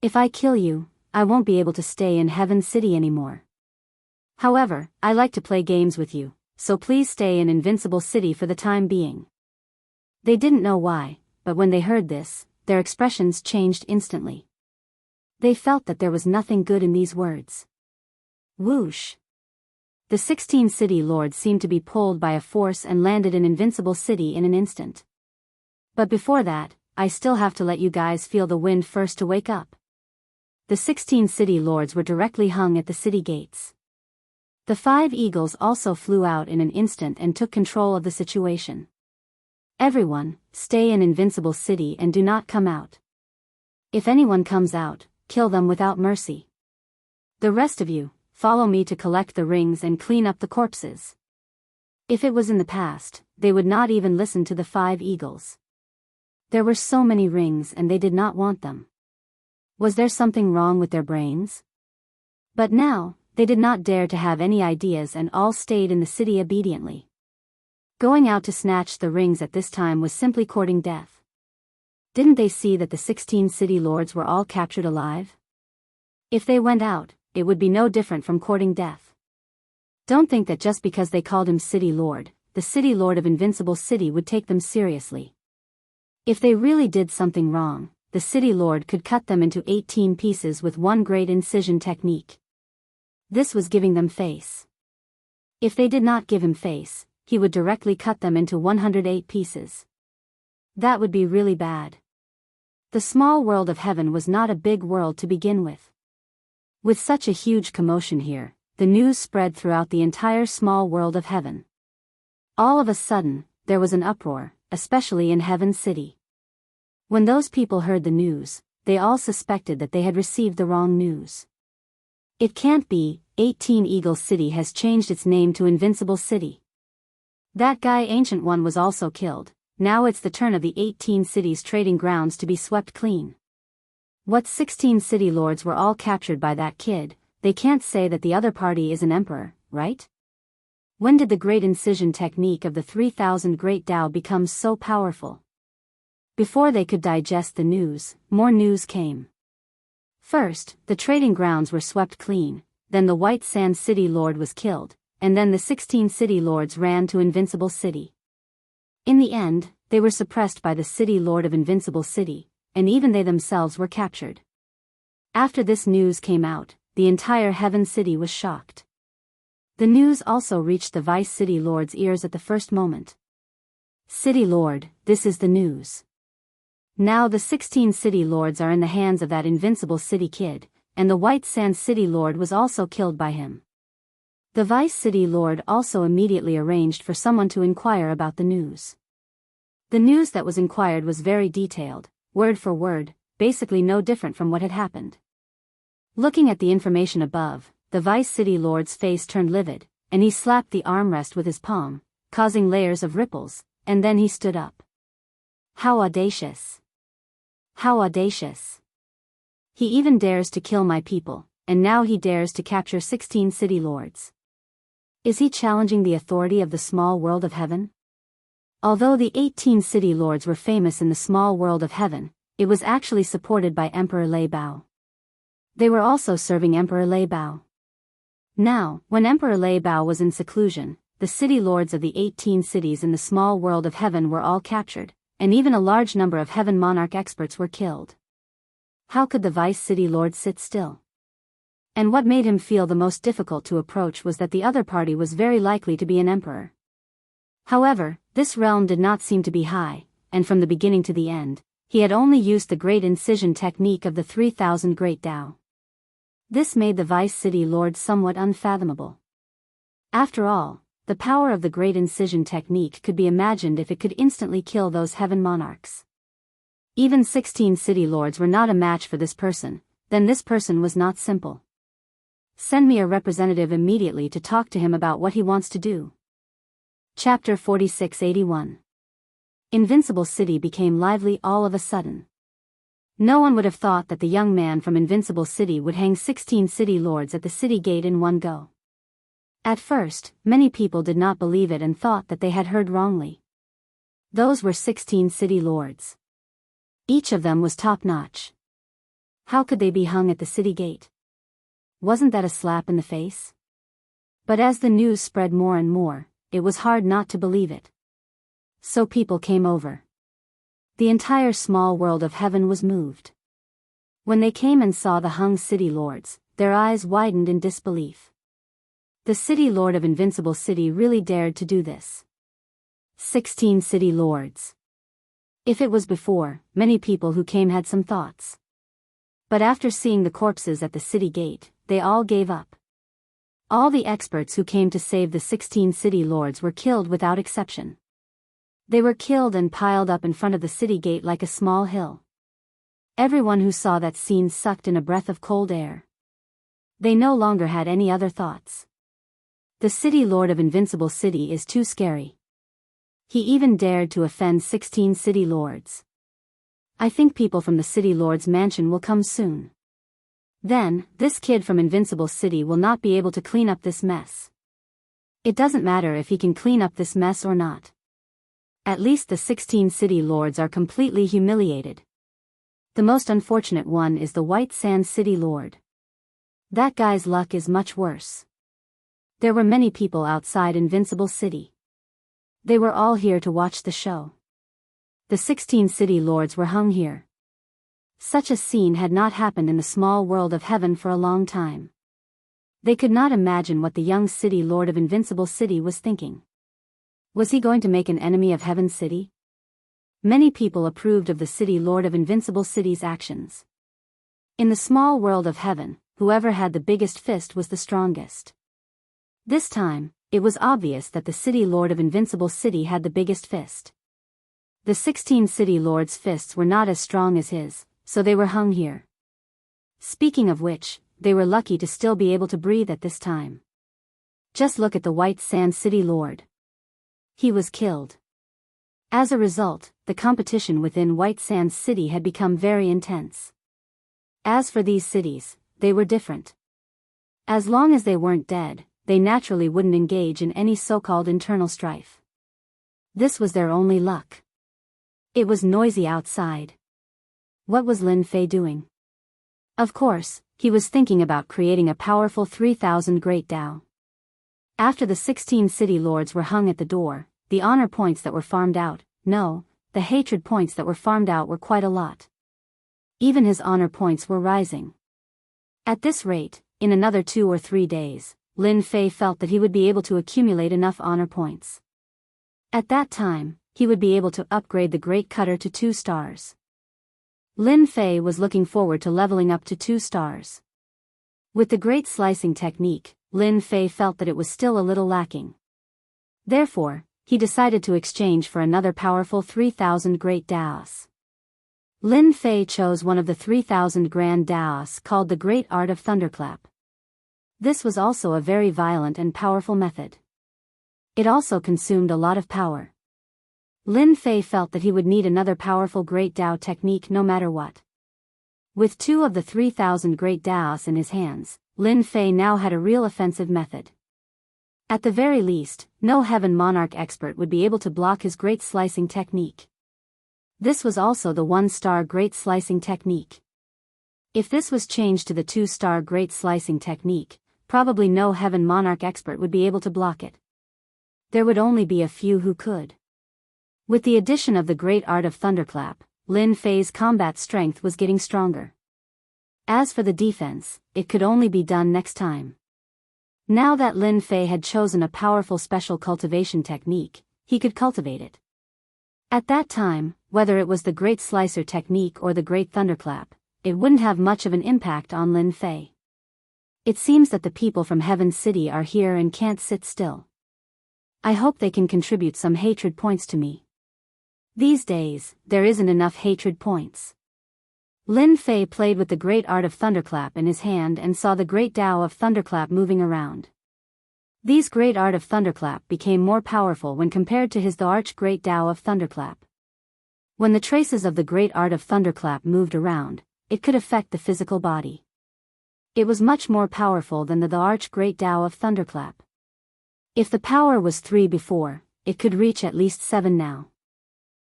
If I kill you, I won't be able to stay in Heaven City anymore. However, I like to play games with you, so please stay in Invincible City for the time being. They didn't know why, but when they heard this, their expressions changed instantly. They felt that there was nothing good in these words. Whoosh! The 16 city lords seemed to be pulled by a force and landed in Invincible City in an instant. But before that, I still have to let you guys feel the wind first to wake up. The 16 city lords were directly hung at the city gates. The 5 eagles also flew out in an instant and took control of the situation. Everyone, stay in Invincible City and do not come out. If anyone comes out, kill them without mercy. The rest of you, follow me to collect the rings and clean up the corpses. If it was in the past, they would not even listen to the 5 eagles. There were so many rings and they did not want them. Was there something wrong with their brains? But now, they did not dare to have any ideas and all stayed in the city obediently. Going out to snatch the rings at this time was simply courting death. Didn't they see that the 16 city lords were all captured alive? If they went out, it would be no different from courting death. Don't think that just because they called him City Lord, the City Lord of Invincible City would take them seriously. If they really did something wrong, the City Lord could cut them into 18 pieces with one great incision technique. This was giving them face. If they did not give him face, he would directly cut them into 108 pieces. That would be really bad. The small world of heaven was not a big world to begin with. With such a huge commotion here, the news spread throughout the entire small world of heaven. All of a sudden, there was an uproar, especially in Heaven City. When those people heard the news, they all suspected that they had received the wrong news. It can't be, 18 Eagle City has changed its name to Invincible City. That guy Ancient One was also killed, now it's the turn of the 18 cities trading grounds to be swept clean. What 16 city lords were all captured by that kid, they can't say that the other party is an emperor, right? When did the great incision technique of the 3,000 Great Tao become so powerful? Before they could digest the news, more news came. First, the trading grounds were swept clean, then the White Sand City Lord was killed, and then the 16 City Lords ran to Invincible City. In the end, they were suppressed by the City Lord of Invincible City, and even they themselves were captured. After this news came out, the entire Heaven City was shocked. The news also reached the Vice City Lord's ears at the first moment. City Lord, this is the news. Now the 16 City Lords are in the hands of that Invincible City kid, and the White Sand City Lord was also killed by him. The Vice City Lord also immediately arranged for someone to inquire about the news. The news that was inquired was very detailed, word for word, basically no different from what had happened. Looking at the information above, the Vice City Lord's face turned livid, and he slapped the armrest with his palm, causing layers of ripples, and then he stood up. How audacious! How audacious! He even dares to kill my people, and now he dares to capture 16 City Lords. Is he challenging the authority of the small world of heaven? Although the 18 City Lords were famous in the small world of heaven, it was actually supported by Emperor Lei Bao. They were also serving Emperor Lei Bao. Now, when Emperor Lei Bao was in seclusion, the City Lords of the 18 cities in the small world of heaven were all captured, and even a large number of Heaven Monarch experts were killed. How could the Vice City Lord sit still? And what made him feel the most difficult to approach was that the other party was very likely to be an emperor. However, this realm did not seem to be high, and from the beginning to the end, he had only used the Great Incision technique of the 3000 Great Tao. This made the Vice City Lord somewhat unfathomable. After all, the power of the Great Incision technique could be imagined if it could instantly kill those Heaven Monarchs. Even 16 City Lords were not a match for this person, then this person was not simple. Send me a representative immediately to talk to him about what he wants to do. Chapter 4681. Invincible City became lively all of a sudden. No one would have thought that the young man from Invincible City would hang 16 City Lords at the city gate in one go. At first, many people did not believe it and thought that they had heard wrongly. Those were 16 City Lords. Each of them was top-notch. How could they be hung at the city gate? Wasn't that a slap in the face? But as the news spread more and more, it was hard not to believe it. So people came over. The entire small world of heaven was moved. When they came and saw the hung City Lords, their eyes widened in disbelief. The City Lord of Invincible City really dared to do this. 16 City Lords. If it was before, many people who came had some thoughts. But after seeing the corpses at the city gate, they all gave up. All the experts who came to save the 16 City Lords were killed without exception. They were killed and piled up in front of the city gate like a small hill. Everyone who saw that scene sucked in a breath of cold air. They no longer had any other thoughts. The City Lord of Invincible City is too scary. He even dared to offend 16 City Lords. I think people from the City Lord's mansion will come soon. Then, this kid from Invincible City will not be able to clean up this mess. It doesn't matter if he can clean up this mess or not. At least the 16 City Lords are completely humiliated. The most unfortunate one is the White Sand City Lord. That guy's luck is much worse. There were many people outside Invincible City. They were all here to watch the show. The 16 City Lords were hung here. Such a scene had not happened in the small world of heaven for a long time. They could not imagine what the young City Lord of Invincible City was thinking. Was he going to make an enemy of Heaven City? Many people approved of the City Lord of Invincible City's actions. In the small world of heaven, whoever had the biggest fist was the strongest. This time, it was obvious that the City Lord of Invincible City had the biggest fist. The 16 City Lords' fists were not as strong as his, so they were hung here. Speaking of which, they were lucky to still be able to breathe at this time. Just look at the White Sand City Lord. He was killed. As a result, the competition within White Sand City had become very intense. As for these cities, they were different. As long as they weren't dead, they naturally wouldn't engage in any so-called internal strife. This was their only luck. It was noisy outside. What was Lin Fei doing? Of course, he was thinking about creating a powerful 3,000 great Tao. After the 16 city lords were hung at the door, the honor points that were farmed out, no, the hatred points that were farmed out were quite a lot. Even his honor points were rising. At this rate, in another 2 or 3 days, Lin Fei felt that he would be able to accumulate enough honor points. At that time, he would be able to upgrade the Great Cutter to 2 stars. Lin Fei was looking forward to leveling up to 2 stars. With the Great Slicing technique, Lin Fei felt that it was still a little lacking. Therefore, he decided to exchange for another powerful 3,000 Great Daos. Lin Fei chose one of the 3,000 Grand Daos called the Great Art of Thunderclap. This was also a very violent and powerful method. It also consumed a lot of power. Lin Fei felt that he would need another powerful Great Dao technique no matter what. With 2 of the 3,000 Great Daos in his hands, Lin Fei now had a real offensive method. At the very least, no Heaven Monarch expert would be able to block his Great Slicing technique. This was also the 1-star Great Slicing technique. If this was changed to the 2-star Great Slicing technique, probably no Heaven Monarch expert would be able to block it. There would only be a few who could. With the addition of the Great Art of Thunderclap, Lin Fei's combat strength was getting stronger. As for the defense, it could only be done next time. Now that Lin Fei had chosen a powerful special cultivation technique, he could cultivate it. At that time, whether it was the Great Slicer technique or the Great Thunderclap, it wouldn't have much of an impact on Lin Fei. It seems that the people from Heaven City are here and can't sit still. I hope they can contribute some hatred points to me. These days, there isn't enough hatred points. Lin Fei played with the Great Art of Thunderclap in his hand and saw the Great Tao of Thunderclap moving around. These Great Art of Thunderclap became more powerful when compared to the Arch Great Tao of Thunderclap. When the traces of the Great Art of Thunderclap moved around, it could affect the physical body. It was much more powerful than the Arch Great Tao of Thunderclap. If the power was 3 before, it could reach at least 7 now.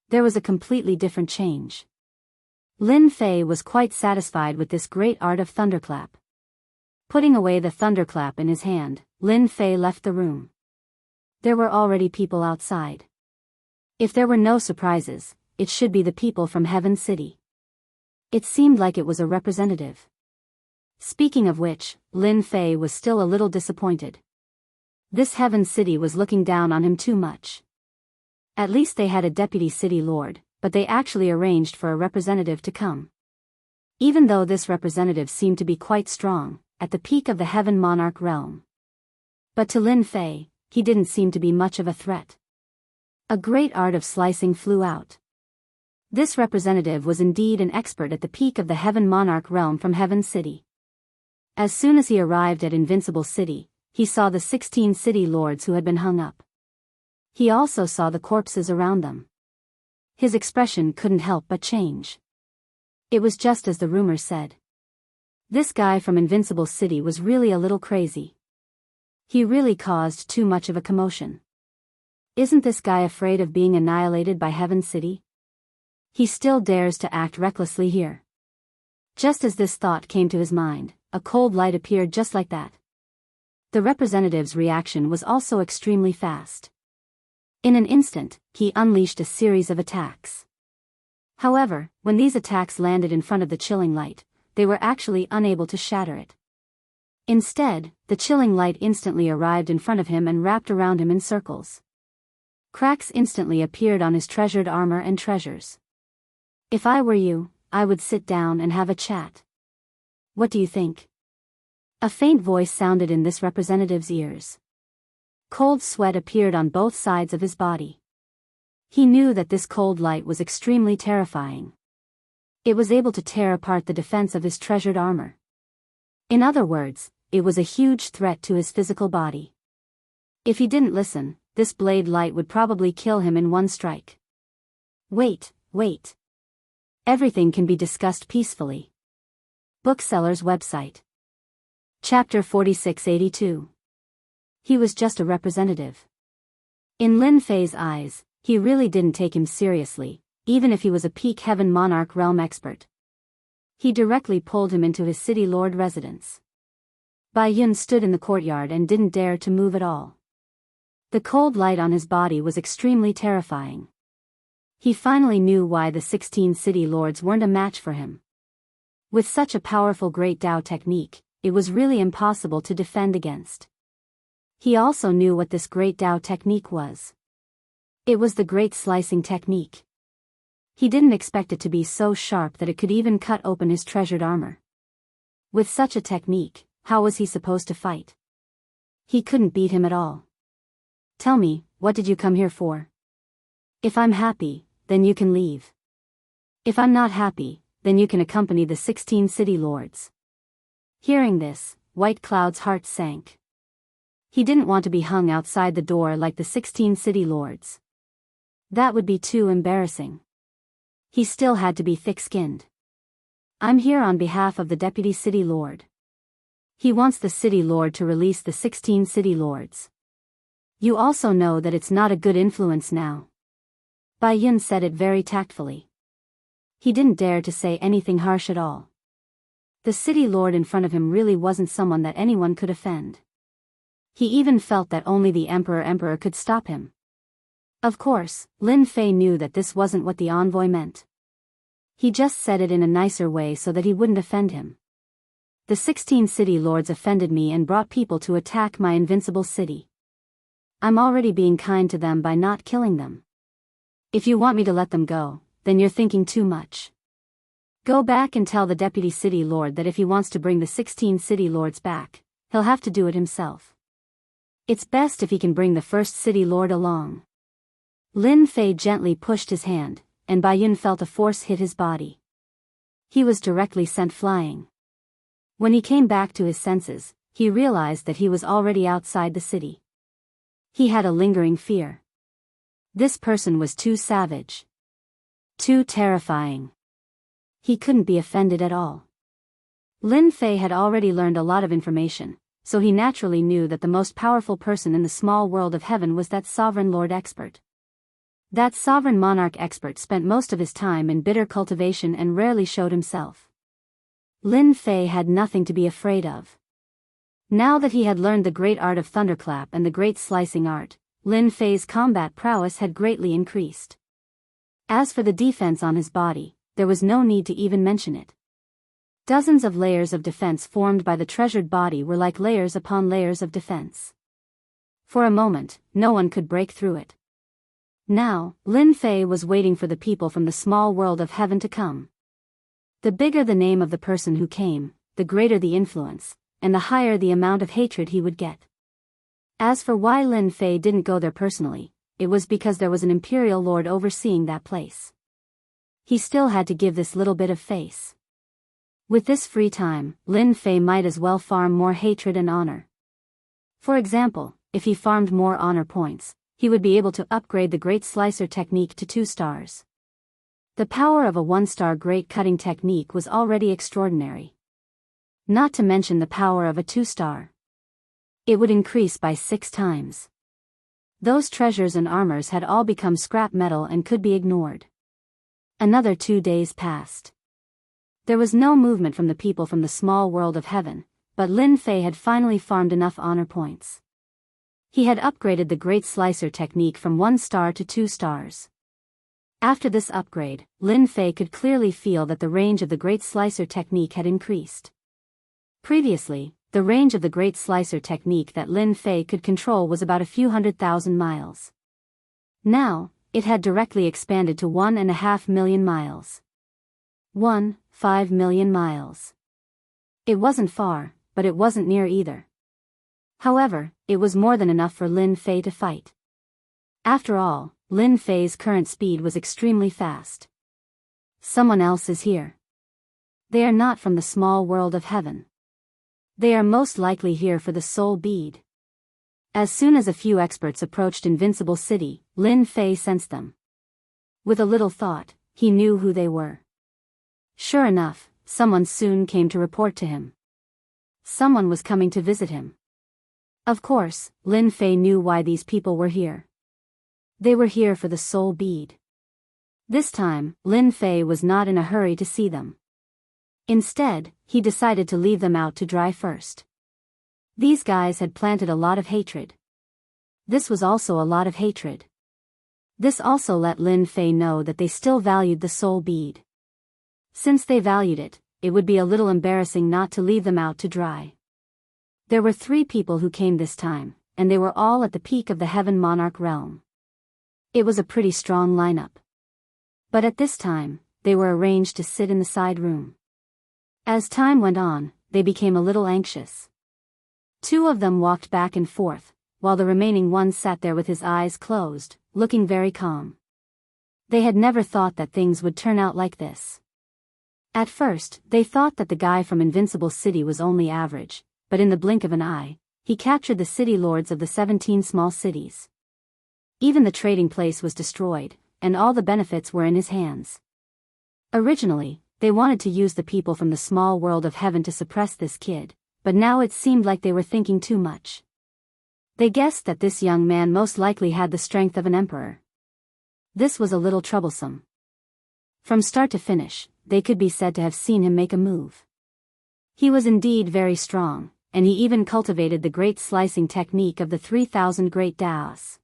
There was a completely different change. Lin Fei was quite satisfied with this Great Art of Thunderclap. Putting away the thunderclap in his hand, Lin Fei left the room. There were already people outside. If there were no surprises, it should be the people from Heaven City. It seemed like it was a representative. Speaking of which, Lin Fei was still a little disappointed. This Heaven City was looking down on him too much. At least they had a deputy city lord, but they actually arranged for a representative to come. Even though this representative seemed to be quite strong, at the peak of the Heaven Monarch realm. But to Lin Fei, he didn't seem to be much of a threat. A Great Art of Slicing flew out. This representative was indeed an expert at the peak of the Heaven Monarch realm from Heaven City. As soon as he arrived at Invincible City, he saw the 16 city lords who had been hung up. He also saw the corpses around them. His expression couldn't help but change. It was just as the rumor said. This guy from Invincible City was really a little crazy. He really caused too much of a commotion. Isn't this guy afraid of being annihilated by Heaven City? He still dares to act recklessly here. Just as this thought came to his mind, a cold light appeared just like that. The representative's reaction was also extremely fast. In an instant, he unleashed a series of attacks. However, when these attacks landed in front of the chilling light, they were actually unable to shatter it. Instead, the chilling light instantly arrived in front of him and wrapped around him in circles. Cracks instantly appeared on his treasured armor and treasures. If I were you, I would sit down and have a chat. What do you think? A faint voice sounded in this representative's ears. Cold sweat appeared on both sides of his body. He knew that this cold light was extremely terrifying. It was able to tear apart the defense of his treasured armor. In other words, it was a huge threat to his physical body. If he didn't listen, this blade light would probably kill him in one strike. Wait. Everything can be discussed peacefully. Bookseller's website. Chapter 4682. He was just a representative. In Lin Fei's eyes, he really didn't take him seriously, even if he was a peak Heaven Monarch realm expert. He directly pulled him into his city lord residence. Bai Yun stood in the courtyard and didn't dare to move at all. The cold light on his body was extremely terrifying. He finally knew why the 16 city lords weren't a match for him. With such a powerful Great Tao technique, it was really impossible to defend against. He also knew what this Great Tao technique was. It was the Great Slicing technique. He didn't expect it to be so sharp that it could even cut open his treasured armor. With such a technique, how was he supposed to fight? He couldn't beat him at all. Tell me, what did you come here for? If I'm happy, then you can leave. If I'm not happy, then you can accompany the 16 city lords. Hearing this, White Cloud's heart sank. He didn't want to be hung outside the door like the 16 city lords. That would be too embarrassing. He still had to be thick-skinned. I'm here on behalf of the deputy city lord. He wants the city lord to release the 16 city lords. You also know that it's not a good influence now. Bai Yun said it very tactfully. He didn't dare to say anything harsh at all. The city lord in front of him really wasn't someone that anyone could offend. He even felt that only the emperor could stop him. Of course, Lin Fei knew that this wasn't what the envoy meant. He just said it in a nicer way so that he wouldn't offend him. The 16 city lords offended me and brought people to attack my invincible city. I'm already being kind to them by not killing them. If you want me to let them go, then you're thinking too much. Go back and tell the deputy city lord that if he wants to bring the 16 city lords back, he'll have to do it himself. It's best if he can bring the first city lord along. Lin Fei gently pushed his hand, and Bai Yun felt a force hit his body. He was directly sent flying. When he came back to his senses, he realized that he was already outside the city. He had a lingering fear. This person was too savage. Too terrifying. He couldn't be offended at all. Lin Fei had already learned a lot of information, so he naturally knew that the most powerful person in the small world of heaven was that sovereign lord expert. That sovereign monarch expert spent most of his time in bitter cultivation and rarely showed himself. Lin Fei had nothing to be afraid of. Now that he had learned the great art of thunderclap and the great slicing art, Lin Fei's combat prowess had greatly increased. As for the defense on his body, there was no need to even mention it. Dozens of layers of defense formed by the treasured body were like layers upon layers of defense. For a moment, no one could break through it. Now, Lin Fei was waiting for the people from the small world of heaven to come. The bigger the name of the person who came, the greater the influence, and the higher the amount of hatred he would get. As for why Lin Fei didn't go there personally, it was because there was an imperial lord overseeing that place. He still had to give this little bit of face. With this free time, Lin Fei might as well farm more hatred and honor. For example, if he farmed more honor points, he would be able to upgrade the Great Slicer technique to 2 stars. The power of a 1-star Great Cutting technique was already extraordinary. Not to mention the power of a 2-star. It would increase by 6 times. Those treasures and armors had all become scrap metal and could be ignored. Another 2 days passed. There was no movement from the people from the small world of heaven, but Lin Fei had finally farmed enough honor points. He had upgraded the Great Slicer technique from 1 star to 2 stars. After this upgrade, Lin Fei could clearly feel that the range of the Great Slicer technique had increased. Previously, the range of the Great Slicer technique that Lin Fei could control was about a few 100,000 miles. Now, it had directly expanded to 1.5 million miles. 1.5 million miles. It wasn't far, but it wasn't near either. However, it was more than enough for Lin Fei to fight. After all, Lin Fei's current speed was extremely fast. Someone else is here. They are not from the small world of heaven. They are most likely here for the soul bead. As soon as a few experts approached Invincible City, Lin Fei sensed them. With a little thought, he knew who they were. Sure enough, someone soon came to report to him. Someone was coming to visit him. Of course, Lin Fei knew why these people were here. They were here for the soul bead. This time, Lin Fei was not in a hurry to see them. Instead, he decided to leave them out to dry first. These guys had planted a lot of hatred. This was also a lot of hatred. This also let Lin Fei know that they still valued the soul bead. Since they valued it, it would be a little embarrassing not to leave them out to dry. There were 3 people who came this time, and they were all at the peak of the Heaven Monarch realm. It was a pretty strong lineup. But at this time, they were arranged to sit in the side room. As time went on, they became a little anxious. 2 of them walked back and forth, while the remaining one sat there with his eyes closed, looking very calm. They had never thought that things would turn out like this. At first, they thought that the guy from Invincible City was only average, but in the blink of an eye, he captured the city lords of the 17 small cities. Even the trading place was destroyed, and all the benefits were in his hands. Originally, they wanted to use the people from the small world of heaven to suppress this kid, but now it seemed like they were thinking too much. They guessed that this young man most likely had the strength of an emperor. This was a little troublesome. From start to finish, they could be said to have seen him make a move. He was indeed very strong, and he even cultivated the great slicing technique of the 3,000 Great Daos.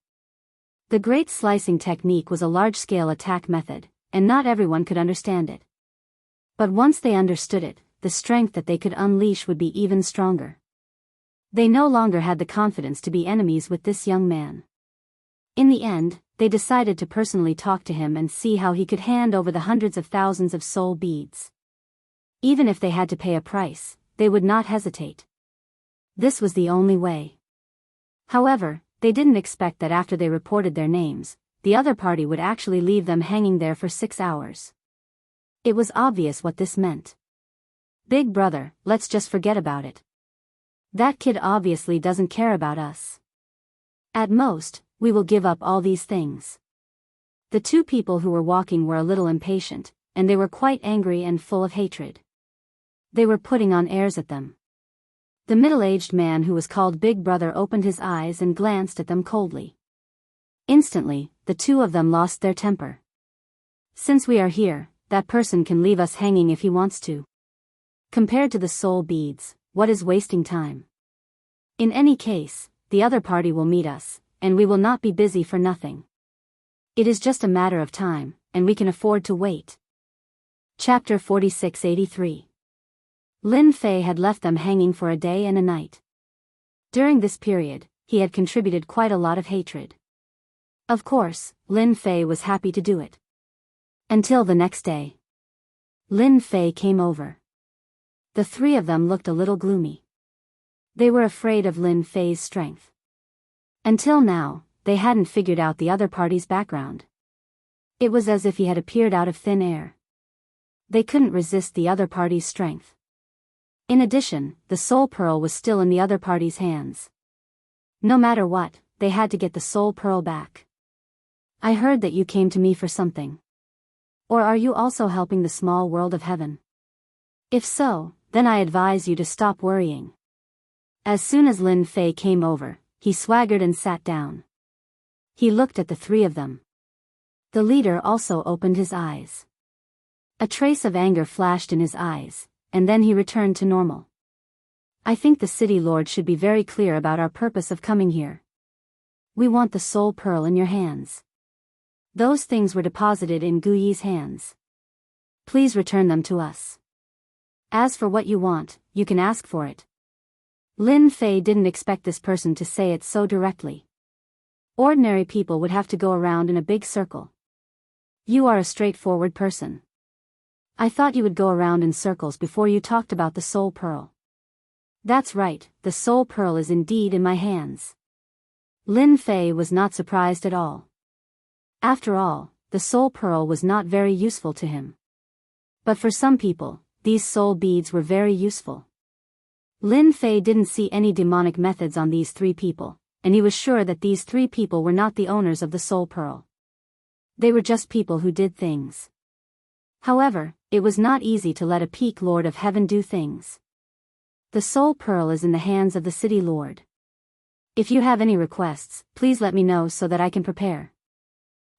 The great slicing technique was a large-scale attack method, and not everyone could understand it. But once they understood it, the strength that they could unleash would be even stronger. They no longer had the confidence to be enemies with this young man. In the end, they decided to personally talk to him and see how he could hand over the hundreds of thousands of soul beads. Even if they had to pay a price, they would not hesitate. This was the only way. However, they didn't expect that after they reported their names, the other party would actually leave them hanging there for 6 hours. It was obvious what this meant. Big brother, let's just forget about it. That kid obviously doesn't care about us. At most, we will give up all these things. The 2 people who were walking were a little impatient, and they were quite angry and full of hatred. They were putting on airs at them. The middle-aged man who was called Big Brother opened his eyes and glanced at them coldly. Instantly, the 2 of them lost their temper. Since we are here, that person can leave us hanging if he wants to. Compared to the soul beads, what is wasting time? In any case, the other party will meet us, and we will not be busy for nothing. It is just a matter of time, and we can afford to wait. Chapter 4683. Lin Fei had left them hanging for a day and a night. During this period, he had contributed quite a lot of hatred. Of course, Lin Fei was happy to do it. Until the next day. Lin Fei came over. The 3 of them looked a little gloomy. They were afraid of Lin Fei's strength. Until now, they hadn't figured out the other party's background. It was as if he had appeared out of thin air. They couldn't resist the other party's strength. In addition, the soul pearl was still in the other party's hands. No matter what, they had to get the soul pearl back. I heard that you came to me for something. Or are you also helping the small world of heaven? If so, then I advise you to stop worrying. As soon as Lin Fei came over, he swaggered and sat down. He looked at the 3 of them. The leader also opened his eyes. A trace of anger flashed in his eyes, and then he returned to normal. I think the city lord should be very clear about our purpose of coming here. We want the soul pearl in your hands. Those things were deposited in Guyi's hands. Please return them to us. As for what you want, you can ask for it. Lin Fei didn't expect this person to say it so directly. Ordinary people would have to go around in a big circle. You are a straightforward person. I thought you would go around in circles before you talked about the soul pearl. That's right, the soul pearl is indeed in my hands. Lin Fei was not surprised at all. After all, the soul pearl was not very useful to him. But for some people, these soul beads were very useful. Lin Fei didn't see any demonic methods on these 3 people, and he was sure that these 3 people were not the owners of the soul pearl. They were just people who did things. However, it was not easy to let a peak lord of heaven do things. The soul pearl is in the hands of the city lord. If you have any requests, please let me know so that I can prepare.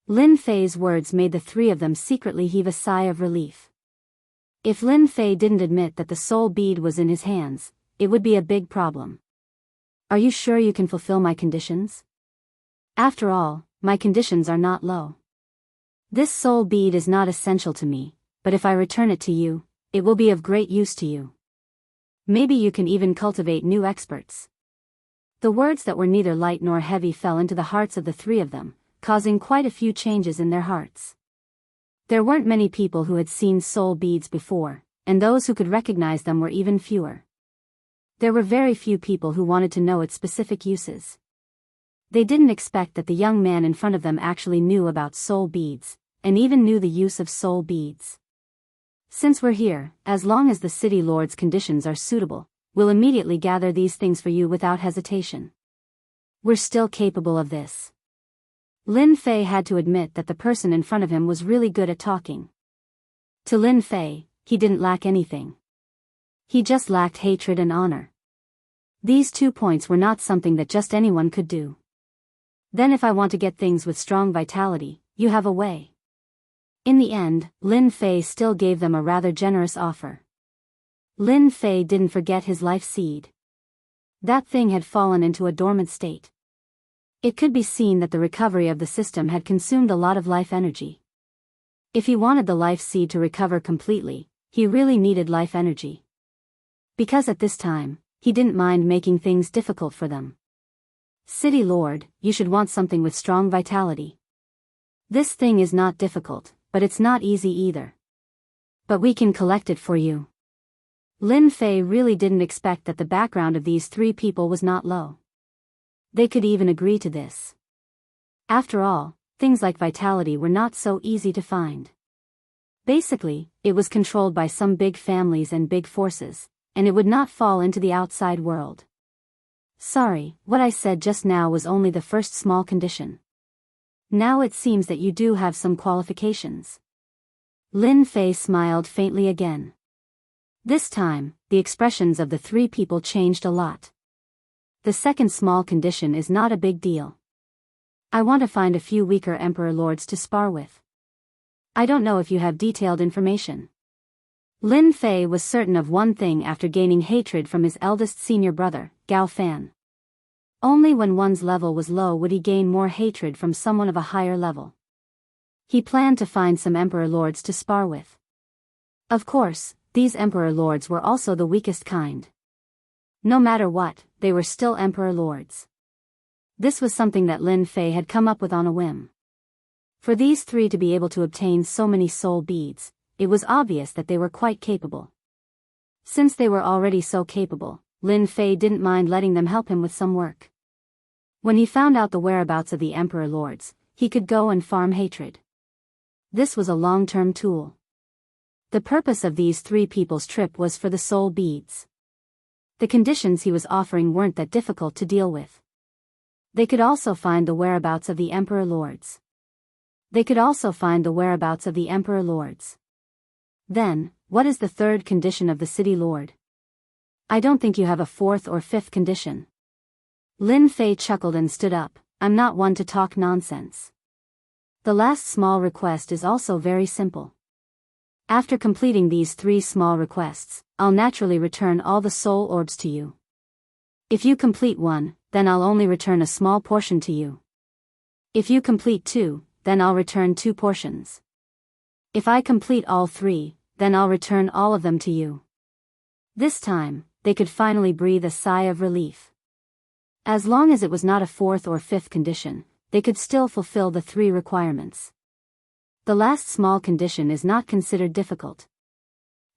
Lin Fei's words made the 3 of them secretly heave a sigh of relief. If Lin Fei didn't admit that the soul bead was in his hands, it would be a big problem. Are you sure you can fulfill my conditions? After all, my conditions are not low. This soul bead is not essential to me, but if I return it to you, it will be of great use to you. Maybe you can even cultivate new experts. The words that were neither light nor heavy fell into the hearts of the three of them, causing quite a few changes in their hearts. There weren't many people who had seen soul beads before, and those who could recognize them were even fewer. There were very few people who wanted to know its specific uses. They didn't expect that the young man in front of them actually knew about soul beads, and even knew the use of soul beads. Since we're here, as long as the city lord's conditions are suitable, we'll immediately gather these things for you without hesitation. We're still capable of this. Lin Fei had to admit that the person in front of him was really good at talking. To Lin Fei, he didn't lack anything. He just lacked hatred and honor. These 2 points were not something that just anyone could do. Then if I want to get things with strong vitality, you have a way. In the end, Lin Fei still gave them a rather generous offer. Lin Fei didn't forget his life seed. That thing had fallen into a dormant state. It could be seen that the recovery of the system had consumed a lot of life energy. If he wanted the life seed to recover completely, he really needed life energy. Because at this time, he didn't mind making things difficult for them. City Lord, you should want something with strong vitality. This thing is not difficult, but it's not easy either. But we can collect it for you. Lin Fei really didn't expect that the background of these three people was not low. They could even agree to this. After all, things like vitality were not so easy to find. Basically, it was controlled by some big families and big forces, and it would not fall into the outside world. Sorry, what I said just now was only the first small condition. Now it seems that you do have some qualifications. Lin Fei smiled faintly again. This time, the expressions of the three people changed a lot. The second small condition is not a big deal. I want to find a few weaker Emperor Lords to spar with. I don't know if you have detailed information. Lin Fei was certain of one thing after gaining hatred from his eldest senior brother, Gao Fan. Only when one's level was low would he gain more hatred from someone of a higher level. He planned to find some Emperor Lords to spar with. Of course, these Emperor Lords were also the weakest kind. No matter what, they were still Emperor Lords. This was something that Lin Fei had come up with on a whim. For these three to be able to obtain so many soul beads, it was obvious that they were quite capable. Since they were already so capable, Lin Fei didn't mind letting them help him with some work. When he found out the whereabouts of the Emperor Lords, he could go and farm hatred. This was a long-term tool. The purpose of these three people's trip was for the soul beads. The conditions he was offering weren't that difficult to deal with. They could also find the whereabouts of the Emperor Lords. Then, what is the third condition of the City Lord? I don't think you have a fourth or fifth condition. Lin Fei chuckled and stood up. I'm not one to talk nonsense. The last small request is also very simple. After completing these three small requests, I'll naturally return all the soul orbs to you. If you complete one, then I'll only return a small portion to you. If you complete two, then I'll return 2 portions. If I complete all 3, then I'll return all of them to you. This time, they could finally breathe a sigh of relief. As long as it was not a fourth or fifth condition, they could still fulfill the 3 requirements. The last small condition is not considered difficult.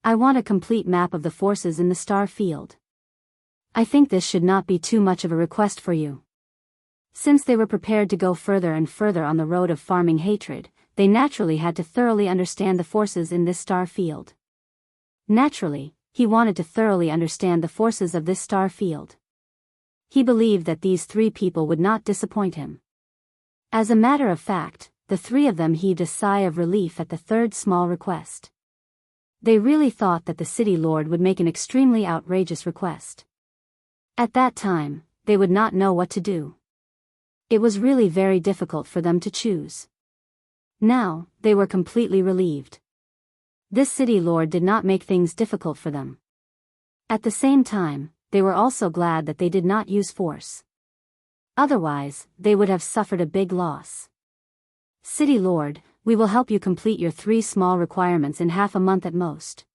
I want a complete map of the forces in the star field. I think this should not be too much of a request for you. Since they were prepared to go further and further on the road of farming hatred, they naturally had to thoroughly understand the forces in this star field. Naturally, he wanted to thoroughly understand the forces of this star field. He believed that these 3 people would not disappoint him. As a matter of fact, the 3 of them heaved a sigh of relief at the third small request. They really thought that the City Lord would make an extremely outrageous request. At that time, they would not know what to do. It was really very difficult for them to choose. Now, they were completely relieved. This city lord did not make things difficult for them. At the same time, they were also glad that they did not use force. Otherwise, they would have suffered a big loss. City Lord, we will help you complete your 3 small requirements in half a month at most.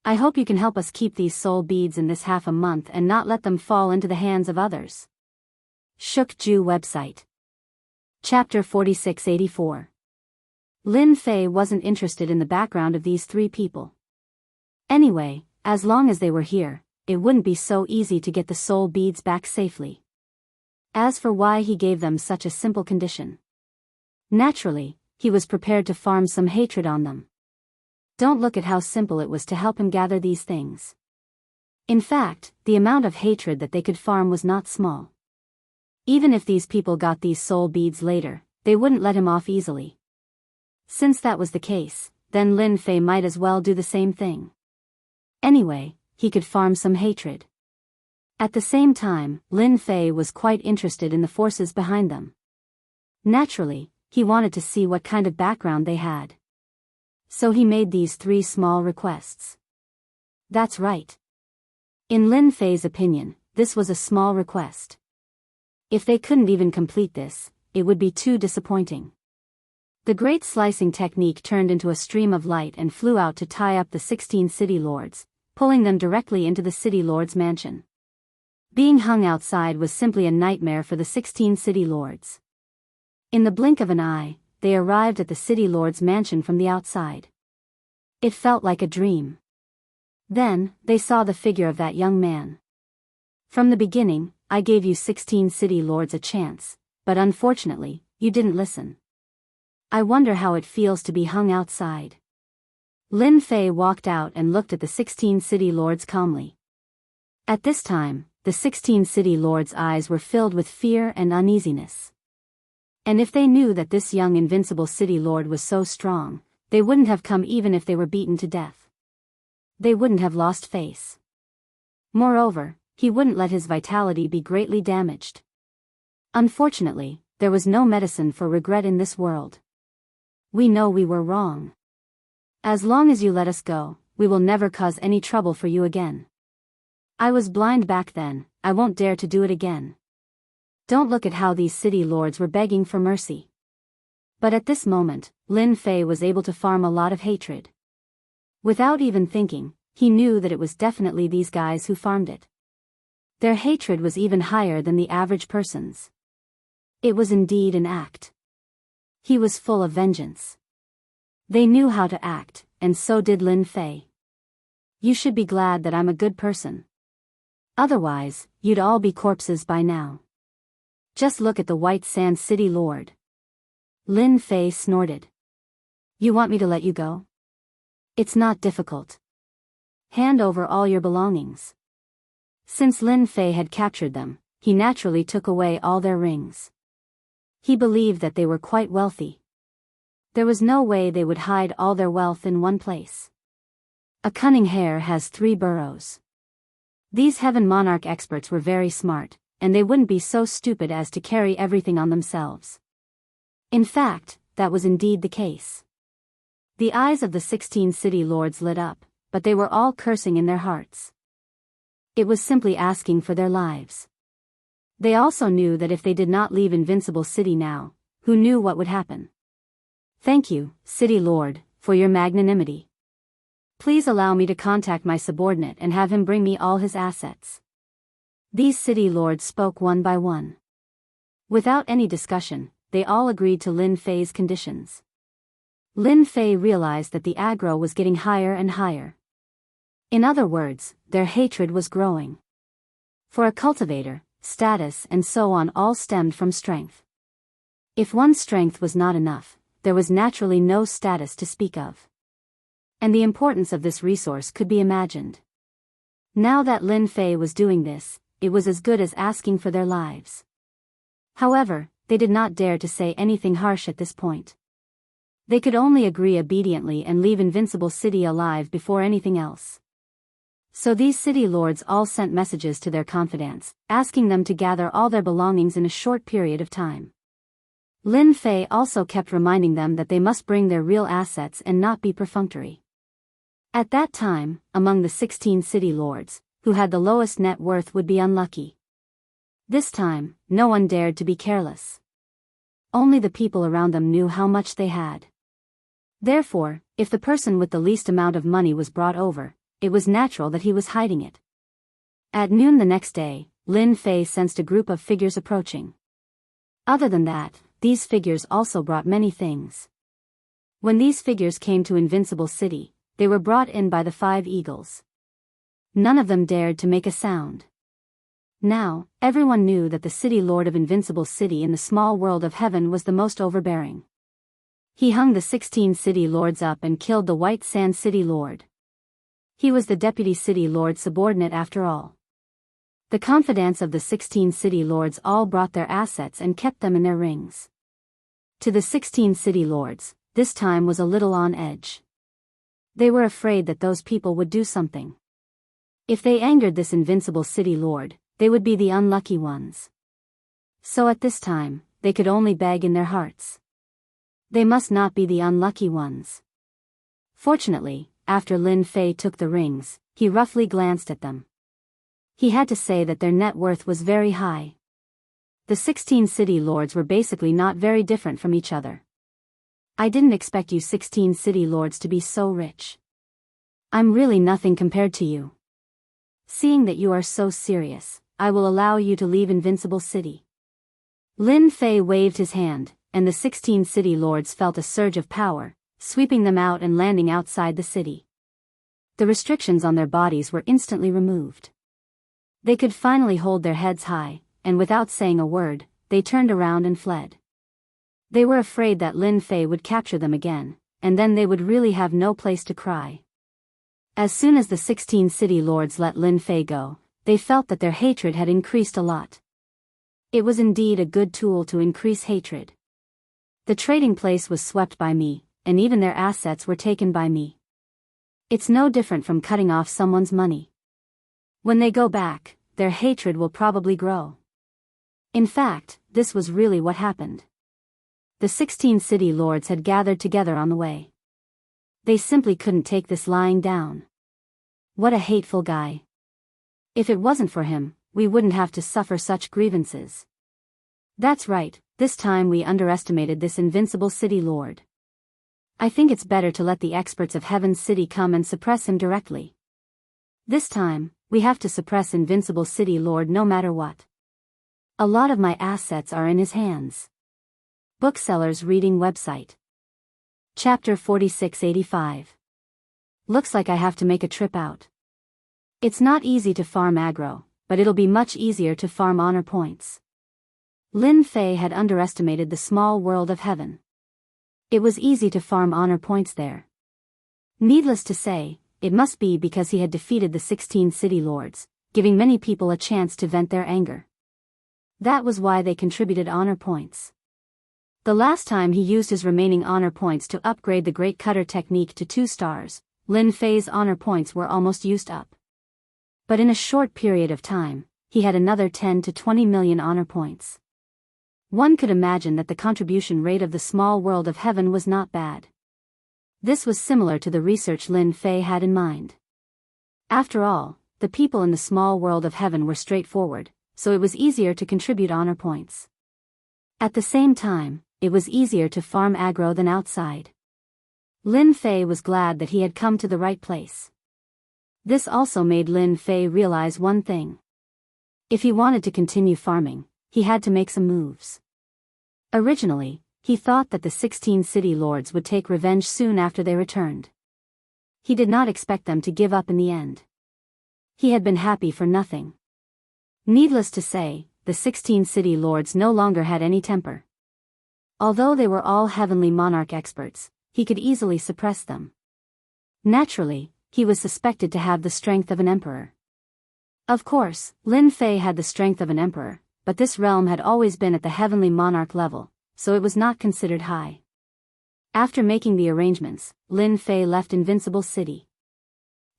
I hope you can help us keep these soul beads in this half a month and not let them fall into the hands of others. Shook Ju website. Chapter 4684. Lin Fei wasn't interested in the background of these 3 people. Anyway, as long as they were here, it wouldn't be so easy to get the soul beads back safely. As for why he gave them such a simple condition. Naturally, he was prepared to farm some hatred on them. Don't look at how simple it was to help him gather these things. In fact, the amount of hatred that they could farm was not small. Even if these people got these soul beads later, they wouldn't let him off easily. Since that was the case, then Lin Fei might as well do the same thing. Anyway, he could farm some hatred. At the same time, Lin Fei was quite interested in the forces behind them. Naturally, he wanted to see what kind of background they had. So he made these 3 small requests. That's right. In Lin Fei's opinion, this was a small request. If they couldn't even complete this, it would be too disappointing. The great slicing technique turned into a stream of light and flew out to tie up the 16 city lords, pulling them directly into the city lord's mansion. Being hung outside was simply a nightmare for the 16 city lords. In the blink of an eye, they arrived at the city lord's mansion from the outside. It felt like a dream. Then, they saw the figure of that young man. From the beginning, I gave you 16 city lords a chance, but unfortunately, you didn't listen. I wonder how it feels to be hung outside. Lin Fei walked out and looked at the 16 city lords calmly. At this time, the 16 city lords' eyes were filled with fear and uneasiness. And if they knew that this young invincible city lord was so strong, they wouldn't have come even if they were beaten to death. They wouldn't have lost face. Moreover, he wouldn't let his vitality be greatly damaged. Unfortunately, there was no medicine for regret in this world. We know we were wrong. As long as you let us go, we will never cause any trouble for you again. I was blind back then, I won't dare to do it again. Don't look at how these city lords were begging for mercy. But at this moment, Lin Fei was able to farm a lot of hatred. Without even thinking, he knew that it was definitely these guys who farmed it. Their hatred was even higher than the average person's. It was indeed an act. He was full of vengeance. They knew how to act, and so did Lin Fei. You should be glad that I'm a good person. Otherwise, you'd all be corpses by now. Just look at the White Sand City Lord. Lin Fei snorted. You want me to let you go? It's not difficult. Hand over all your belongings. Since Lin Fei had captured them, he naturally took away all their rings. He believed that they were quite wealthy. There was no way they would hide all their wealth in one place. A cunning hare has 3 burrows. These Heaven Monarch experts were very smart, and they wouldn't be so stupid as to carry everything on themselves. In fact, that was indeed the case. The eyes of the 16 city lords lit up, but they were all cursing in their hearts. It was simply asking for their lives. They also knew that if they did not leave Invincible City now, who knew what would happen. Thank you, City Lord, for your magnanimity. Please allow me to contact my subordinate and have him bring me all his assets. These city lords spoke one by one. Without any discussion, they all agreed to Lin Fei's conditions. Lin Fei realized that the aggro was getting higher and higher. In other words, their hatred was growing. For a cultivator, status and so on all stemmed from strength. If one's strength was not enough, there was naturally no status to speak of. And the importance of this resource could be imagined. Now that Lin Fei was doing this, it was as good as asking for their lives. However, they did not dare to say anything harsh at this point. They could only agree obediently and leave Invincible City alive before anything else. So these city lords all sent messages to their confidants, asking them to gather all their belongings in a short period of time. Lin Fei also kept reminding them that they must bring their real assets and not be perfunctory. At that time, among the 16 city lords, who had the lowest net worth would be unlucky. This time, no one dared to be careless. Only the people around them knew how much they had. Therefore, if the person with the least amount of money was brought over, it was natural that he was hiding it. At noon the next day, Lin Fei sensed a group of figures approaching. Other than that, these figures also brought many things. When these figures came to Invincible City, they were brought in by the 5 eagles. None of them dared to make a sound. Now, everyone knew that the city lord of Invincible City in the small world of heaven was the most overbearing. He hung the 16 city lords up and killed the White Sand City Lord. He was the deputy city lord's subordinate after all. The confidants of the 16 city lords all brought their assets and kept them in their rings. To the 16 city lords, this time was a little on edge. They were afraid that those people would do something. If they angered this Invincible City Lord, they would be the unlucky ones. So at this time, they could only beg in their hearts. They must not be the unlucky ones. Fortunately, after Lin Fei took the rings, he roughly glanced at them. He had to say that their net worth was very high. The 16 city lords were basically not very different from each other. I didn't expect you 16 city lords to be so rich. I'm really nothing compared to you. Seeing that you are so serious, I will allow you to leave Invincible City. Lin Fei waved his hand, and the 16 city lords felt a surge of power, sweeping them out and landing outside the city. The restrictions on their bodies were instantly removed. They could finally hold their heads high, and without saying a word, they turned around and fled. They were afraid that Lin Fei would capture them again, and then they would really have no place to cry. As soon as the 16 city lords let Lin Fei go, they felt that their hatred had increased a lot. It was indeed a good tool to increase hatred. The trading place was swept by me, and even their assets were taken by me. It's no different from cutting off someone's money. When they go back, their hatred will probably grow. In fact, this was really what happened. The 16 city lords had gathered together on the way. They simply couldn't take this lying down. What a hateful guy. If it wasn't for him, we wouldn't have to suffer such grievances. That's right, this time we underestimated this Invincible City Lord. I think it's better to let the experts of Heaven's City come and suppress him directly. This time, we have to suppress Invincible City Lord no matter what. A lot of my assets are in his hands. Booksellers Reading Website. Chapter 4685. Looks like I have to make a trip out. It's not easy to farm aggro, but it'll be much easier to farm honor points. Lin Fei had underestimated the small world of heaven. It was easy to farm honor points there. Needless to say, it must be because he had defeated the 16 city lords, giving many people a chance to vent their anger. That was why they contributed honor points. The last time he used his remaining honor points to upgrade the Great Cutter technique to 2 stars, Lin Fei's honor points were almost used up. But in a short period of time, he had another 10 to 20 million honor points. One could imagine that the contribution rate of the small world of heaven was not bad. This was similar to the research Lin Fei had in mind. After all, the people in the small world of heaven were straightforward, so it was easier to contribute honor points. At the same time, it was easier to farm aggro than outside. Lin Fei was glad that he had come to the right place. This also made Lin Fei realize one thing. If he wanted to continue farming, he had to make some moves. Originally, he thought that the 16 city lords would take revenge soon after they returned. He did not expect them to give up in the end. He had been happy for nothing. Needless to say, the 16 city lords no longer had any temper. Although they were all heavenly monarch experts, he could easily suppress them. Naturally, he was suspected to have the strength of an emperor. Of course, Lin Fei had the strength of an emperor, but this realm had always been at the heavenly monarch level, so it was not considered high. After making the arrangements, Lin Fei left Invincible City.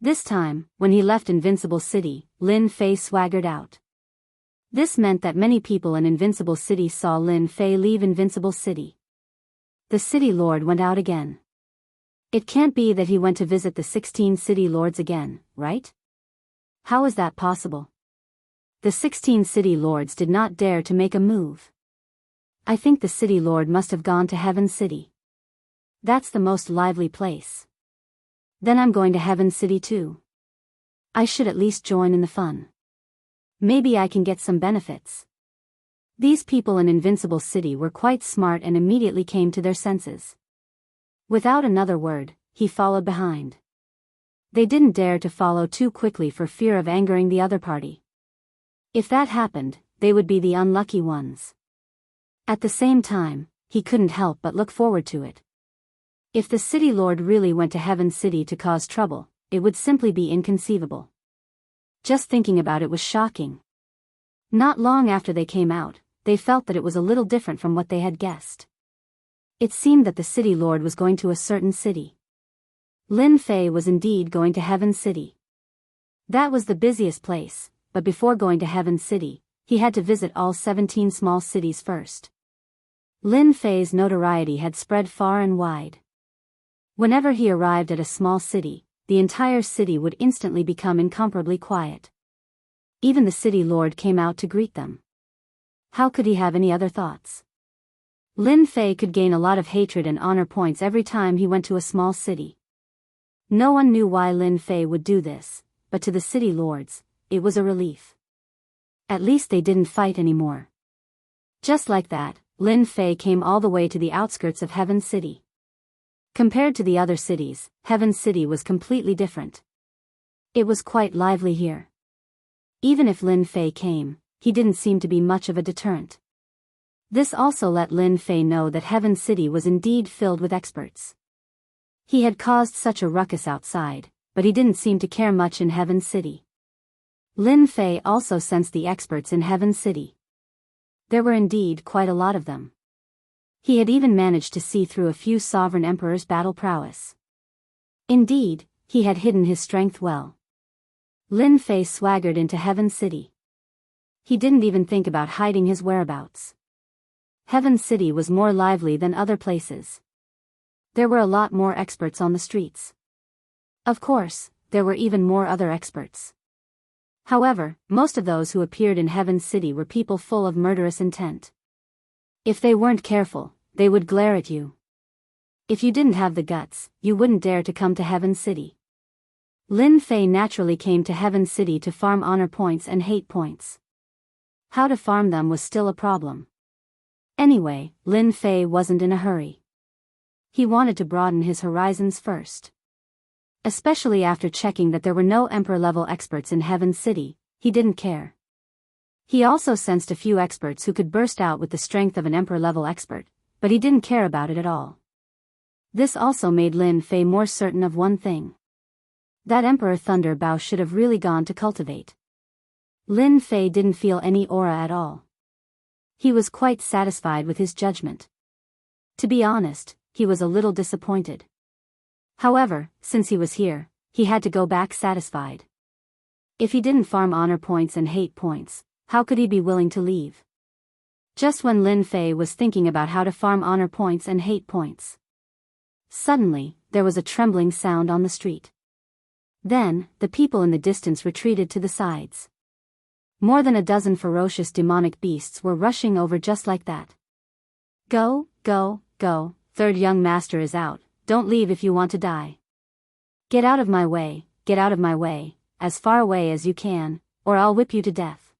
This time, when he left Invincible City, Lin Fei swaggered out. This meant that many people in Invincible City saw Lin Fei leave Invincible City. The city lord went out again. It can't be that he went to visit the 16 city lords again, right? How is that possible? The 16 city lords did not dare to make a move. I think the city lord must have gone to Heaven City. That's the most lively place. Then I'm going to Heaven City too. I should at least join in the fun. Maybe I can get some benefits. These people in Invincible City were quite smart and immediately came to their senses. Without another word, he followed behind. They didn't dare to follow too quickly for fear of angering the other party. If that happened, they would be the unlucky ones. At the same time, he couldn't help but look forward to it. If the city lord really went to Heaven City to cause trouble, it would simply be inconceivable. Just thinking about it was shocking. Not long after they came out, they felt that it was a little different from what they had guessed. It seemed that the city lord was going to a certain city. Lin Fei was indeed going to Heaven City. That was the busiest place, but before going to Heaven City, he had to visit all 17 small cities first. Lin Fei's notoriety had spread far and wide. Whenever he arrived at a small city, the entire city would instantly become incomparably quiet. Even the city lord came out to greet them. How could he have any other thoughts? Lin Fei could gain a lot of hatred and honor points every time he went to a small city. No one knew why Lin Fei would do this, but to the city lords, it was a relief. At least they didn't fight anymore. Just like that, Lin Fei came all the way to the outskirts of Heaven City. Compared to the other cities, Heaven City was completely different. It was quite lively here. Even if Lin Fei came, he didn't seem to be much of a deterrent. This also let Lin Fei know that Heaven City was indeed filled with experts. He had caused such a ruckus outside, but he didn't seem to care much in Heaven City. Lin Fei also sensed the experts in Heaven City. There were indeed quite a lot of them. He had even managed to see through a few sovereign emperors' battle prowess. Indeed, he had hidden his strength well. Lin Fei swaggered into Heaven City. He didn't even think about hiding his whereabouts. Heaven City was more lively than other places. There were a lot more experts on the streets. Of course, there were even more other experts. However, most of those who appeared in Heaven City were people full of murderous intent. If they weren't careful, they would glare at you. If you didn't have the guts, you wouldn't dare to come to Heaven City. Lin Fei naturally came to Heaven City to farm honor points and hate points. How to farm them was still a problem. Anyway, Lin Fei wasn't in a hurry. He wanted to broaden his horizons first. Especially after checking that there were no Emperor-level experts in Heaven City, he didn't care. He also sensed a few experts who could burst out with the strength of an Emperor-level expert, but he didn't care about it at all. This also made Lin Fei more certain of one thing. That Emperor Thunder Bao should have really gone to cultivate. Lin Fei didn't feel any aura at all. He was quite satisfied with his judgment. To be honest, he was a little disappointed. However, since he was here, he had to go back satisfied. If he didn't farm honor points and hate points, how could he be willing to leave? Just when Lin Fei was thinking about how to farm honor points and hate points, suddenly, there was a trembling sound on the street. Then, the people in the distance retreated to the sides. More than a dozen ferocious demonic beasts were rushing over just like that. Go, go, go, third young master is out, don't leave if you want to die. Get out of my way, get out of my way, as far away as you can, or I'll whip you to death.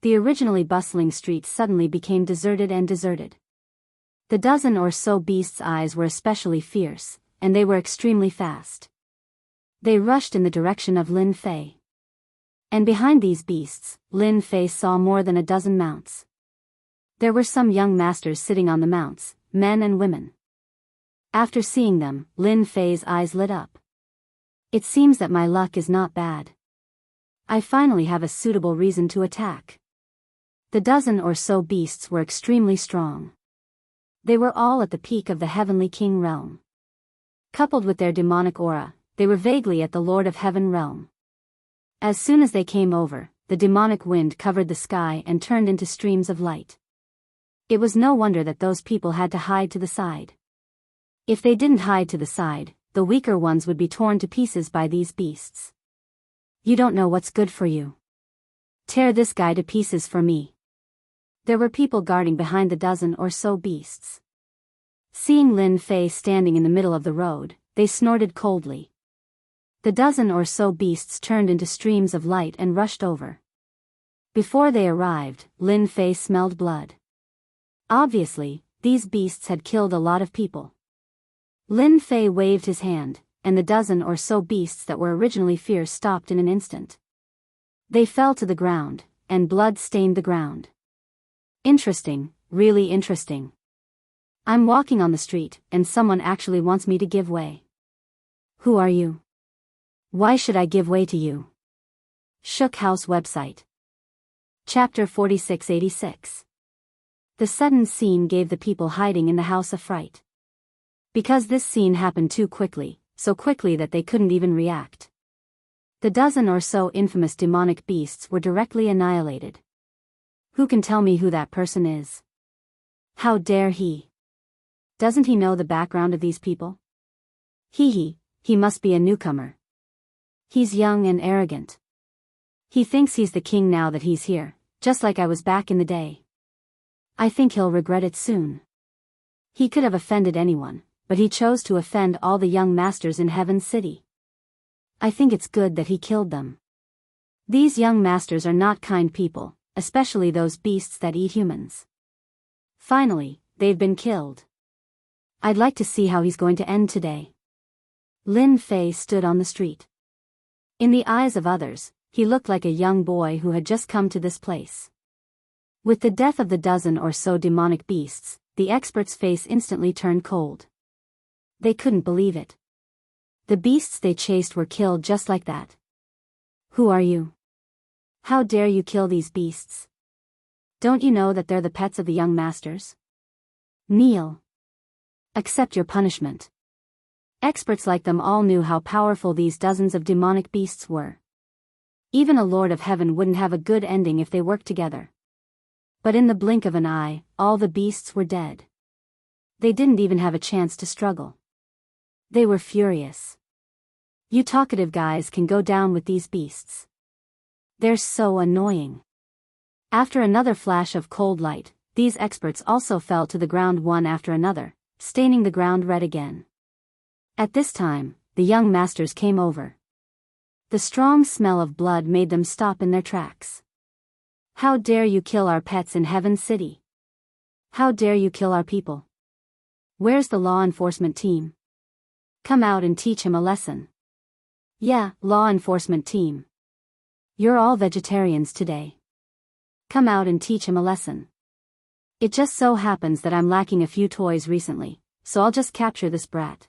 The originally bustling streets suddenly became deserted and deserted. The dozen or so beasts' eyes were especially fierce, and they were extremely fast. They rushed in the direction of Lin Fei. And behind these beasts, Lin Fei saw more than a dozen mounts. There were some young masters sitting on the mounts, men and women. After seeing them, Lin Fei's eyes lit up. It seems that my luck is not bad. I finally have a suitable reason to attack. The dozen or so beasts were extremely strong. They were all at the peak of the Heavenly King realm. Coupled with their demonic aura, they were vaguely at the Lord of Heaven realm. As soon as they came over, the demonic wind covered the sky and turned into streams of light. It was no wonder that those people had to hide to the side. If they didn't hide to the side, the weaker ones would be torn to pieces by these beasts. You don't know what's good for you. Tear this guy to pieces for me. There were people guarding behind the dozen or so beasts. Seeing Lin Fei standing in the middle of the road, they snorted coldly. The dozen or so beasts turned into streams of light and rushed over. Before they arrived, Lin Fei smelled blood. Obviously, these beasts had killed a lot of people. Lin Fei waved his hand, and the dozen or so beasts that were originally fierce stopped in an instant. They fell to the ground, and blood stained the ground. Interesting, really interesting. I'm walking on the street, and someone actually wants me to give way. Who are you? Why should I give way to you? Shook House website. Chapter 4686. The sudden scene gave the people hiding in the house a fright. Because this scene happened too quickly, so quickly that they couldn't even react. The dozen or so infamous demonic beasts were directly annihilated. Who can tell me who that person is? How dare he? Doesn't he know the background of these people? He must be a newcomer. He's young and arrogant. He thinks he's the king now that he's here, just like I was back in the day. I think he'll regret it soon. He could have offended anyone, but he chose to offend all the young masters in Heaven City. I think it's good that he killed them. These young masters are not kind people, especially those beasts that eat humans. Finally, they've been killed. I'd like to see how he's going to end today. Lin Fei stood on the street. In the eyes of others, he looked like a young boy who had just come to this place. With the death of the dozen or so demonic beasts, the expert's face instantly turned cold. They couldn't believe it. The beasts they chased were killed just like that. Who are you? How dare you kill these beasts? Don't you know that they're the pets of the young masters? Kneel. Accept your punishment. Experts like them all knew how powerful these dozens of demonic beasts were. Even a Lord of Heaven wouldn't have a good ending if they worked together. But in the blink of an eye, all the beasts were dead. They didn't even have a chance to struggle. They were furious. You talkative guys can go down with these beasts. They're so annoying. After another flash of cold light, these experts also fell to the ground one after another, staining the ground red again. At this time, the young masters came over. The strong smell of blood made them stop in their tracks. How dare you kill our pets in Heaven City? How dare you kill our people? Where's the law enforcement team? Come out and teach him a lesson. Yeah, law enforcement team. You're all vegetarians today. Come out and teach him a lesson. It just so happens that I'm lacking a few toys recently, so I'll just capture this brat.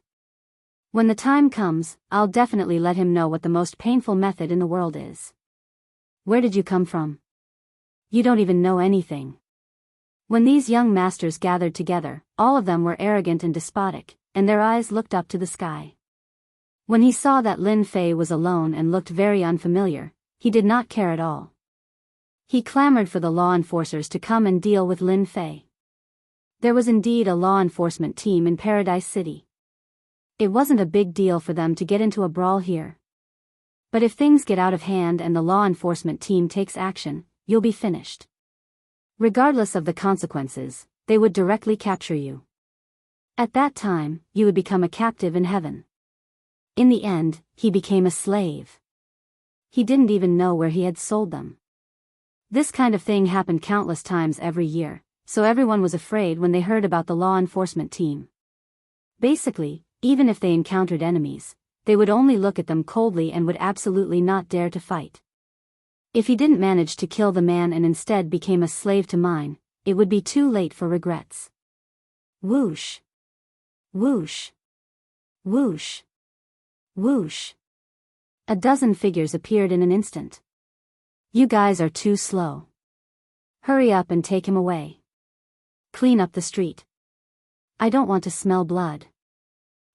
When the time comes, I'll definitely let him know what the most painful method in the world is. Where did you come from? You don't even know anything. When these young masters gathered together, all of them were arrogant and despotic, and their eyes looked up to the sky. When he saw that Lin Fei was alone and looked very unfamiliar, he did not care at all. He clamored for the law enforcers to come and deal with Lin Fei. There was indeed a law enforcement team in Paradise City. It wasn't a big deal for them to get into a brawl here. But if things get out of hand and the law enforcement team takes action, you'll be finished. Regardless of the consequences, they would directly capture you. At that time, you would become a captive in heaven. In the end, he became a slave. He didn't even know where he had sold them. This kind of thing happened countless times every year, so everyone was afraid when they heard about the law enforcement team. Basically, even if they encountered enemies, they would only look at them coldly and would absolutely not dare to fight. If he didn't manage to kill the man and instead became a slave to mine, it would be too late for regrets. Whoosh. Whoosh. Whoosh. Whoosh. A dozen figures appeared in an instant. You guys are too slow. Hurry up and take him away. Clean up the street. I don't want to smell blood.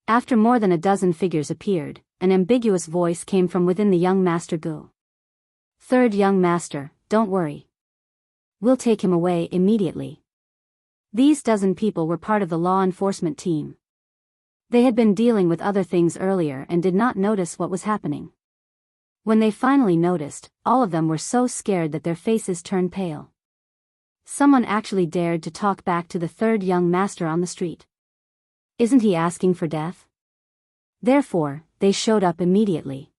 After more than a dozen figures appeared, an ambiguous voice came from within the young master Gu. Third young master, don't worry. We'll take him away immediately. These dozen people were part of the law enforcement team. They had been dealing with other things earlier and did not notice what was happening. When they finally noticed, all of them were so scared that their faces turned pale. Someone actually dared to talk back to the third young master on the street. Isn't he asking for death? Therefore, they showed up immediately.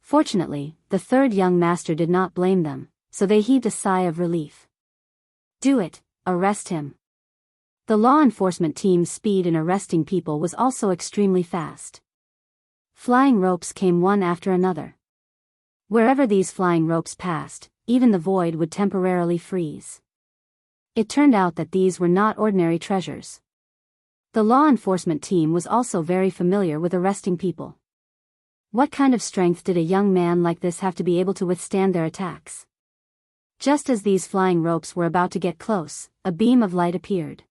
Fortunately, the third young master did not blame them, so they heaved a sigh of relief. Do it, arrest him. The law enforcement team's speed in arresting people was also extremely fast. Flying ropes came one after another. Wherever these flying ropes passed, even the void would temporarily freeze. It turned out that these were not ordinary treasures. The law enforcement team was also very familiar with arresting people. What kind of strength did a young man like this have to be able to withstand their attacks? Just as these flying ropes were about to get close, a beam of light appeared.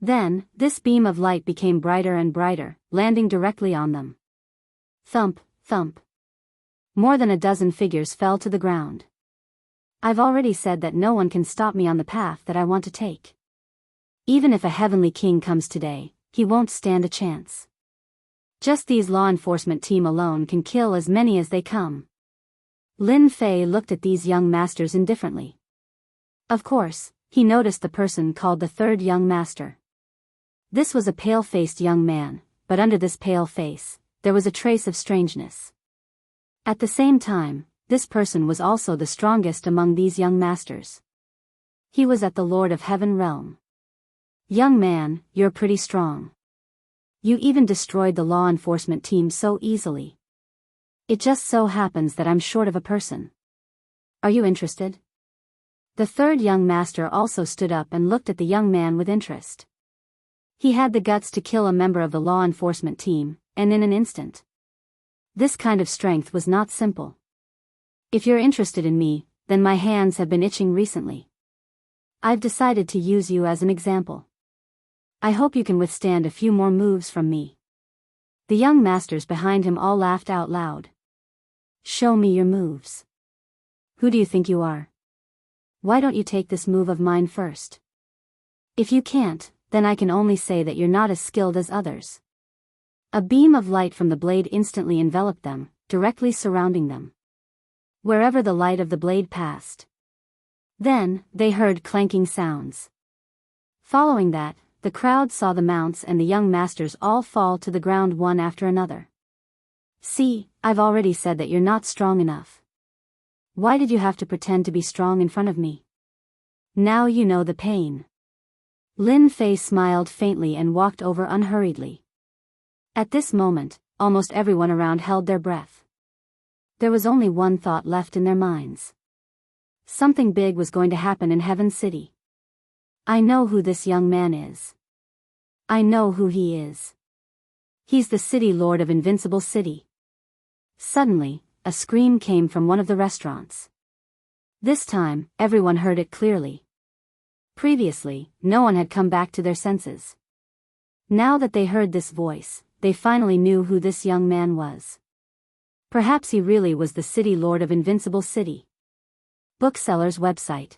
Then, this beam of light became brighter and brighter, landing directly on them. Thump, thump. More than a dozen figures fell to the ground. I've already said that no one can stop me on the path that I want to take. Even if a heavenly king comes today, he won't stand a chance. Just these law enforcement team alone can kill as many as they come. Lin Fei looked at these young masters indifferently. Of course, he noticed the person called the third young master. This was a pale-faced young man, but under this pale face, there was a trace of strangeness. At the same time, this person was also the strongest among these young masters. He was at the Lord of Heaven realm. Young man, you're pretty strong. You even destroyed the law enforcement team so easily. It just so happens that I'm short of a person. Are you interested? The third young master also stood up and looked at the young man with interest. He had the guts to kill a member of the law enforcement team, and in an instant. This kind of strength was not simple. If you're interested in me, then my hands have been itching recently. I've decided to use you as an example. I hope you can withstand a few more moves from me. The young masters behind him all laughed out loud. Show me your moves. Who do you think you are? Why don't you take this move of mine first? If you can't, then I can only say that you're not as skilled as others. A beam of light from the blade instantly enveloped them, directly surrounding them. Wherever the light of the blade passed. Then, they heard clanking sounds. Following that, the crowd saw the mounts and the young masters all fall to the ground one after another. See, I've already said that you're not strong enough. Why did you have to pretend to be strong in front of me? Now you know the pain. Lin Fei smiled faintly and walked over unhurriedly. At this moment, almost everyone around held their breath. There was only one thought left in their minds. Something big was going to happen in Heaven City. I know who this young man is. I know who he is. He's the city lord of Invincible City. Suddenly, a scream came from one of the restaurants. This time, everyone heard it clearly. Previously, no one had come back to their senses. Now that they heard this voice, they finally knew who this young man was. Perhaps he really was the city lord of Invincible City. Bookseller's website.